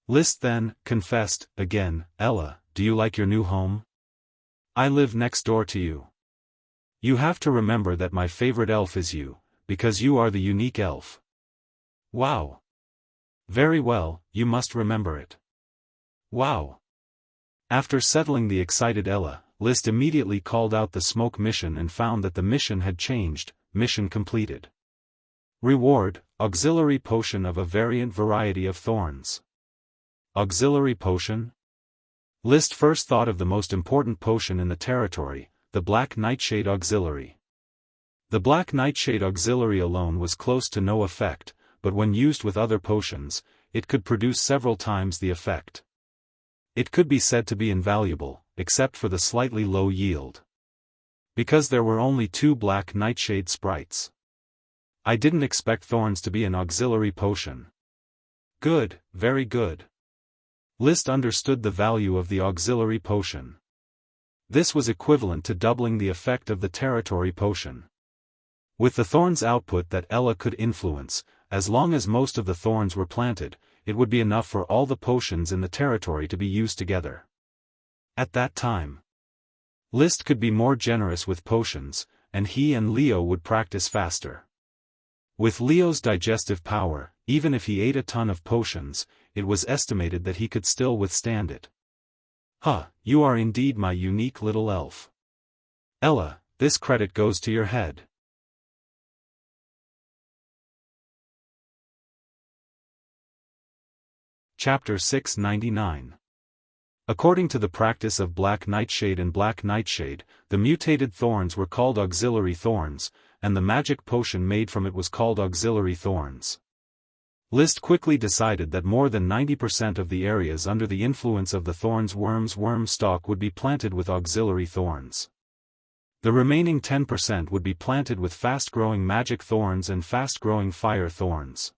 Speaker 1: List then confessed, again, "Ella, do you like your new home? I live next door to you. You have to remember that my favorite elf is you, because you are the unique elf." "Wow! Very well, you must remember it." "Wow!" After settling the excited Ella, List immediately called out the smoke mission and found that the mission had changed. Mission completed. Reward, auxiliary potion of a variant variety of thorns. Auxiliary potion? List first thought of the most important potion in the territory, the Black Nightshade Auxiliary. The Black Nightshade Auxiliary alone was close to no effect, but when used with other potions, it could produce several times the effect. It could be said to be invaluable, except for the slightly low yield. Because there were only 2 Black Nightshade sprites. I didn't expect thorns to be an auxiliary potion. Good, very good. List understood the value of the auxiliary potion. This was equivalent to doubling the effect of the territory potion. With the thorns output that Ella could influence, as long as most of the thorns were planted, it would be enough for all the potions in the territory to be used together. At that time, List could be more generous with potions, and he and Leo would practice faster. With Leo's digestive power, even if he ate a ton of potions, it was estimated that he could still withstand it. "Huh, you are indeed my unique little elf. Ella, this credit goes to your head." Chapter 699. According to the practice of Black Nightshade and Black Nightshade, the mutated thorns were called auxiliary thorns, and the magic potion made from it was called auxiliary thorns. List quickly decided that more than 90% of the areas under the influence of the thorns worm stalk would be planted with auxiliary thorns. The remaining 10% would be planted with fast-growing magic thorns and fast-growing fire thorns.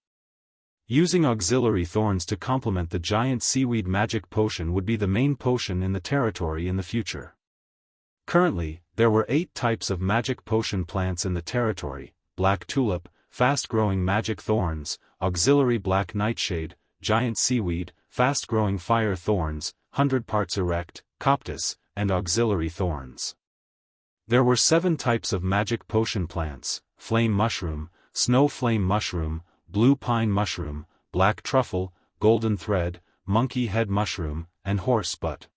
Speaker 1: Using auxiliary thorns to complement the giant seaweed magic potion would be the main potion in the territory in the future. Currently, there were 8 types of magic potion plants in the territory: Black Tulip, fast-growing magic thorns, auxiliary Black Nightshade, giant seaweed, fast-growing fire thorns, 100 parts erect, coptis, and auxiliary thorns. There were 7 types of magic potion plants: flame mushroom, snow flame mushroom, blue pine mushroom, black truffle, golden thread, monkey head mushroom, and horse butt.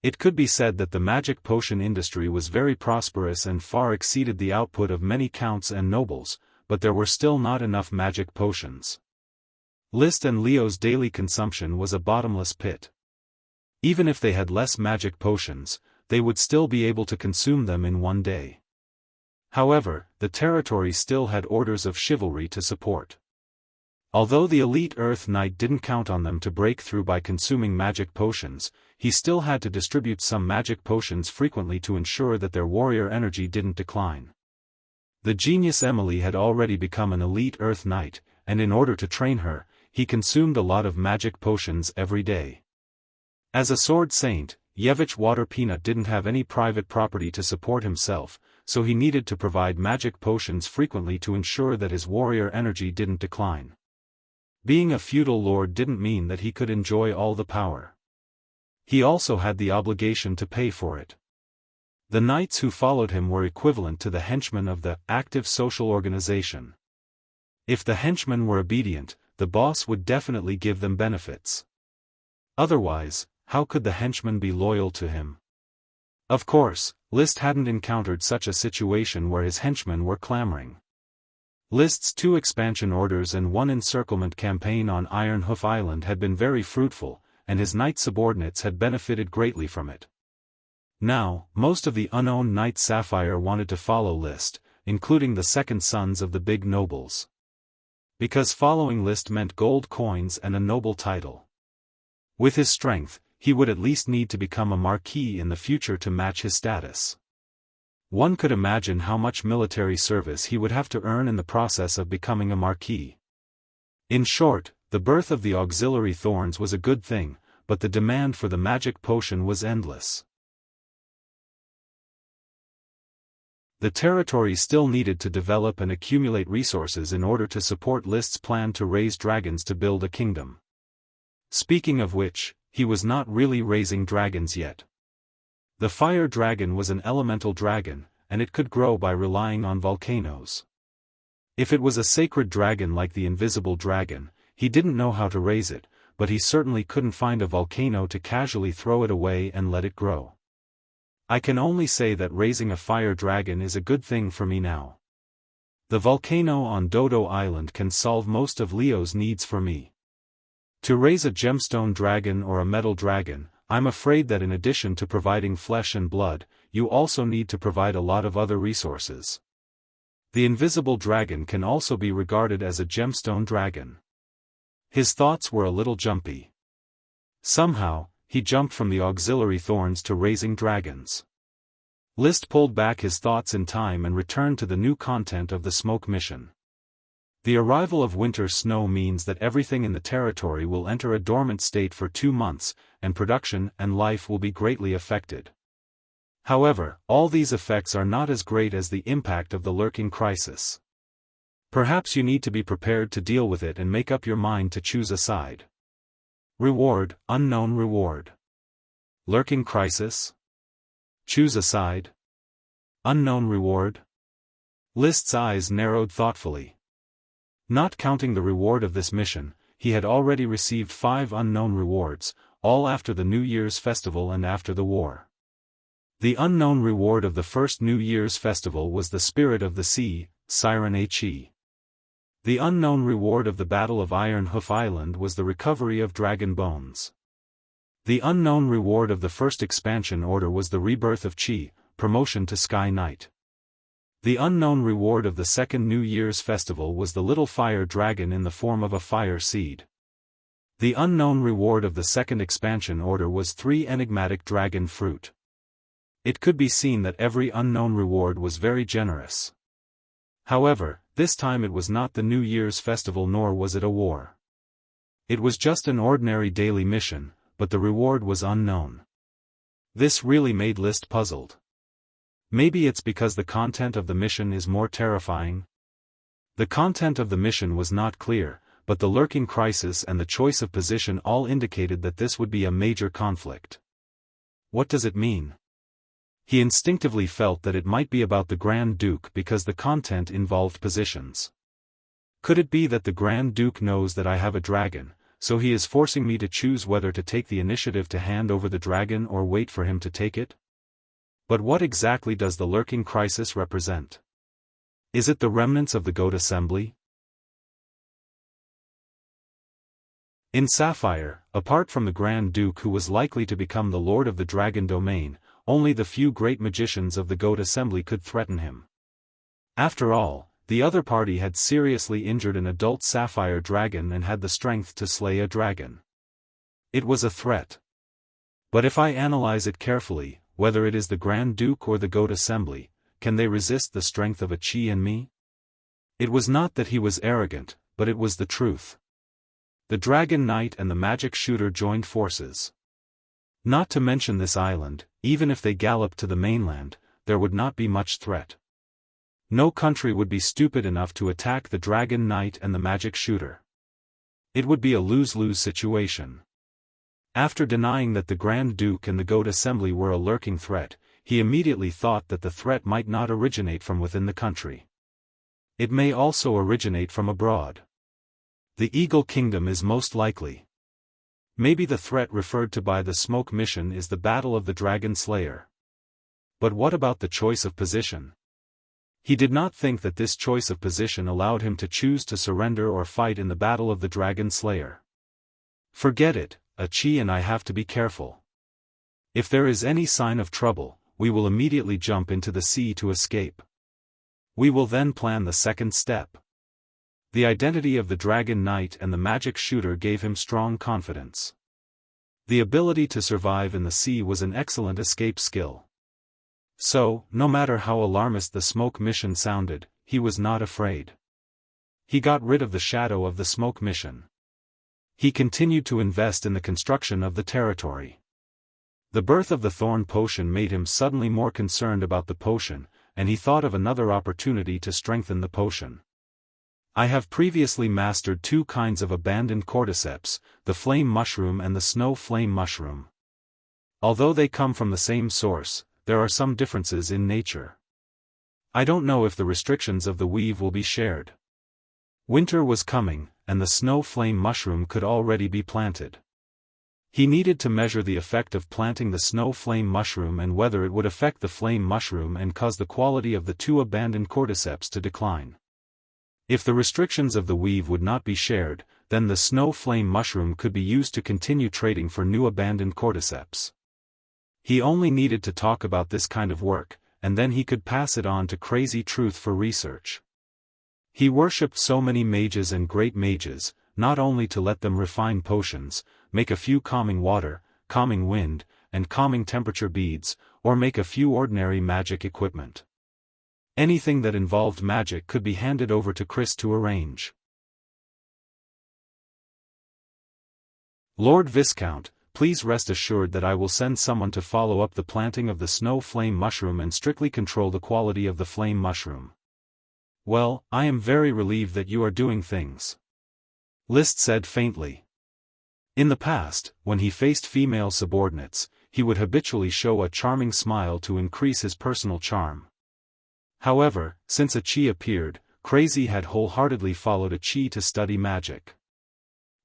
Speaker 1: It could be said that the magic potion industry was very prosperous and far exceeded the output of many counts and nobles, but there were still not enough magic potions. List and Leo's daily consumption was a bottomless pit. Even if they had less magic potions, they would still be able to consume them in one day. However, the territory still had orders of chivalry to support. Although the elite Earth Knight didn't count on them to break through by consuming magic potions, he still had to distribute some magic potions frequently to ensure that their warrior energy didn't decline. The genius Emily had already become an elite Earth Knight, and in order to train her, he consumed a lot of magic potions every day. As a sword saint, Yevich Water Peanut didn't have any private property to support himself, so he needed to provide magic potions frequently to ensure that his warrior energy didn't decline. Being a feudal lord didn't mean that he could enjoy all the power. He also had the obligation to pay for it. The knights who followed him were equivalent to the henchmen of the active social organization. If the henchmen were obedient, the boss would definitely give them benefits. Otherwise, how could the henchmen be loyal to him? Of course, List hadn't encountered such a situation where his henchmen were clamoring. List's 2 expansion orders and 1 encirclement campaign on Iron Hoof Island had been very fruitful, and his knight subordinates had benefited greatly from it. Now, most of the unowned Knight Sapphire wanted to follow List, including the second sons of the big nobles. Because following List meant gold coins and a noble title. With his strength, he would at least need to become a marquis in the future to match his status. One could imagine how much military service he would have to earn in the process of becoming a marquis. In short, the birth of the auxiliary thorns was a good thing, but the demand for the magic potion was endless. The territory still needed to develop and accumulate resources in order to support List's plan to raise dragons to build a kingdom. Speaking of which, he was not really raising dragons yet. The fire dragon was an elemental dragon, and it could grow by relying on volcanoes. If it was a sacred dragon like the invisible dragon, he didn't know how to raise it, but he certainly couldn't find a volcano to casually throw it away and let it grow. I can only say that raising a fire dragon is a good thing for me now. The volcano on Dodo Island can solve most of Leo's needs for me. To raise a gemstone dragon or a metal dragon, I'm afraid that in addition to providing flesh and blood, you also need to provide a lot of other resources. The invisible dragon can also be regarded as a gemstone dragon. His thoughts were a little jumpy. Somehow, he jumped from the auxiliary thorns to raising dragons. List pulled back his thoughts in time and returned to the new content of the smoke mission. The arrival of winter snow means that everything in the territory will enter a dormant state for 2 months, and production and life will be greatly affected. However, all these effects are not as great as the impact of the lurking crisis. Perhaps you need to be prepared to deal with it and make up your mind to choose a side. Reward, unknown reward. Lurking crisis? Choose a side. Unknown reward? List's eyes narrowed thoughtfully. Not counting the reward of this mission, he had already received 5 unknown rewards, all after the New Year's festival and after the war. The unknown reward of the first New Year's festival was the Spirit of the Sea, Siren He. The unknown reward of the Battle of Iron Hoof Island was the recovery of dragon bones. The unknown reward of the first expansion order was the rebirth of Chi, promotion to Sky Knight. The unknown reward of the second New Year's festival was the little fire dragon in the form of a fire seed. The unknown reward of the second expansion order was 3 enigmatic dragon fruit. It could be seen that every unknown reward was very generous. However, this time it was not the New Year's festival nor was it a war. It was just an ordinary daily mission, but the reward was unknown. This really made List puzzled. Maybe it's because the content of the mission is more terrifying? The content of the mission was not clear, but the lurking crisis and the choice of position all indicated that this would be a major conflict. What does it mean? He instinctively felt that it might be about the Grand Duke because the content involved positions. Could it be that the Grand Duke knows that I have a dragon, so he is forcing me to choose whether to take the initiative to hand over the dragon or wait for him to take it? But what exactly does the lurking crisis represent? Is it the remnants of the goat assembly? In Sapphire, apart from the Grand Duke who was likely to become the Lord of the Dragon Domain, only the few great magicians of the goat assembly could threaten him. After all, the other party had seriously injured an adult sapphire dragon and had the strength to slay a dragon. It was a threat. But if I analyze it carefully, whether it is the Grand Duke or the goat assembly, can they resist the strength of a Qi in me? It was not that he was arrogant, but it was the truth. The Dragon Knight and the Magic Shooter joined forces. Not to mention this island, even if they galloped to the mainland, there would not be much threat. No country would be stupid enough to attack the Dragon Knight and the Magic Shooter. It would be a lose-lose situation. After denying that the Grand Duke and the Goat Assembly were a lurking threat, he immediately thought that the threat might not originate from within the country. It may also originate from abroad. The Eagle Kingdom is most likely. Maybe the threat referred to by the Smoke Mission is the Battle of the Dragon Slayer. But what about the choice of position? He did not think that this choice of position allowed him to choose to surrender or fight in the Battle of the Dragon Slayer. Forget it, a Qi and I have to be careful. If there is any sign of trouble, we will immediately jump into the sea to escape. We will then plan the second step. The identity of the Dragon Knight and the Magic Shooter gave him strong confidence. The ability to survive in the sea was an excellent escape skill. So, no matter how alarmist the Smoke Mission sounded, he was not afraid. He got rid of the shadow of the Smoke Mission. He continued to invest in the construction of the territory. The birth of the Thorn Potion made him suddenly more concerned about the potion, and he thought of another opportunity to strengthen the potion. I have previously mastered two kinds of abandoned cordyceps, the flame mushroom and the snow flame mushroom. Although they come from the same source, there are some differences in nature. I don't know if the restrictions of the weave will be shared. Winter was coming, and the snow flame mushroom could already be planted. He needed to measure the effect of planting the snow flame mushroom and whether it would affect the flame mushroom and cause the quality of the two abandoned cordyceps to decline. If the restrictions of the weave would not be shared, then the snow flame mushroom could be used to continue trading for new abandoned cordyceps. He only needed to talk about this kind of work, and then he could pass it on to Crazy Truth for research. He worshipped so many mages and great mages, not only to let them refine potions, make a few calming water, calming wind, and calming temperature beads, or make a few ordinary magic equipment. Anything that involved magic could be handed over to Chris to arrange. Lord Viscount, please rest assured that I will send someone to follow up the planting of the snow flame mushroom and strictly control the quality of the flame mushroom. Well, I am very relieved that you are doing things. Liszt said faintly. In the past, when he faced female subordinates, he would habitually show a charming smile to increase his personal charm. However, since a Qi appeared, Crazy had wholeheartedly followed a Qi to study magic.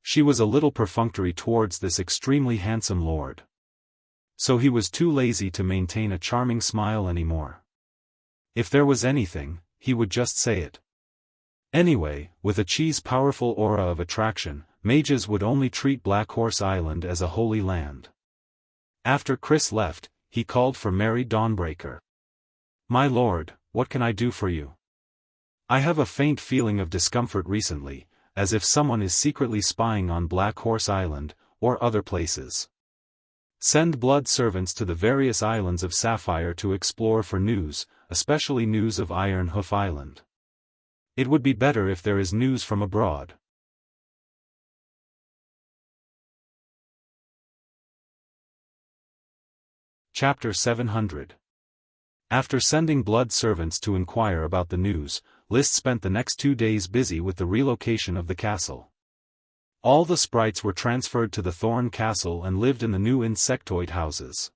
Speaker 1: She was a little perfunctory towards this extremely handsome lord. So he was too lazy to maintain a charming smile anymore. If there was anything, he would just say it. Anyway, with a Qi's powerful aura of attraction, mages would only treat Black Horse Island as a holy land. After Chris left, he called for Mary Dawnbreaker. My lord, what can I do for you? I have a faint feeling of discomfort recently, as if someone is secretly spying on Black Horse Island, or other places. Send blood servants to the various islands of Sapphire to explore for news, especially news of Iron Hoof Island. It would be better if there is news from abroad. Chapter 700. After sending blood servants to inquire about the news, Liszt spent the next 2 days busy with the relocation of the castle. All the sprites were transferred to the Thorn Castle and lived in the new insectoid houses.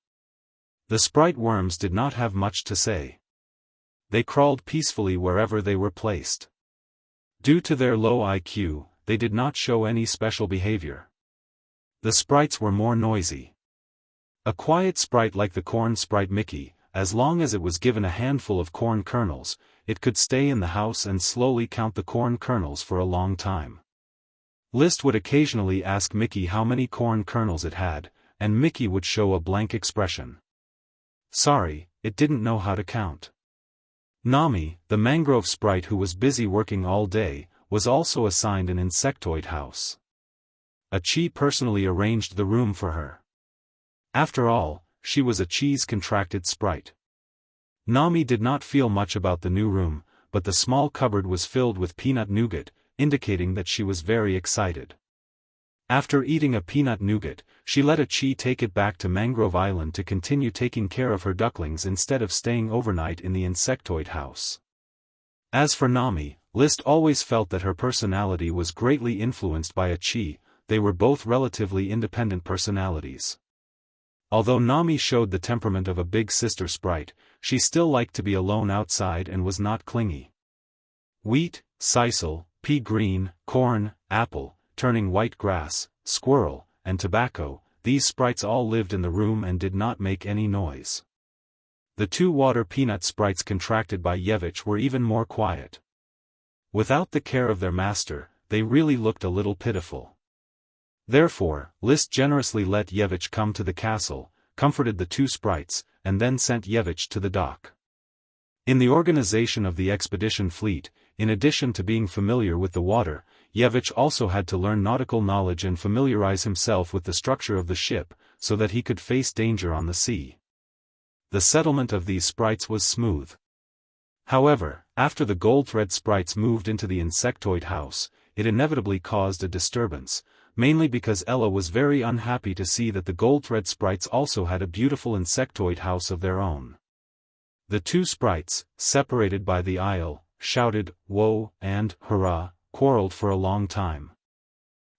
Speaker 1: The sprite worms did not have much to say. They crawled peacefully wherever they were placed. Due to their low IQ, they did not show any special behavior. The sprites were more noisy. A quiet sprite like the corn sprite Mickey, as long as it was given a handful of corn kernels, it could stay in the house and slowly count the corn kernels for a long time. List would occasionally ask Mickey how many corn kernels it had, and Mickey would show a blank expression. Sorry, it didn't know how to count. Nami, the mangrove sprite who was busy working all day, was also assigned an insectoid house. Chi personally arranged the room for her. After all, she was a cheese-contracted sprite. Nami did not feel much about the new room, but the small cupboard was filled with peanut nougat, indicating that she was very excited. After eating a peanut nougat, she let Chi take it back to Mangrove Island to continue taking care of her ducklings instead of staying overnight in the insectoid house. As for Nami, List always felt that her personality was greatly influenced by Chi. They were both relatively independent personalities. Although Nami showed the temperament of a big sister sprite, she still liked to be alone outside and was not clingy. Wheat, sisal, pea green, corn, apple, turning white grass, squirrel, and tobacco, these sprites all lived in the room and did not make any noise. The two water peanut sprites contracted by Yevich were even more quiet. Without the care of their master, they really looked a little pitiful. Therefore, List generously let Yevich come to the castle, comforted the two sprites, and then sent Yevich to the dock. In the organization of the expedition fleet, in addition to being familiar with the water, Yevich also had to learn nautical knowledge and familiarize himself with the structure of the ship, so that he could face danger on the sea. The settlement of these sprites was smooth. However, after the gold-thread sprites moved into the insectoid house, it inevitably caused a disturbance, mainly because Ella was very unhappy to see that the gold-thread sprites also had a beautiful insectoid house of their own. The two sprites, separated by the aisle, shouted, "Whoa," and "Hurrah," quarreled for a long time.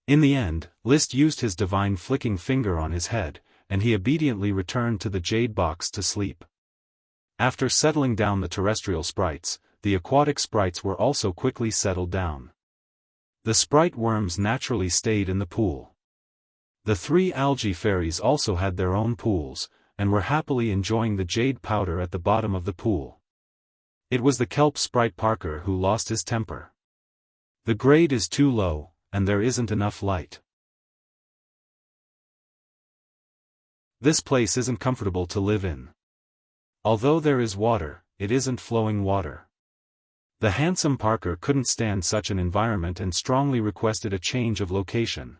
Speaker 1: In the end, List used his divine flicking finger on his head, and he obediently returned to the jade box to sleep. After settling down the terrestrial sprites, the aquatic sprites were also quickly settled down. The sprite worms naturally stayed in the pool. The three algae fairies also had their own pools, and were happily enjoying the jade powder at the bottom of the pool. It was the kelp sprite Parker who lost his temper. The grade is too low, and there isn't enough light. This place isn't comfortable to live in. Although there is water, it isn't flowing water. The handsome Parker couldn't stand such an environment and strongly requested a change of location.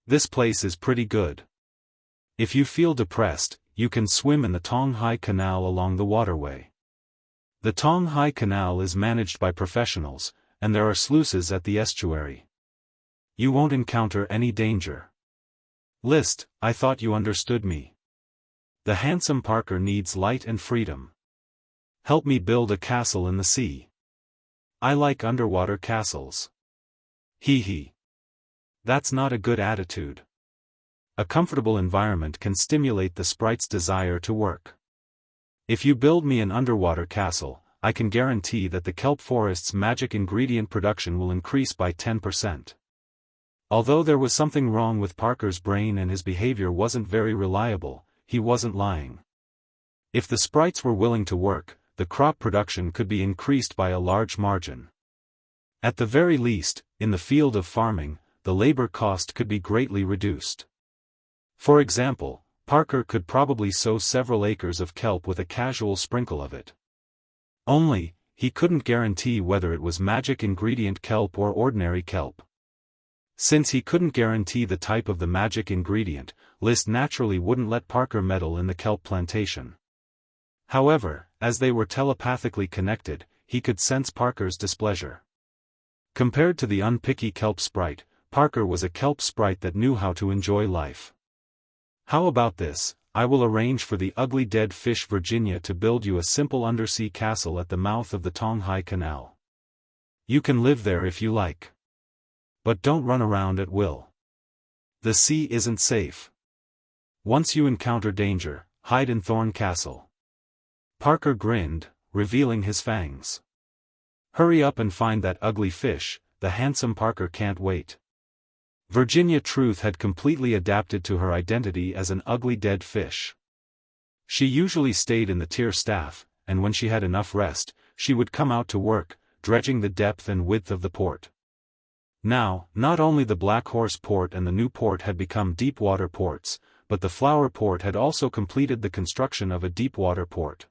Speaker 1: This place is pretty good. If you feel depressed, you can swim in the Tonghai Canal along the waterway. The Tonghai Canal is managed by professionals, and there are sluices at the estuary. You won't encounter any danger. List, I thought you understood me. The handsome Parker needs light and freedom. Help me build a castle in the sea. I like underwater castles. Hee hee. That's not a good attitude. A comfortable environment can stimulate the sprite's desire to work. If you build me an underwater castle, I can guarantee that the kelp forest's magic ingredient production will increase by 10%. Although there was something wrong with Parker's brain and his behavior wasn't very reliable, he wasn't lying. If the sprites were willing to work, the crop production could be increased by a large margin. At the very least, in the field of farming, the labor cost could be greatly reduced. For example, Parker could probably sow several acres of kelp with a casual sprinkle of it. Only, he couldn't guarantee whether it was magic ingredient kelp or ordinary kelp. Since he couldn't guarantee the type of the magic ingredient, List naturally wouldn't let Parker meddle in the kelp plantation. However, as they were telepathically connected, he could sense Parker's displeasure. Compared to the unpicky kelp sprite, Parker was a kelp sprite that knew how to enjoy life. How about this? I will arrange for the ugly dead fish Virginia to build you a simple undersea castle at the mouth of the Tonghai Canal. You can live there if you like. But don't run around at will. The sea isn't safe. Once you encounter danger, hide in Thorn Castle. Parker grinned, revealing his fangs. Hurry up and find that ugly fish, the handsome Parker can't wait. Virginia Truth had completely adapted to her identity as an ugly dead fish. She usually stayed in the tier staff, and when she had enough rest, she would come out to work, dredging the depth and width of the port. Now, not only the Black Horse Port and the new port had become deep-water ports, but the Flower Port had also completed the construction of a deep-water port.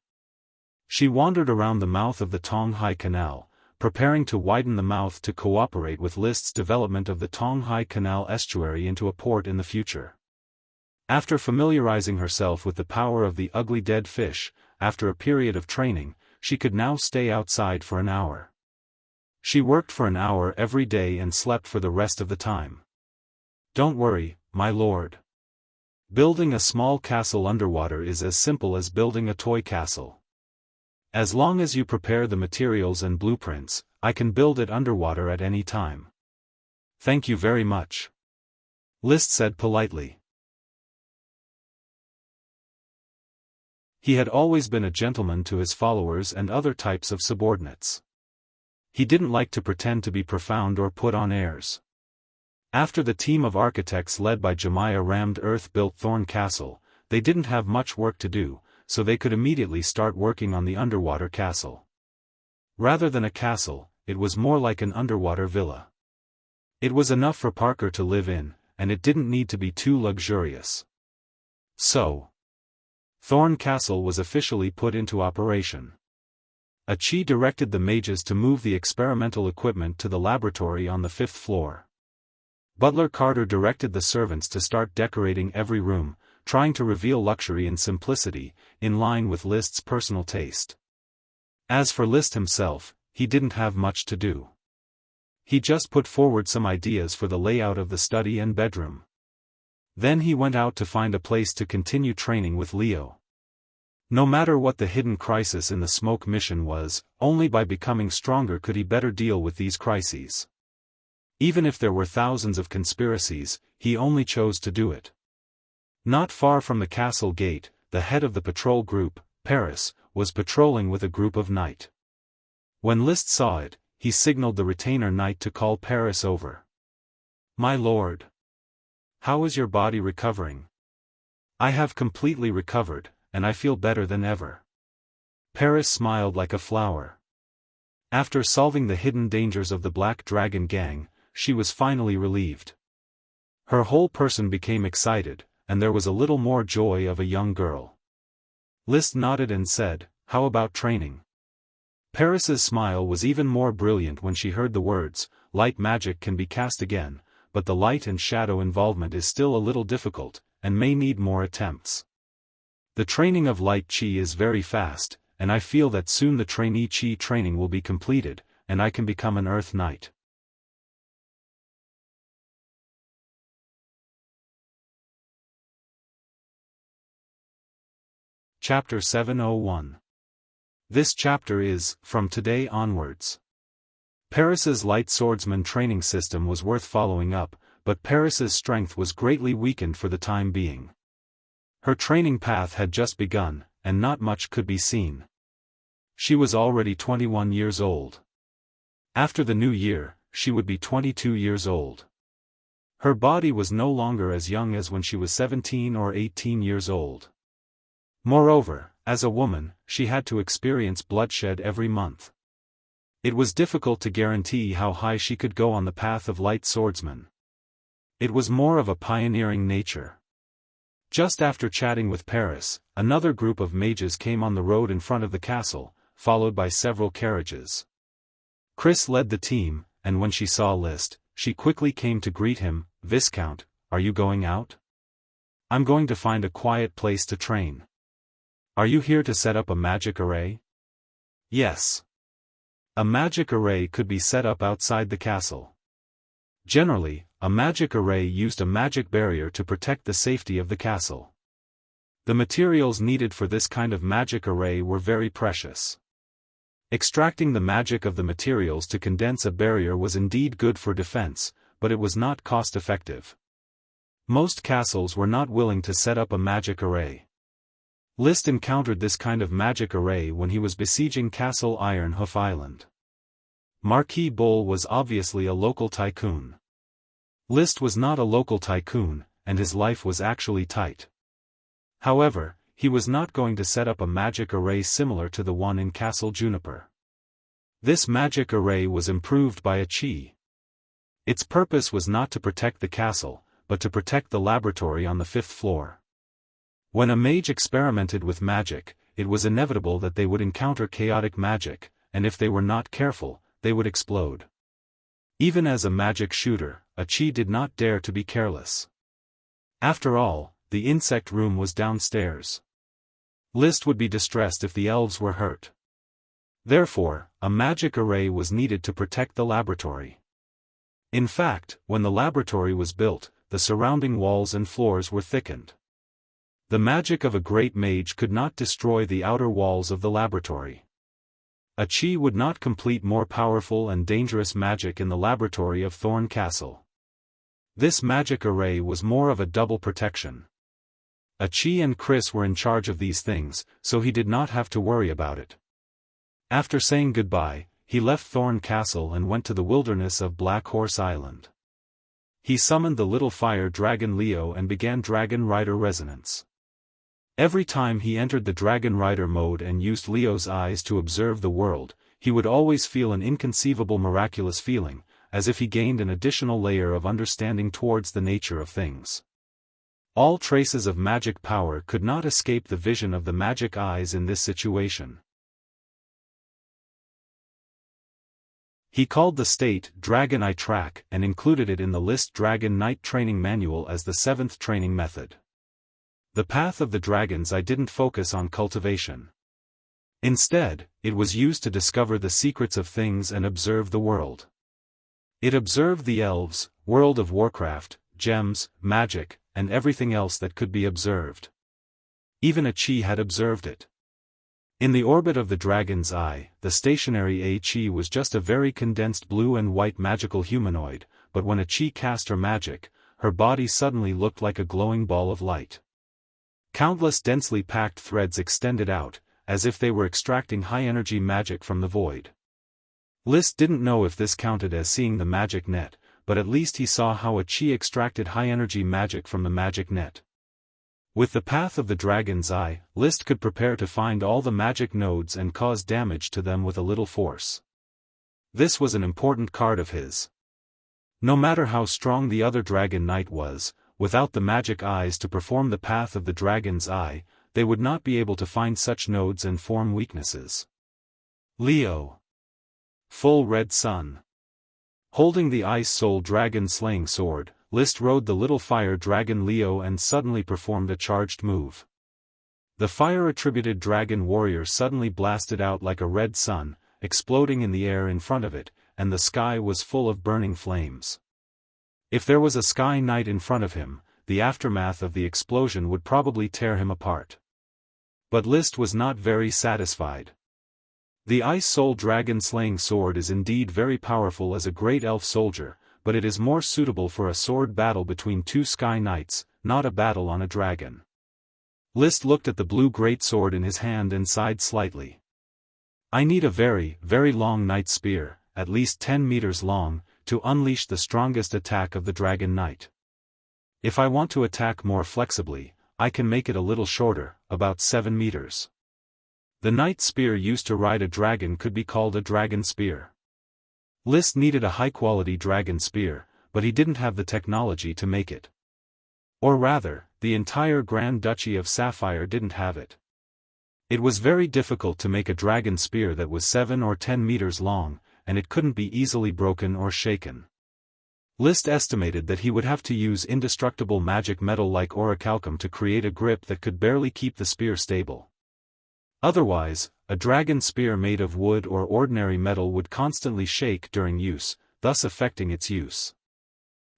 Speaker 1: She wandered around the mouth of the Tonghai Canal, preparing to widen the mouth to cooperate with List's development of the Tonghai Canal estuary into a port in the future. After familiarizing herself with the power of the ugly dead fish, after a period of training, she could now stay outside for an hour. She worked for an hour every day and slept for the rest of the time. Don't worry, my lord. Building a small castle underwater is as simple as building a toy castle. As long as you prepare the materials and blueprints, I can build it underwater at any time. Thank you very much. List said politely. He had always been a gentleman to his followers and other types of subordinates. He didn't like to pretend to be profound or put on airs. After the team of architects led by Jemiah rammed Earth built Thorn Castle, they didn't have much work to do, so they could immediately start working on the underwater castle. Rather than a castle, it was more like an underwater villa. It was enough for Parker to live in, and it didn't need to be too luxurious. So, Thorn Castle was officially put into operation. Achi directed the mages to move the experimental equipment to the laboratory on the 5th floor. Butler Carter directed the servants to start decorating every room, trying to reveal luxury and simplicity, in line with List's personal taste. As for List himself, he didn't have much to do. He just put forward some ideas for the layout of the study and bedroom. Then he went out to find a place to continue training with Leo. No matter what the hidden crisis in the smoke mission was, only by becoming stronger could he better deal with these crises. Even if there were thousands of conspiracies, he only chose to do it. Not far from the castle gate, the head of the patrol group, Paris, was patrolling with a group of knight. When List saw it, he signaled the retainer knight to call Paris over. My lord. How is your body recovering? I have completely recovered, and I feel better than ever. Paris smiled like a flower. After solving the hidden dangers of the Black Dragon Gang, she was finally relieved. Her whole person became excited, and there was a little more joy of a young girl. List nodded and said, "How about training?" Paris's smile was even more brilliant when she heard the words, "Light magic can be cast again, but the light and shadow involvement is still a little difficult, and may need more attempts. The training of light chi is very fast, and I feel that soon the trainee chi training will be completed, and I can become an Earth Knight." Chapter 701. This chapter is, from today onwards. Paris's light swordsman training system was worth following up, but Paris's strength was greatly weakened for the time being. Her training path had just begun, and not much could be seen. She was already 21 years old. After the new year, she would be 22 years old. Her body was no longer as young as when she was 17 or 18 years old. Moreover, as a woman, she had to experience bloodshed every month. It was difficult to guarantee how high she could go on the path of light swordsman. It was more of a pioneering nature. Just after chatting with Paris, another group of mages came on the road in front of the castle, followed by several carriages. Chris led the team, and when she saw List, she quickly came to greet him. "Viscount, are you going out?" "I'm going to find a quiet place to train." "Are you here to set up a magic array?" "Yes." A magic array could be set up outside the castle. Generally, a magic array used a magic barrier to protect the safety of the castle. The materials needed for this kind of magic array were very precious. Extracting the magic of the materials to condense a barrier was indeed good for defense, but it was not cost-effective. Most castles were not willing to set up a magic array. List encountered this kind of magic array when he was besieging Castle Iron Hoof Island. Marquis Bull was obviously a local tycoon. List was not a local tycoon, and his life was actually tight. However, he was not going to set up a magic array similar to the one in Castle Juniper. This magic array was improved by a chi. Its purpose was not to protect the castle, but to protect the laboratory on the 5th floor. When a mage experimented with magic, it was inevitable that they would encounter chaotic magic, and if they were not careful, they would explode. Even as a magic shooter, a chi did not dare to be careless. After all, the insect room was downstairs. List would be distressed if the elves were hurt. Therefore, a magic array was needed to protect the laboratory. In fact, when the laboratory was built, the surrounding walls and floors were thickened. The magic of a great mage could not destroy the outer walls of the laboratory. A chi would not complete more powerful and dangerous magic in the laboratory of Thorn Castle. This magic array was more of a double protection. A chi and Chris were in charge of these things, so he did not have to worry about it. After saying goodbye, he left Thorn Castle and went to the wilderness of Black Horse Island. He summoned the little fire dragon Leo and began Dragon Rider resonance. Every time he entered the Dragon Rider mode and used Leo's eyes to observe the world, he would always feel an inconceivable miraculous feeling, as if he gained an additional layer of understanding towards the nature of things. All traces of magic power could not escape the vision of the magic eyes in this situation. He called the state Dragon Eye Track and included it in the List Dragon Knight Training Manual as the 7th training method. The path of the dragon's eye didn't focus on cultivation. Instead, it was used to discover the secrets of things and observe the world. It observed the elves, world of Warcraft, gems, magic, and everything else that could be observed. Even a chi had observed it. In the orbit of the dragon's eye, the stationary A chi was just a very condensed blue and white magical humanoid, but when a chi cast her magic, her body suddenly looked like a glowing ball of light. Countless densely packed threads extended out, as if they were extracting high-energy magic from the void. List didn't know if this counted as seeing the magic net, but at least he saw how a chi extracted high-energy magic from the magic net. With the path of the dragon's eye, List could prepare to find all the magic nodes and cause damage to them with a little force. This was an important card of his. No matter how strong the other Dragon Knight was, without the magic eyes to perform the path of the dragon's eye, they would not be able to find such nodes and form weaknesses. Leo. Full red sun. Holding the ice soul dragon slaying sword, List rode the little fire dragon Leo and suddenly performed a charged move. The fire-attributed dragon warrior suddenly blasted out like a red sun, exploding in the air in front of it, and the sky was full of burning flames. If there was a sky knight in front of him, the aftermath of the explosion would probably tear him apart. But List was not very satisfied. The Ice Soul Dragon Slaying Sword is indeed very powerful as a great elf soldier, but it is more suitable for a sword battle between two sky knights, not a battle on a dragon. List looked at the blue greatsword in his hand and sighed slightly. I need a very, very long knight spear, at least 10 meters long, to unleash the strongest attack of the Dragon Knight. If I want to attack more flexibly, I can make it a little shorter, about 7 meters. The knight spear used to ride a dragon could be called a dragon spear. List needed a high-quality dragon spear, but he didn't have the technology to make it. Or rather, the entire Grand Duchy of Sapphire didn't have it. It was very difficult to make a dragon spear that was 7 or 10 meters long, and it couldn't be easily broken or shaken. List estimated that he would have to use indestructible magic metal like orichalcum to create a grip that could barely keep the spear stable. Otherwise, a dragon spear made of wood or ordinary metal would constantly shake during use, thus affecting its use.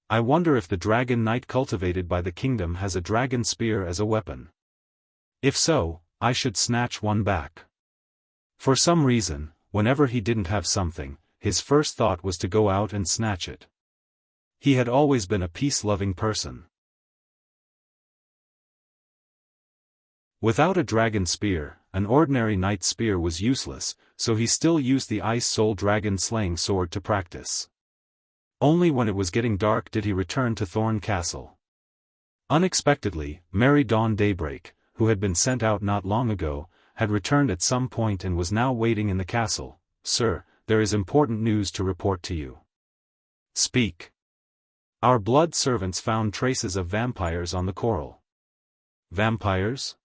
Speaker 1: I wonder if the Dragon Knight cultivated by the kingdom has a dragon spear as a weapon. If so, I should snatch one back. For some reason, whenever he didn't have something, his first thought was to go out and snatch it. He had always been a peace-loving person. Without a dragon spear, an ordinary knight spear was useless, so he still used the Ice Soul Dragon slaying sword to practice. Only when it was getting dark did he return to Thorn Castle. Unexpectedly, Merry Dawn Daybreak, who had been sent out not long ago, had returned at some point and was now waiting in the castle. "Sir, there is important news to report to you." "Speak." "Our blood servants found traces of vampires on the coral." "Vampires?"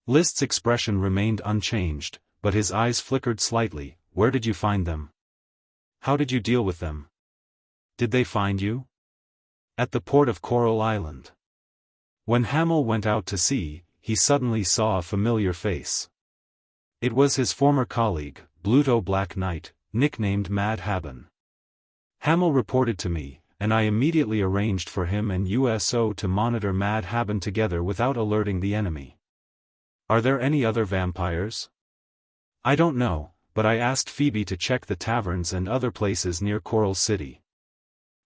Speaker 1: List's expression remained unchanged, but his eyes flickered slightly. "Where did you find them? How did you deal with them? Did they find you?" "At the port of Coral Island." When Hamel went out to sea, he suddenly saw a familiar face. It was his former colleague, Bluto Black Knight, nicknamed Mad Haben. Hamel reported to me, and I immediately arranged for him and USO to monitor Mad Haben together without alerting the enemy. "Are there any other vampires?" "I don't know, but I asked Phoebe to check the taverns and other places near Coral City.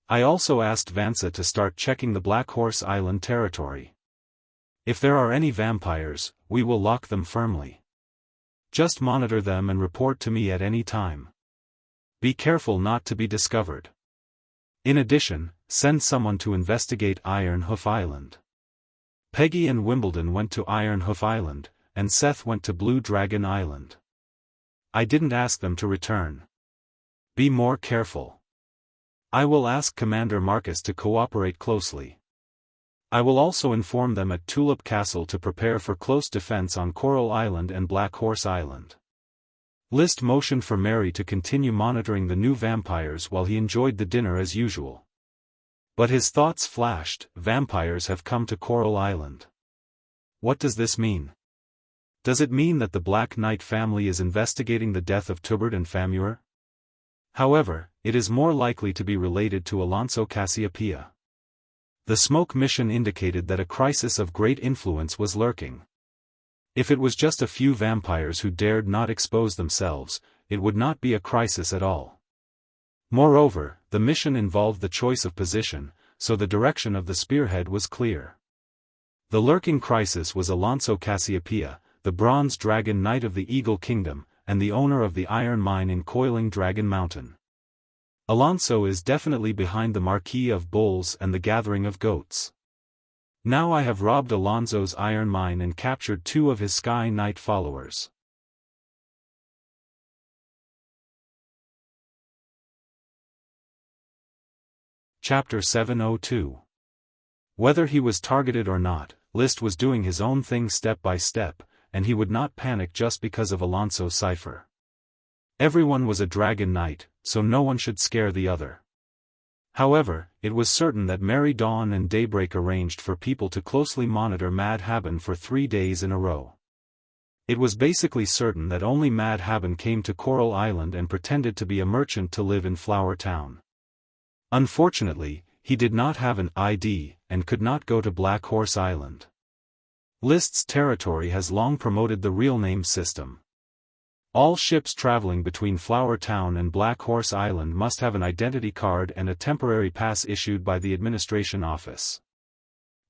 Speaker 1: I also asked Vansa to start checking the Black Horse Island territory. If there are any vampires, we will lock them firmly. Just monitor them and report to me at any time. Be careful not to be discovered. In addition, send someone to investigate Iron Hoof Island." Peggy and Wimbledon went to Iron Hoof Island, and Seth went to Blue Dragon Island. I didn't ask them to return. Be more careful. I will ask Commander Marcus to cooperate closely. I will also inform them at Tulip Castle to prepare for close defense on Coral Island and Black Horse Island. List motioned for Mary to continue monitoring the new vampires while he enjoyed the dinner as usual. But his thoughts flashed. Vampires have come to Coral Island. What does this mean? Does it mean that the Black Knight family is investigating the death of Tubert and Famur? However, it is more likely to be related to Alonso Cassiopeia. The smoke mission indicated that a crisis of great influence was lurking. If it was just a few vampires who dared not expose themselves, it would not be a crisis at all. Moreover, the mission involved the choice of position, so the direction of the spearhead was clear. The lurking crisis was Alonso Cassiopeia, the Bronze Dragon Knight of the Eagle Kingdom, and the owner of the iron mine in Coiling Dragon Mountain. Alonso is definitely behind the Marquis of Bulls and the Gathering of Goats. Now I have robbed Alonso's iron mine and captured 2 of his Sky Knight followers. Chapter 702. Whether he was targeted or not, List was doing his own thing step by step, and he would not panic just because of Alonso's cipher. Everyone was a Dragon Knight, so no one should scare the other. However, it was certain that Merry Dawn and Daybreak arranged for people to closely monitor Mad Haben for 3 days in a row. It was basically certain that only Mad Haben came to Coral Island and pretended to be a merchant to live in Flower Town. Unfortunately, he did not have an ID, and could not go to Black Horse Island. List's territory has long promoted the real name system. All ships traveling between Flower Town and Black Horse Island must have an identity card and a temporary pass issued by the administration office.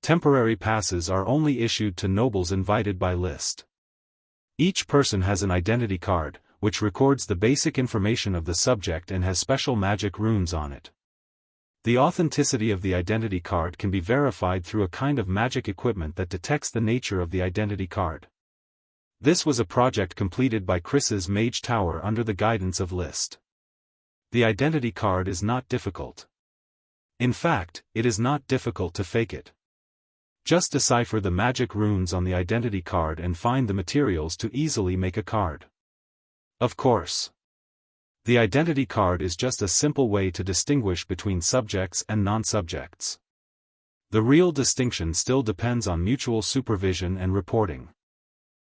Speaker 1: Temporary passes are only issued to nobles invited by List. Each person has an identity card, which records the basic information of the subject and has special magic runes on it. The authenticity of the identity card can be verified through a kind of magic equipment that detects the nature of the identity card. This was a project completed by Chris's Mage Tower under the guidance of List. The identity card is not difficult. In fact, it is not difficult to fake it. Just decipher the magic runes on the identity card and find the materials to easily make a card. Of course. The identity card is just a simple way to distinguish between subjects and non-subjects. The real distinction still depends on mutual supervision and reporting.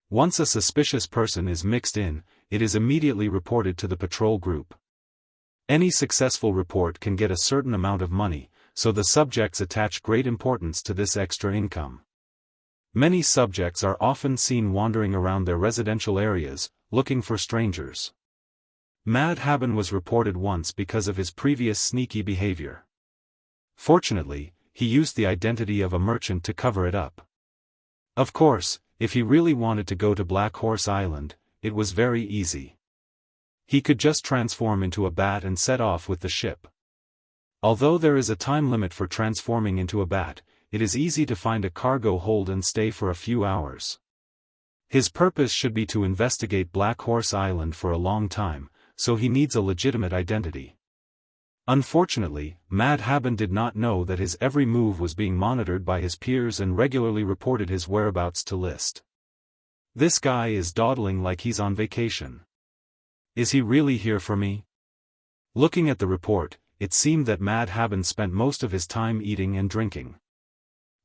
Speaker 1: Once a suspicious person is mixed in, it is immediately reported to the patrol group. Any successful report can get a certain amount of money, so the subjects attach great importance to this extra income. Many subjects are often seen wandering around their residential areas, looking for strangers. Mad Haben was reported once because of his previous sneaky behavior. Fortunately, he used the identity of a merchant to cover it up. Of course, if he really wanted to go to Black Horse Island, it was very easy. He could just transform into a bat and set off with the ship. Although there is a time limit for transforming into a bat, it is easy to find a cargo hold and stay for a few hours. His purpose should be to investigate Black Horse Island for a long time, so he needs a legitimate identity. Unfortunately, Mad Haben did not know that his every move was being monitored by his peers and regularly reported his whereabouts to List. This guy is dawdling like he's on vacation. Is he really here for me? Looking at the report, it seemed that Mad Haben spent most of his time eating and drinking.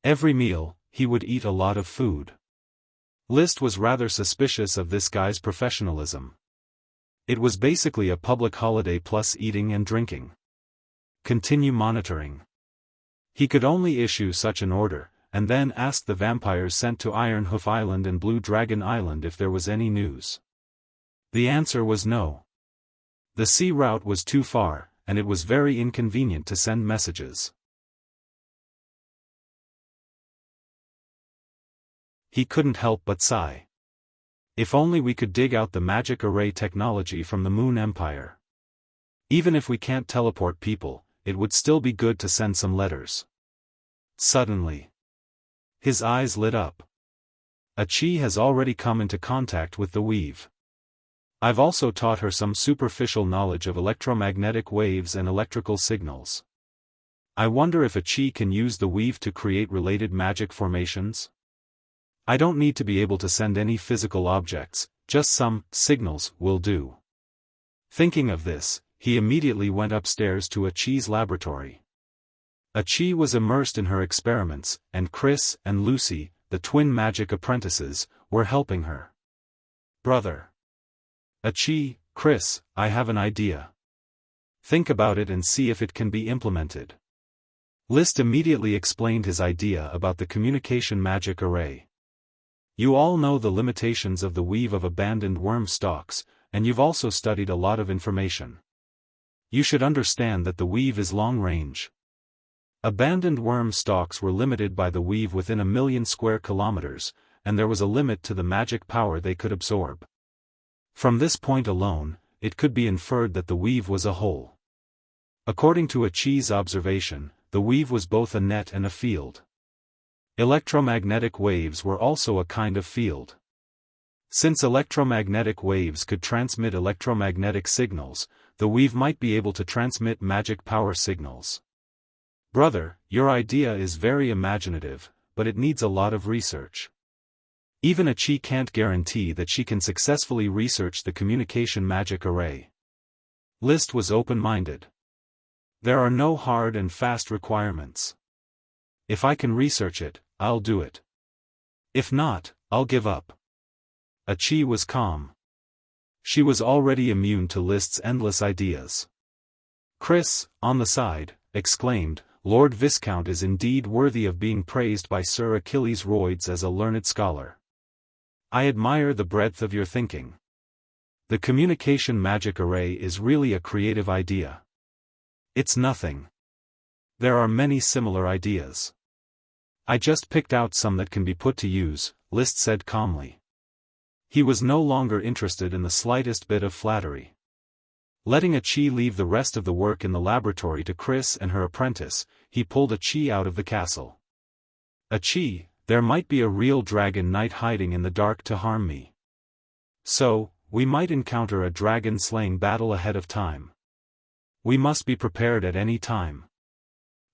Speaker 1: Every meal, he would eat a lot of food. List was rather suspicious of this guy's professionalism. It was basically a public holiday plus eating and drinking. Continue monitoring. He could only issue such an order, and then ask the vampires sent to Iron Hoof Island and Blue Dragon Island if there was any news. The answer was no. The sea route was too far, and it was very inconvenient to send messages. He couldn't help but sigh. If only we could dig out the magic array technology from the Moon Empire. Even if we can't teleport people, it would still be good to send some letters. Suddenly, his eyes lit up. Achi has already come into contact with the weave. I've also taught her some superficial knowledge of electromagnetic waves and electrical signals. I wonder if Achi can use the weave to create related magic formations? I don't need to be able to send any physical objects, just some signals will do. Thinking of this, he immediately went upstairs to Achi's laboratory. Achi was immersed in her experiments, and Chris and Lucy, the twin magic apprentices, were helping her. Brother. Achi, Chris, I have an idea. Think about it and see if it can be implemented. List immediately explained his idea about the communication magic array. You all know the limitations of the weave of abandoned worm stalks, and you've also studied a lot of information. You should understand that the weave is long-range. Abandoned worm stalks were limited by the weave within 1,000,000 square kilometers, and there was a limit to the magic power they could absorb. From this point alone, it could be inferred that the weave was a whole. According to Achi's observation, the weave was both a net and a field. Electromagnetic waves were also a kind of field. Since electromagnetic waves could transmit electromagnetic signals, the weave might be able to transmit magic power signals. Brother, your idea is very imaginative, but it needs a lot of research. Even Achi can't guarantee that she can successfully research the communication magic array. List was open-minded. There are no hard and fast requirements. If I can research it, I'll do it. If not, I'll give up. Achi was calm. She was already immune to List's endless ideas. Chris, on the side, exclaimed, Lord Viscount is indeed worthy of being praised by Sir Achilles Roids as a learned scholar. I admire the breadth of your thinking. The communication magic array is really a creative idea. It's nothing. There are many similar ideas. I just picked out some that can be put to use, List said calmly. He was no longer interested in the slightest bit of flattery. Letting Achi leave the rest of the work in the laboratory to Chris and her apprentice, he pulled Achi out of the castle. Achi, there might be a real dragon knight hiding in the dark to harm me. So, we might encounter a dragon-slaying battle ahead of time. We must be prepared at any time.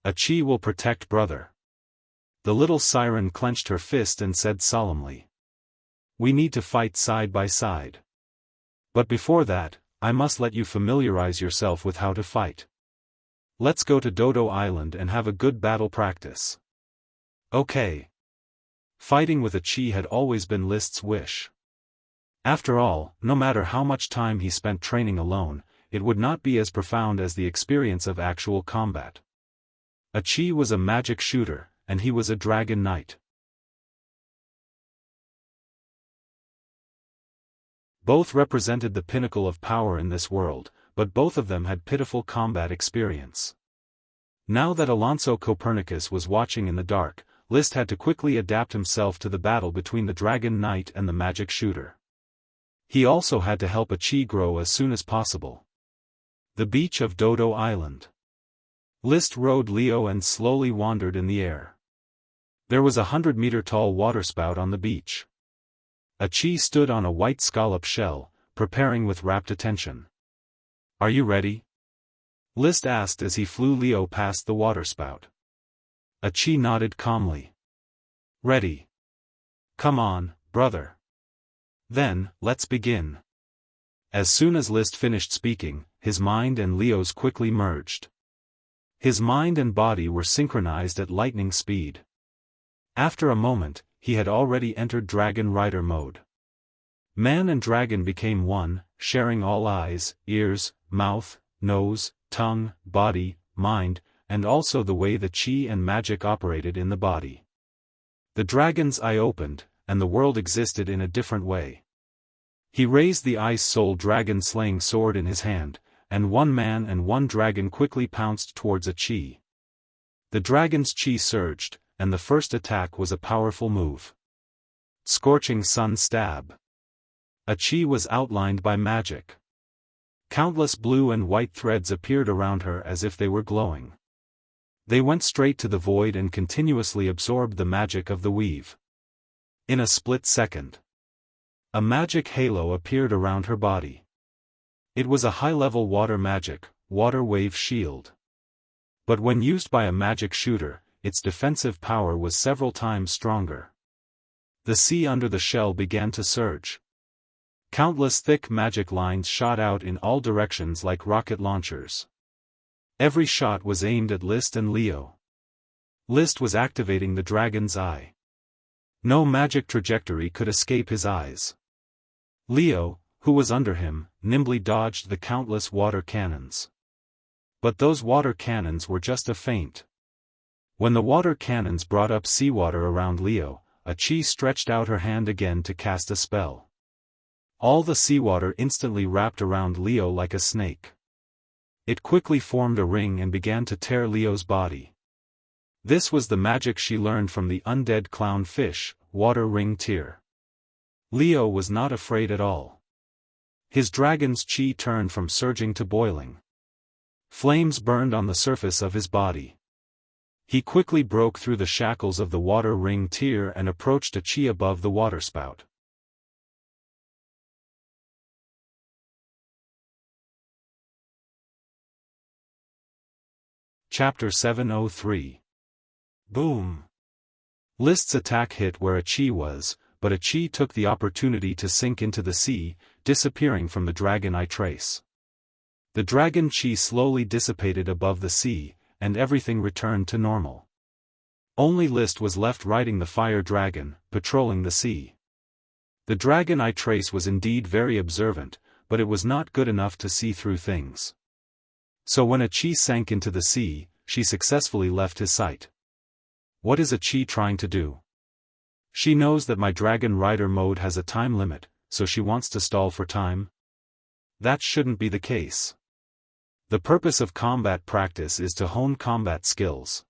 Speaker 1: Achi will protect brother. The little siren clenched her fist and said solemnly. We need to fight side by side. But before that, I must let you familiarize yourself with how to fight. Let's go to Dodo Island and have a good battle practice. Okay. Fighting with Achi had always been List's wish. After all, no matter how much time he spent training alone, it would not be as profound as the experience of actual combat. Achi was a magic shooter, and he was a dragon knight. Both represented the pinnacle of power in this world, but both of them had pitiful combat experience. Now that Alonso Copernicus was watching in the dark, Liszt had to quickly adapt himself to the battle between the Dragon Knight and the magic shooter. He also had to help a chi grow as soon as possible. The beach of Dodo Island. Liszt rode Leo and slowly wandered in the air. There was a 100-meter-tall waterspout on the beach. A chi stood on a white scallop shell, preparing with rapt attention. "Are you ready?" Liszt asked as he flew Leo past the waterspout. A chi nodded calmly. "Ready. Come on, brother. Then, let's begin." As soon as Liszt finished speaking, his mind and Leo's quickly merged. His mind and body were synchronized at lightning speed. After a moment, he had already entered Dragon Rider mode. Man and dragon became one, sharing all eyes, ears, mouth, nose, tongue, body, mind, and also the way the chi and magic operated in the body. The dragon's eye opened, and the world existed in a different way. He raised the ice-soul dragon-slaying sword in his hand, and one man and one dragon quickly pounced towards a chi. The dragon's chi surged, and the first attack was a powerful move. Scorching Sun Stab. A chi was outlined by magic. Countless blue and white threads appeared around her as if they were glowing. They went straight to the void and continuously absorbed the magic of the weave. In a split second, a magic halo appeared around her body. It was a high-level water magic, water wave shield. But when used by a magic shooter, its defensive power was several times stronger. The sea under the shell began to surge. Countless thick magic lines shot out in all directions like rocket launchers. Every shot was aimed at Liszt and Leo. Liszt was activating the dragon's eye. No magic trajectory could escape his eyes. Leo, who was under him, nimbly dodged the countless water cannons. But those water cannons were just a feint. When the water cannons brought up seawater around Leo, a chi stretched out her hand again to cast a spell. All the seawater instantly wrapped around Leo like a snake. It quickly formed a ring and began to tear Leo's body. This was the magic she learned from the undead clown fish, water ring tear. Leo was not afraid at all. His dragon's chi turned from surging to boiling. Flames burned on the surface of his body. He quickly broke through the shackles of the water ring tear and approached a chi above the waterspout. Chapter 703. Boom! Liszt's attack hit where a chi was, but a chi took the opportunity to sink into the sea, disappearing from the dragon eye trace. The dragon chi slowly dissipated above the sea, and everything returned to normal. Only Liszt was left riding the fire dragon, patrolling the sea. The dragon eye trace was indeed very observant, but it was not good enough to see through things. So when a chi sank into the sea, she successfully left his sight. What is a chi trying to do? She knows that my Dragon Rider mode has a time limit, so she wants to stall for time? That shouldn't be the case. The purpose of combat practice is to hone combat skills.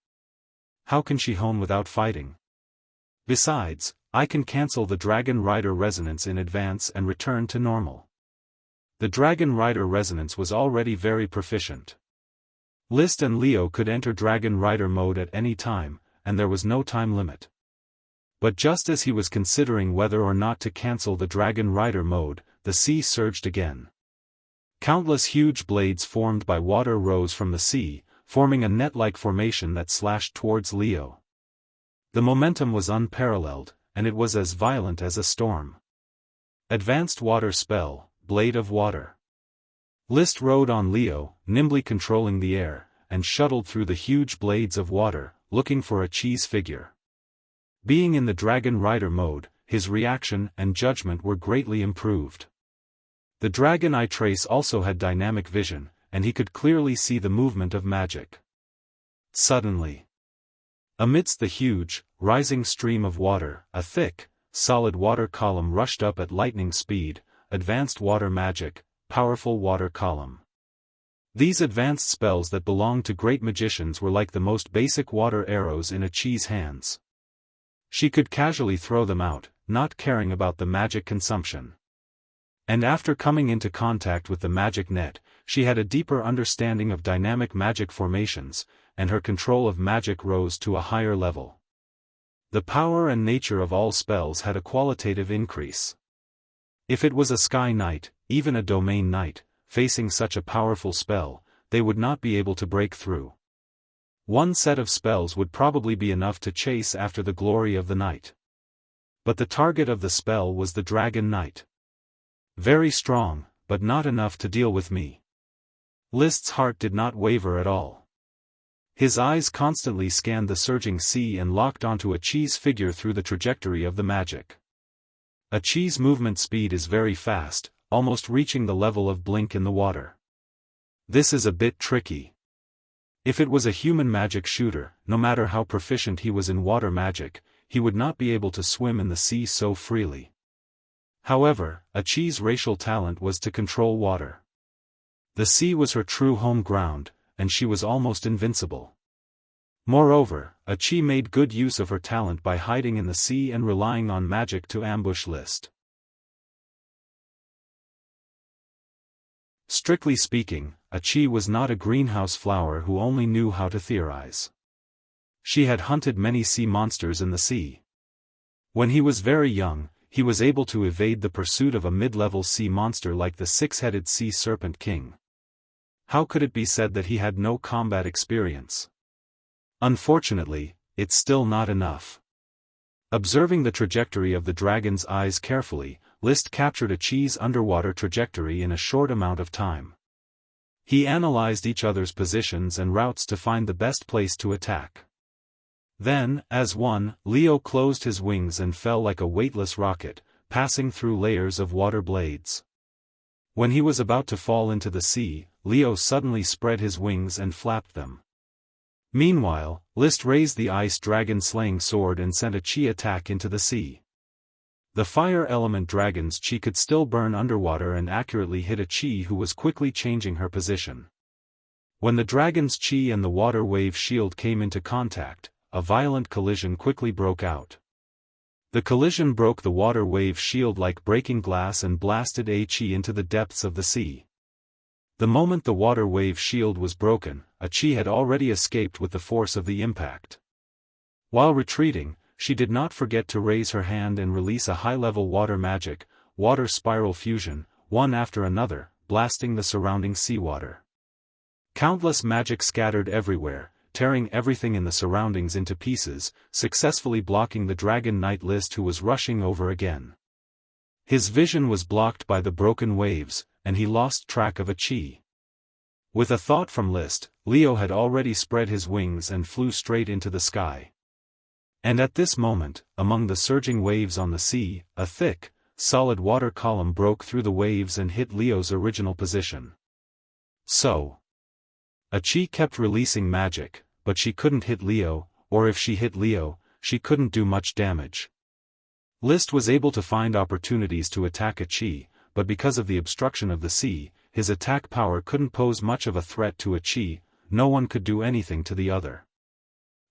Speaker 1: How can she hone without fighting? Besides, I can cancel the Dragon Rider resonance in advance and return to normal. The Dragon Rider resonance was already very proficient. Liszt and Leo could enter Dragon Rider mode at any time, and there was no time limit. But just as he was considering whether or not to cancel the Dragon Rider mode, the sea surged again. Countless huge blades formed by water rose from the sea, forming a net-like formation that slashed towards Leo. The momentum was unparalleled, and it was as violent as a storm. Advanced Water Spell, Blade of Water. Liszt rode on Leo, nimbly controlling the air, and shuttled through the huge blades of water, looking for a chi's figure. Being in the Dragon Rider mode, his reaction and judgment were greatly improved. The dragon eye trace also had dynamic vision, and he could clearly see the movement of magic. Suddenly, amidst the huge, rising stream of water, a thick, solid water column rushed up at lightning speed. Advanced water magic, powerful water column. These advanced spells that belonged to great magicians were like the most basic water arrows in Qi's hands. She could casually throw them out, not caring about the magic consumption. And after coming into contact with the magic net, she had a deeper understanding of dynamic magic formations, and her control of magic rose to a higher level. The power and nature of all spells had a qualitative increase. If it was a sky knight, even a domain knight, facing such a powerful spell, they would not be able to break through. One set of spells would probably be enough to chase after the glory of the knight. But the target of the spell was the dragon knight. Very strong, but not enough to deal with me. List's heart did not waver at all. His eyes constantly scanned the surging sea and locked onto Qi's figure through the trajectory of the magic. Qi's movement speed is very fast, almost reaching the level of blink in the water. This is a bit tricky. If it was a human magic shooter, no matter how proficient he was in water magic, he would not be able to swim in the sea so freely. However, Qi's racial talent was to control water. The sea was her true home ground, and she was almost invincible. Moreover, Qi made good use of her talent by hiding in the sea and relying on magic to ambush List. Strictly speaking, Qi was not a greenhouse flower who only knew how to theorize. She had hunted many sea monsters in the sea. When he was very young, he was able to evade the pursuit of a mid-level sea monster like the six-headed sea serpent king. How could it be said that he had no combat experience? Unfortunately, it's still not enough. Observing the trajectory of the dragon's eyes carefully, List captured Qi's underwater trajectory in a short amount of time. He analyzed each other's positions and routes to find the best place to attack. Then, as one, Leo closed his wings and fell like a weightless rocket, passing through layers of water blades. When he was about to fall into the sea, Leo suddenly spread his wings and flapped them. Meanwhile, List raised the ice dragon-slaying sword and sent a Qi attack into the sea. The fire element dragon's Qi could still burn underwater and accurately hit a Qi who was quickly changing her position. When the dragon's Qi and the water wave shield came into contact, a violent collision quickly broke out. The collision broke the water wave shield like breaking glass and blasted Qi into the depths of the sea. The moment the water wave shield was broken, Qi had already escaped with the force of the impact. While retreating, she did not forget to raise her hand and release a high-level water magic, water spiral fusion, one after another, blasting the surrounding seawater. Countless magic scattered everywhere, tearing everything in the surroundings into pieces, successfully blocking the dragon knight List who was rushing over again. His vision was blocked by the broken waves, and he lost track of Qi. With a thought from List, Leo had already spread his wings and flew straight into the sky. And at this moment, among the surging waves on the sea, a thick, solid water column broke through the waves and hit Leo's original position. So, Qi kept releasing magic, but she couldn't hit Leo, or if she hit Leo, she couldn't do much damage. List was able to find opportunities to attack Qi, but because of the obstruction of the sea, his attack power couldn't pose much of a threat to Qi. No one could do anything to the other.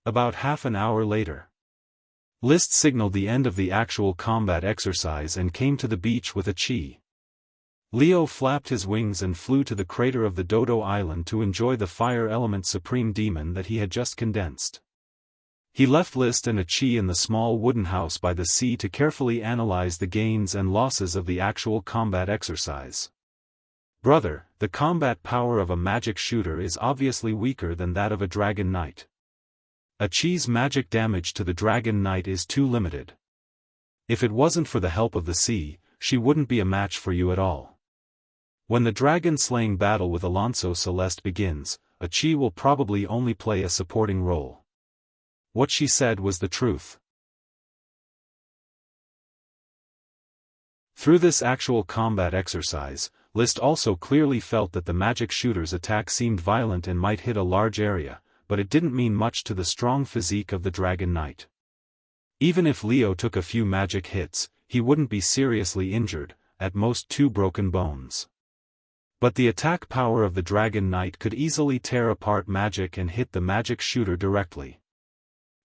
Speaker 1: About half an hour later, List signaled the end of the actual combat exercise and came to the beach with Qi. Leo flapped his wings and flew to the crater of the Dodo Island to enjoy the fire element supreme demon that he had just condensed. He left List and Qi in the small wooden house by the sea to carefully analyze the gains and losses of the actual combat exercise. Brother, the combat power of a magic shooter is obviously weaker than that of a dragon knight. Qi's magic damage to the dragon knight is too limited. If it wasn't for the help of the sea, she wouldn't be a match for you at all. When the dragon-slaying battle with Alonso Celeste begins, Qi will probably only play a supporting role. What she said was the truth. Through this actual combat exercise, List also clearly felt that the magic shooter's attack seemed violent and might hit a large area, but it didn't mean much to the strong physique of the dragon knight. Even if Leo took a few magic hits, he wouldn't be seriously injured, at most 2 broken bones. But the attack power of the Dragon Knight could easily tear apart magic and hit the magic shooter directly.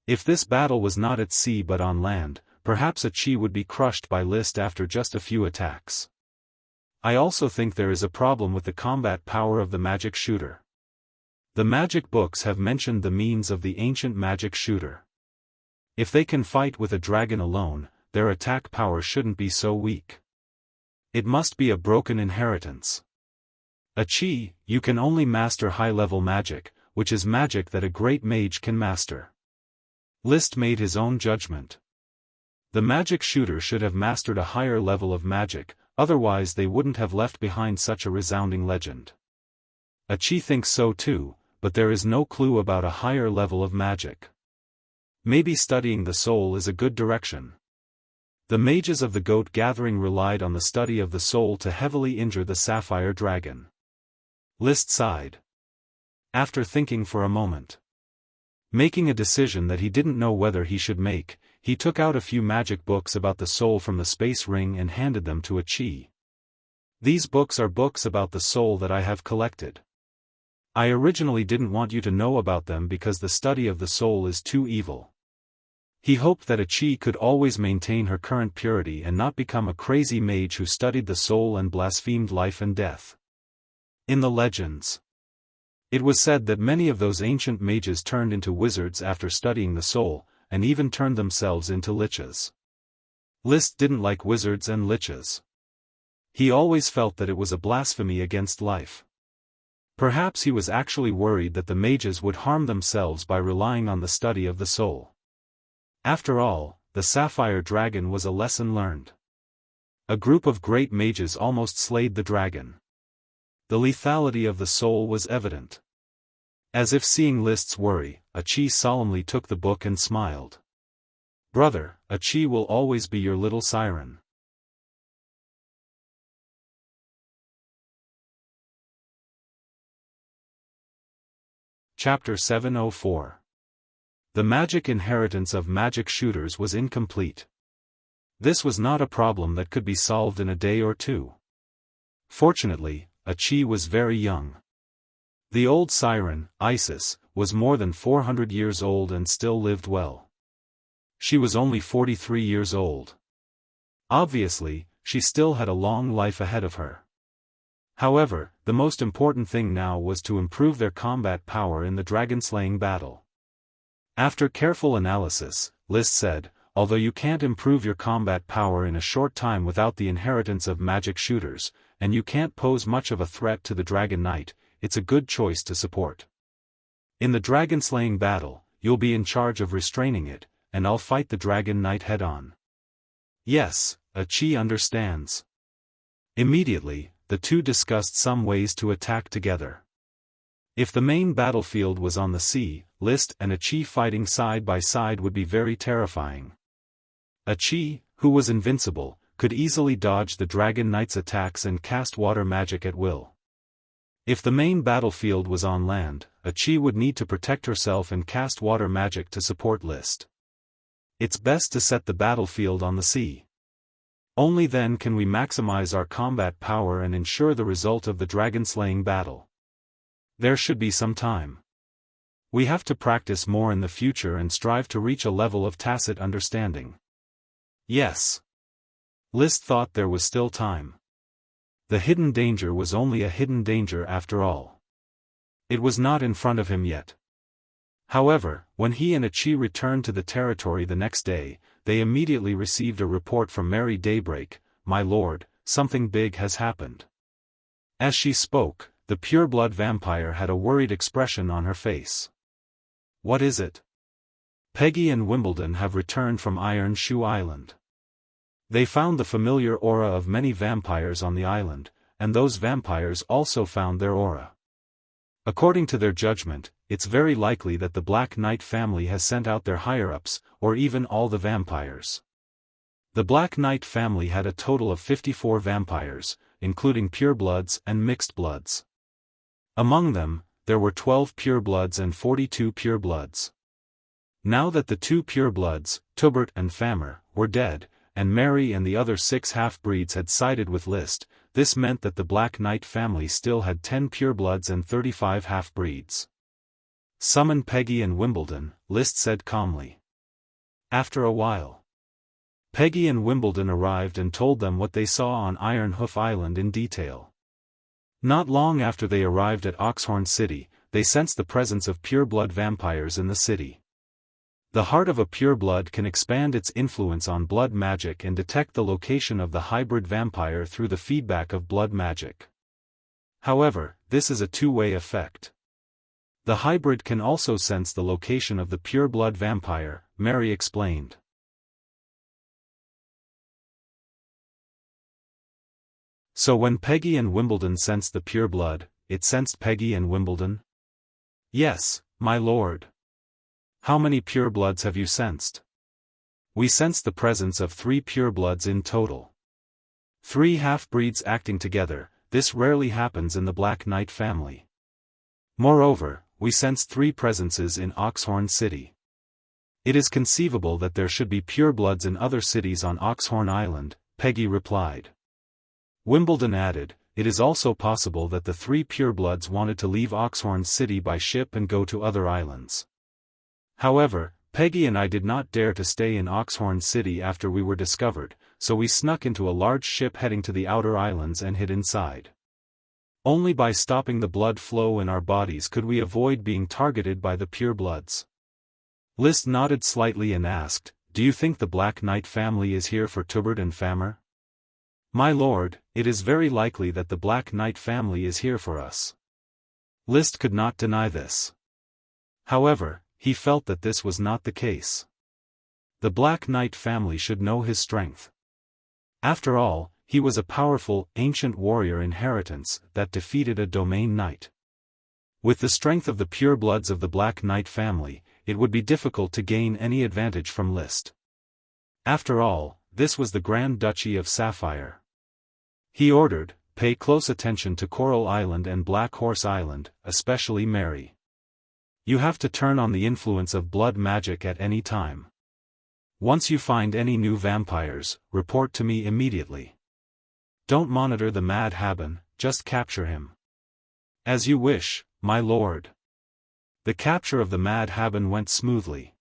Speaker 1: If this battle was not at sea but on land, perhaps a Qi would be crushed by List after just a few attacks. I also think there is a problem with the combat power of the magic shooter. The magic books have mentioned the means of the ancient magic shooter. If they can fight with a dragon alone, their attack power shouldn't be so weak. It must be a broken inheritance. A Qi, you can only master high-level magic, which is magic that a great mage can master. List made his own judgment. The magic shooter should have mastered a higher level of magic, otherwise they wouldn't have left behind such a resounding legend. A Qi thinks so too, but there is no clue about a higher level of magic. Maybe studying the soul is a good direction. The mages of the Goat Gathering relied on the study of the soul to heavily injure the sapphire dragon. List sighed. After thinking for a moment, making a decision that he didn't know whether he should make, he took out a few magic books about the soul from the space ring and handed them to a Qi. These books are books about the soul that I have collected. I originally didn't want you to know about them because the study of the soul is too evil. He hoped that a Qi could always maintain her current purity and not become a crazy mage who studied the soul and blasphemed life and death. In the legends, it was said that many of those ancient mages turned into wizards after studying the soul, and even turned themselves into liches. List didn't like wizards and liches. He always felt that it was a blasphemy against life. Perhaps he was actually worried that the mages would harm themselves by relying on the study of the soul. After all, the sapphire dragon was a lesson learned. A group of great mages almost slayed the dragon. The lethality of the soul was evident. As if seeing List's worry, a Qi solemnly took the book and smiled. Brother, a Qi will always be your little siren. Chapter 704. The magic inheritance of magic shooters was incomplete. This was not a problem that could be solved in a day or two. Fortunately, a Qi was very young. The old siren, Isis, was more than 400 years old and still lived well. She was only 43 years old. Obviously, she still had a long life ahead of her. However, the most important thing now was to improve their combat power in the dragon-slaying battle. After careful analysis, List said, although you can't improve your combat power in a short time without the inheritance of magic shooters, and you can't pose much of a threat to the Dragon Knight, it's a good choice to support. In the dragon-slaying battle, you'll be in charge of restraining it, and I'll fight the Dragon Knight head-on. Yes, a Qi understands. Immediately, the two discussed some ways to attack together. If the main battlefield was on the sea, List and a Qi fighting side by side would be very terrifying. A Qi, who was invincible, could easily dodge the Dragon Knight's attacks and cast water magic at will. If the main battlefield was on land, a Qi would need to protect herself and cast water magic to support List. It's best to set the battlefield on the sea. Only then can we maximize our combat power and ensure the result of the dragon-slaying battle. There should be some time. We have to practice more in the future and strive to reach a level of tacit understanding. Yes. List thought there was still time. The hidden danger was only a hidden danger after all. It was not in front of him yet. However, when he and a Qi returned to the territory the next day, they immediately received a report from Mary Daybreak, "My lord, something big has happened." As she spoke, the pureblood vampire had a worried expression on her face. "What is it?" "Peggy and Wimbledon have returned from Iron Shoe Island. They found the familiar aura of many vampires on the island, and those vampires also found their aura. According to their judgment, it's very likely that the Black Knight family has sent out their higher-ups, or even all the vampires." The Black Knight family had a total of 54 vampires, including purebloods and mixed bloods. Among them, there were 12 purebloods and 42 purebloods. Now that the two purebloods, Tubert and Famer, were dead, and Mary and the other 6 half-breeds had sided with List, This meant that the Black Knight family still had 10 purebloods and 35 half-breeds. "Summon Peggy and Wimbledon," List said calmly. After a while, Peggy and Wimbledon arrived and told them what they saw on Iron Hoof Island in detail. Not long after they arrived at Oxhorn City, they sensed the presence of pureblood vampires in the city. The heart of a pureblood can expand its influence on blood magic and detect the location of the hybrid vampire through the feedback of blood magic. However, this is a two-way effect. The hybrid can also sense the location of the pureblood vampire, Mary explained. So when Peggy and Wimbledon sensed the pureblood, it sensed Peggy and Wimbledon? Yes, my lord. How many purebloods have you sensed? We sensed the presence of 3 purebloods in total. 3 half-breeds acting together. This rarely happens in the Black Knight family. Moreover, we sensed 3 presences in Oxhorn City. It is conceivable that there should be purebloods in other cities on Oxhorn Island, Peggy replied. Wimbledon added, it is also possible that the 3 purebloods wanted to leave Oxhorn City by ship and go to other islands. However, Peggy and I did not dare to stay in Oxhorn City after we were discovered, so we snuck into a large ship heading to the outer islands and hid inside. Only by stopping the blood flow in our bodies could we avoid being targeted by the purebloods. List nodded slightly and asked, do you think the Black Knight family is here for Tubbard and Famer? My lord, it is very likely that the Black Knight family is here for us. List could not deny this. However, he felt that this was not the case. The Black Knight family should know his strength. After all, he was a powerful, ancient warrior inheritance that defeated a domain knight. With the strength of the purebloods of the Black Knight family, it would be difficult to gain any advantage from List. After all, this was the Grand Duchy of Sapphire. He ordered, pay close attention to Coral Island and Black Horse Island, especially Mary. You have to turn on the influence of blood magic at any time. Once you find any new vampires, report to me immediately. Don't monitor the Mad Haben, just capture him. As you wish, my lord. The capture of the Mad Haben went smoothly.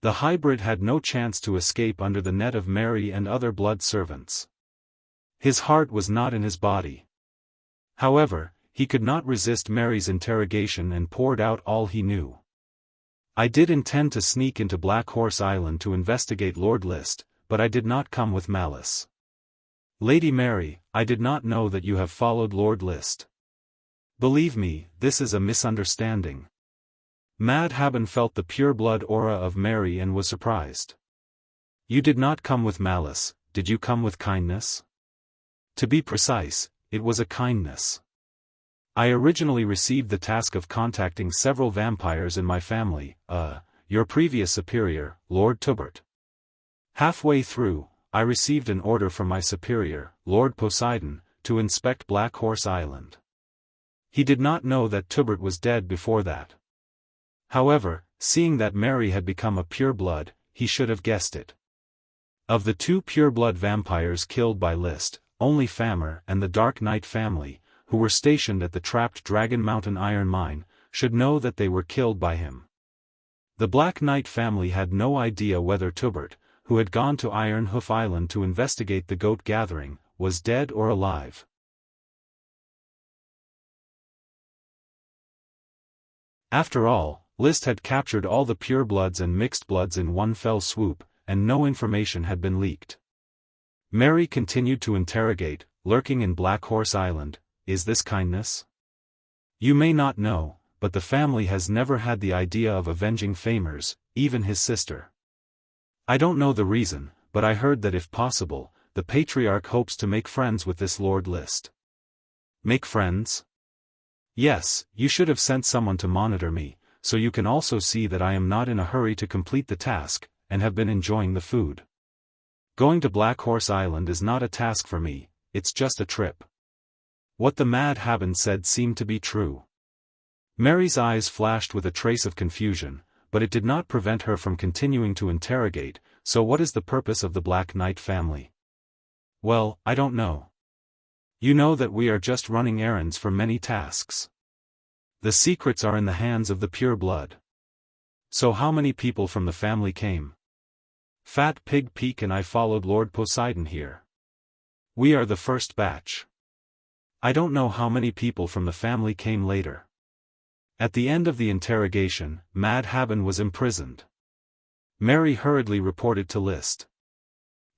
Speaker 1: The hybrid had no chance to escape under the net of Mary and other blood servants. His heart was not in his body. However, he could not resist Mary's interrogation and poured out all he knew. I did intend to sneak into Black Horse Island to investigate Lord List, but I did not come with malice. Lady Mary, I did not know that you have followed Lord List. Believe me, this is a misunderstanding. Mad Haben felt the pure blood aura of Mary and was surprised. You did not come with malice, did you come with kindness? To be precise, it was a kindness. I originally received the task of contacting several vampires in my family, your previous superior, Lord Tubbard. Halfway through, I received an order from my superior, Lord Poseidon, to inspect Black Horse Island. He did not know that Tubbard was dead before that. However, seeing that Mary had become a pureblood, he should have guessed it. Of the 2 pureblood vampires killed by List, only Famer and the Dark Knight family, who were stationed at the trapped Dragon Mountain iron mine, should know that they were killed by him. The Black Knight family had no idea whether Tubbard, who had gone to Iron Hoof Island to investigate the goat gathering, was dead or alive. After all, List had captured all the purebloods and mixed bloods in one fell swoop, and no information had been leaked. Mary continued to interrogate, lurking in Black Horse Island, is this kindness? You may not know, but the family has never had the idea of avenging Famers, even his sister. I don't know the reason, but I heard that if possible, the Patriarch hopes to make friends with this Lord List. Make friends? Yes, you should have sent someone to monitor me, so you can also see that I am not in a hurry to complete the task, and have been enjoying the food. Going to Black Horse Island is not a task for me, it's just a trip. What the Mad Haben said seemed to be true. Mary's eyes flashed with a trace of confusion, but it did not prevent her from continuing to interrogate, so what is the purpose of the Black Knight family? Well, I don't know. You know that we are just running errands for many tasks. The secrets are in the hands of the pure blood. So how many people from the family came? Fat Pig Peak and I followed Lord Poseidon here. We are the first batch. I don't know how many people from the family came later. At the end of the interrogation, Mad Haben was imprisoned. Mary hurriedly reported to List.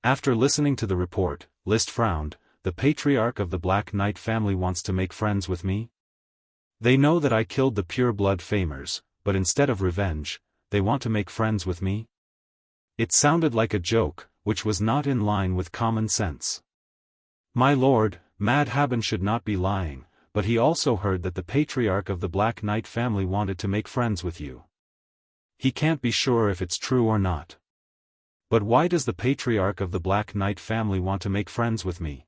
Speaker 1: After listening to the report, List frowned. The patriarch of the Black Knight family wants to make friends with me? They know that I killed the pure blood famers, but instead of revenge, they want to make friends with me? It sounded like a joke, which was not in line with common sense. My lord, Mad Haben should not be lying, but he also heard that the patriarch of the Black Knight family wanted to make friends with you. He can't be sure if it's true or not. But why does the patriarch of the Black Knight family want to make friends with me?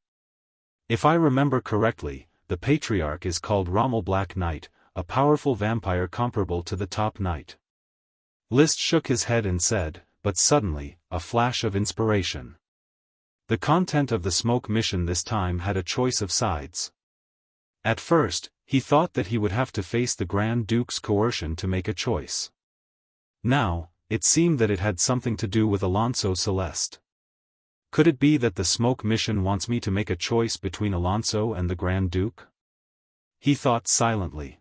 Speaker 1: If I remember correctly, the patriarch is called Rommel Black Knight, a powerful vampire comparable to the top knight. List shook his head and said, but suddenly, a flash of inspiration. The content of the smoke mission this time had a choice of sides. At first, he thought that he would have to face the Grand Duke's coercion to make a choice. Now, it seemed that it had something to do with Alonso Celeste. Could it be that the smoke mission wants me to make a choice between Alonso and the Grand Duke? He thought silently.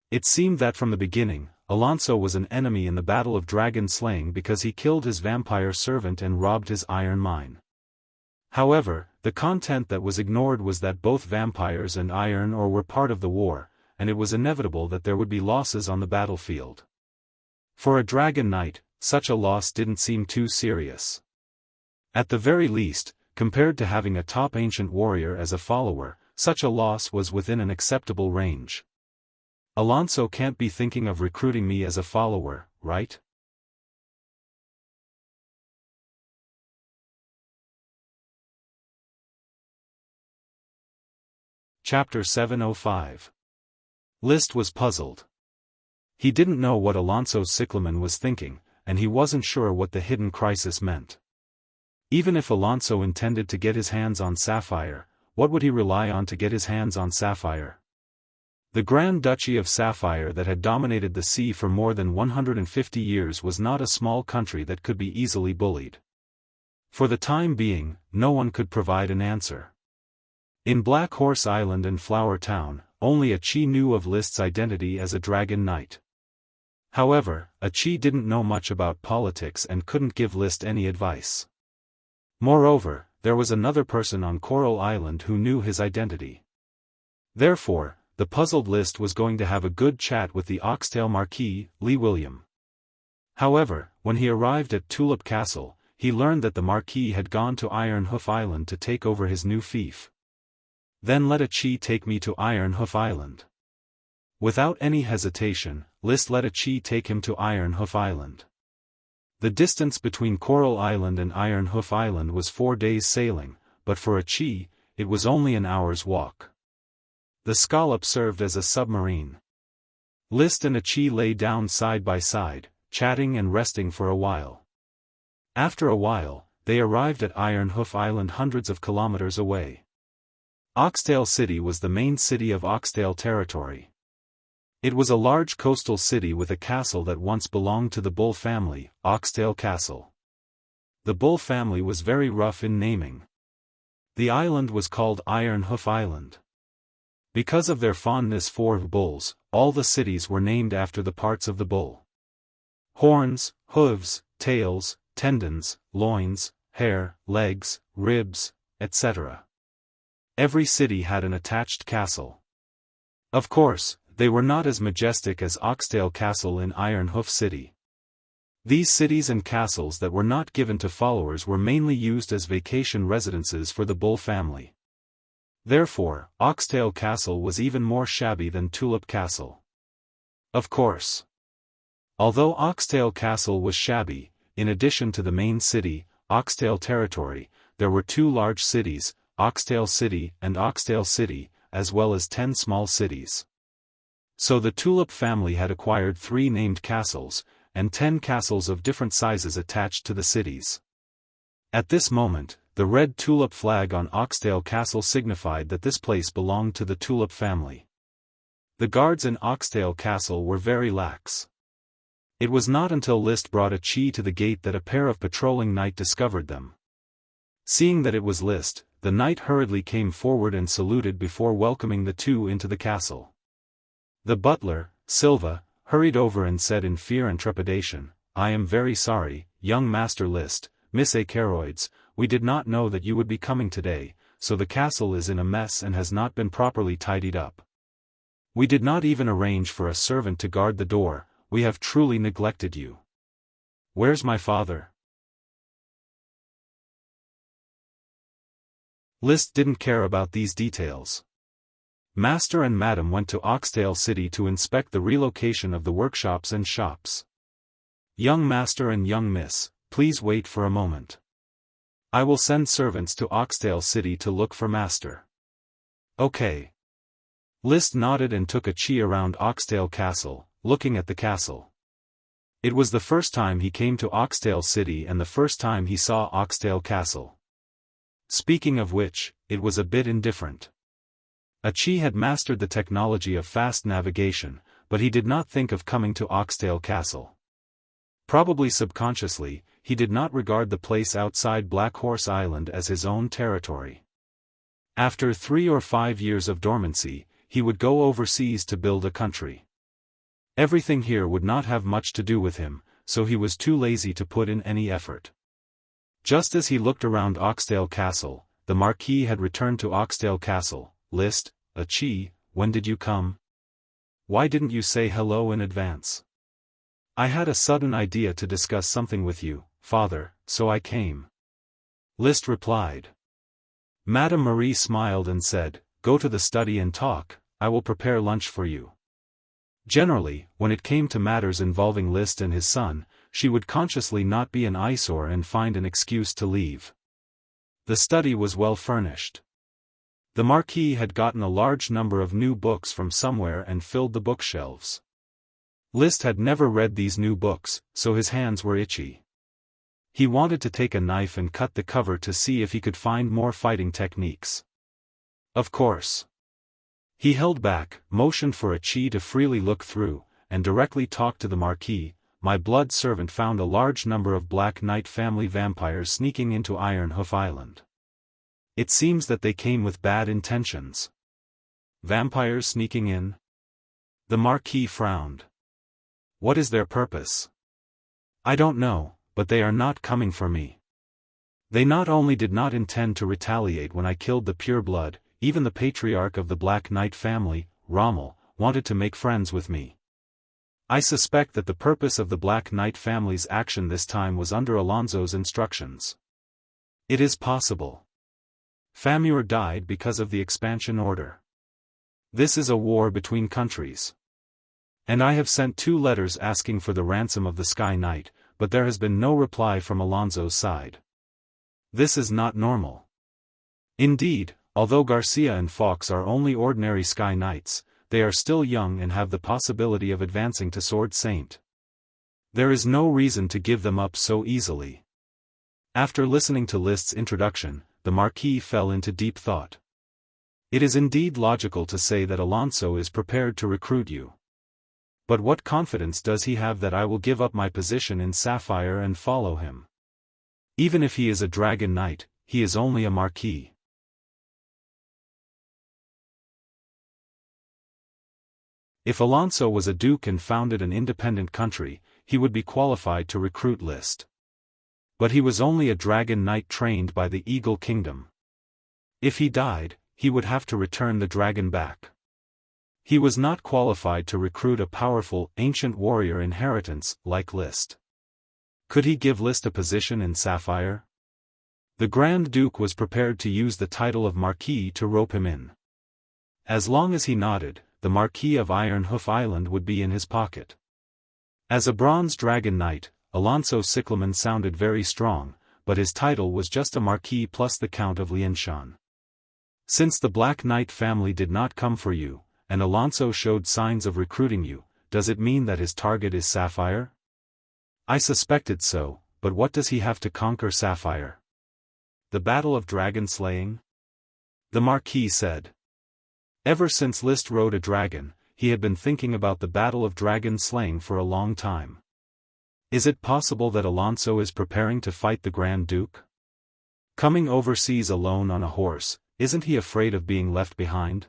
Speaker 1: It seemed that from the beginning, Alonso was an enemy in the battle of dragon slaying because he killed his vampire servant and robbed his iron mine. However, the content that was ignored was that both vampires and iron ore were part of the war, and it was inevitable that there would be losses on the battlefield. For a dragon knight, such a loss didn't seem too serious. At the very least, compared to having a top ancient warrior as a follower, such a loss was within an acceptable range. Alonso can't be thinking of recruiting me as a follower, right? Chapter 705. List was puzzled. He didn't know what Alonso Cyclamen was thinking, and he wasn't sure what the hidden crisis meant. Even if Alonso intended to get his hands on Sapphire, what would he rely on to get his hands on Sapphire? The Grand Duchy of Sapphire that had dominated the sea for more than 150 years was not a small country that could be easily bullied. For the time being, no one could provide an answer. In Black Horse Island and Flower Town, only Achi knew of List's identity as a dragon knight. However, Achi didn't know much about politics and couldn't give List any advice. Moreover, there was another person on Coral Island who knew his identity. Therefore, the puzzled List was going to have a good chat with the Oxtail Marquis, Lee William. However, when he arrived at Tulip Castle, he learned that the Marquis had gone to Iron Hoof Island to take over his new fief. Then let Achi take me to Iron Hoof Island. Without any hesitation, List let Achi take him to Iron Hoof Island. The distance between Coral Island and Iron Hoof Island was 4 days sailing, but for Achi, it was only an hour's walk. The Scallop served as a submarine. List and Achi lay down side by side, chatting and resting for a while. After a while, they arrived at Iron Hoof Island hundreds of kilometers away. Oxtail City was the main city of Oxtail Territory. It was a large coastal city with a castle that once belonged to the Bull family, Oxtail Castle. The Bull family was very rough in naming. The island was called Iron Hoof Island. Because of their fondness for bulls, all the cities were named after the parts of the bull. Horns, hooves, tails, tendons, loins, hair, legs, ribs, etc. Every city had an attached castle. Of course, they were not as majestic as Oxtail Castle in Iron Hoof City. These cities and castles that were not given to followers were mainly used as vacation residences for the Bull family. Therefore, Oxtail Castle was even more shabby than Tulip Castle. Of course. Although Oxtail Castle was shabby, in addition to the main city, Oxtail Territory, there were 2 large cities, Oxtail City and Oxtail City, as well as 10 small cities. So the Tulip family had acquired 3 named castles, and 10 castles of different sizes attached to the cities. At this moment, the red tulip flag on Oxdale Castle signified that this place belonged to the Tulip family. The guards in Oxdale Castle were very lax. It was not until List brought a chi to the gate that a pair of patrolling knight discovered them. Seeing that it was List, the knight hurriedly came forward and saluted before welcoming the two into the castle. The butler, Silva, hurried over and said in fear and trepidation, "I am very sorry, young Master List, Miss Acaroids, we did not know that you would be coming today, so the castle is in a mess and has not been properly tidied up. We did not even arrange for a servant to guard the door, we have truly neglected you. Where's my father?" List didn't care about these details. Master and Madam went to Oxdale City to inspect the relocation of the workshops and shops. "Young Master and young Miss, please wait for a moment. I will send servants to Oxdale City to look for Master." "Okay." List nodded and took a chi around Oxdale Castle, looking at the castle. It was the first time he came to Oxdale City and the first time he saw Oxdale Castle. Speaking of which, it was a bit indifferent. A chi had mastered the technology of fast navigation, but he did not think of coming to Oxdale Castle. Probably subconsciously, he did not regard the place outside Black Horse Island as his own territory. After 3 or 5 years of dormancy, he would go overseas to build a country. Everything here would not have much to do with him, so he was too lazy to put in any effort. Just as he looked around Oxdale Castle, the Marquis had returned to Oxdale Castle. "List, a chi, when did you come? Why didn't you say hello in advance? I had a sudden idea to discuss something with you, father, so I came." List replied. Madame Marie smiled and said, "Go to the study and talk, I will prepare lunch for you." Generally, when it came to matters involving List and his son, she would consciously not be an eyesore and find an excuse to leave. The study was well furnished. The Marquis had gotten a large number of new books from somewhere and filled the bookshelves. List had never read these new books, so his hands were itchy. He wanted to take a knife and cut the cover to see if he could find more fighting techniques. Of course. He held back, motioned for a chi to freely look through, and directly talked to the Marquis. "My blood servant found a large number of Black Knight family vampires sneaking into Iron Hoof Island. It seems that they came with bad intentions." "Vampires sneaking in?" The Marquis frowned. "What is their purpose?" "I don't know, but they are not coming for me. They not only did not intend to retaliate when I killed the pureblood, even the patriarch of the Black Knight family, Rommel, wanted to make friends with me. I suspect that the purpose of the Black Knight family's action this time was under Alonso's instructions. It is possible. Famur died because of the expansion order. This is a war between countries. And I have sent 2 letters asking for the ransom of the Sky Knight, but there has been no reply from Alonso's side. This is not normal. Indeed, although Garcia and Fox are only ordinary Sky Knights, they are still young and have the possibility of advancing to Sword Saint. There is no reason to give them up so easily." After listening to List's introduction, the Marquis fell into deep thought. "It is indeed logical to say that Alonso is prepared to recruit you. But what confidence does he have that I will give up my position in Sapphire and follow him? Even if he is a Dragon Knight, he is only a Marquis." If Alonso was a duke and founded an independent country, he would be qualified to recruit List. But he was only a Dragon Knight trained by the Eagle Kingdom. If he died, he would have to return the dragon back. He was not qualified to recruit a powerful, ancient warrior inheritance like List. Could he give List a position in Sapphire? The Grand Duke was prepared to use the title of Marquis to rope him in. As long as he nodded, the Marquis of Iron Hoof Island would be in his pocket. As a Bronze Dragon Knight, Alonso Cyclamen sounded very strong, but his title was just a Marquis plus the Count of Lianshan. Since the Black Knight family did not come for you, and Alonso showed signs of recruiting you, does it mean that his target is Sapphire? I suspected so, but what does he have to conquer Sapphire? the battle of dragon slaying? The Marquis said. Ever since Liszt rode a dragon, he had been thinking about the battle of dragon slaying for a long time. Is it possible that Alonso is preparing to fight the Grand Duke? Coming overseas alone on a horse, isn't he afraid of being left behind?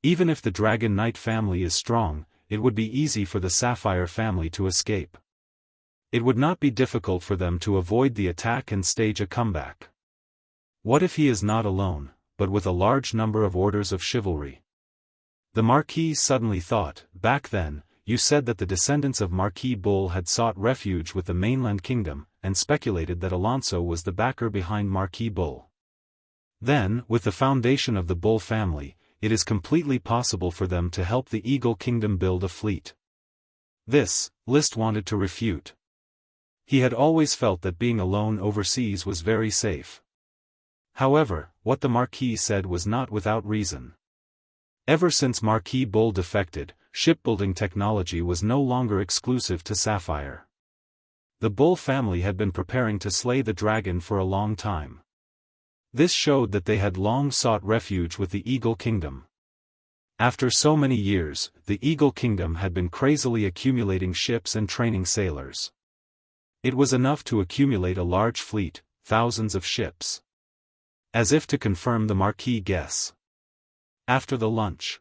Speaker 1: Even if the Dragon Knight family is strong, it would be easy for the Sapphire family to escape. It would not be difficult for them to avoid the attack and stage a comeback. What if he is not alone, but with a large number of orders of chivalry? The Marquis suddenly thought, back then, you said that the descendants of Marquis Bull had sought refuge with the mainland kingdom, and speculated that Alonso was the backer behind Marquis Bull. Then, with the foundation of the Bull family, it is completely possible for them to help the Eagle Kingdom build a fleet. This, Liszt wanted to refute. He had always felt that being alone overseas was very safe. However, what the Marquis said was not without reason. Ever since Marquis Bull defected, shipbuilding technology was no longer exclusive to Sapphire. The Bull family had been preparing to slay the dragon for a long time. This showed that they had long sought refuge with the Eagle Kingdom. After so many years, the Eagle Kingdom had been crazily accumulating ships and training sailors. It was enough to accumulate a large fleet, thousands of ships. As if to confirm the Marquis' guess. After the lunch,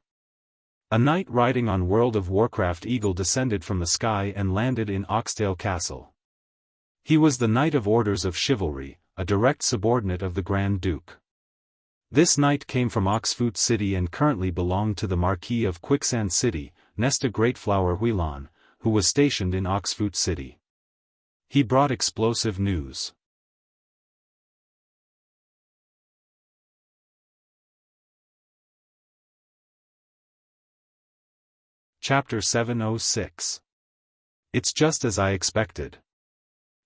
Speaker 1: a knight riding on World of Warcraft eagle descended from the sky and landed in Oxdale Castle. He was the Knight of Orders of Chivalry, a direct subordinate of the Grand Duke. This knight came from Oxfoot City and currently belonged to the Marquis of Quicksand City, Nesta Greatflower Huilan, who was stationed in Oxfoot City. He brought explosive news. Chapter 706. It's just as I expected.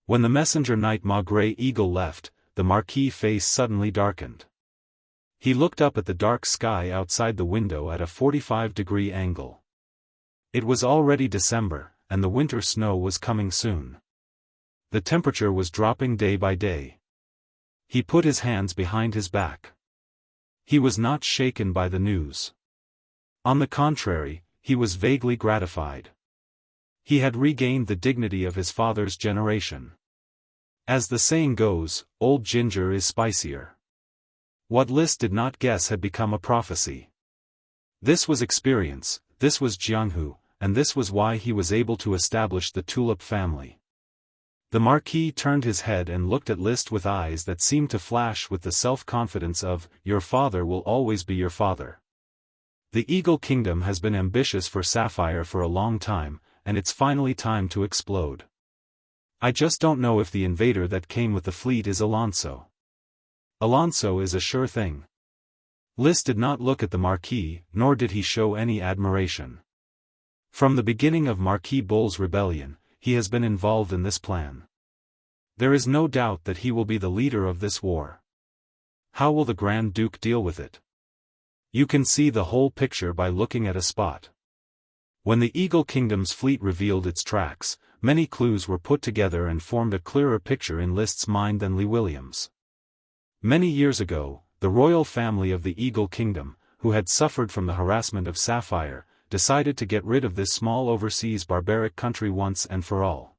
Speaker 1: When the messenger knight Maugre Eagle left, the Marquis' face suddenly darkened. He looked up at the dark sky outside the window at a 45-degree angle. It was already December, and the winter snow was coming soon. The temperature was dropping day by day. He put his hands behind his back. He was not shaken by the news. On the contrary, he was vaguely gratified. He had regained the dignity of his father's generation. As the saying goes, old ginger is spicier. What Liszt did not guess had become a prophecy. This was experience, this was Jianghu, and this was why he was able to establish the Tulip family. The Marquis turned his head and looked at Liszt with eyes that seemed to flash with the self-confidence of, "Your father will always be your father." The Eagle Kingdom has been ambitious for Sapphire for a long time, and it's finally time to explode. I just don't know if the invader that came with the fleet is Alonso. Alonso is a sure thing. Liszt did not look at the Marquis, nor did he show any admiration. From the beginning of Marquis Bull's rebellion, he has been involved in this plan. There is no doubt that he will be the leader of this war. How will the Grand Duke deal with it? You can see the whole picture by looking at a spot. When the Eagle Kingdom's fleet revealed its tracks, many clues were put together and formed a clearer picture in Liszt's mind than Lee Williams. Many years ago, the royal family of the Eagle Kingdom, who had suffered from the harassment of Sapphire, decided to get rid of this small overseas barbaric country once and for all.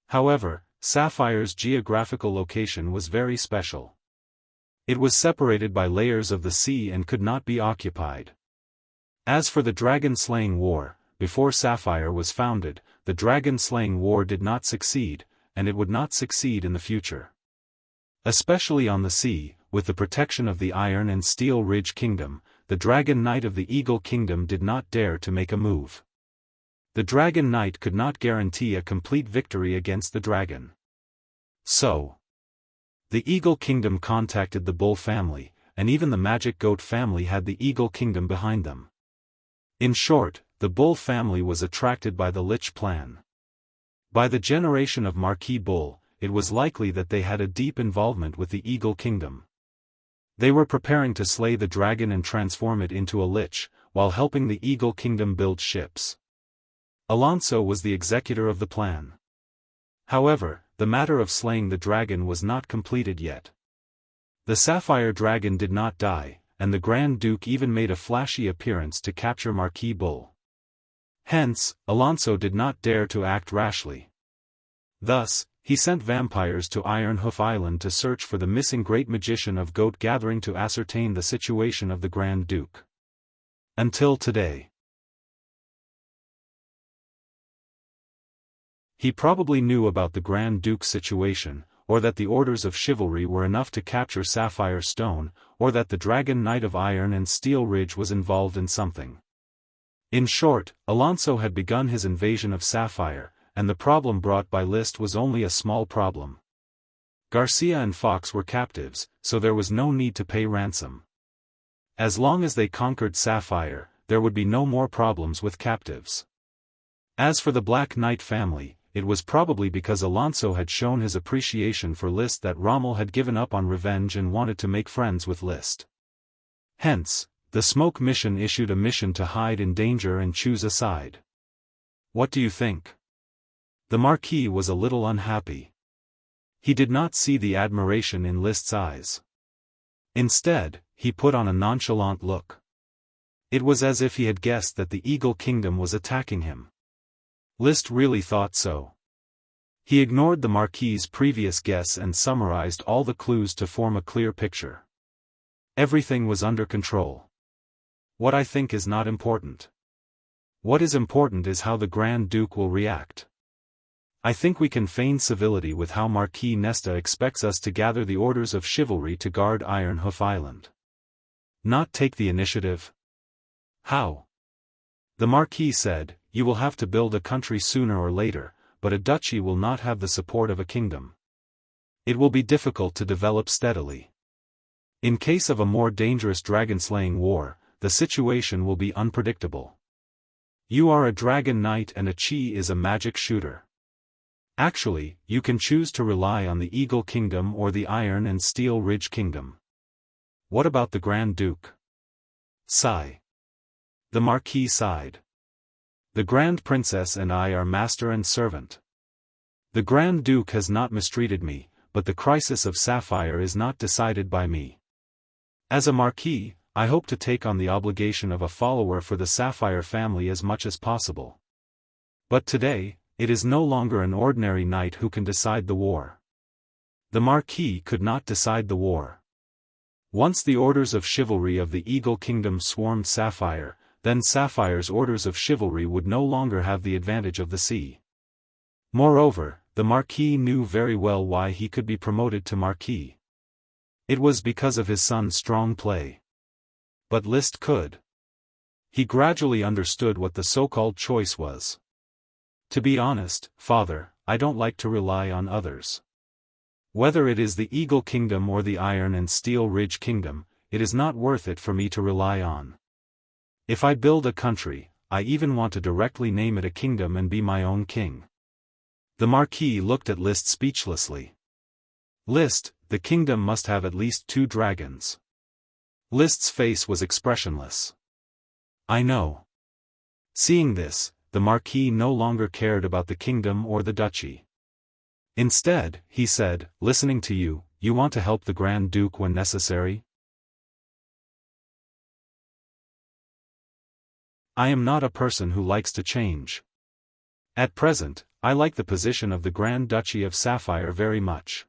Speaker 1: However, Sapphire's geographical location was very special. It was separated by layers of the sea and could not be occupied. As for the dragon-slaying war, before Sapphire was founded, the dragon-slaying war did not succeed, and it would not succeed in the future. Especially on the sea, with the protection of the Iron and Steel Ridge Kingdom, the Dragon Knight of the Eagle Kingdom did not dare to make a move. The Dragon Knight could not guarantee a complete victory against the dragon. So, the Eagle Kingdom contacted the Bull family, and even the Magic Goat family had the Eagle Kingdom behind them. In short, the Bull family was attracted by the Lich plan. By the generation of Marquis Bull, it was likely that they had a deep involvement with the Eagle Kingdom. They were preparing to slay the dragon and transform it into a lich, while helping the Eagle Kingdom build ships. Alonso was the executor of the plan. However, the matter of slaying the dragon was not completed yet. The sapphire dragon did not die, and the Grand Duke even made a flashy appearance to capture Marquis Bull. Hence, Alonso did not dare to act rashly. Thus, he sent vampires to Iron Hoof Island to search for the missing great magician of Goat Gathering to ascertain the situation of the Grand Duke. Until today. He probably knew about the Grand Duke's situation, or that the Orders of Chivalry were enough to capture Sapphire Stone, or that the Dragon Knight of Iron and Steel Ridge was involved in something. In short, Alonso had begun his invasion of Sapphire, and the problem brought by Liszt was only a small problem. Garcia and Fox were captives, so there was no need to pay ransom. As long as they conquered Sapphire, there would be no more problems with captives. As for the Black Knight family, it was probably because Alonso had shown his appreciation for Liszt that Rommel had given up on revenge and wanted to make friends with Liszt. Hence, the Smoke Mission issued a mission to hide in danger and choose a side. What do you think? The Marquis was a little unhappy. He did not see the admiration in Liszt's eyes. Instead, he put on a nonchalant look. It was as if he had guessed that the Eagle Kingdom was attacking him. Liszt really thought so. He ignored the Marquis's previous guess and summarized all the clues to form a clear picture. Everything was under control. What I think is not important. What is important is how the Grand Duke will react. I think we can feign civility with how Marquis Nesta expects us to gather the Orders of Chivalry to guard Iron Hoof Island. Not take the initiative. How? The Marquis said, "You will have to build a country sooner or later, but a duchy will not have the support of a kingdom. It will be difficult to develop steadily. In case of a more dangerous dragon-slaying war, the situation will be unpredictable. You are a dragon knight and a chi is a magic shooter. Actually, you can choose to rely on the Eagle Kingdom or the Iron and Steel Ridge Kingdom. What about the Grand Duke?" Sigh. The Marquis sighed. "The Grand Princess and I are master and servant. The Grand Duke has not mistreated me, but the crisis of Sapphire is not decided by me. As a Marquis, I hope to take on the obligation of a follower for the Sapphire family as much as possible. But today, it is no longer an ordinary knight who can decide the war. The Marquis could not decide the war. Once the Orders of Chivalry of the Eagle Kingdom swarmed Sapphire, then Sapphire's Orders of Chivalry would no longer have the advantage of the sea. Moreover, the Marquis knew very well why he could be promoted to Marquis. It was because of his son's strong play. But Liszt could. He gradually understood what the so-called choice was. To be honest, father, I don't like to rely on others. Whether it is the Eagle Kingdom or the Iron and Steel Ridge Kingdom, it is not worth it for me to rely on. If I build a country, I even want to directly name it a kingdom and be my own king." The Marquis looked at Liszt speechlessly. "Liszt, the kingdom must have at least 2 dragons." Liszt's face was expressionless. "I know." Seeing this, the Marquis no longer cared about the kingdom or the duchy. Instead, he said, "Listening to you, you want to help the Grand Duke when necessary?" "I am not a person who likes to change. At present, I like the position of the Grand Duchy of Sapphire very much.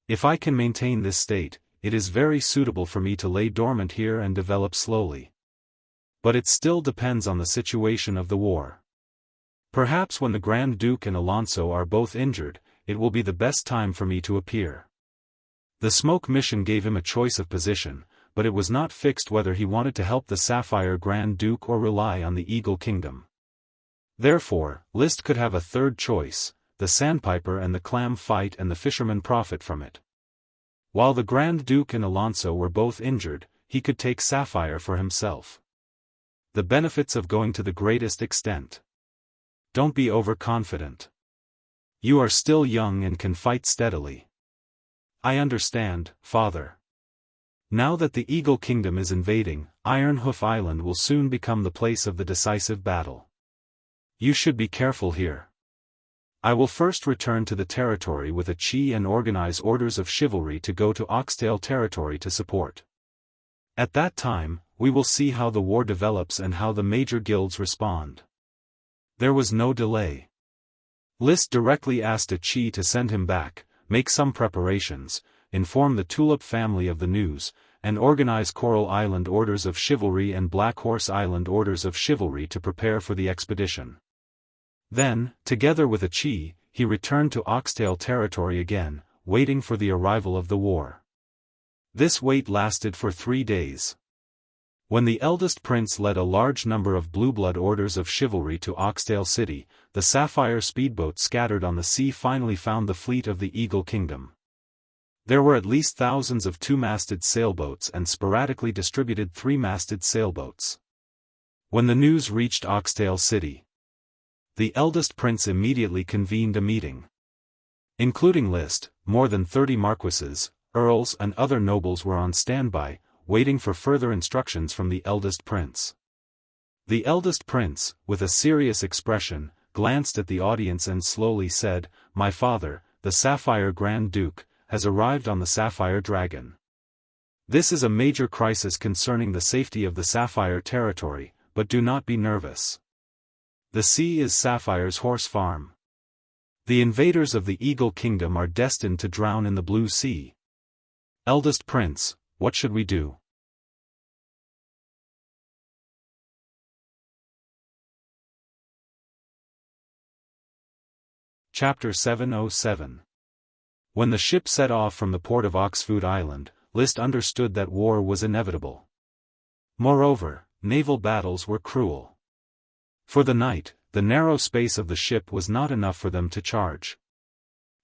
Speaker 1: If I can maintain this state, it is very suitable for me to lay dormant here and develop slowly. But it still depends on the situation of the war. Perhaps when the Grand Duke and Alonso are both injured, it will be the best time for me to appear." The Smoke Mission gave him a choice of position, but it was not fixed whether he wanted to help the Sapphire Grand Duke or rely on the Eagle Kingdom. Therefore, Liszt could have a third choice: the Sandpiper and the Clam fight and the fishermen profit from it. While the Grand Duke and Alonso were both injured, he could take Sapphire for himself. The benefits of going to the greatest extent. Don't be overconfident. You are still young and can fight steadily. I understand, father. Now that the Eagle Kingdom is invading, Iron Hoof Island will soon become the place of the decisive battle. You should be careful here. I will first return to the territory with a chi and organize orders of chivalry to go to Oxtail territory to support. At that time, we will see how the war develops and how the major guilds respond. There was no delay. List directly asked a chi to send him back, make some preparations, inform the Tulip family of the news, and organize Coral Island orders of chivalry and Black Horse Island orders of chivalry to prepare for the expedition. Then, together with a chi, he returned to Oxtail territory again, waiting for the arrival of the war. This wait lasted for 3 days. When the eldest prince led a large number of blue-blood orders of chivalry to Oxtail City, the sapphire speedboats scattered on the sea finally found the fleet of the Eagle Kingdom. There were at least thousands of 2-masted sailboats and sporadically distributed 3-masted sailboats. When the news reached Oxtail City, the eldest prince immediately convened a meeting. Including List, more than 30 marquises, earls and other nobles were on standby, waiting for further instructions from the eldest prince. The eldest prince, with a serious expression, glanced at the audience and slowly said, "My father, the Sapphire Grand Duke, has arrived on the Sapphire Dragon. This is a major crisis concerning the safety of the Sapphire territory, but do not be nervous. The sea is Sapphire's horse farm. The invaders of the Eagle Kingdom are destined to drown in the Blue Sea. Eldest Prince, what should we do?" Chapter 707. When the ship set off from the port of Oxfood Island, List understood that war was inevitable. Moreover, naval battles were cruel. For the night, the narrow space of the ship was not enough for them to charge.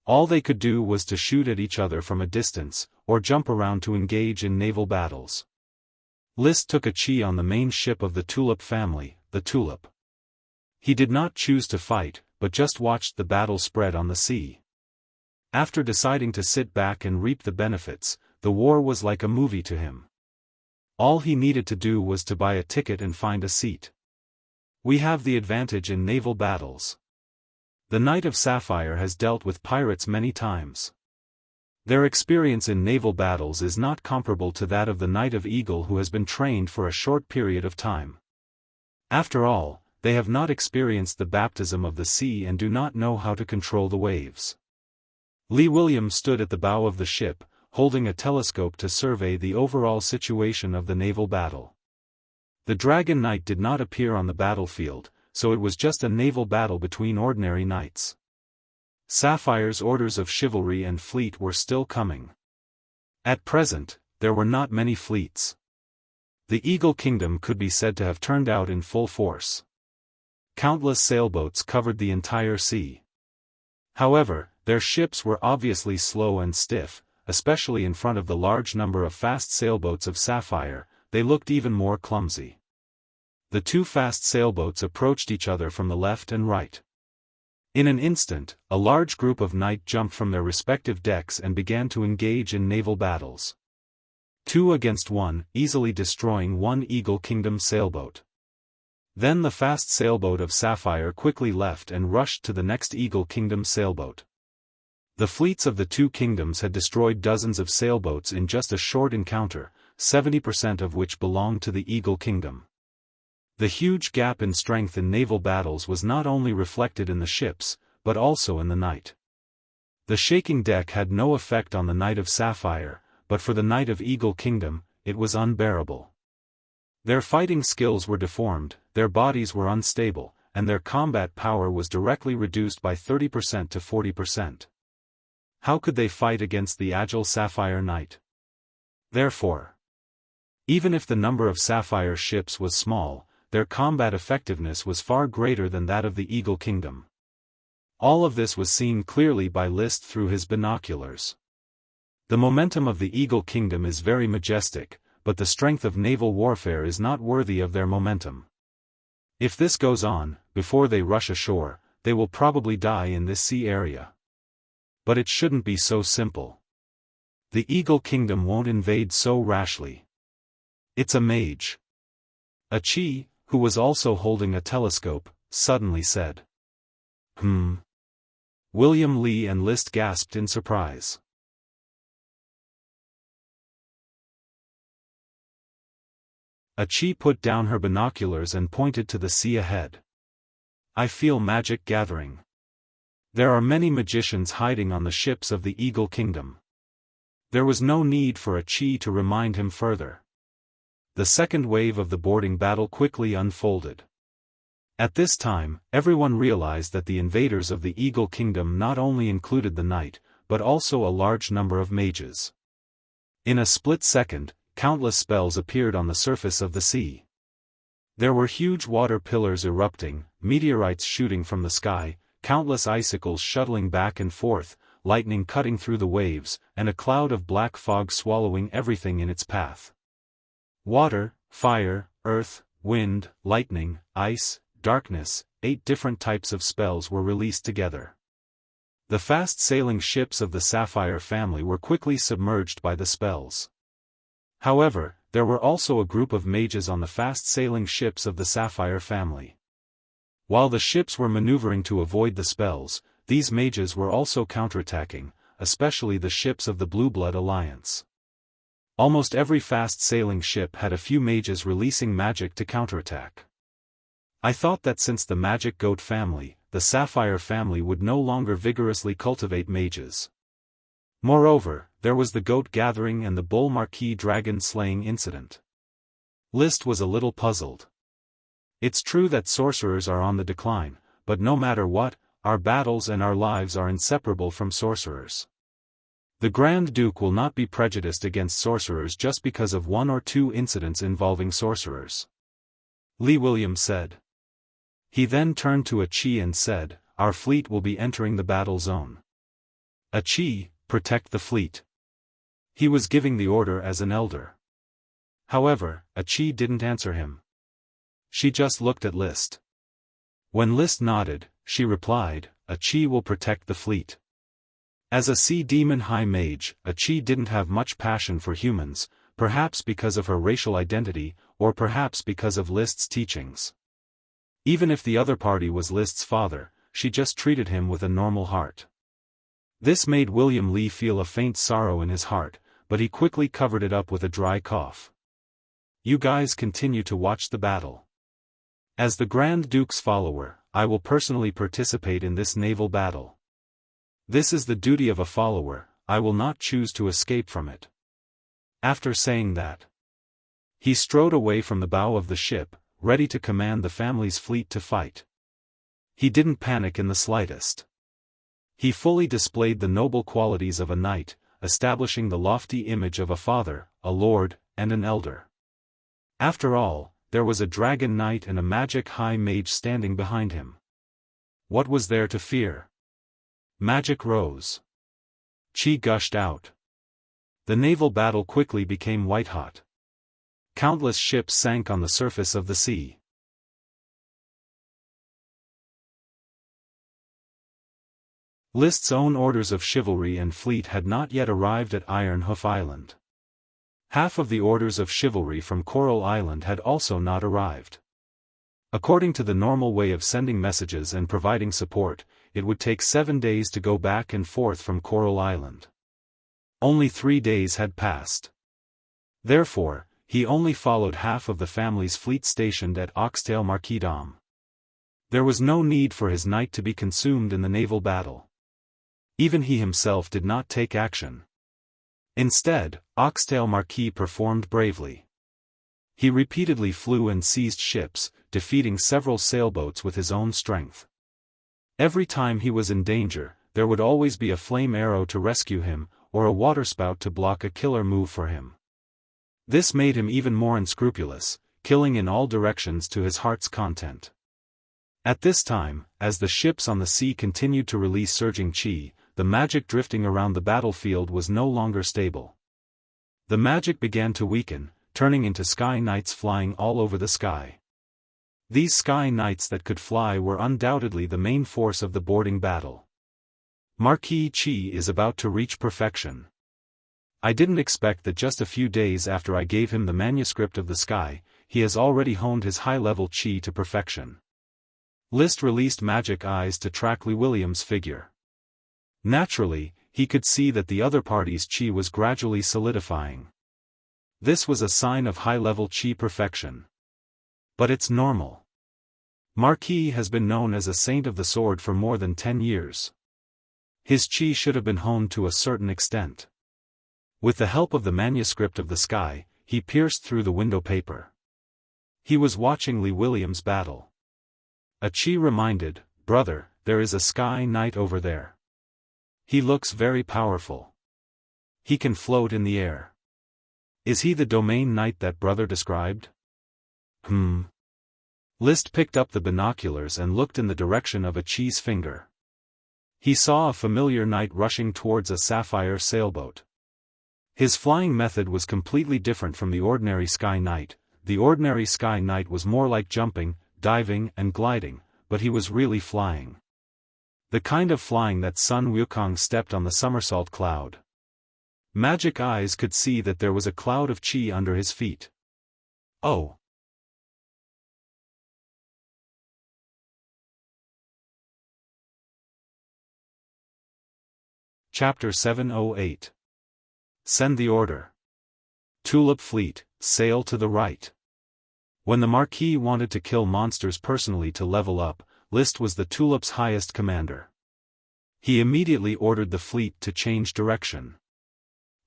Speaker 1: All they could do was to shoot at each other from a distance, or jump around to engage in naval battles. List took a chi on the main ship of the Tulip family, the Tulip. He did not choose to fight, but just watched the battle spread on the sea. After deciding to sit back and reap the benefits, the war was like a movie to him. All he needed to do was to buy a ticket and find a seat. We have the advantage in naval battles. The Knight of Sapphire has dealt with pirates many times. Their experience in naval battles is not comparable to that of the Knight of Eagle, who has been trained for a short period of time. After all, they have not experienced the baptism of the sea and do not know how to control the waves. Lee William stood at the bow of the ship, holding a telescope to survey the overall situation of the naval battle. The Dragon Knight did not appear on the battlefield, so it was just a naval battle between ordinary knights. Sapphire's orders of chivalry and fleet were still coming. At present, there were not many fleets. The Eagle Kingdom could be said to have turned out in full force. Countless sailboats covered the entire sea. However, their ships were obviously slow and stiff, especially in front of the large number of fast sailboats of Sapphire. They looked even more clumsy. The 2 fast sailboats approached each other from the left and right. In an instant, a large group of knights jumped from their respective decks and began to engage in naval battles. 2 against 1, easily destroying one Eagle Kingdom sailboat. Then the fast sailboat of Sapphire quickly left and rushed to the next Eagle Kingdom sailboat. The fleets of the 2 kingdoms had destroyed dozens of sailboats in just a short encounter, 70% of which belonged to the Eagle Kingdom. The huge gap in strength in naval battles was not only reflected in the ships, but also in the knight. The shaking deck had no effect on the Knight of Sapphire, but for the Knight of Eagle Kingdom, it was unbearable. Their fighting skills were deformed, their bodies were unstable, and their combat power was directly reduced by 30% to 40%. How could they fight against the agile Sapphire Knight? Therefore, even if the number of Sapphire ships was small, their combat effectiveness was far greater than that of the Eagle Kingdom. All of this was seen clearly by List through his binoculars. The momentum of the Eagle Kingdom is very majestic, but the strength of naval warfare is not worthy of their momentum. If this goes on, before they rush ashore, they will probably die in this sea area. But it shouldn't be so simple. The Eagle Kingdom won't invade so rashly. It's a mage. A chi, who was also holding a telescope, suddenly said. William Lee and List gasped in surprise. Chi put down her binoculars and pointed to the sea ahead. I feel magic gathering. There are many magicians hiding on the ships of the Eagle Kingdom. There was no need for Chi to remind him further. The second wave of the boarding battle quickly unfolded. At this time, everyone realized that the invaders of the Eagle Kingdom not only included the knight, but also a large number of mages. In a split second, countless spells appeared on the surface of the sea. There were huge water pillars erupting, meteorites shooting from the sky, countless icicles shuttling back and forth, lightning cutting through the waves, and a cloud of black fog swallowing everything in its path. Water, fire, earth, wind, lightning, ice, darkness, 8 different types of spells were released together. The fast-sailing ships of the Sapphire family were quickly submerged by the spells. However, there were also a group of mages on the fast-sailing ships of the Sapphire family. While the ships were maneuvering to avoid the spells, these mages were also counterattacking, especially the ships of the Blue Blood Alliance. Almost every fast-sailing ship had a few mages releasing magic to counterattack. I thought that since the Magic Goat family, the Sapphire family would no longer vigorously cultivate mages. Moreover, there was the goat gathering and the bull marquis dragon slaying incident. List was a little puzzled. It's true that sorcerers are on the decline, but no matter what, our battles and our lives are inseparable from sorcerers. The Grand Duke will not be prejudiced against sorcerers just because of 1 or 2 incidents involving sorcerers. Lee Williams said. He then turned to Chi and said, "Our fleet will be entering the battle zone. Chi, protect the fleet." He was giving the order as an elder. However, Chi didn't answer him. She just looked at List. When List nodded, she replied, "Chi will protect the fleet." As a sea demon high mage, Chi didn't have much passion for humans, perhaps because of her racial identity, or perhaps because of List's teachings. Even if the other party was List's father, she just treated him with a normal heart. This made William Lee feel a faint sorrow in his heart, but he quickly covered it up with a dry cough. You guys continue to watch the battle. As the Grand Duke's follower, I will personally participate in this naval battle. This is the duty of a follower, I will not choose to escape from it. After saying that, he strode away from the bow of the ship, ready to command the family's fleet to fight. He didn't panic in the slightest. He fully displayed the noble qualities of a knight, establishing the lofty image of a father, a lord, and an elder. After all, there was a dragon knight and a magic high mage standing behind him. What was there to fear? Magic rose. Chi gushed out. The naval battle quickly became white-hot. Countless ships sank on the surface of the sea. List's own orders of chivalry and fleet had not yet arrived at Iron Hoof Island. Half of the orders of chivalry from Coral Island had also not arrived. According to the normal way of sending messages and providing support, it would take 7 days to go back and forth from Coral Island. Only 3 days had passed. Therefore, he only followed half of the family's fleet stationed at Oxtail Marquis-Dom. There was no need for his knight to be consumed in the naval battle. Even he himself did not take action. Instead, Oxtail Marquis performed bravely. He repeatedly flew and seized ships, defeating several sailboats with his own strength. Every time he was in danger, there would always be a flame arrow to rescue him, or a waterspout to block a killer move for him. This made him even more unscrupulous, killing in all directions to his heart's content. At this time, as the ships on the sea continued to release surging chi, the magic drifting around the battlefield was no longer stable. The magic began to weaken, turning into sky knights flying all over the sky. These sky knights that could fly were undoubtedly the main force of the boarding battle. Marquis Chi is about to reach perfection. I didn't expect that just a few days after I gave him the manuscript of the sky, he has already honed his high-level chi to perfection. List released magic eyes to track Lee Williams' figure. Naturally, he could see that the other party's chi was gradually solidifying. This was a sign of high-level chi perfection. But it's normal. Marquis has been known as a saint of the sword for more than 10 years. His chi should have been honed to a certain extent. With the help of the manuscript of the sky, he pierced through the window paper. He was watching Li William's battle. A chi reminded, "Brother, there is a sky knight over there. He looks very powerful. He can float in the air. Is he the domain knight that brother described?" List picked up the binoculars and looked in the direction of a chi's finger. He saw a familiar knight rushing towards a sapphire sailboat. His flying method was completely different from the ordinary sky knight. The ordinary sky knight was more like jumping, diving and gliding, but he was really flying. The kind of flying that Sun Wukong stepped on the somersault cloud. Magic eyes could see that there was a cloud of chi under his feet. Oh! Chapter 708. Send the order. Tulip Fleet, sail to the right. When the Marquis wanted to kill monsters personally to level up, List was the Tulip's highest commander. He immediately ordered the fleet to change direction.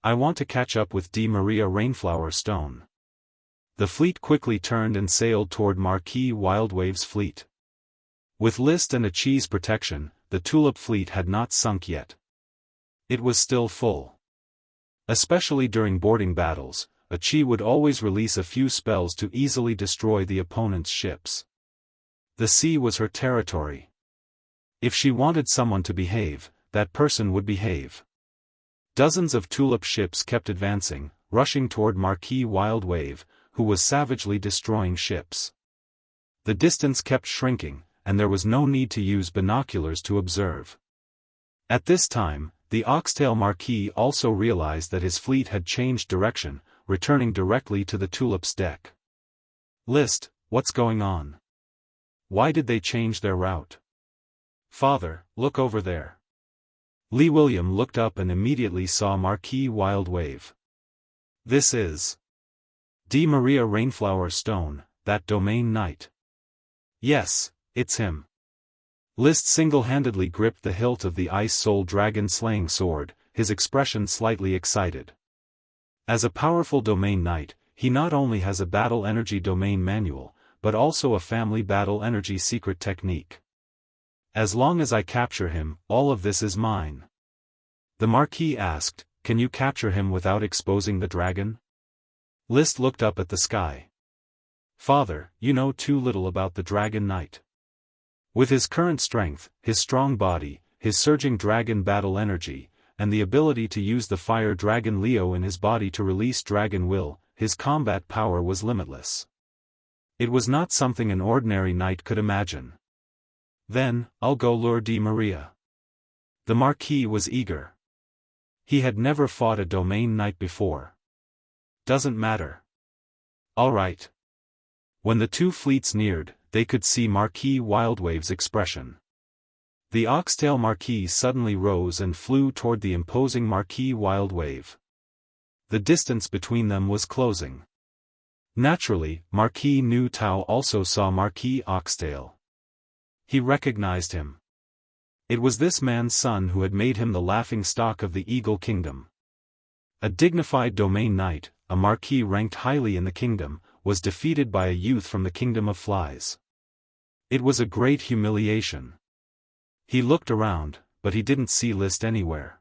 Speaker 1: "I want to catch up with Di Maria Rainflower Stone." The fleet quickly turned and sailed toward Marquis Wildwave's fleet. With List and a chi's protection, the Tulip fleet had not sunk yet. It was still full. Especially during boarding battles, a chi would always release a few spells to easily destroy the opponent's ships. The sea was her territory. If she wanted someone to behave, that person would behave. Dozens of Tulip ships kept advancing, rushing toward Marquis Wildwave, who was savagely destroying ships. The distance kept shrinking, and there was no need to use binoculars to observe. At this time, the Oxtail Marquis also realized that his fleet had changed direction, returning directly to the Tulip's deck. "List, what's going on? Why did they change their route?" "Father, look over there." Li William looked up and immediately saw Marquis Wildwave. "This is Di Maria Rainflower Stone, that domain knight." "Yes, it's him." List single-handedly gripped the hilt of the Ice Soul dragon-slaying sword, his expression slightly excited. As a powerful domain knight, he not only has a battle energy domain manual, but also a family battle energy secret technique. "As long as I capture him, all of this is mine." The Marquis asked, "Can you capture him without exposing the dragon?" List looked up at the sky. "Father, you know too little about the Dragon Knight. With his current strength, his strong body, his surging dragon battle energy, and the ability to use the fire dragon Leo in his body to release dragon will, his combat power was limitless. It was not something an ordinary knight could imagine." "Then, I'll go lure Di Maria." The Marquis was eager. He had never fought a domain knight before. "Doesn't matter." "All right." When the two fleets neared, they could see Marquis Wildwave's expression. The Oxtail Marquis suddenly rose and flew toward the imposing Marquis Wildwave. The distance between them was closing. Naturally, Marquis Nu Tao also saw Marquis Oxtail. He recognized him. It was this man's son who had made him the laughing-stock of the Eagle Kingdom. A dignified domain knight, a marquis ranked highly in the kingdom, was defeated by a youth from the Kingdom of Flies. It was a great humiliation. He looked around, but he didn't see List anywhere.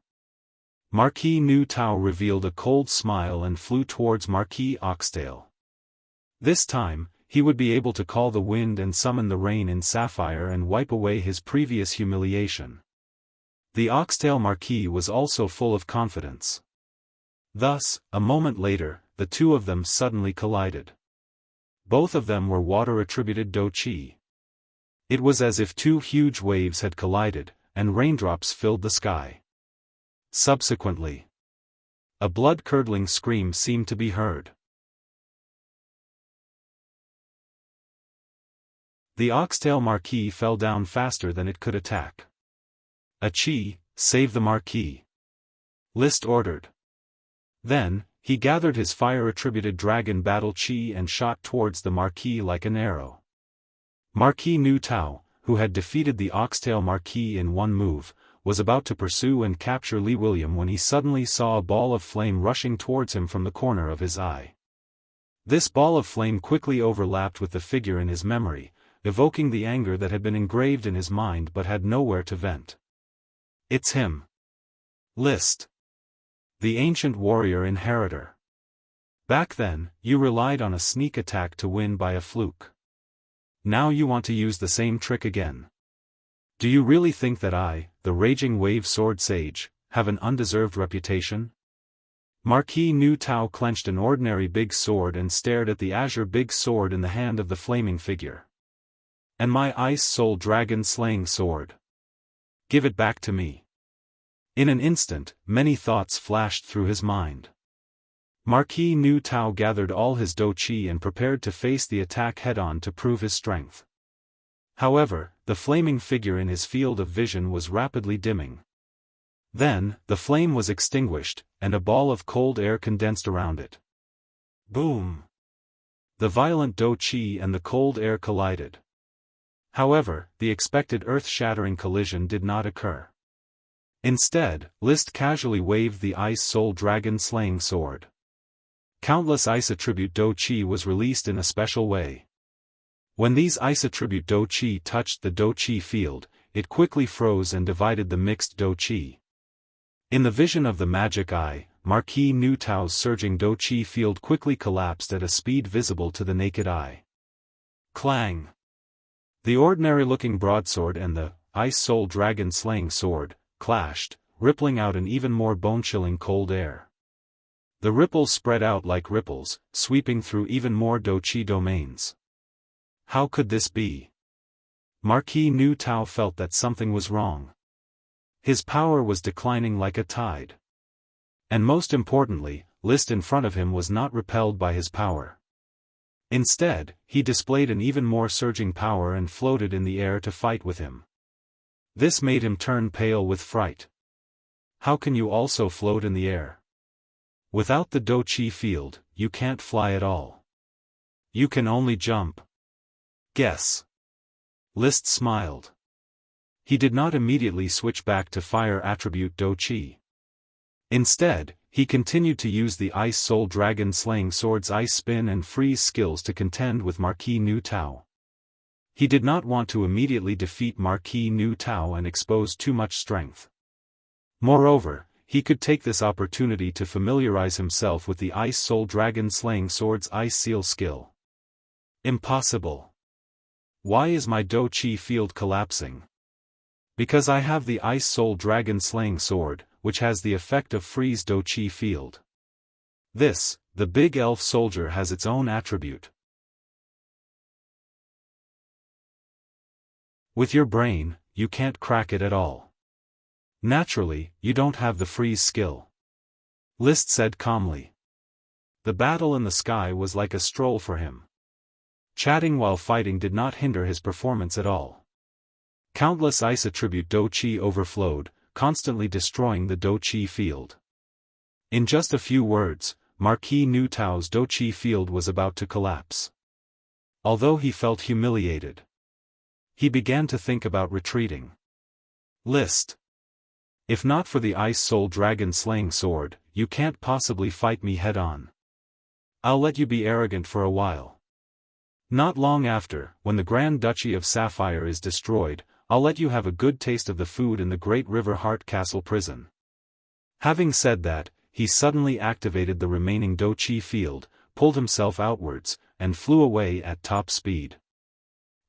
Speaker 1: Marquis Nu Tao revealed a cold smile and flew towards Marquis Oxtail. This time, he would be able to call the wind and summon the rain in Sapphire and wipe away his previous humiliation. The Oxtail Marquis was also full of confidence. Thus, a moment later, the two of them suddenly collided. Both of them were water-attributed Do Chi. It was as if two huge waves had collided, and raindrops filled the sky. Subsequently, a blood-curdling scream seemed to be heard. The Oxtail Marquis fell down faster than it could attack. A chi, save the Marquis," List ordered. Then, he gathered his fire-attributed dragon battle chi and shot towards the Marquis like an arrow. Marquis Nu Tao, who had defeated the Oxtail Marquis in one move, was about to pursue and capture Li William when he suddenly saw a ball of flame rushing towards him from the corner of his eye. This ball of flame quickly overlapped with the figure in his memory, evoking the anger that had been engraved in his mind but had nowhere to vent. "It's him. List. The ancient warrior inheritor. Back then, you relied on a sneak attack to win by a fluke. Now you want to use the same trick again. Do you really think that I, the Raging Wave Sword Sage, have an undeserved reputation?" Marquis Nu Tao clenched an ordinary big sword and stared at the azure big sword in the hand of the flaming figure. "And my Ice Soul Dragon slaying sword? Give it back to me." In an instant, many thoughts flashed through his mind. Marquis Nu Tao gathered all his do chi and prepared to face the attack head-on to prove his strength. However, the flaming figure in his field of vision was rapidly dimming. Then, the flame was extinguished, and a ball of cold air condensed around it. Boom! The violent do chi and the cold air collided. However, the expected earth-shattering collision did not occur. Instead, List casually waved the Ice Soul Dragon slaying sword. Countless ice attribute do chi was released in a special way. When these ice attribute do chi touched the do chi field, it quickly froze and divided the mixed do chi. In the vision of the magic eye, Marquis Nu Tao's surging do chi field quickly collapsed at a speed visible to the naked eye. Clang! The ordinary-looking broadsword and the Ice Soul Dragon slaying sword clashed, rippling out an even more bone-chilling cold air. The ripples spread out like ripples, sweeping through even more do chi domains. How could this be? Marquis Nu Tao felt that something was wrong. His power was declining like a tide. And most importantly, List in front of him was not repelled by his power. Instead, he displayed an even more surging power and floated in the air to fight with him. This made him turn pale with fright. How can you also float in the air? Without the do chi field, you can't fly at all. You can only jump. Guess. List smiled. He did not immediately switch back to fire attribute do chi. Instead, he continued to use the Ice Soul Dragon slaying sword's ice spin and freeze skills to contend with Marquis Nu Tao. He did not want to immediately defeat Marquis Nu Tao and expose too much strength. Moreover, he could take this opportunity to familiarize himself with the Ice Soul Dragon slaying sword's ice seal skill. Impossible. Why is my do chi field collapsing? Because I have the Ice Soul Dragon slaying sword, which has the effect of freeze do chi field. This, the big elf soldier, has its own attribute. With your brain, you can't crack it at all. Naturally, you don't have the freeze skill. List said calmly. The battle in the sky was like a stroll for him. Chatting while fighting did not hinder his performance at all. Countless ice attribute do chi overflowed, constantly destroying the do chi field. In just a few words, Marquis Nu Tao's do chi field was about to collapse. Although he felt humiliated, he began to think about retreating. List. If not for the Ice Soul Dragon slaying sword, you can't possibly fight me head-on. I'll let you be arrogant for a while. Not long after, when the Grand Duchy of Sapphire is destroyed, I'll let you have a good taste of the food in the Great River Heart Castle prison. Having said that, he suddenly activated the remaining do chi field, pulled himself outwards, and flew away at top speed.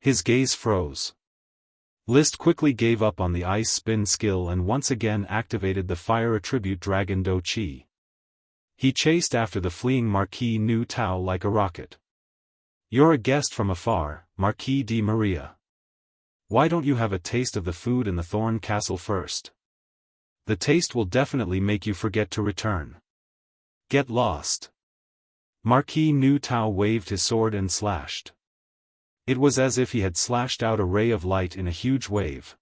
Speaker 1: His gaze froze. List quickly gave up on the ice spin skill and once again activated the fire attribute dragon do chi. He chased after the fleeing Marquis Nu Tao like a rocket. You're a guest from afar, Marquis de Maria. Why don't you have a taste of the food in the Thorn Castle first? The taste will definitely make you forget to return. Get lost. Marquis Nu Tao waved his sword and slashed. It was as if he had slashed out a ray of light in a huge wave.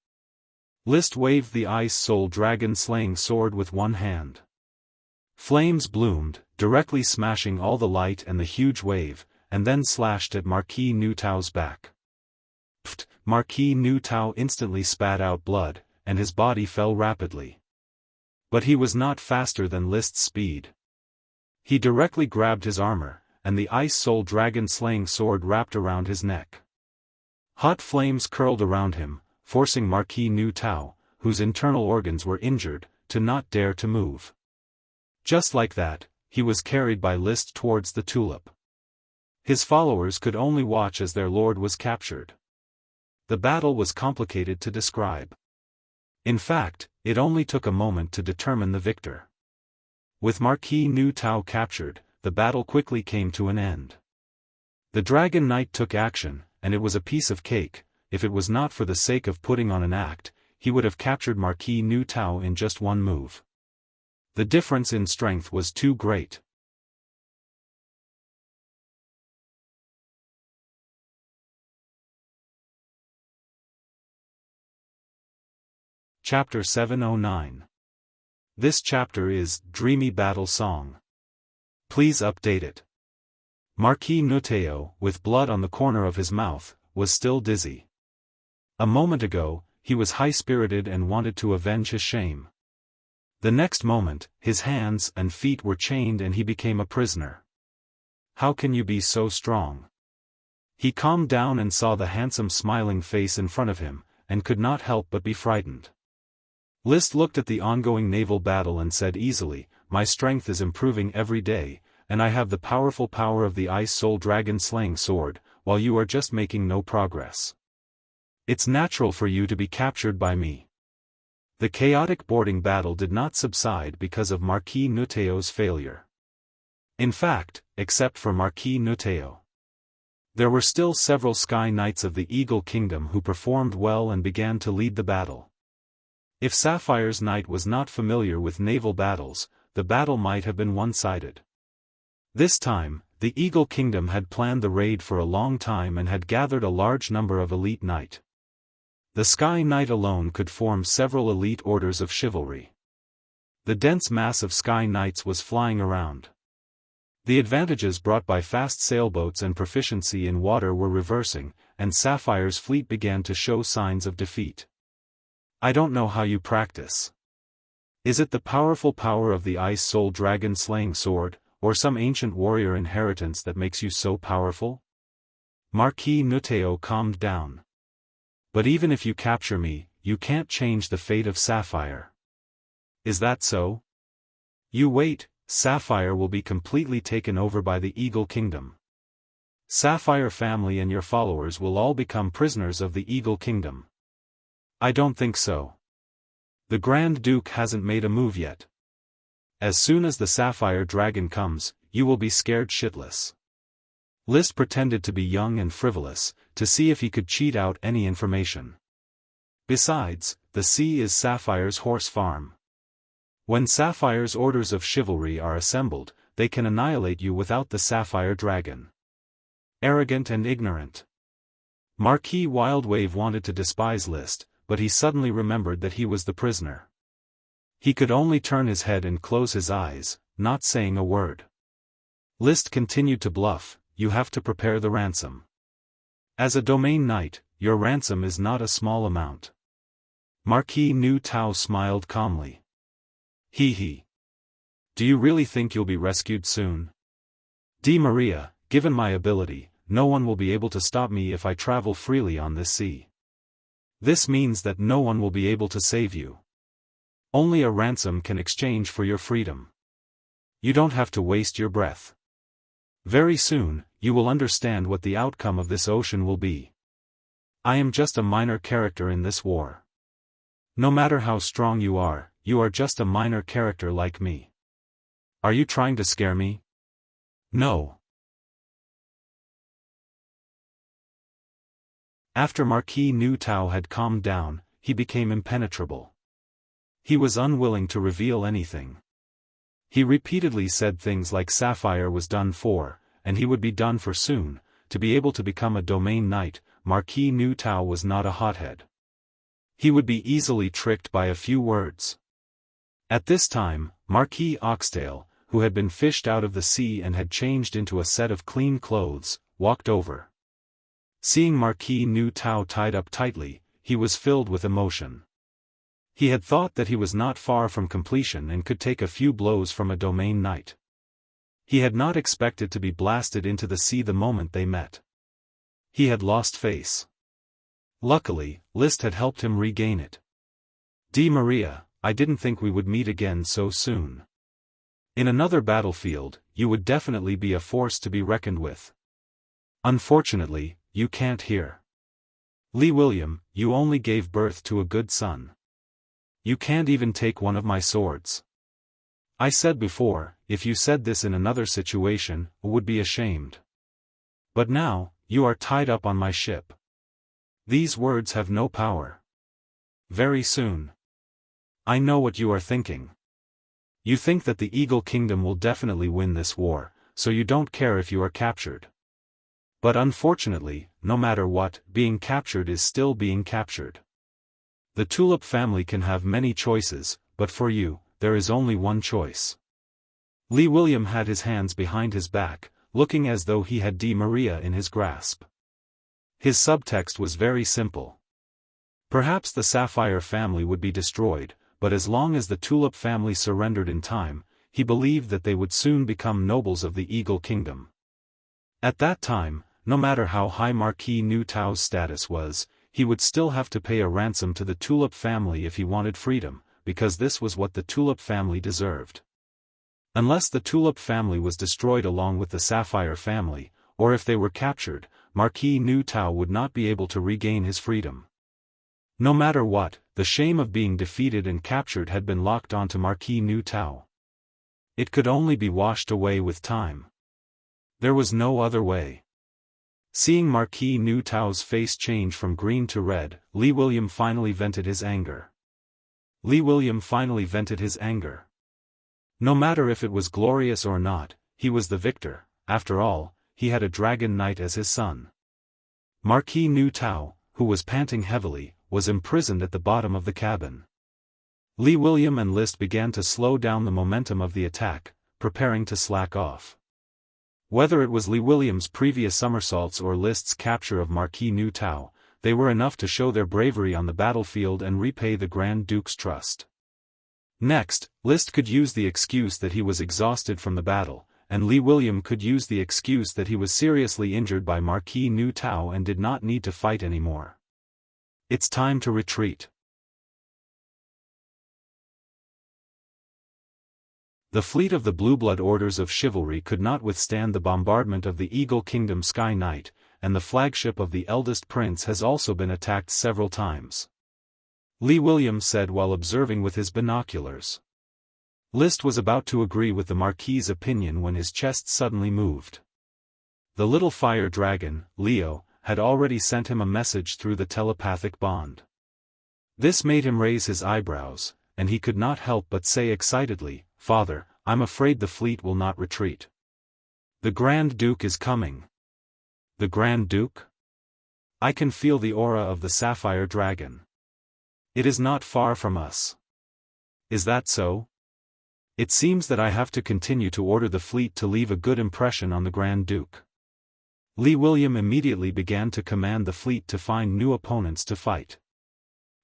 Speaker 1: List waved the ice soul dragon slaying sword with one hand. Flames bloomed, directly smashing all the light and the huge wave, and then slashed at Marquis Nu Tao's back. Pfft! Marquis Nu Tao instantly spat out blood, and his body fell rapidly. But he was not faster than List's speed. He directly grabbed his armor, and the ice soul dragon slaying sword wrapped around his neck. Hot flames curled around him, forcing Marquis Nu Tao, whose internal organs were injured, to not dare to move. Just like that, he was carried by List towards the tulip. His followers could only watch as their lord was captured. The battle was complicated to describe. In fact, it only took a moment to determine the victor. With Marquis Nu Tao captured, the battle quickly came to an end. The Dragon Knight took action, and it was a piece of cake. If it was not for the sake of putting on an act, he would have captured Marquis Nu Tao in just one move. The difference in strength was too great. Chapter 709. This chapter is Dreamy Battle Song. Please update it. Marquis Nu Tao, with blood on the corner of his mouth, was still dizzy. A moment ago, he was high-spirited and wanted to avenge his shame. The next moment, his hands and feet were chained and he became a prisoner. How can you be so strong? He calmed down and saw the handsome smiling face in front of him, and could not help but be frightened. List looked at the ongoing naval battle and said easily, "My strength is improving every day, and I have the powerful power of the ice soul dragon slaying sword, while you are just making no progress. It's natural for you to be captured by me." The chaotic boarding battle did not subside because of Marquis Nu Tao's failure. In fact, except for Marquis Nu Tao, there were still several Sky Knights of the Eagle Kingdom who performed well and began to lead the battle. If Sapphire's Knight was not familiar with naval battles, the battle might have been one-sided. This time, the Eagle Kingdom had planned the raid for a long time and had gathered a large number of elite knight. The Sky Knight alone could form several elite orders of chivalry. The dense mass of Sky Knights was flying around. The advantages brought by fast sailboats and proficiency in water were reversing, and Sapphire's fleet began to show signs of defeat. I don't know how you practice. Is it the powerful power of the ice soul dragon slaying sword, or some ancient warrior inheritance that makes you so powerful? Marquis Nu Tao calmed down. But even if you capture me, you can't change the fate of Sapphire. Is that so? You wait, Sapphire will be completely taken over by the Eagle Kingdom. Sapphire family and your followers will all become prisoners of the Eagle Kingdom. I don't think so. The Grand Duke hasn't made a move yet. As soon as the Sapphire Dragon comes, you will be scared shitless. List pretended to be young and frivolous, to see if he could cheat out any information. Besides, the sea is Sapphire's horse farm. When Sapphire's orders of chivalry are assembled, they can annihilate you without the Sapphire Dragon. Arrogant and ignorant. Marquis Wildwave wanted to despise List, but he suddenly remembered that he was the prisoner. He could only turn his head and close his eyes, not saying a word. List continued to bluff, "You have to prepare the ransom. As a domain knight, your ransom is not a small amount." Marquis Nu Tao smiled calmly. He. Do you really think you'll be rescued soon? Di Maria, given my ability, no one will be able to stop me if I travel freely on this sea. This means that no one will be able to save you. Only a ransom can exchange for your freedom. You don't have to waste your breath. Very soon, you will understand what the outcome of this ocean will be. I am just a minor character in this war. No matter how strong you are just a minor character like me. Are you trying to scare me? No. After Marquis Nu Tao had calmed down, he became impenetrable. He was unwilling to reveal anything. He repeatedly said things like Sapphire was done for, and he would be done for soon. To be able to become a domain knight, Marquis Nu Tao was not a hothead. He would be easily tricked by a few words. At this time, Marquis Oxtail, who had been fished out of the sea and had changed into a set of clean clothes, walked over. Seeing Marquis Nu Tao tied up tightly, he was filled with emotion. He had thought that he was not far from completion and could take a few blows from a domain knight. He had not expected to be blasted into the sea the moment they met. He had lost face. Luckily, Liszt had helped him regain it. "Di Maria, I didn't think we would meet again so soon. In another battlefield, you would definitely be a force to be reckoned with. Unfortunately, you can't here. Li William, you only gave birth to a good son. You can't even take one of my swords. I said before, if you said this in another situation, I would be ashamed. But now, you are tied up on my ship. These words have no power. Very soon. I know what you are thinking. You think that the Eagle Kingdom will definitely win this war, so you don't care if you are captured. But unfortunately, no matter what, being captured is still being captured. The Tulip family can have many choices, but for you, there is only one choice." Li William had his hands behind his back, looking as though he had Di Maria in his grasp. His subtext was very simple. Perhaps the Sapphire family would be destroyed, but as long as the Tulip family surrendered in time, he believed that they would soon become nobles of the Eagle Kingdom. At that time, no matter how high Marquis Nu Tao's status was, he would still have to pay a ransom to the Tulip family if he wanted freedom, because this was what the Tulip family deserved. Unless the Tulip family was destroyed along with the Sapphire family, or if they were captured, Marquis Nu Tao would not be able to regain his freedom. No matter what, the shame of being defeated and captured had been locked onto Marquis Nu Tao. It could only be washed away with time. There was no other way. Seeing Marquis Nu Tao's face change from green to red, Li William finally vented his anger. No matter if it was glorious or not, he was the victor. After all, he had a dragon knight as his son. Marquis Nu Tao, who was panting heavily, was imprisoned at the bottom of the cabin. Li William and Liszt began to slow down the momentum of the attack, preparing to slack off. Whether it was Li William's previous somersaults or Liszt's capture of Marquis Nu Tao, they were enough to show their bravery on the battlefield and repay the Grand Duke's trust. Next, Liszt could use the excuse that he was exhausted from the battle, and Li William could use the excuse that he was seriously injured by Marquis Nu Tao and did not need to fight anymore. It's time to retreat. The fleet of the Blueblood Orders of Chivalry could not withstand the bombardment of the Eagle Kingdom Sky Knight, and the flagship of the eldest prince has also been attacked several times. Li William said while observing with his binoculars. Liszt was about to agree with the Marquis's opinion when his chest suddenly moved. The little fire dragon, Leo, had already sent him a message through the telepathic bond. This made him raise his eyebrows, and he could not help but say excitedly, "Father, I'm afraid the fleet will not retreat. The Grand Duke is coming." The Grand Duke? I can feel the aura of the Sapphire Dragon. It is not far from us. Is that so? It seems that I have to continue to order the fleet to leave a good impression on the Grand Duke. Li William immediately began to command the fleet to find new opponents to fight.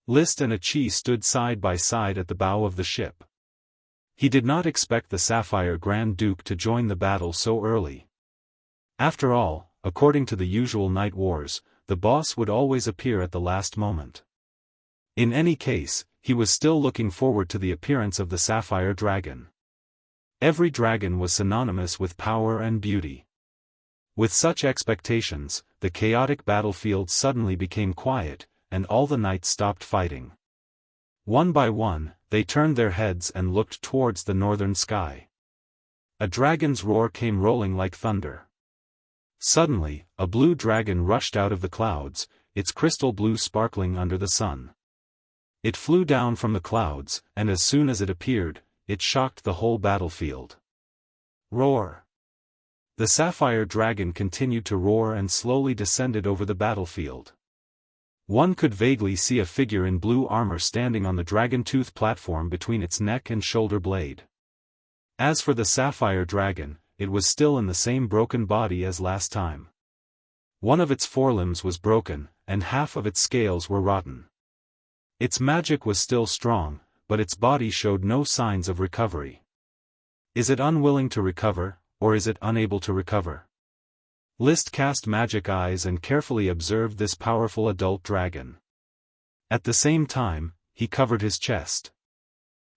Speaker 1: Liszt and Achi stood side by side at the bow of the ship. He did not expect the Sapphire Grand Duke to join the battle so early. After all, according to the usual night wars, the boss would always appear at the last moment. In any case, he was still looking forward to the appearance of the Sapphire Dragon. Every dragon was synonymous with power and beauty. With such expectations, the chaotic battlefield suddenly became quiet, and all the knights stopped fighting. One by one, they turned their heads and looked towards the northern sky. A dragon's roar came rolling like thunder. Suddenly, a blue dragon rushed out of the clouds, its crystal blue sparkling under the sun. It flew down from the clouds, and as soon as it appeared, it shocked the whole battlefield. Roar! The Sapphire Dragon continued to roar and slowly descended over the battlefield. One could vaguely see a figure in blue armor standing on the dragon-tooth platform between its neck and shoulder blade. As for the sapphire dragon, it was still in the same broken body as last time. One of its forelimbs was broken, and half of its scales were rotten. Its magic was still strong, but its body showed no signs of recovery. Is it unwilling to recover, or is it unable to recover? List cast magic eyes and carefully observed this powerful adult dragon. At the same time, he covered his chest.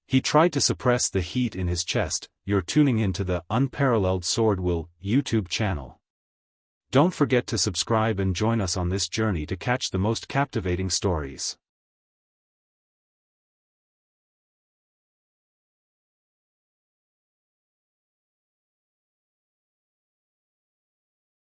Speaker 1: He tried to suppress the heat in his chest. You're tuning into the Unparalleled SwordWill YouTube channel. Don't forget to subscribe and join us on this journey to catch the most captivating stories.